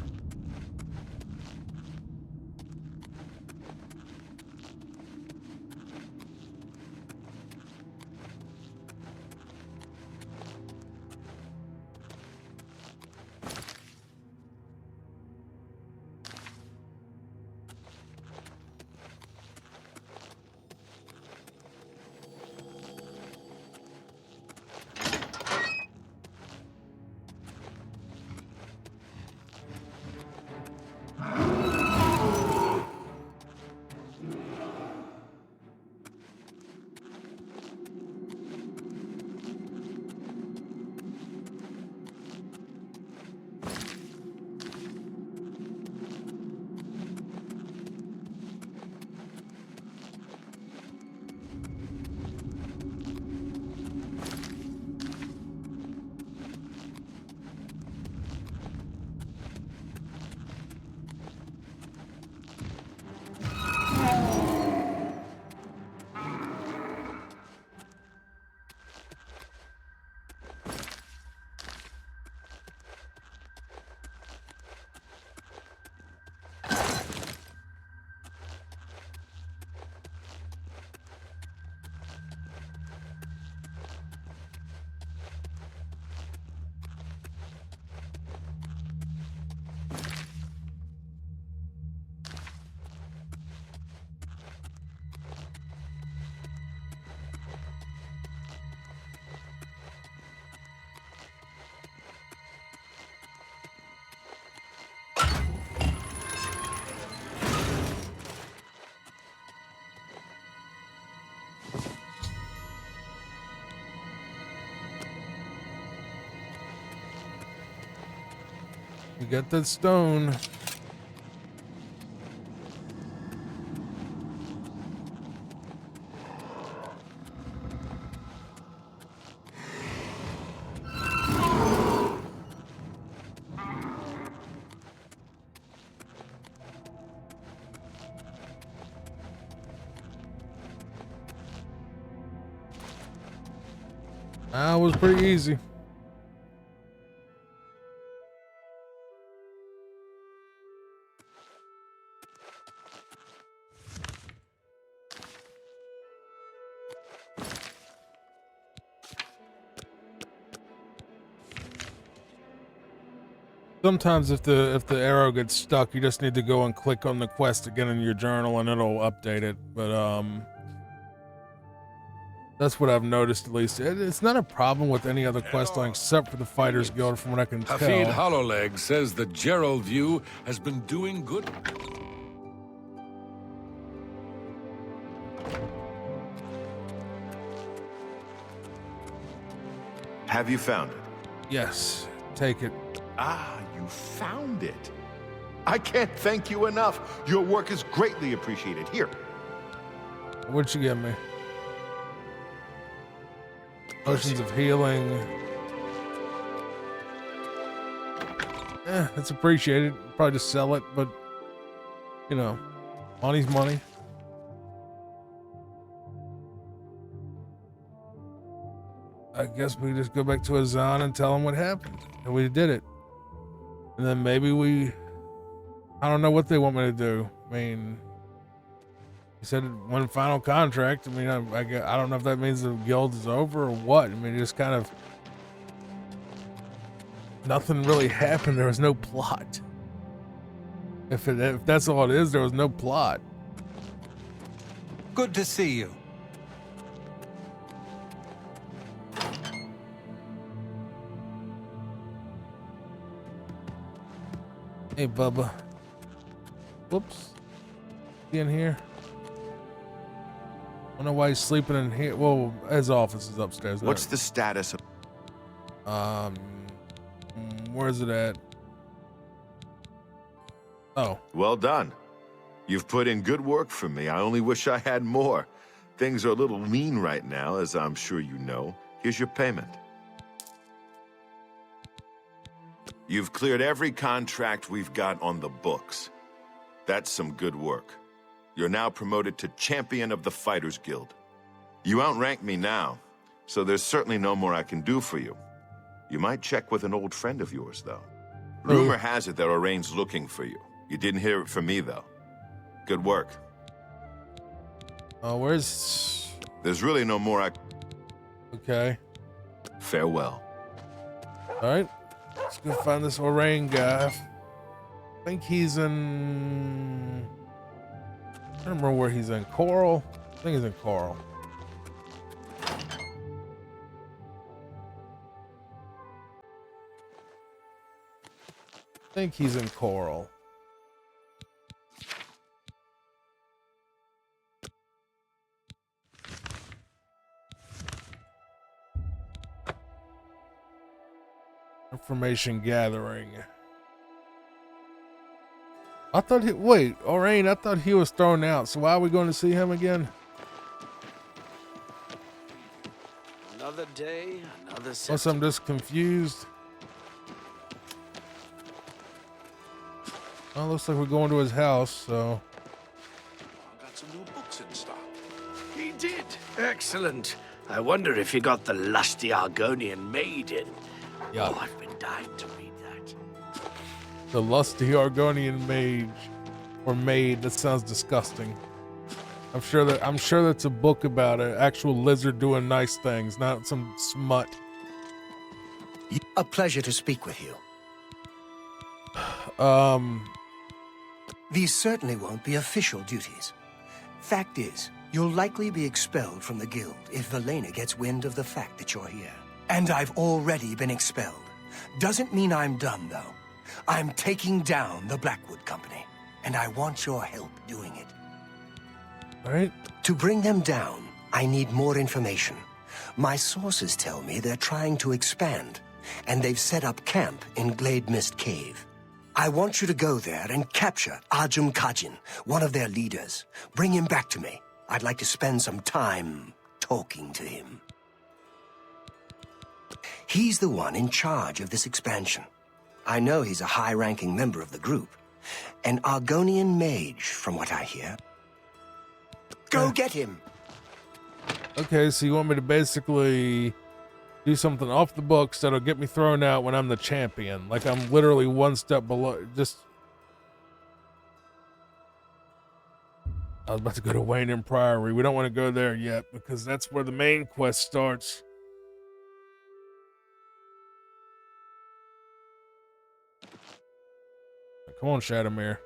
We got that stone. That was pretty easy. Sometimes if the arrow gets stuck, you just need to go and click on the quest again in your journal and it'll update it. But that's what I've noticed at least. It's not a problem with any other quest line except for the Fighters Guild from what I can Hafid tell. Hollowleg says the Gerald View has been doing good. Have you found it? Yes, take it. Ah, you found it. I can't thank you enough. Your work is greatly appreciated. Here. What'd you give me? Potions of healing. It's appreciated. Probably just sell it, but you know, money's money. I guess we just go back to Azan and tell him what happened. And we did it. And then maybe I don't know what they want me to do. I mean, he said one final contract. I mean, I don't know if that means the guild is over or what. I mean, just kind of nothing really happened. There was no plot. If that's all it is, there was no plot. Good to see you. Hey, Bubba. Whoops. He in here? I don't know why he's sleeping in here. Well, his office is upstairs. What's the status of... Where's it at? Oh. Well done. You've put in good work for me. I only wish I had more. Things are a little lean right now, as I'm sure you know. Here's your payment. You've cleared every contract we've got on the books. That's some good work. You're now promoted to Champion of the Fighters Guild. You outrank me now, so there's certainly no more I can do for you. You might check with an old friend of yours, though. Rumor has it that Oraine's looking for you. You didn't hear it from me, though. Good work. Where's... There's really no more Okay. Farewell. Alright. Let's go find this Orain guy. I think he's in... I don't remember where he's in. Coral? I think he's in Coral. I think he's in Coral. Information gathering. I thought wait, Orain, I thought he was thrown out, so why are we going to see him again? Another day, another Unless I'm just confused. Well, looks like we're going to his house, so. I got some new books in stock. He did. Excellent. I wonder if he got the lusty Argonian maid in. Yeah. Oh, I've been dying to read that. The lusty Argonian mage or maid. That sounds disgusting. I'm sure that's a book about an actual lizard doing nice things, not some smut. A pleasure to speak with you. These certainly won't be official duties. Fact is, you'll likely be expelled from the guild if Velena gets wind of the fact that you're here. And I've already been expelled. Doesn't mean I'm done, though. I'm taking down the Blackwood Company, and I want your help doing it. All right. To bring them down, I need more information. My sources tell me they're trying to expand, and they've set up camp in Glade Mist Cave. I want you to go there and capture Ajum Kajin, one of their leaders. Bring him back to me. I'd like to spend some time talking to him. He's the one in charge of this expansion. I know he's a high-ranking member of the group. An Argonian mage, from what I hear. Go get him! Okay, so you want me to basically do something off the books that'll get me thrown out when I'm the champion. Like I'm literally one step below. I was about to go to Wayne and Priory. We don't want to go there yet because that's where the main quest starts. Come on, Shadowmere.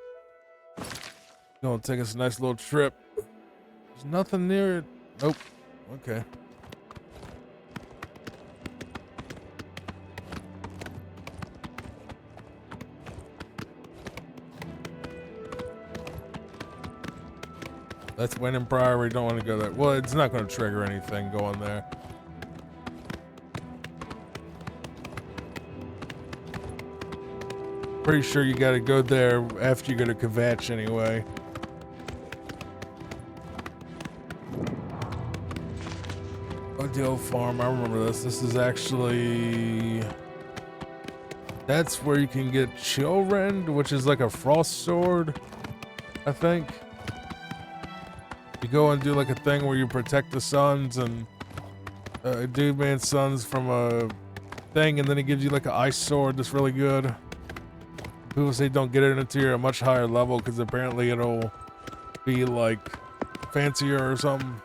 Gonna take us a nice little trip. There's nothing near it. Nope. Okay. That's Winning Priory. Don't want to go there. Well, it's not going to trigger anything going there. Pretty sure you got to go there after you go to Kvatch anyway. Odile Farm. I remember this. This is actually... That's where you can get Chillrend, which is like a frost sword, I think. You go and do like a thing where you protect the suns and dude man's sons from a thing, and then it gives you like an ice sword that's really good. People say don't get it until you're a much higher level because apparently it'll be like fancier or something.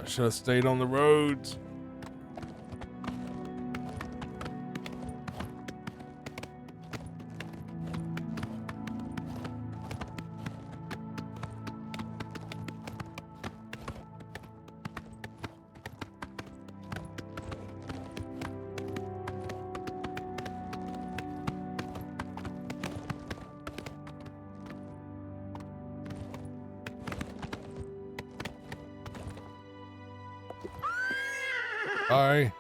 Should have stayed on the roads. Sorry.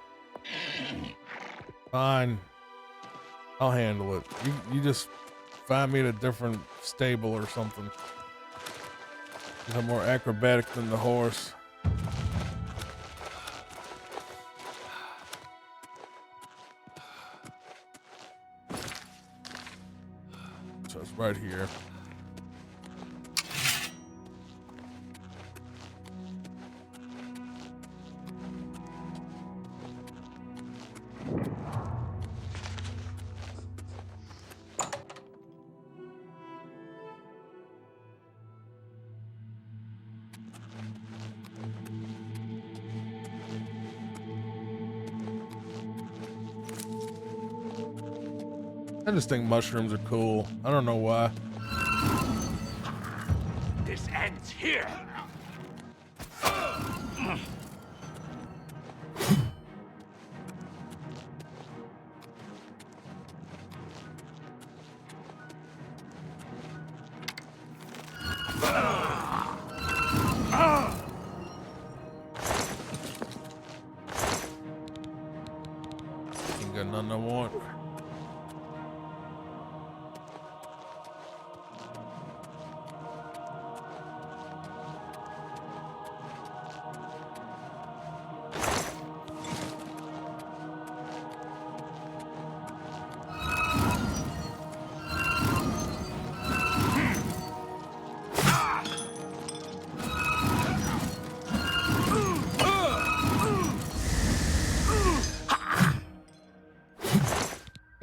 Fine. I'll handle it. You just find me at a different stable or something. I'm more acrobatic than the horse. So it's right here. I just think mushrooms are cool. I don't know why. This ends here. Ain't got nothing I want.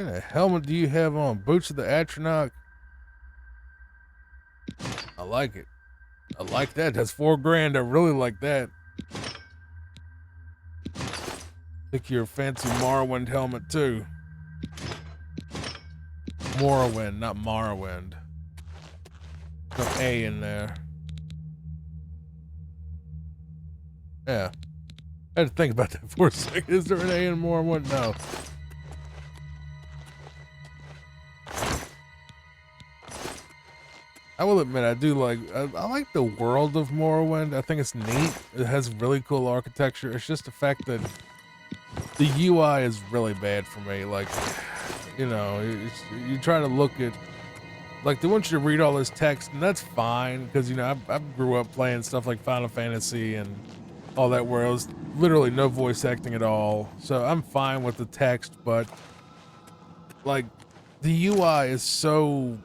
What kind of helmet do you have on? Boots of the Atronach? I like it. I like that. That's $4 grand. I really like that. Pick your fancy Morrowind helmet too. Morrowind, not Morrowind. Some A in there. Yeah. I had to think about that for a second. Is there an A in Morrowind? No. I will admit, I do like, I like the world of Morrowind. I think it's neat. It has really cool architecture. It's just the fact that the UI is really bad for me. Like, you know, you try to look at, like, they want you to read all this text, and that's fine, because, you know, I grew up playing stuff like Final Fantasy and all that, where it was literally no voice acting at all. So I'm fine with the text, but, like, the UI is so...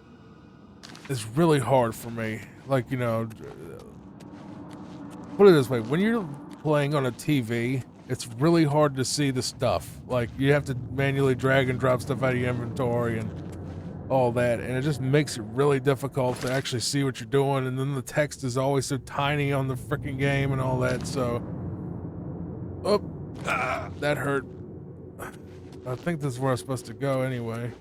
It's really hard for me. Like, you know, put it this way, when you're playing on a TV it's really hard to see the stuff. Like, you have to manually drag and drop stuff out of your inventory and all that, and it just makes it really difficult to actually see what you're doing, and then the text is always so tiny on the freaking game and all that, so... Oh, that hurt. I think this is where I'm supposed to go anyway.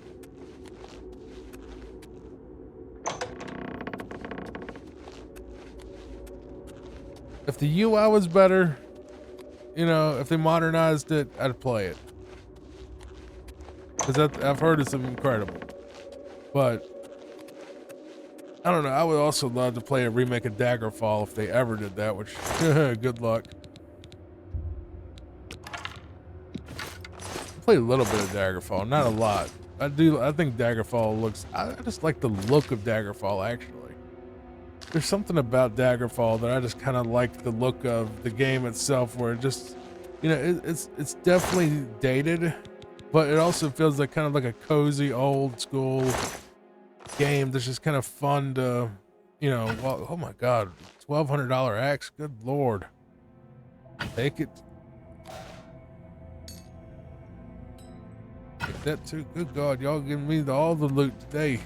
If the UI was better, you know, if they modernized it, I'd play it. Because I've heard it's incredible. But, I don't know, I would also love to play a remake of Daggerfall if they ever did that, which, good luck. I played a little bit of Daggerfall, not a lot. I think Daggerfall looks, I just like the look of Daggerfall, actually. There's something about Daggerfall that I just kind of like the look of the game itself, where it just, you know, it's definitely dated, but it also feels like kind of like a cozy old school game that's just kind of fun to, you know, well, oh my God, $1,200 axe, good Lord. Take it. Take that too, good God, y'all giving me all the loot today.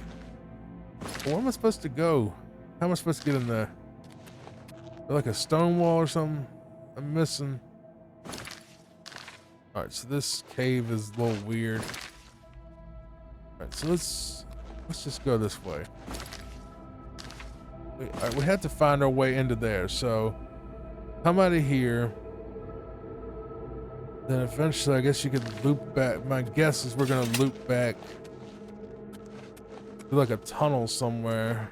Where am I supposed to go? How am I supposed to get in there? Like a stone wall or something? I'm missing. Alright, so this cave is a little weird. Alright, so let's just go this way. Alright, we have to find our way into there, so come out of here. Then eventually I guess you could loop back. My guess is we're gonna loop back to like a tunnel somewhere.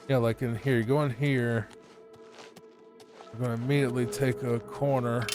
Yeah, like in here. You go in here. We're gonna immediately take a corner.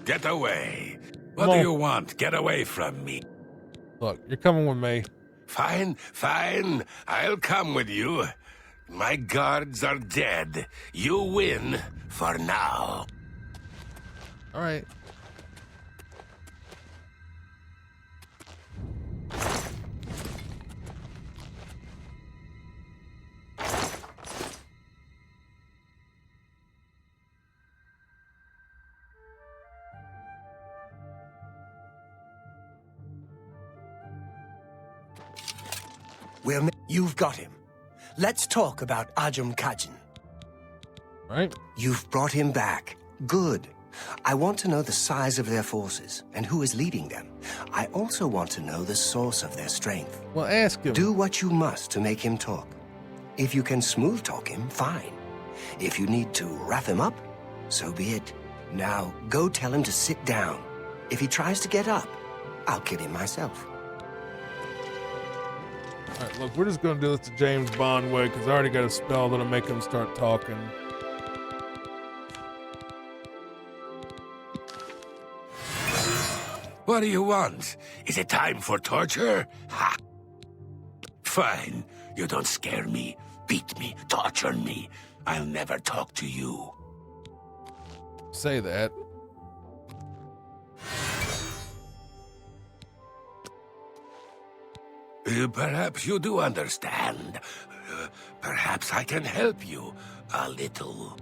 Get away. What do you want? Get away from me. Look, you're coming with me. Fine, fine. I'll come with you. My guards are dead. You win for now. All right. Well, you've got him. Let's talk about Ajum Kajin. Right. You've brought him back. Good. I want to know the size of their forces and who is leading them. I also want to know the source of their strength. Well, ask him. Do what you must to make him talk. If you can smooth talk him, fine. If you need to wrap him up, so be it. Now, go tell him to sit down. If he tries to get up, I'll kill him myself. All right, look, we're just going to do this the James Bond way because I already got a spell that'll make him start talking. What do you want? Is it time for torture? Ha! Fine. You don't scare me, beat me, torture me. I'll never talk to you. Say that. Perhaps you do understand. Perhaps I can help you a little.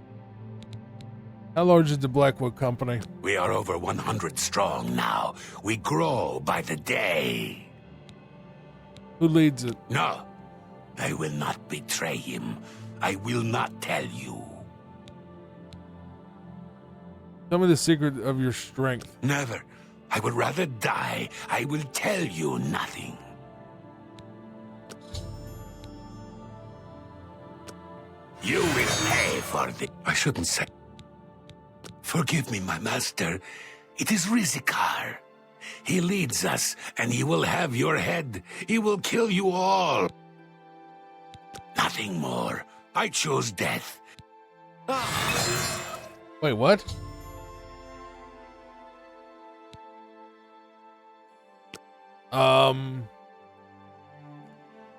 How large is the Blackwood Company? We are over 100 strong now. We grow by the day. Who leads it? No, I will not betray him. I will not tell you. Tell me the secret of your strength. Never. I would rather die. I will tell you nothing. You will pay for the... I shouldn't say... Forgive me, my master. It is Rizikar. He leads us, and he will have your head. He will kill you all. Nothing more. I chose death. Wait, what?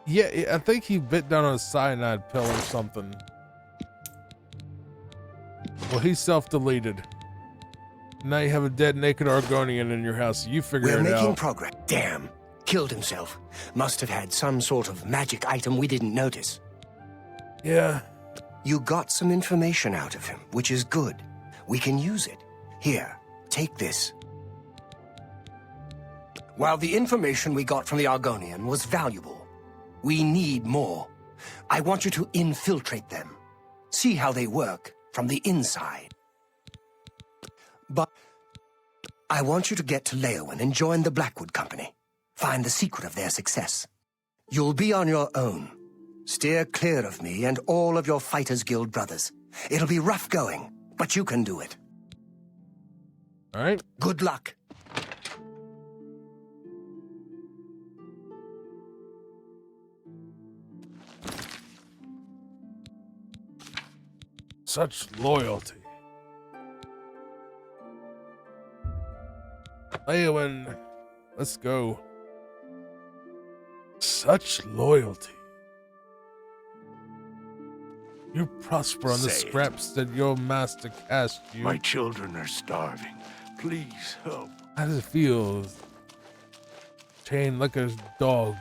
Yeah, I think he bit down on a cyanide pill or something. Well, he's self-deleted. Now you have a dead, naked Argonian in your house. You figure it out. We're making progress. Damn. Killed himself. Must have had some sort of magic item we didn't notice. Yeah. You got some information out of him, which is good. We can use it. Here, take this. While the information we got from the Argonian was valuable, we need more. I want you to infiltrate them. See how they work from the inside. But I want you to get to Leowen and join the Blackwood Company. Find the secret of their success. You'll be on your own. Steer clear of me and all of your Fighters Guild brothers. It'll be rough going, but you can do it. All right. Good luck. Such loyalty. Leowen, let's go. Such loyalty. You prosper on the Say it. scraps that your master cast you. My children are starving. Please help. How does it feel? Chained like a dog.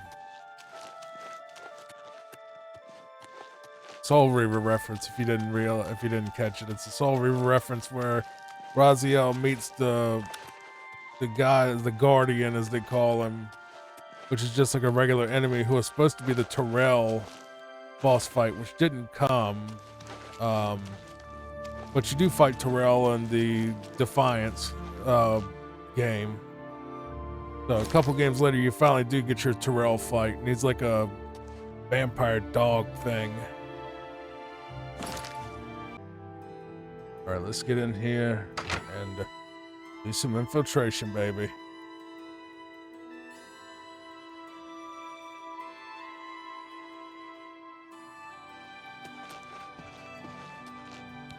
Soul Reaver reference. If you didn't catch it, it's a Soul Reaver reference where Raziel meets the guy, the Guardian as they call him, which is just like a regular enemy who was supposed to be the Terrell boss fight, which didn't come. But you do fight Terrell in the Defiance game. So a couple games later, you finally do get your Terrell fight, and he's like a vampire dog thing. All right, let's get in here and do some infiltration, baby.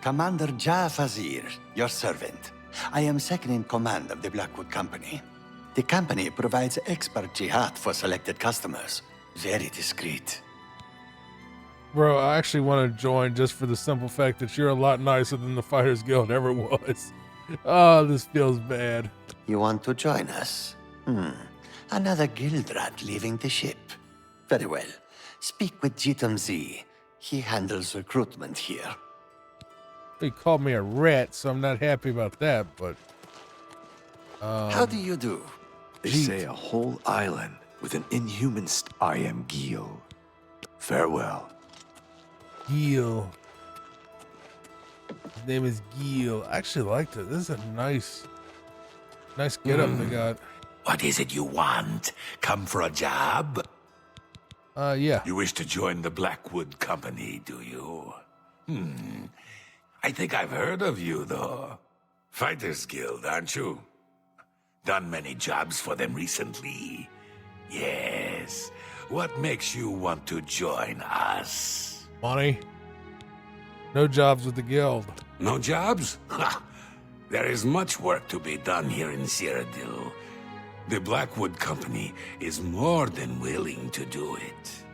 Commander Jafazir, your servant. I am second in command of the Blackwood Company. The company provides expert jihad for selected customers. Very discreet. Bro, I actually want to join just for the simple fact that you're a lot nicer than the Fighters Guild ever was. Oh, this feels bad. You want to join us? Another guild rat leaving the ship. Very well. Speak with Jitum Z. He handles recruitment here. He called me a rat, so I'm not happy about that, but... How do you do? They say a whole island with an inhuman I am Gil. Farewell. Gil. His name is Gil. I actually liked it. This is a nice getup they got. What is it you want? Come for a job? Yeah. You wish to join the Blackwood Company, do you? I think I've heard of you, though. Fighters Guild, aren't you? Done many jobs for them recently. Yes. What makes you want to join us? Money. No jobs with the guild. No jobs? Ha! There is much work to be done here in Cyrodiil. The Blackwood Company is more than willing to do it.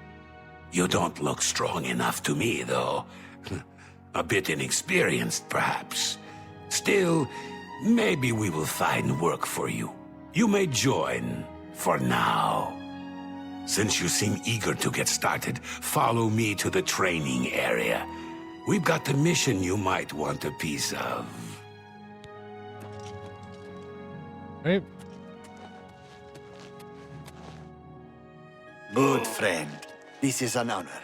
You don't look strong enough to me, though. A bit inexperienced, perhaps. Still, maybe we will find work for you. You may join for now. Since you seem eager to get started, follow me to the training area. We've got the mission you might want a piece of. Right. Good friend. This is an honor.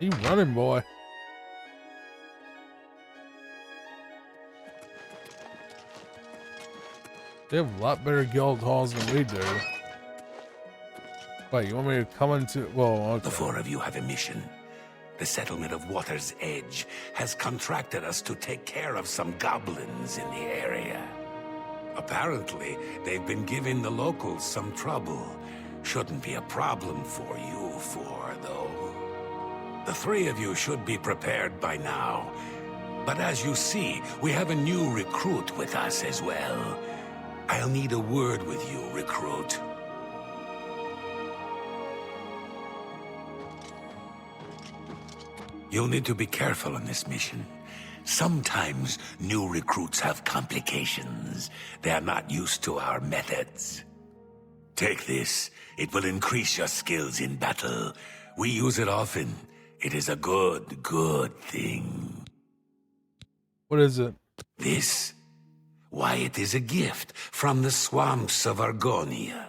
You running, boy. They have a lot better guild halls than we do. Wait, you want me to come into... Well, okay. The four of you have a mission. The settlement of Water's Edge has contracted us to take care of some goblins in the area. Apparently, they've been giving the locals some trouble. Shouldn't be a problem for you four, though. The three of you should be prepared by now. But as you see, we have a new recruit with us as well. I'll need a word with you, recruit. You'll need to be careful on this mission. Sometimes new recruits have complications. They are not used to our methods. Take this. It will increase your skills in battle. We use it often. It is a good thing. What is it? This? Why, it is a gift from the swamps of Argonia.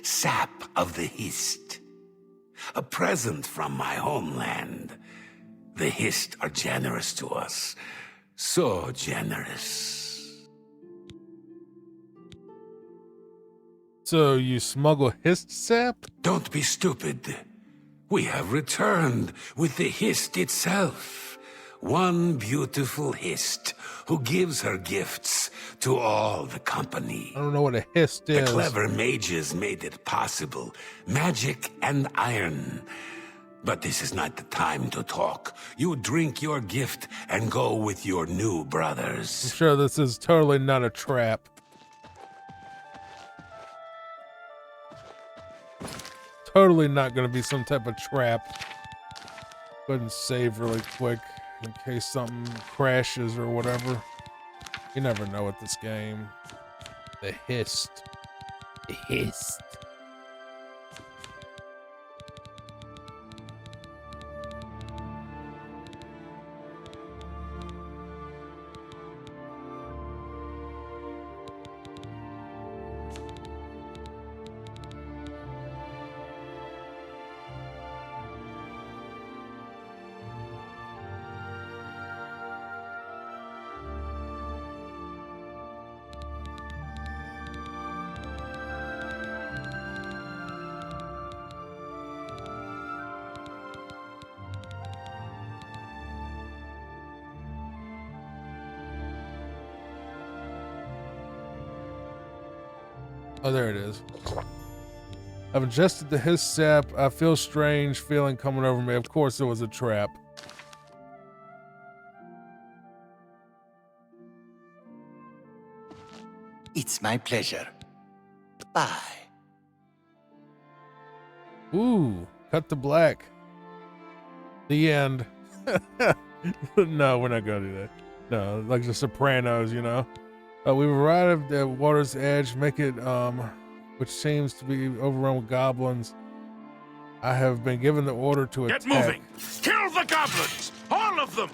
Sap of the Hist. A present from my homeland. The Hist are generous to us. So generous. So you smuggle Hist sap? Don't be stupid. We have returned with the Hist itself. One beautiful Hist who gives her gifts to all the company. I don't know what a Hist is. The clever mages made it possible. Magic and iron. But this is not the time to talk. You drink your gift and go with your new brothers. I'm sure this is totally not a trap. Totally not going to be some type of trap. Go ahead and save really quick in case something crashes or whatever. You never know with this game. The Hist. The Hist. Oh, there it is. I've ingested the Hist sap. I feel strange feeling coming over me. Of course it was a trap. It's my pleasure. Bye. Ooh, cut to black. The end. No, we're not gonna do that. No, like the Sopranos, you know. We've arrived at Water's Edge, which seems to be overrun with goblins. I have been given the order to attack. Get moving! Kill the goblins! All of them!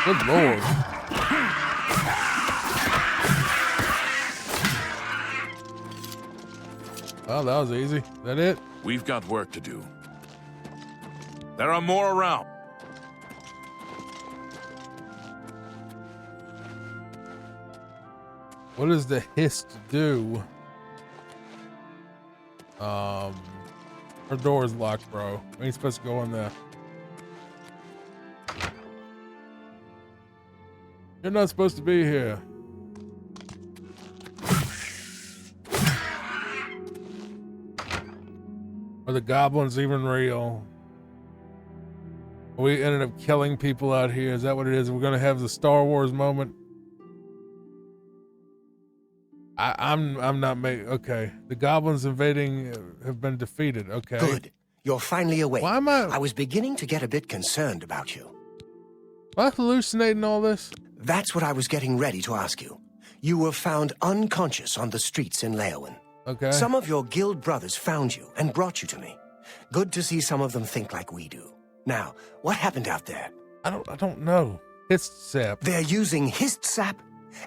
Good lord. Well, that was easy. Is that it? We've got work to do. There are more around. What does the Hist do? Her door is locked, bro. We ain't supposed to go in there. You're not supposed to be here. Are the goblins even real? We ended up killing people out here. Is that what it is? We're gonna have the Star Wars moment. I'm not making. Okay, the goblins invading have been defeated. Okay, good. You're finally awake. Why am I? I was beginning to get a bit concerned about you. Am I hallucinating all this? That's what I was getting ready to ask you. You were found unconscious on the streets in Leowen. Okay. Some of your guild brothers found you and brought you to me. Good to see some of them think like we do. Now, what happened out there? I don't know. Hist sap. They're using hist sap,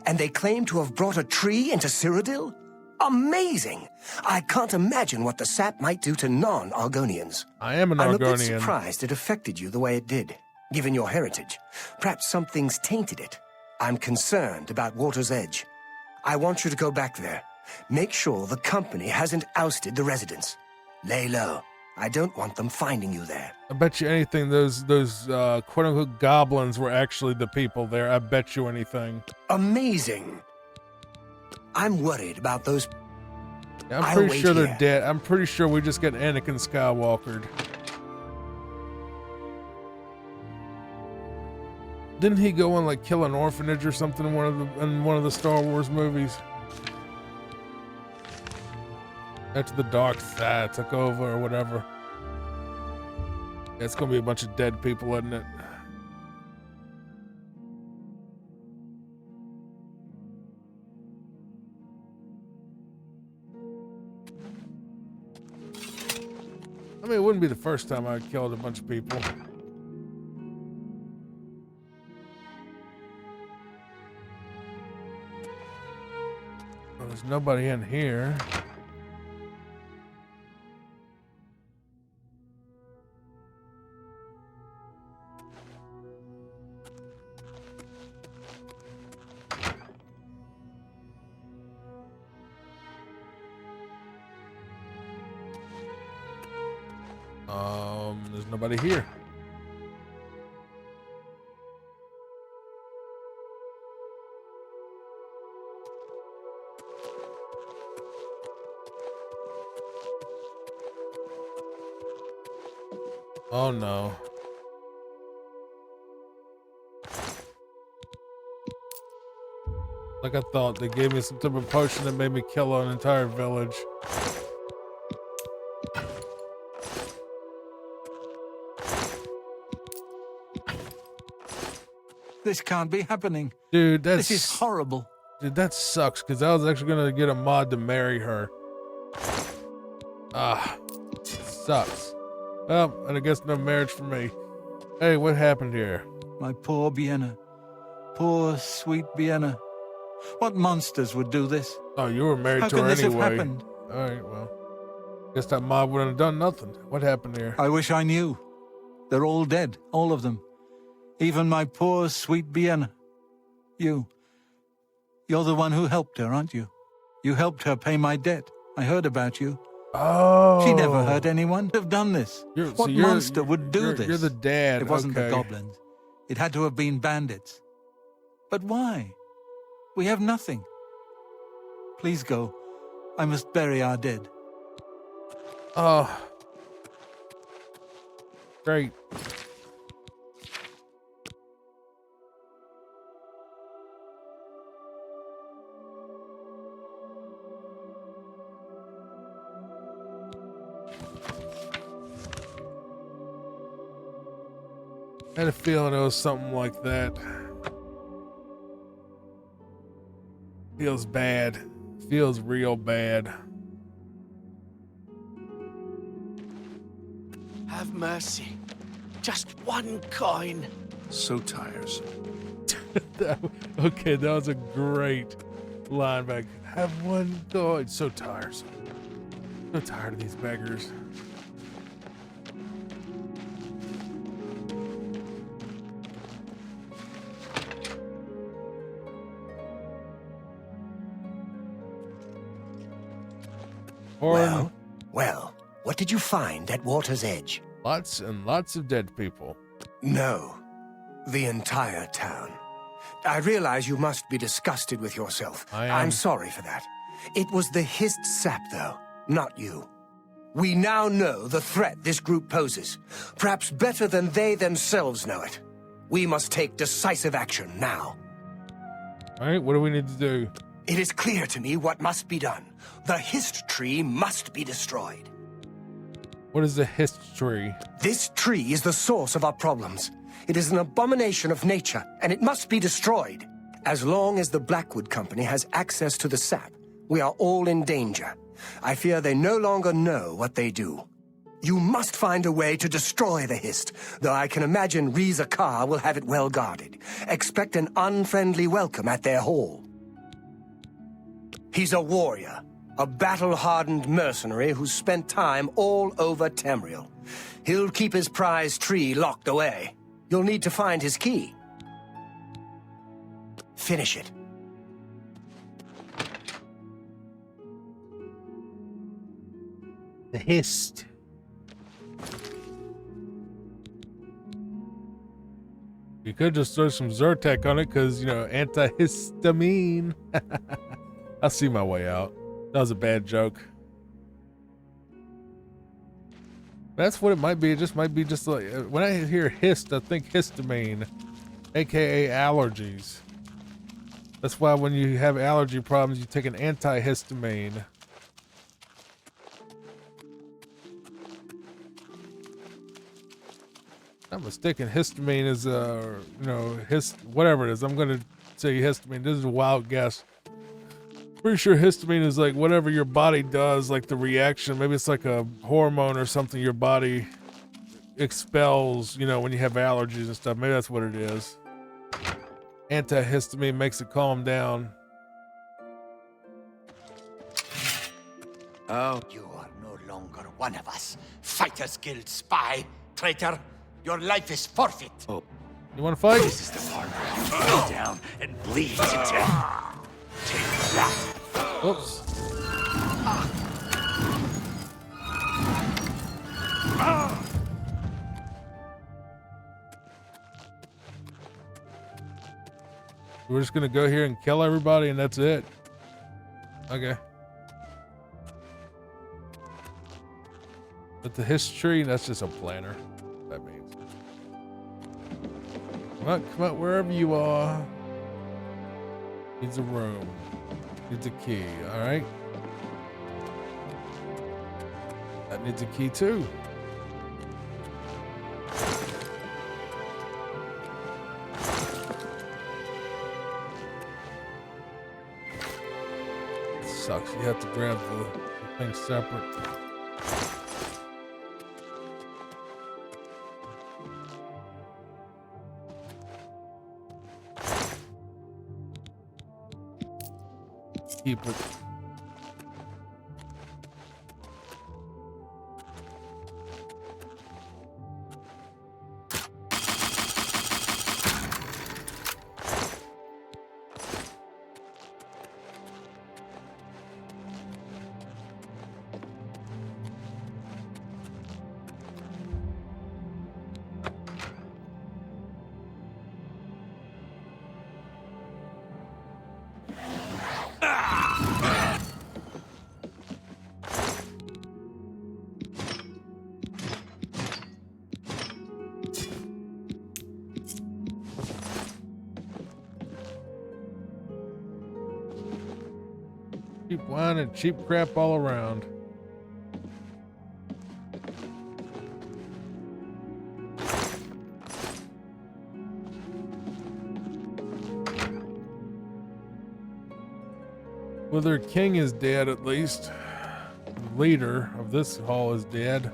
and they claim to have brought a tree into Cyrodiil? Amazing! I can't imagine what the sap might do to non-Argonians. I am an I'm a bit Argonian. surprised it affected you the way it did, given your heritage. Perhaps something's tainted it. I'm concerned about Water's Edge. I want you to go back there. Make sure the company hasn't ousted the residents. Lay low. I don't want them finding you there. I bet you anything those quote-unquote goblins were actually the people there. I bet you anything. Amazing. I'm worried about those. Yeah, I'm I'll pretty wait sure they're here. dead. I'm pretty sure we just got Anakin Skywalkered. Didn't he go and like kill an orphanage or something in one of the Star Wars movies? After the dark side took over or whatever. It's gonna be a bunch of dead people, isn't it? I mean, it wouldn't be the first time I killed a bunch of people. Well, there's nobody in here. There's nobody here. Oh no. Like I thought, they gave me some type of potion that made me kill an entire village. This can't be happening. Dude, this is horrible. Dude, that sucks, because I was actually going to get a mod to marry her. Ah, sucks. Well, and I guess no marriage for me. Hey, what happened here? My poor Vienna. Poor, sweet Vienna. What monsters would do this? Oh, you were married How to can her this anyway. have happened? All right, well. Guess that mob wouldn't have done nothing. What happened here? I wish I knew. They're all dead, all of them. Even my poor, sweet Vienna. You're the one who helped her, aren't you? You helped her pay my debt. I heard about you. Oh. She never hurt anyone. Have done this. What monster would do this? You're the dad. It wasn't okay. the goblins. It had to have been bandits. But why? We have nothing. Please go. I must bury our dead. Oh. Great. I had a feeling it was something like that. Feels bad. Feels real bad. Have mercy. Just one coin. So tiresome. Okay, that was a great line back. Have one coin. So tiresome. So tired of these beggars. Well, what did you find at Water's Edge? Lots and lots of dead people. No, the entire town. I realize you must be disgusted with yourself. I am. I'm sorry for that. It was the hist sap, though, not you. We now know the threat this group poses, perhaps better than they themselves know it. We must take decisive action now. All right, what do we need to do? It is clear to me what must be done. The hist tree must be destroyed. What is the hist tree? This tree is the source of our problems. It is an abomination of nature, and it must be destroyed. As long as the Blackwood Company has access to the sap, we are all in danger. I fear they no longer know what they do. You must find a way to destroy the Hist, though I can imagine Reza Kar will have it well guarded. Expect an unfriendly welcome at their hall. He's a warrior, a battle-hardened mercenary who's spent time all over Tamriel. He'll keep his prize tree locked away. You'll need to find his key. Finish it. The Hist. You could just throw some Zyrtec on it because, you know, antihistamine. I'll see my way out. That was a bad joke. That's what it might be. It just might be just like, when I hear hist, I think histamine, aka allergies. That's why when you have allergy problems, you take an antihistamine. I'm mistaken. Histamine is, you know, whatever it is. I'm going to say histamine. This is a wild guess. Pretty sure histamine is like whatever your body does, like the reaction. Maybe it's like a hormone or something your body expels, you know, when you have allergies and stuff. Maybe that's what it is. Antihistamine makes it calm down. Oh, you are no longer one of us. Fighters Guild spy, traitor. Your life is forfeit. Oh. You want to fight? This is the part where you lay down and bleed to death. Take that. Oops. We're just gonna go here and kill everybody and that's it. Okay. But the history, that's just a planner. That means. Come on, wherever you are. Needs a room. Needs a key, alright? That needs a key too. Sucks, you have to grab the thing separate. Keep it. Cheap wine and cheap crap all around. Well, their king is dead at least. The leader of this hall is dead.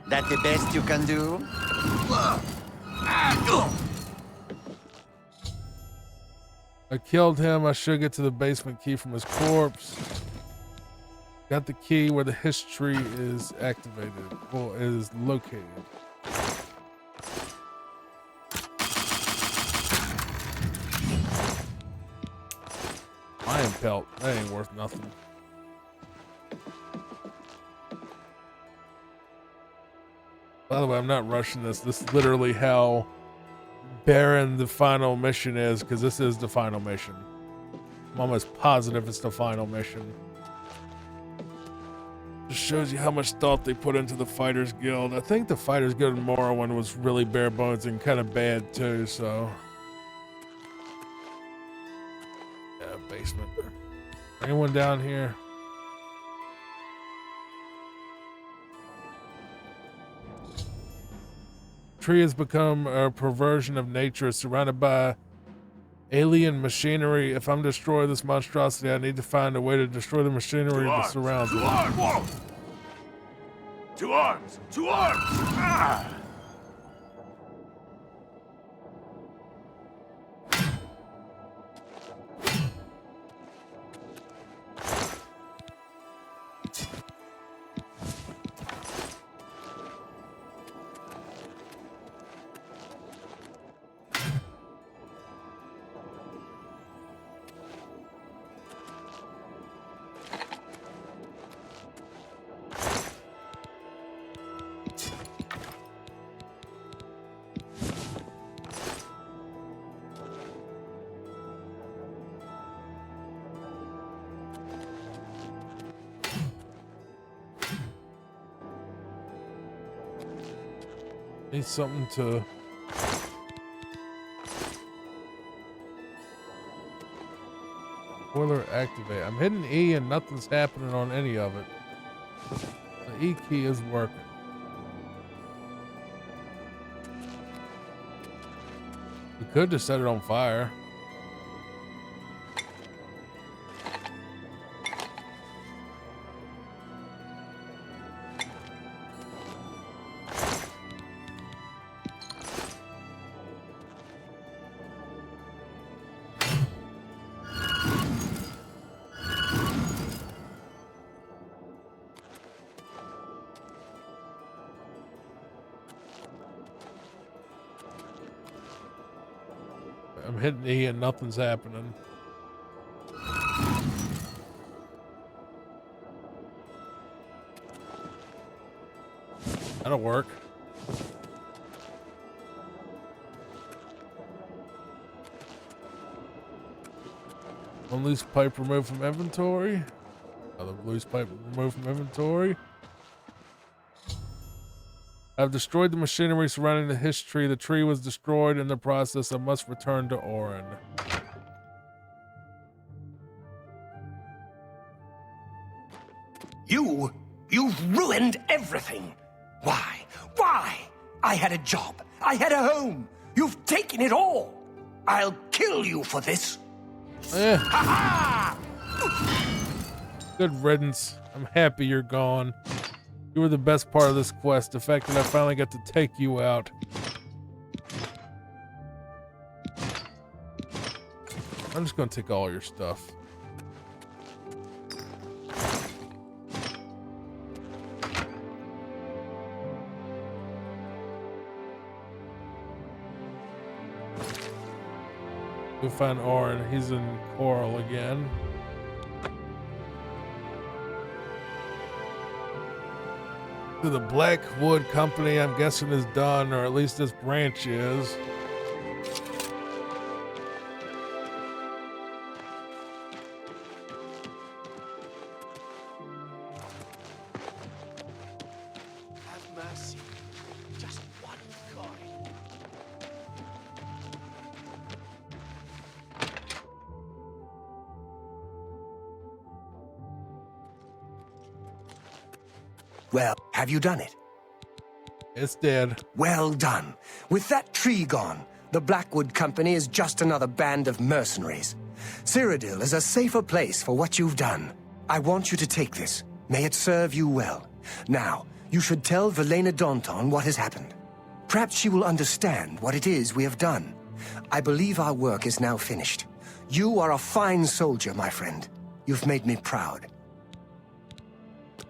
That the best you can do? I killed him. I should get to the basement key from his corpse. Got the key where the history is activated. Well, is located. Lion pelt. That ain't worth nothing. By the way, I'm not rushing this. This is literally how barren the final mission is, because this is the final mission. I'm almost positive it's the final mission. Just shows you how much thought they put into the Fighters Guild. I think the Fighters Guild in Morrowind was really bare bones and kind of bad too, so. Yeah, basement. Anyone down here? tree has become a perversion of nature, surrounded by alien machinery. If I'm destroying this monstrosity, I need to find a way to destroy the machinery that surrounds it. To arms! To arms! Ah! Need something to... Boiler activate. I'm hitting E and nothing's happening on any of it. The E key is working. We could just set it on fire. I'm hitting E and nothing's happening. That'll work. One loose pipe removed from inventory. Another loose pipe removed from inventory. I've destroyed the machinery surrounding the history. The tree was destroyed in the process. I must return to Orin. You've ruined everything. Why? Why? I had a job. I had a home. You've taken it all. I'll kill you for this. Good riddance. I'm happy you're gone. You were the best part of this quest. The fact that I finally got to take you out. I'm just gonna take all your stuff. We'll find Orin. He's in Coral again. The Blackwood Company, I'm guessing, is done, or at least this branch is. Have mercy. Just one coin. Well, have you done it? It's dead. Well done. With that tree gone, the Blackwood Company is just another band of mercenaries. Cyrodiil is a safer place for what you've done. I want you to take this. May it serve you well. Now, you should tell Velena Daunton what has happened. Perhaps she will understand what it is we have done. I believe our work is now finished. You are a fine soldier, my friend. You've made me proud.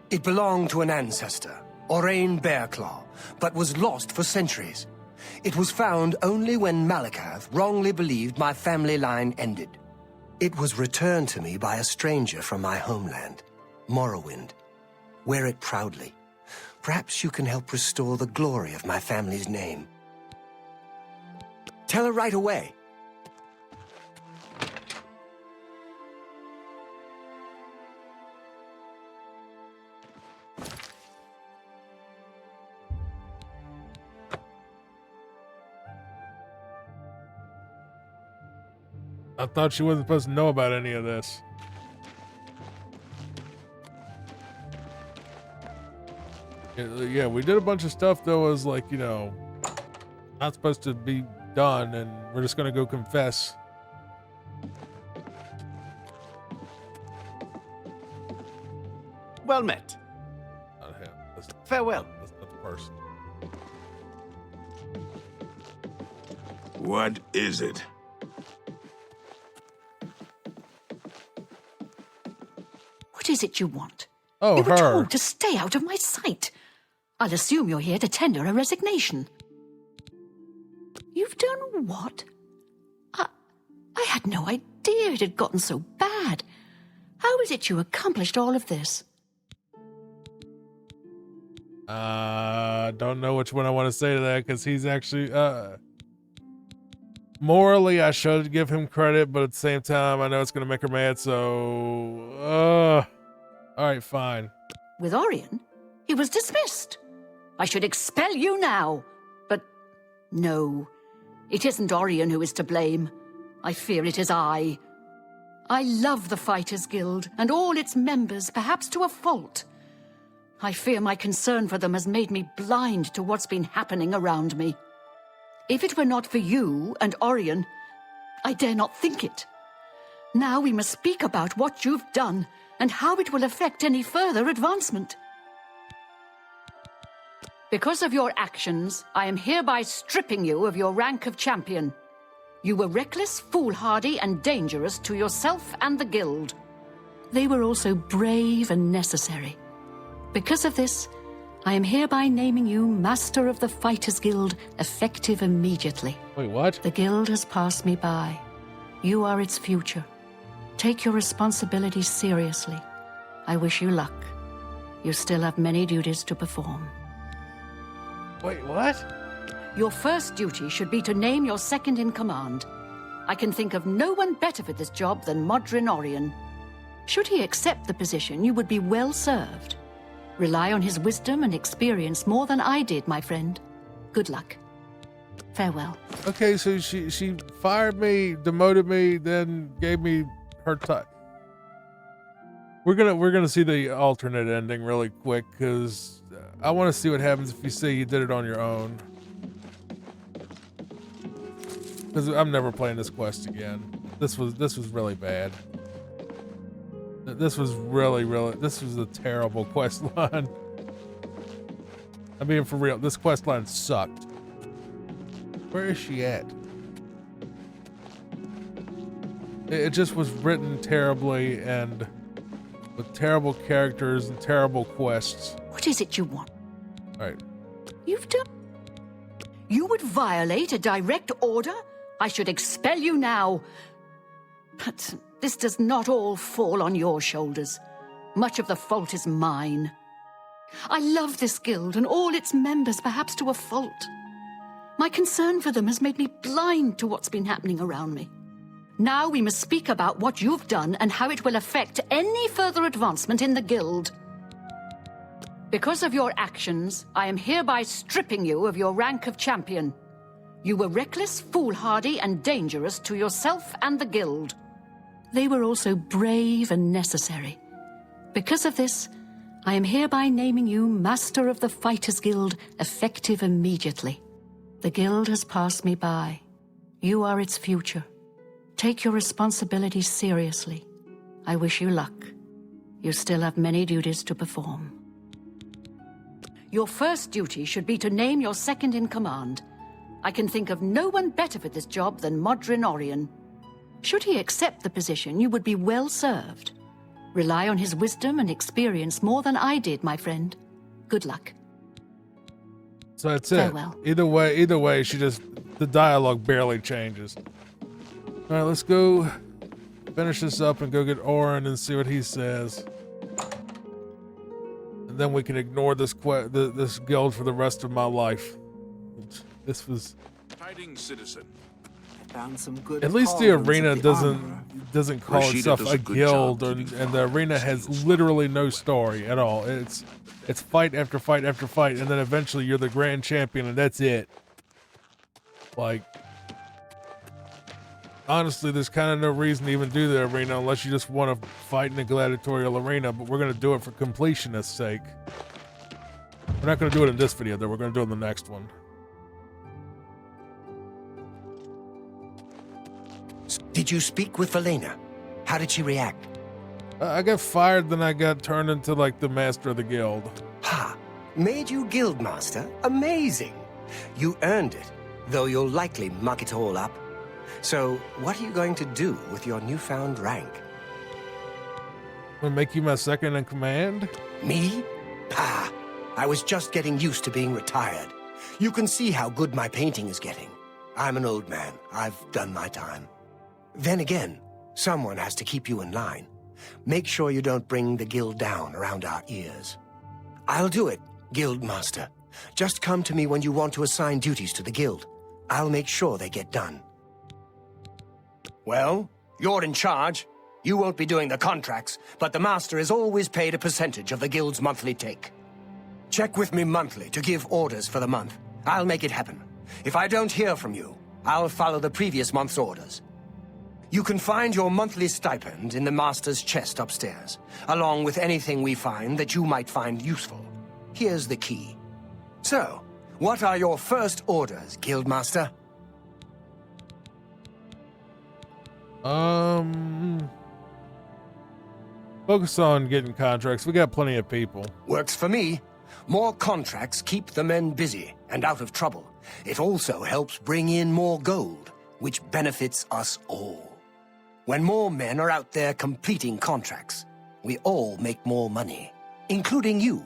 It belonged to an ancestor, Orain Bearclaw, but was lost for centuries. It was found only when Malakath wrongly believed my family line ended. It was returned to me by a stranger from my homeland, Morrowind. Wear it proudly. Perhaps you can help restore the glory of my family's name. Tell her right away. I thought she wasn't supposed to know about any of this. Yeah, we did a bunch of stuff that was like, you know, not supposed to be done, and we're just gonna go confess. Well met. Not him. Farewell. That's not the person. What is it? What is it you want? Oh, you were her. told to stay out of my sight. I'll assume you're here to tender a resignation. You've done what? I had no idea it had gotten so bad. How is it you accomplished all of this? Don't know which one I want to say to that, because he's actually, morally, I should give him credit, but at the same time, I know it's going to make her mad, so, alright, fine. With Orion, he was dismissed. I should expel you now. But no, it isn't Orion who is to blame. I fear it is I. I love the Fighters Guild and all its members, perhaps to a fault. I fear my concern for them has made me blind to what's been happening around me. If it were not for you and Orion, I dare not think it. Now we must speak about what you've done and how it will affect any further advancement. Because of your actions, I am hereby stripping you of your rank of champion. You were reckless, foolhardy, and dangerous to yourself and the guild. They were also brave and necessary. Because of this, I am hereby naming you Master of the Fighters Guild, effective immediately. Wait, what? The guild has passed me by. You are its future. Take your responsibilities seriously. I wish you luck. You still have many duties to perform. Wait, what? Your first duty should be to name your second in command. I can think of no one better for this job than Modrin Orion. Should he accept the position, you would be well served. Rely on his wisdom and experience more than I did, my friend. Good luck. Farewell. Okay, so she fired me, demoted me, then gave me her time. We're gonna see the alternate ending really quick, because I want to see what happens if you say you did it on your own. Because I'm never playing this quest again. This was really bad. This was this was a terrible quest line. I'm being for real. This quest line sucked. Where is she at? It just was written terribly and with terrible characters and terrible quests. What is it you want? All right. You've done... You would violate a direct order? I should expel you now. But this does not all fall on your shoulders. Much of the fault is mine. I love this guild and all its members, perhaps to a fault. My concern for them has made me blind to what's been happening around me. Now we must speak about what you've done and how it will affect any further advancement in the guild. Because of your actions, I am hereby stripping you of your rank of champion. You were reckless, foolhardy, and dangerous to yourself and the guild. They were also brave and necessary. Because of this, I am hereby naming you Master of the Fighters Guild, effective immediately. The guild has passed me by. You are its future. Take your responsibilities seriously. I wish you luck. You still have many duties to perform. Your first duty should be to name your second in command. I can think of no one better for this job than Modrin Orion. Should he accept the position, you would be well served. Rely on his wisdom and experience more than I did, my friend. Good luck. So that's it. Farewell. Either way, the dialogue barely changes. All right, let's go finish this up and go get Orin and see what he says. And then we can ignore this this guild for the rest of my life. This was... Fighting citizen. Found some good At least the cauldrons arena at the armorer. doesn't call Rashida itself does a a good guild, job and the arena has literally no story at all. It's fight after fight after fight, and then eventually you're the grand champion, and that's it. Like, honestly, there's kind of no reason to even do the arena unless you just want to fight in a gladiatorial arena, but we're going to do it for completionist's sake. We're not going to do it in this video, though. We're going to do it in the next one. Did you speak with Velena? How did she react? I got fired, then I got turned into like the master of the guild. Ha! Made you guildmaster? Amazing! You earned it, though you'll likely muck it all up. So, what are you going to do with your newfound rank? I'll make you my second in command? Me? Pah! I was just getting used to being retired. You can see how good my painting is getting. I'm an old man. I've done my time. Then again, someone has to keep you in line. Make sure you don't bring the guild down around our ears. I'll do it, Guildmaster. Just come to me when you want to assign duties to the guild. I'll make sure they get done. Well, you're in charge. You won't be doing the contracts, but the master is always paid a percentage of the guild's monthly take. Check with me monthly to give orders for the month. I'll make it happen. If I don't hear from you, I'll follow the previous month's orders. You can find your monthly stipend in the master's chest upstairs, along with anything we find that you might find useful. Here's the key. So, what are your first orders, Guildmaster? Focus on getting contracts. We got plenty of people. Works for me. More contracts keep the men busy and out of trouble. It also helps bring in more gold, which benefits us all. When more men are out there completing contracts, we all make more money, including you.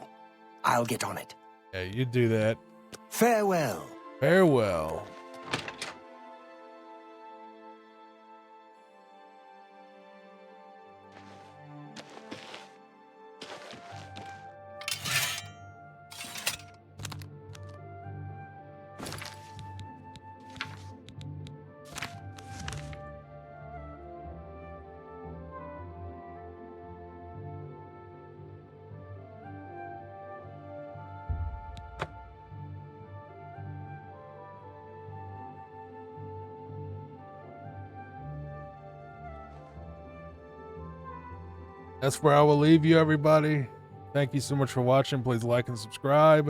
I'll get on it. Yeah, you do that. Farewell. Farewell. That's where I will leave you, everybody. Thank you so much for watching. Please like and subscribe.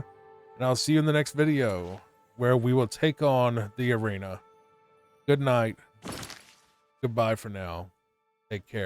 And I'll see you in the next video, where we will take on the arena. Good night. Goodbye for now. Take care.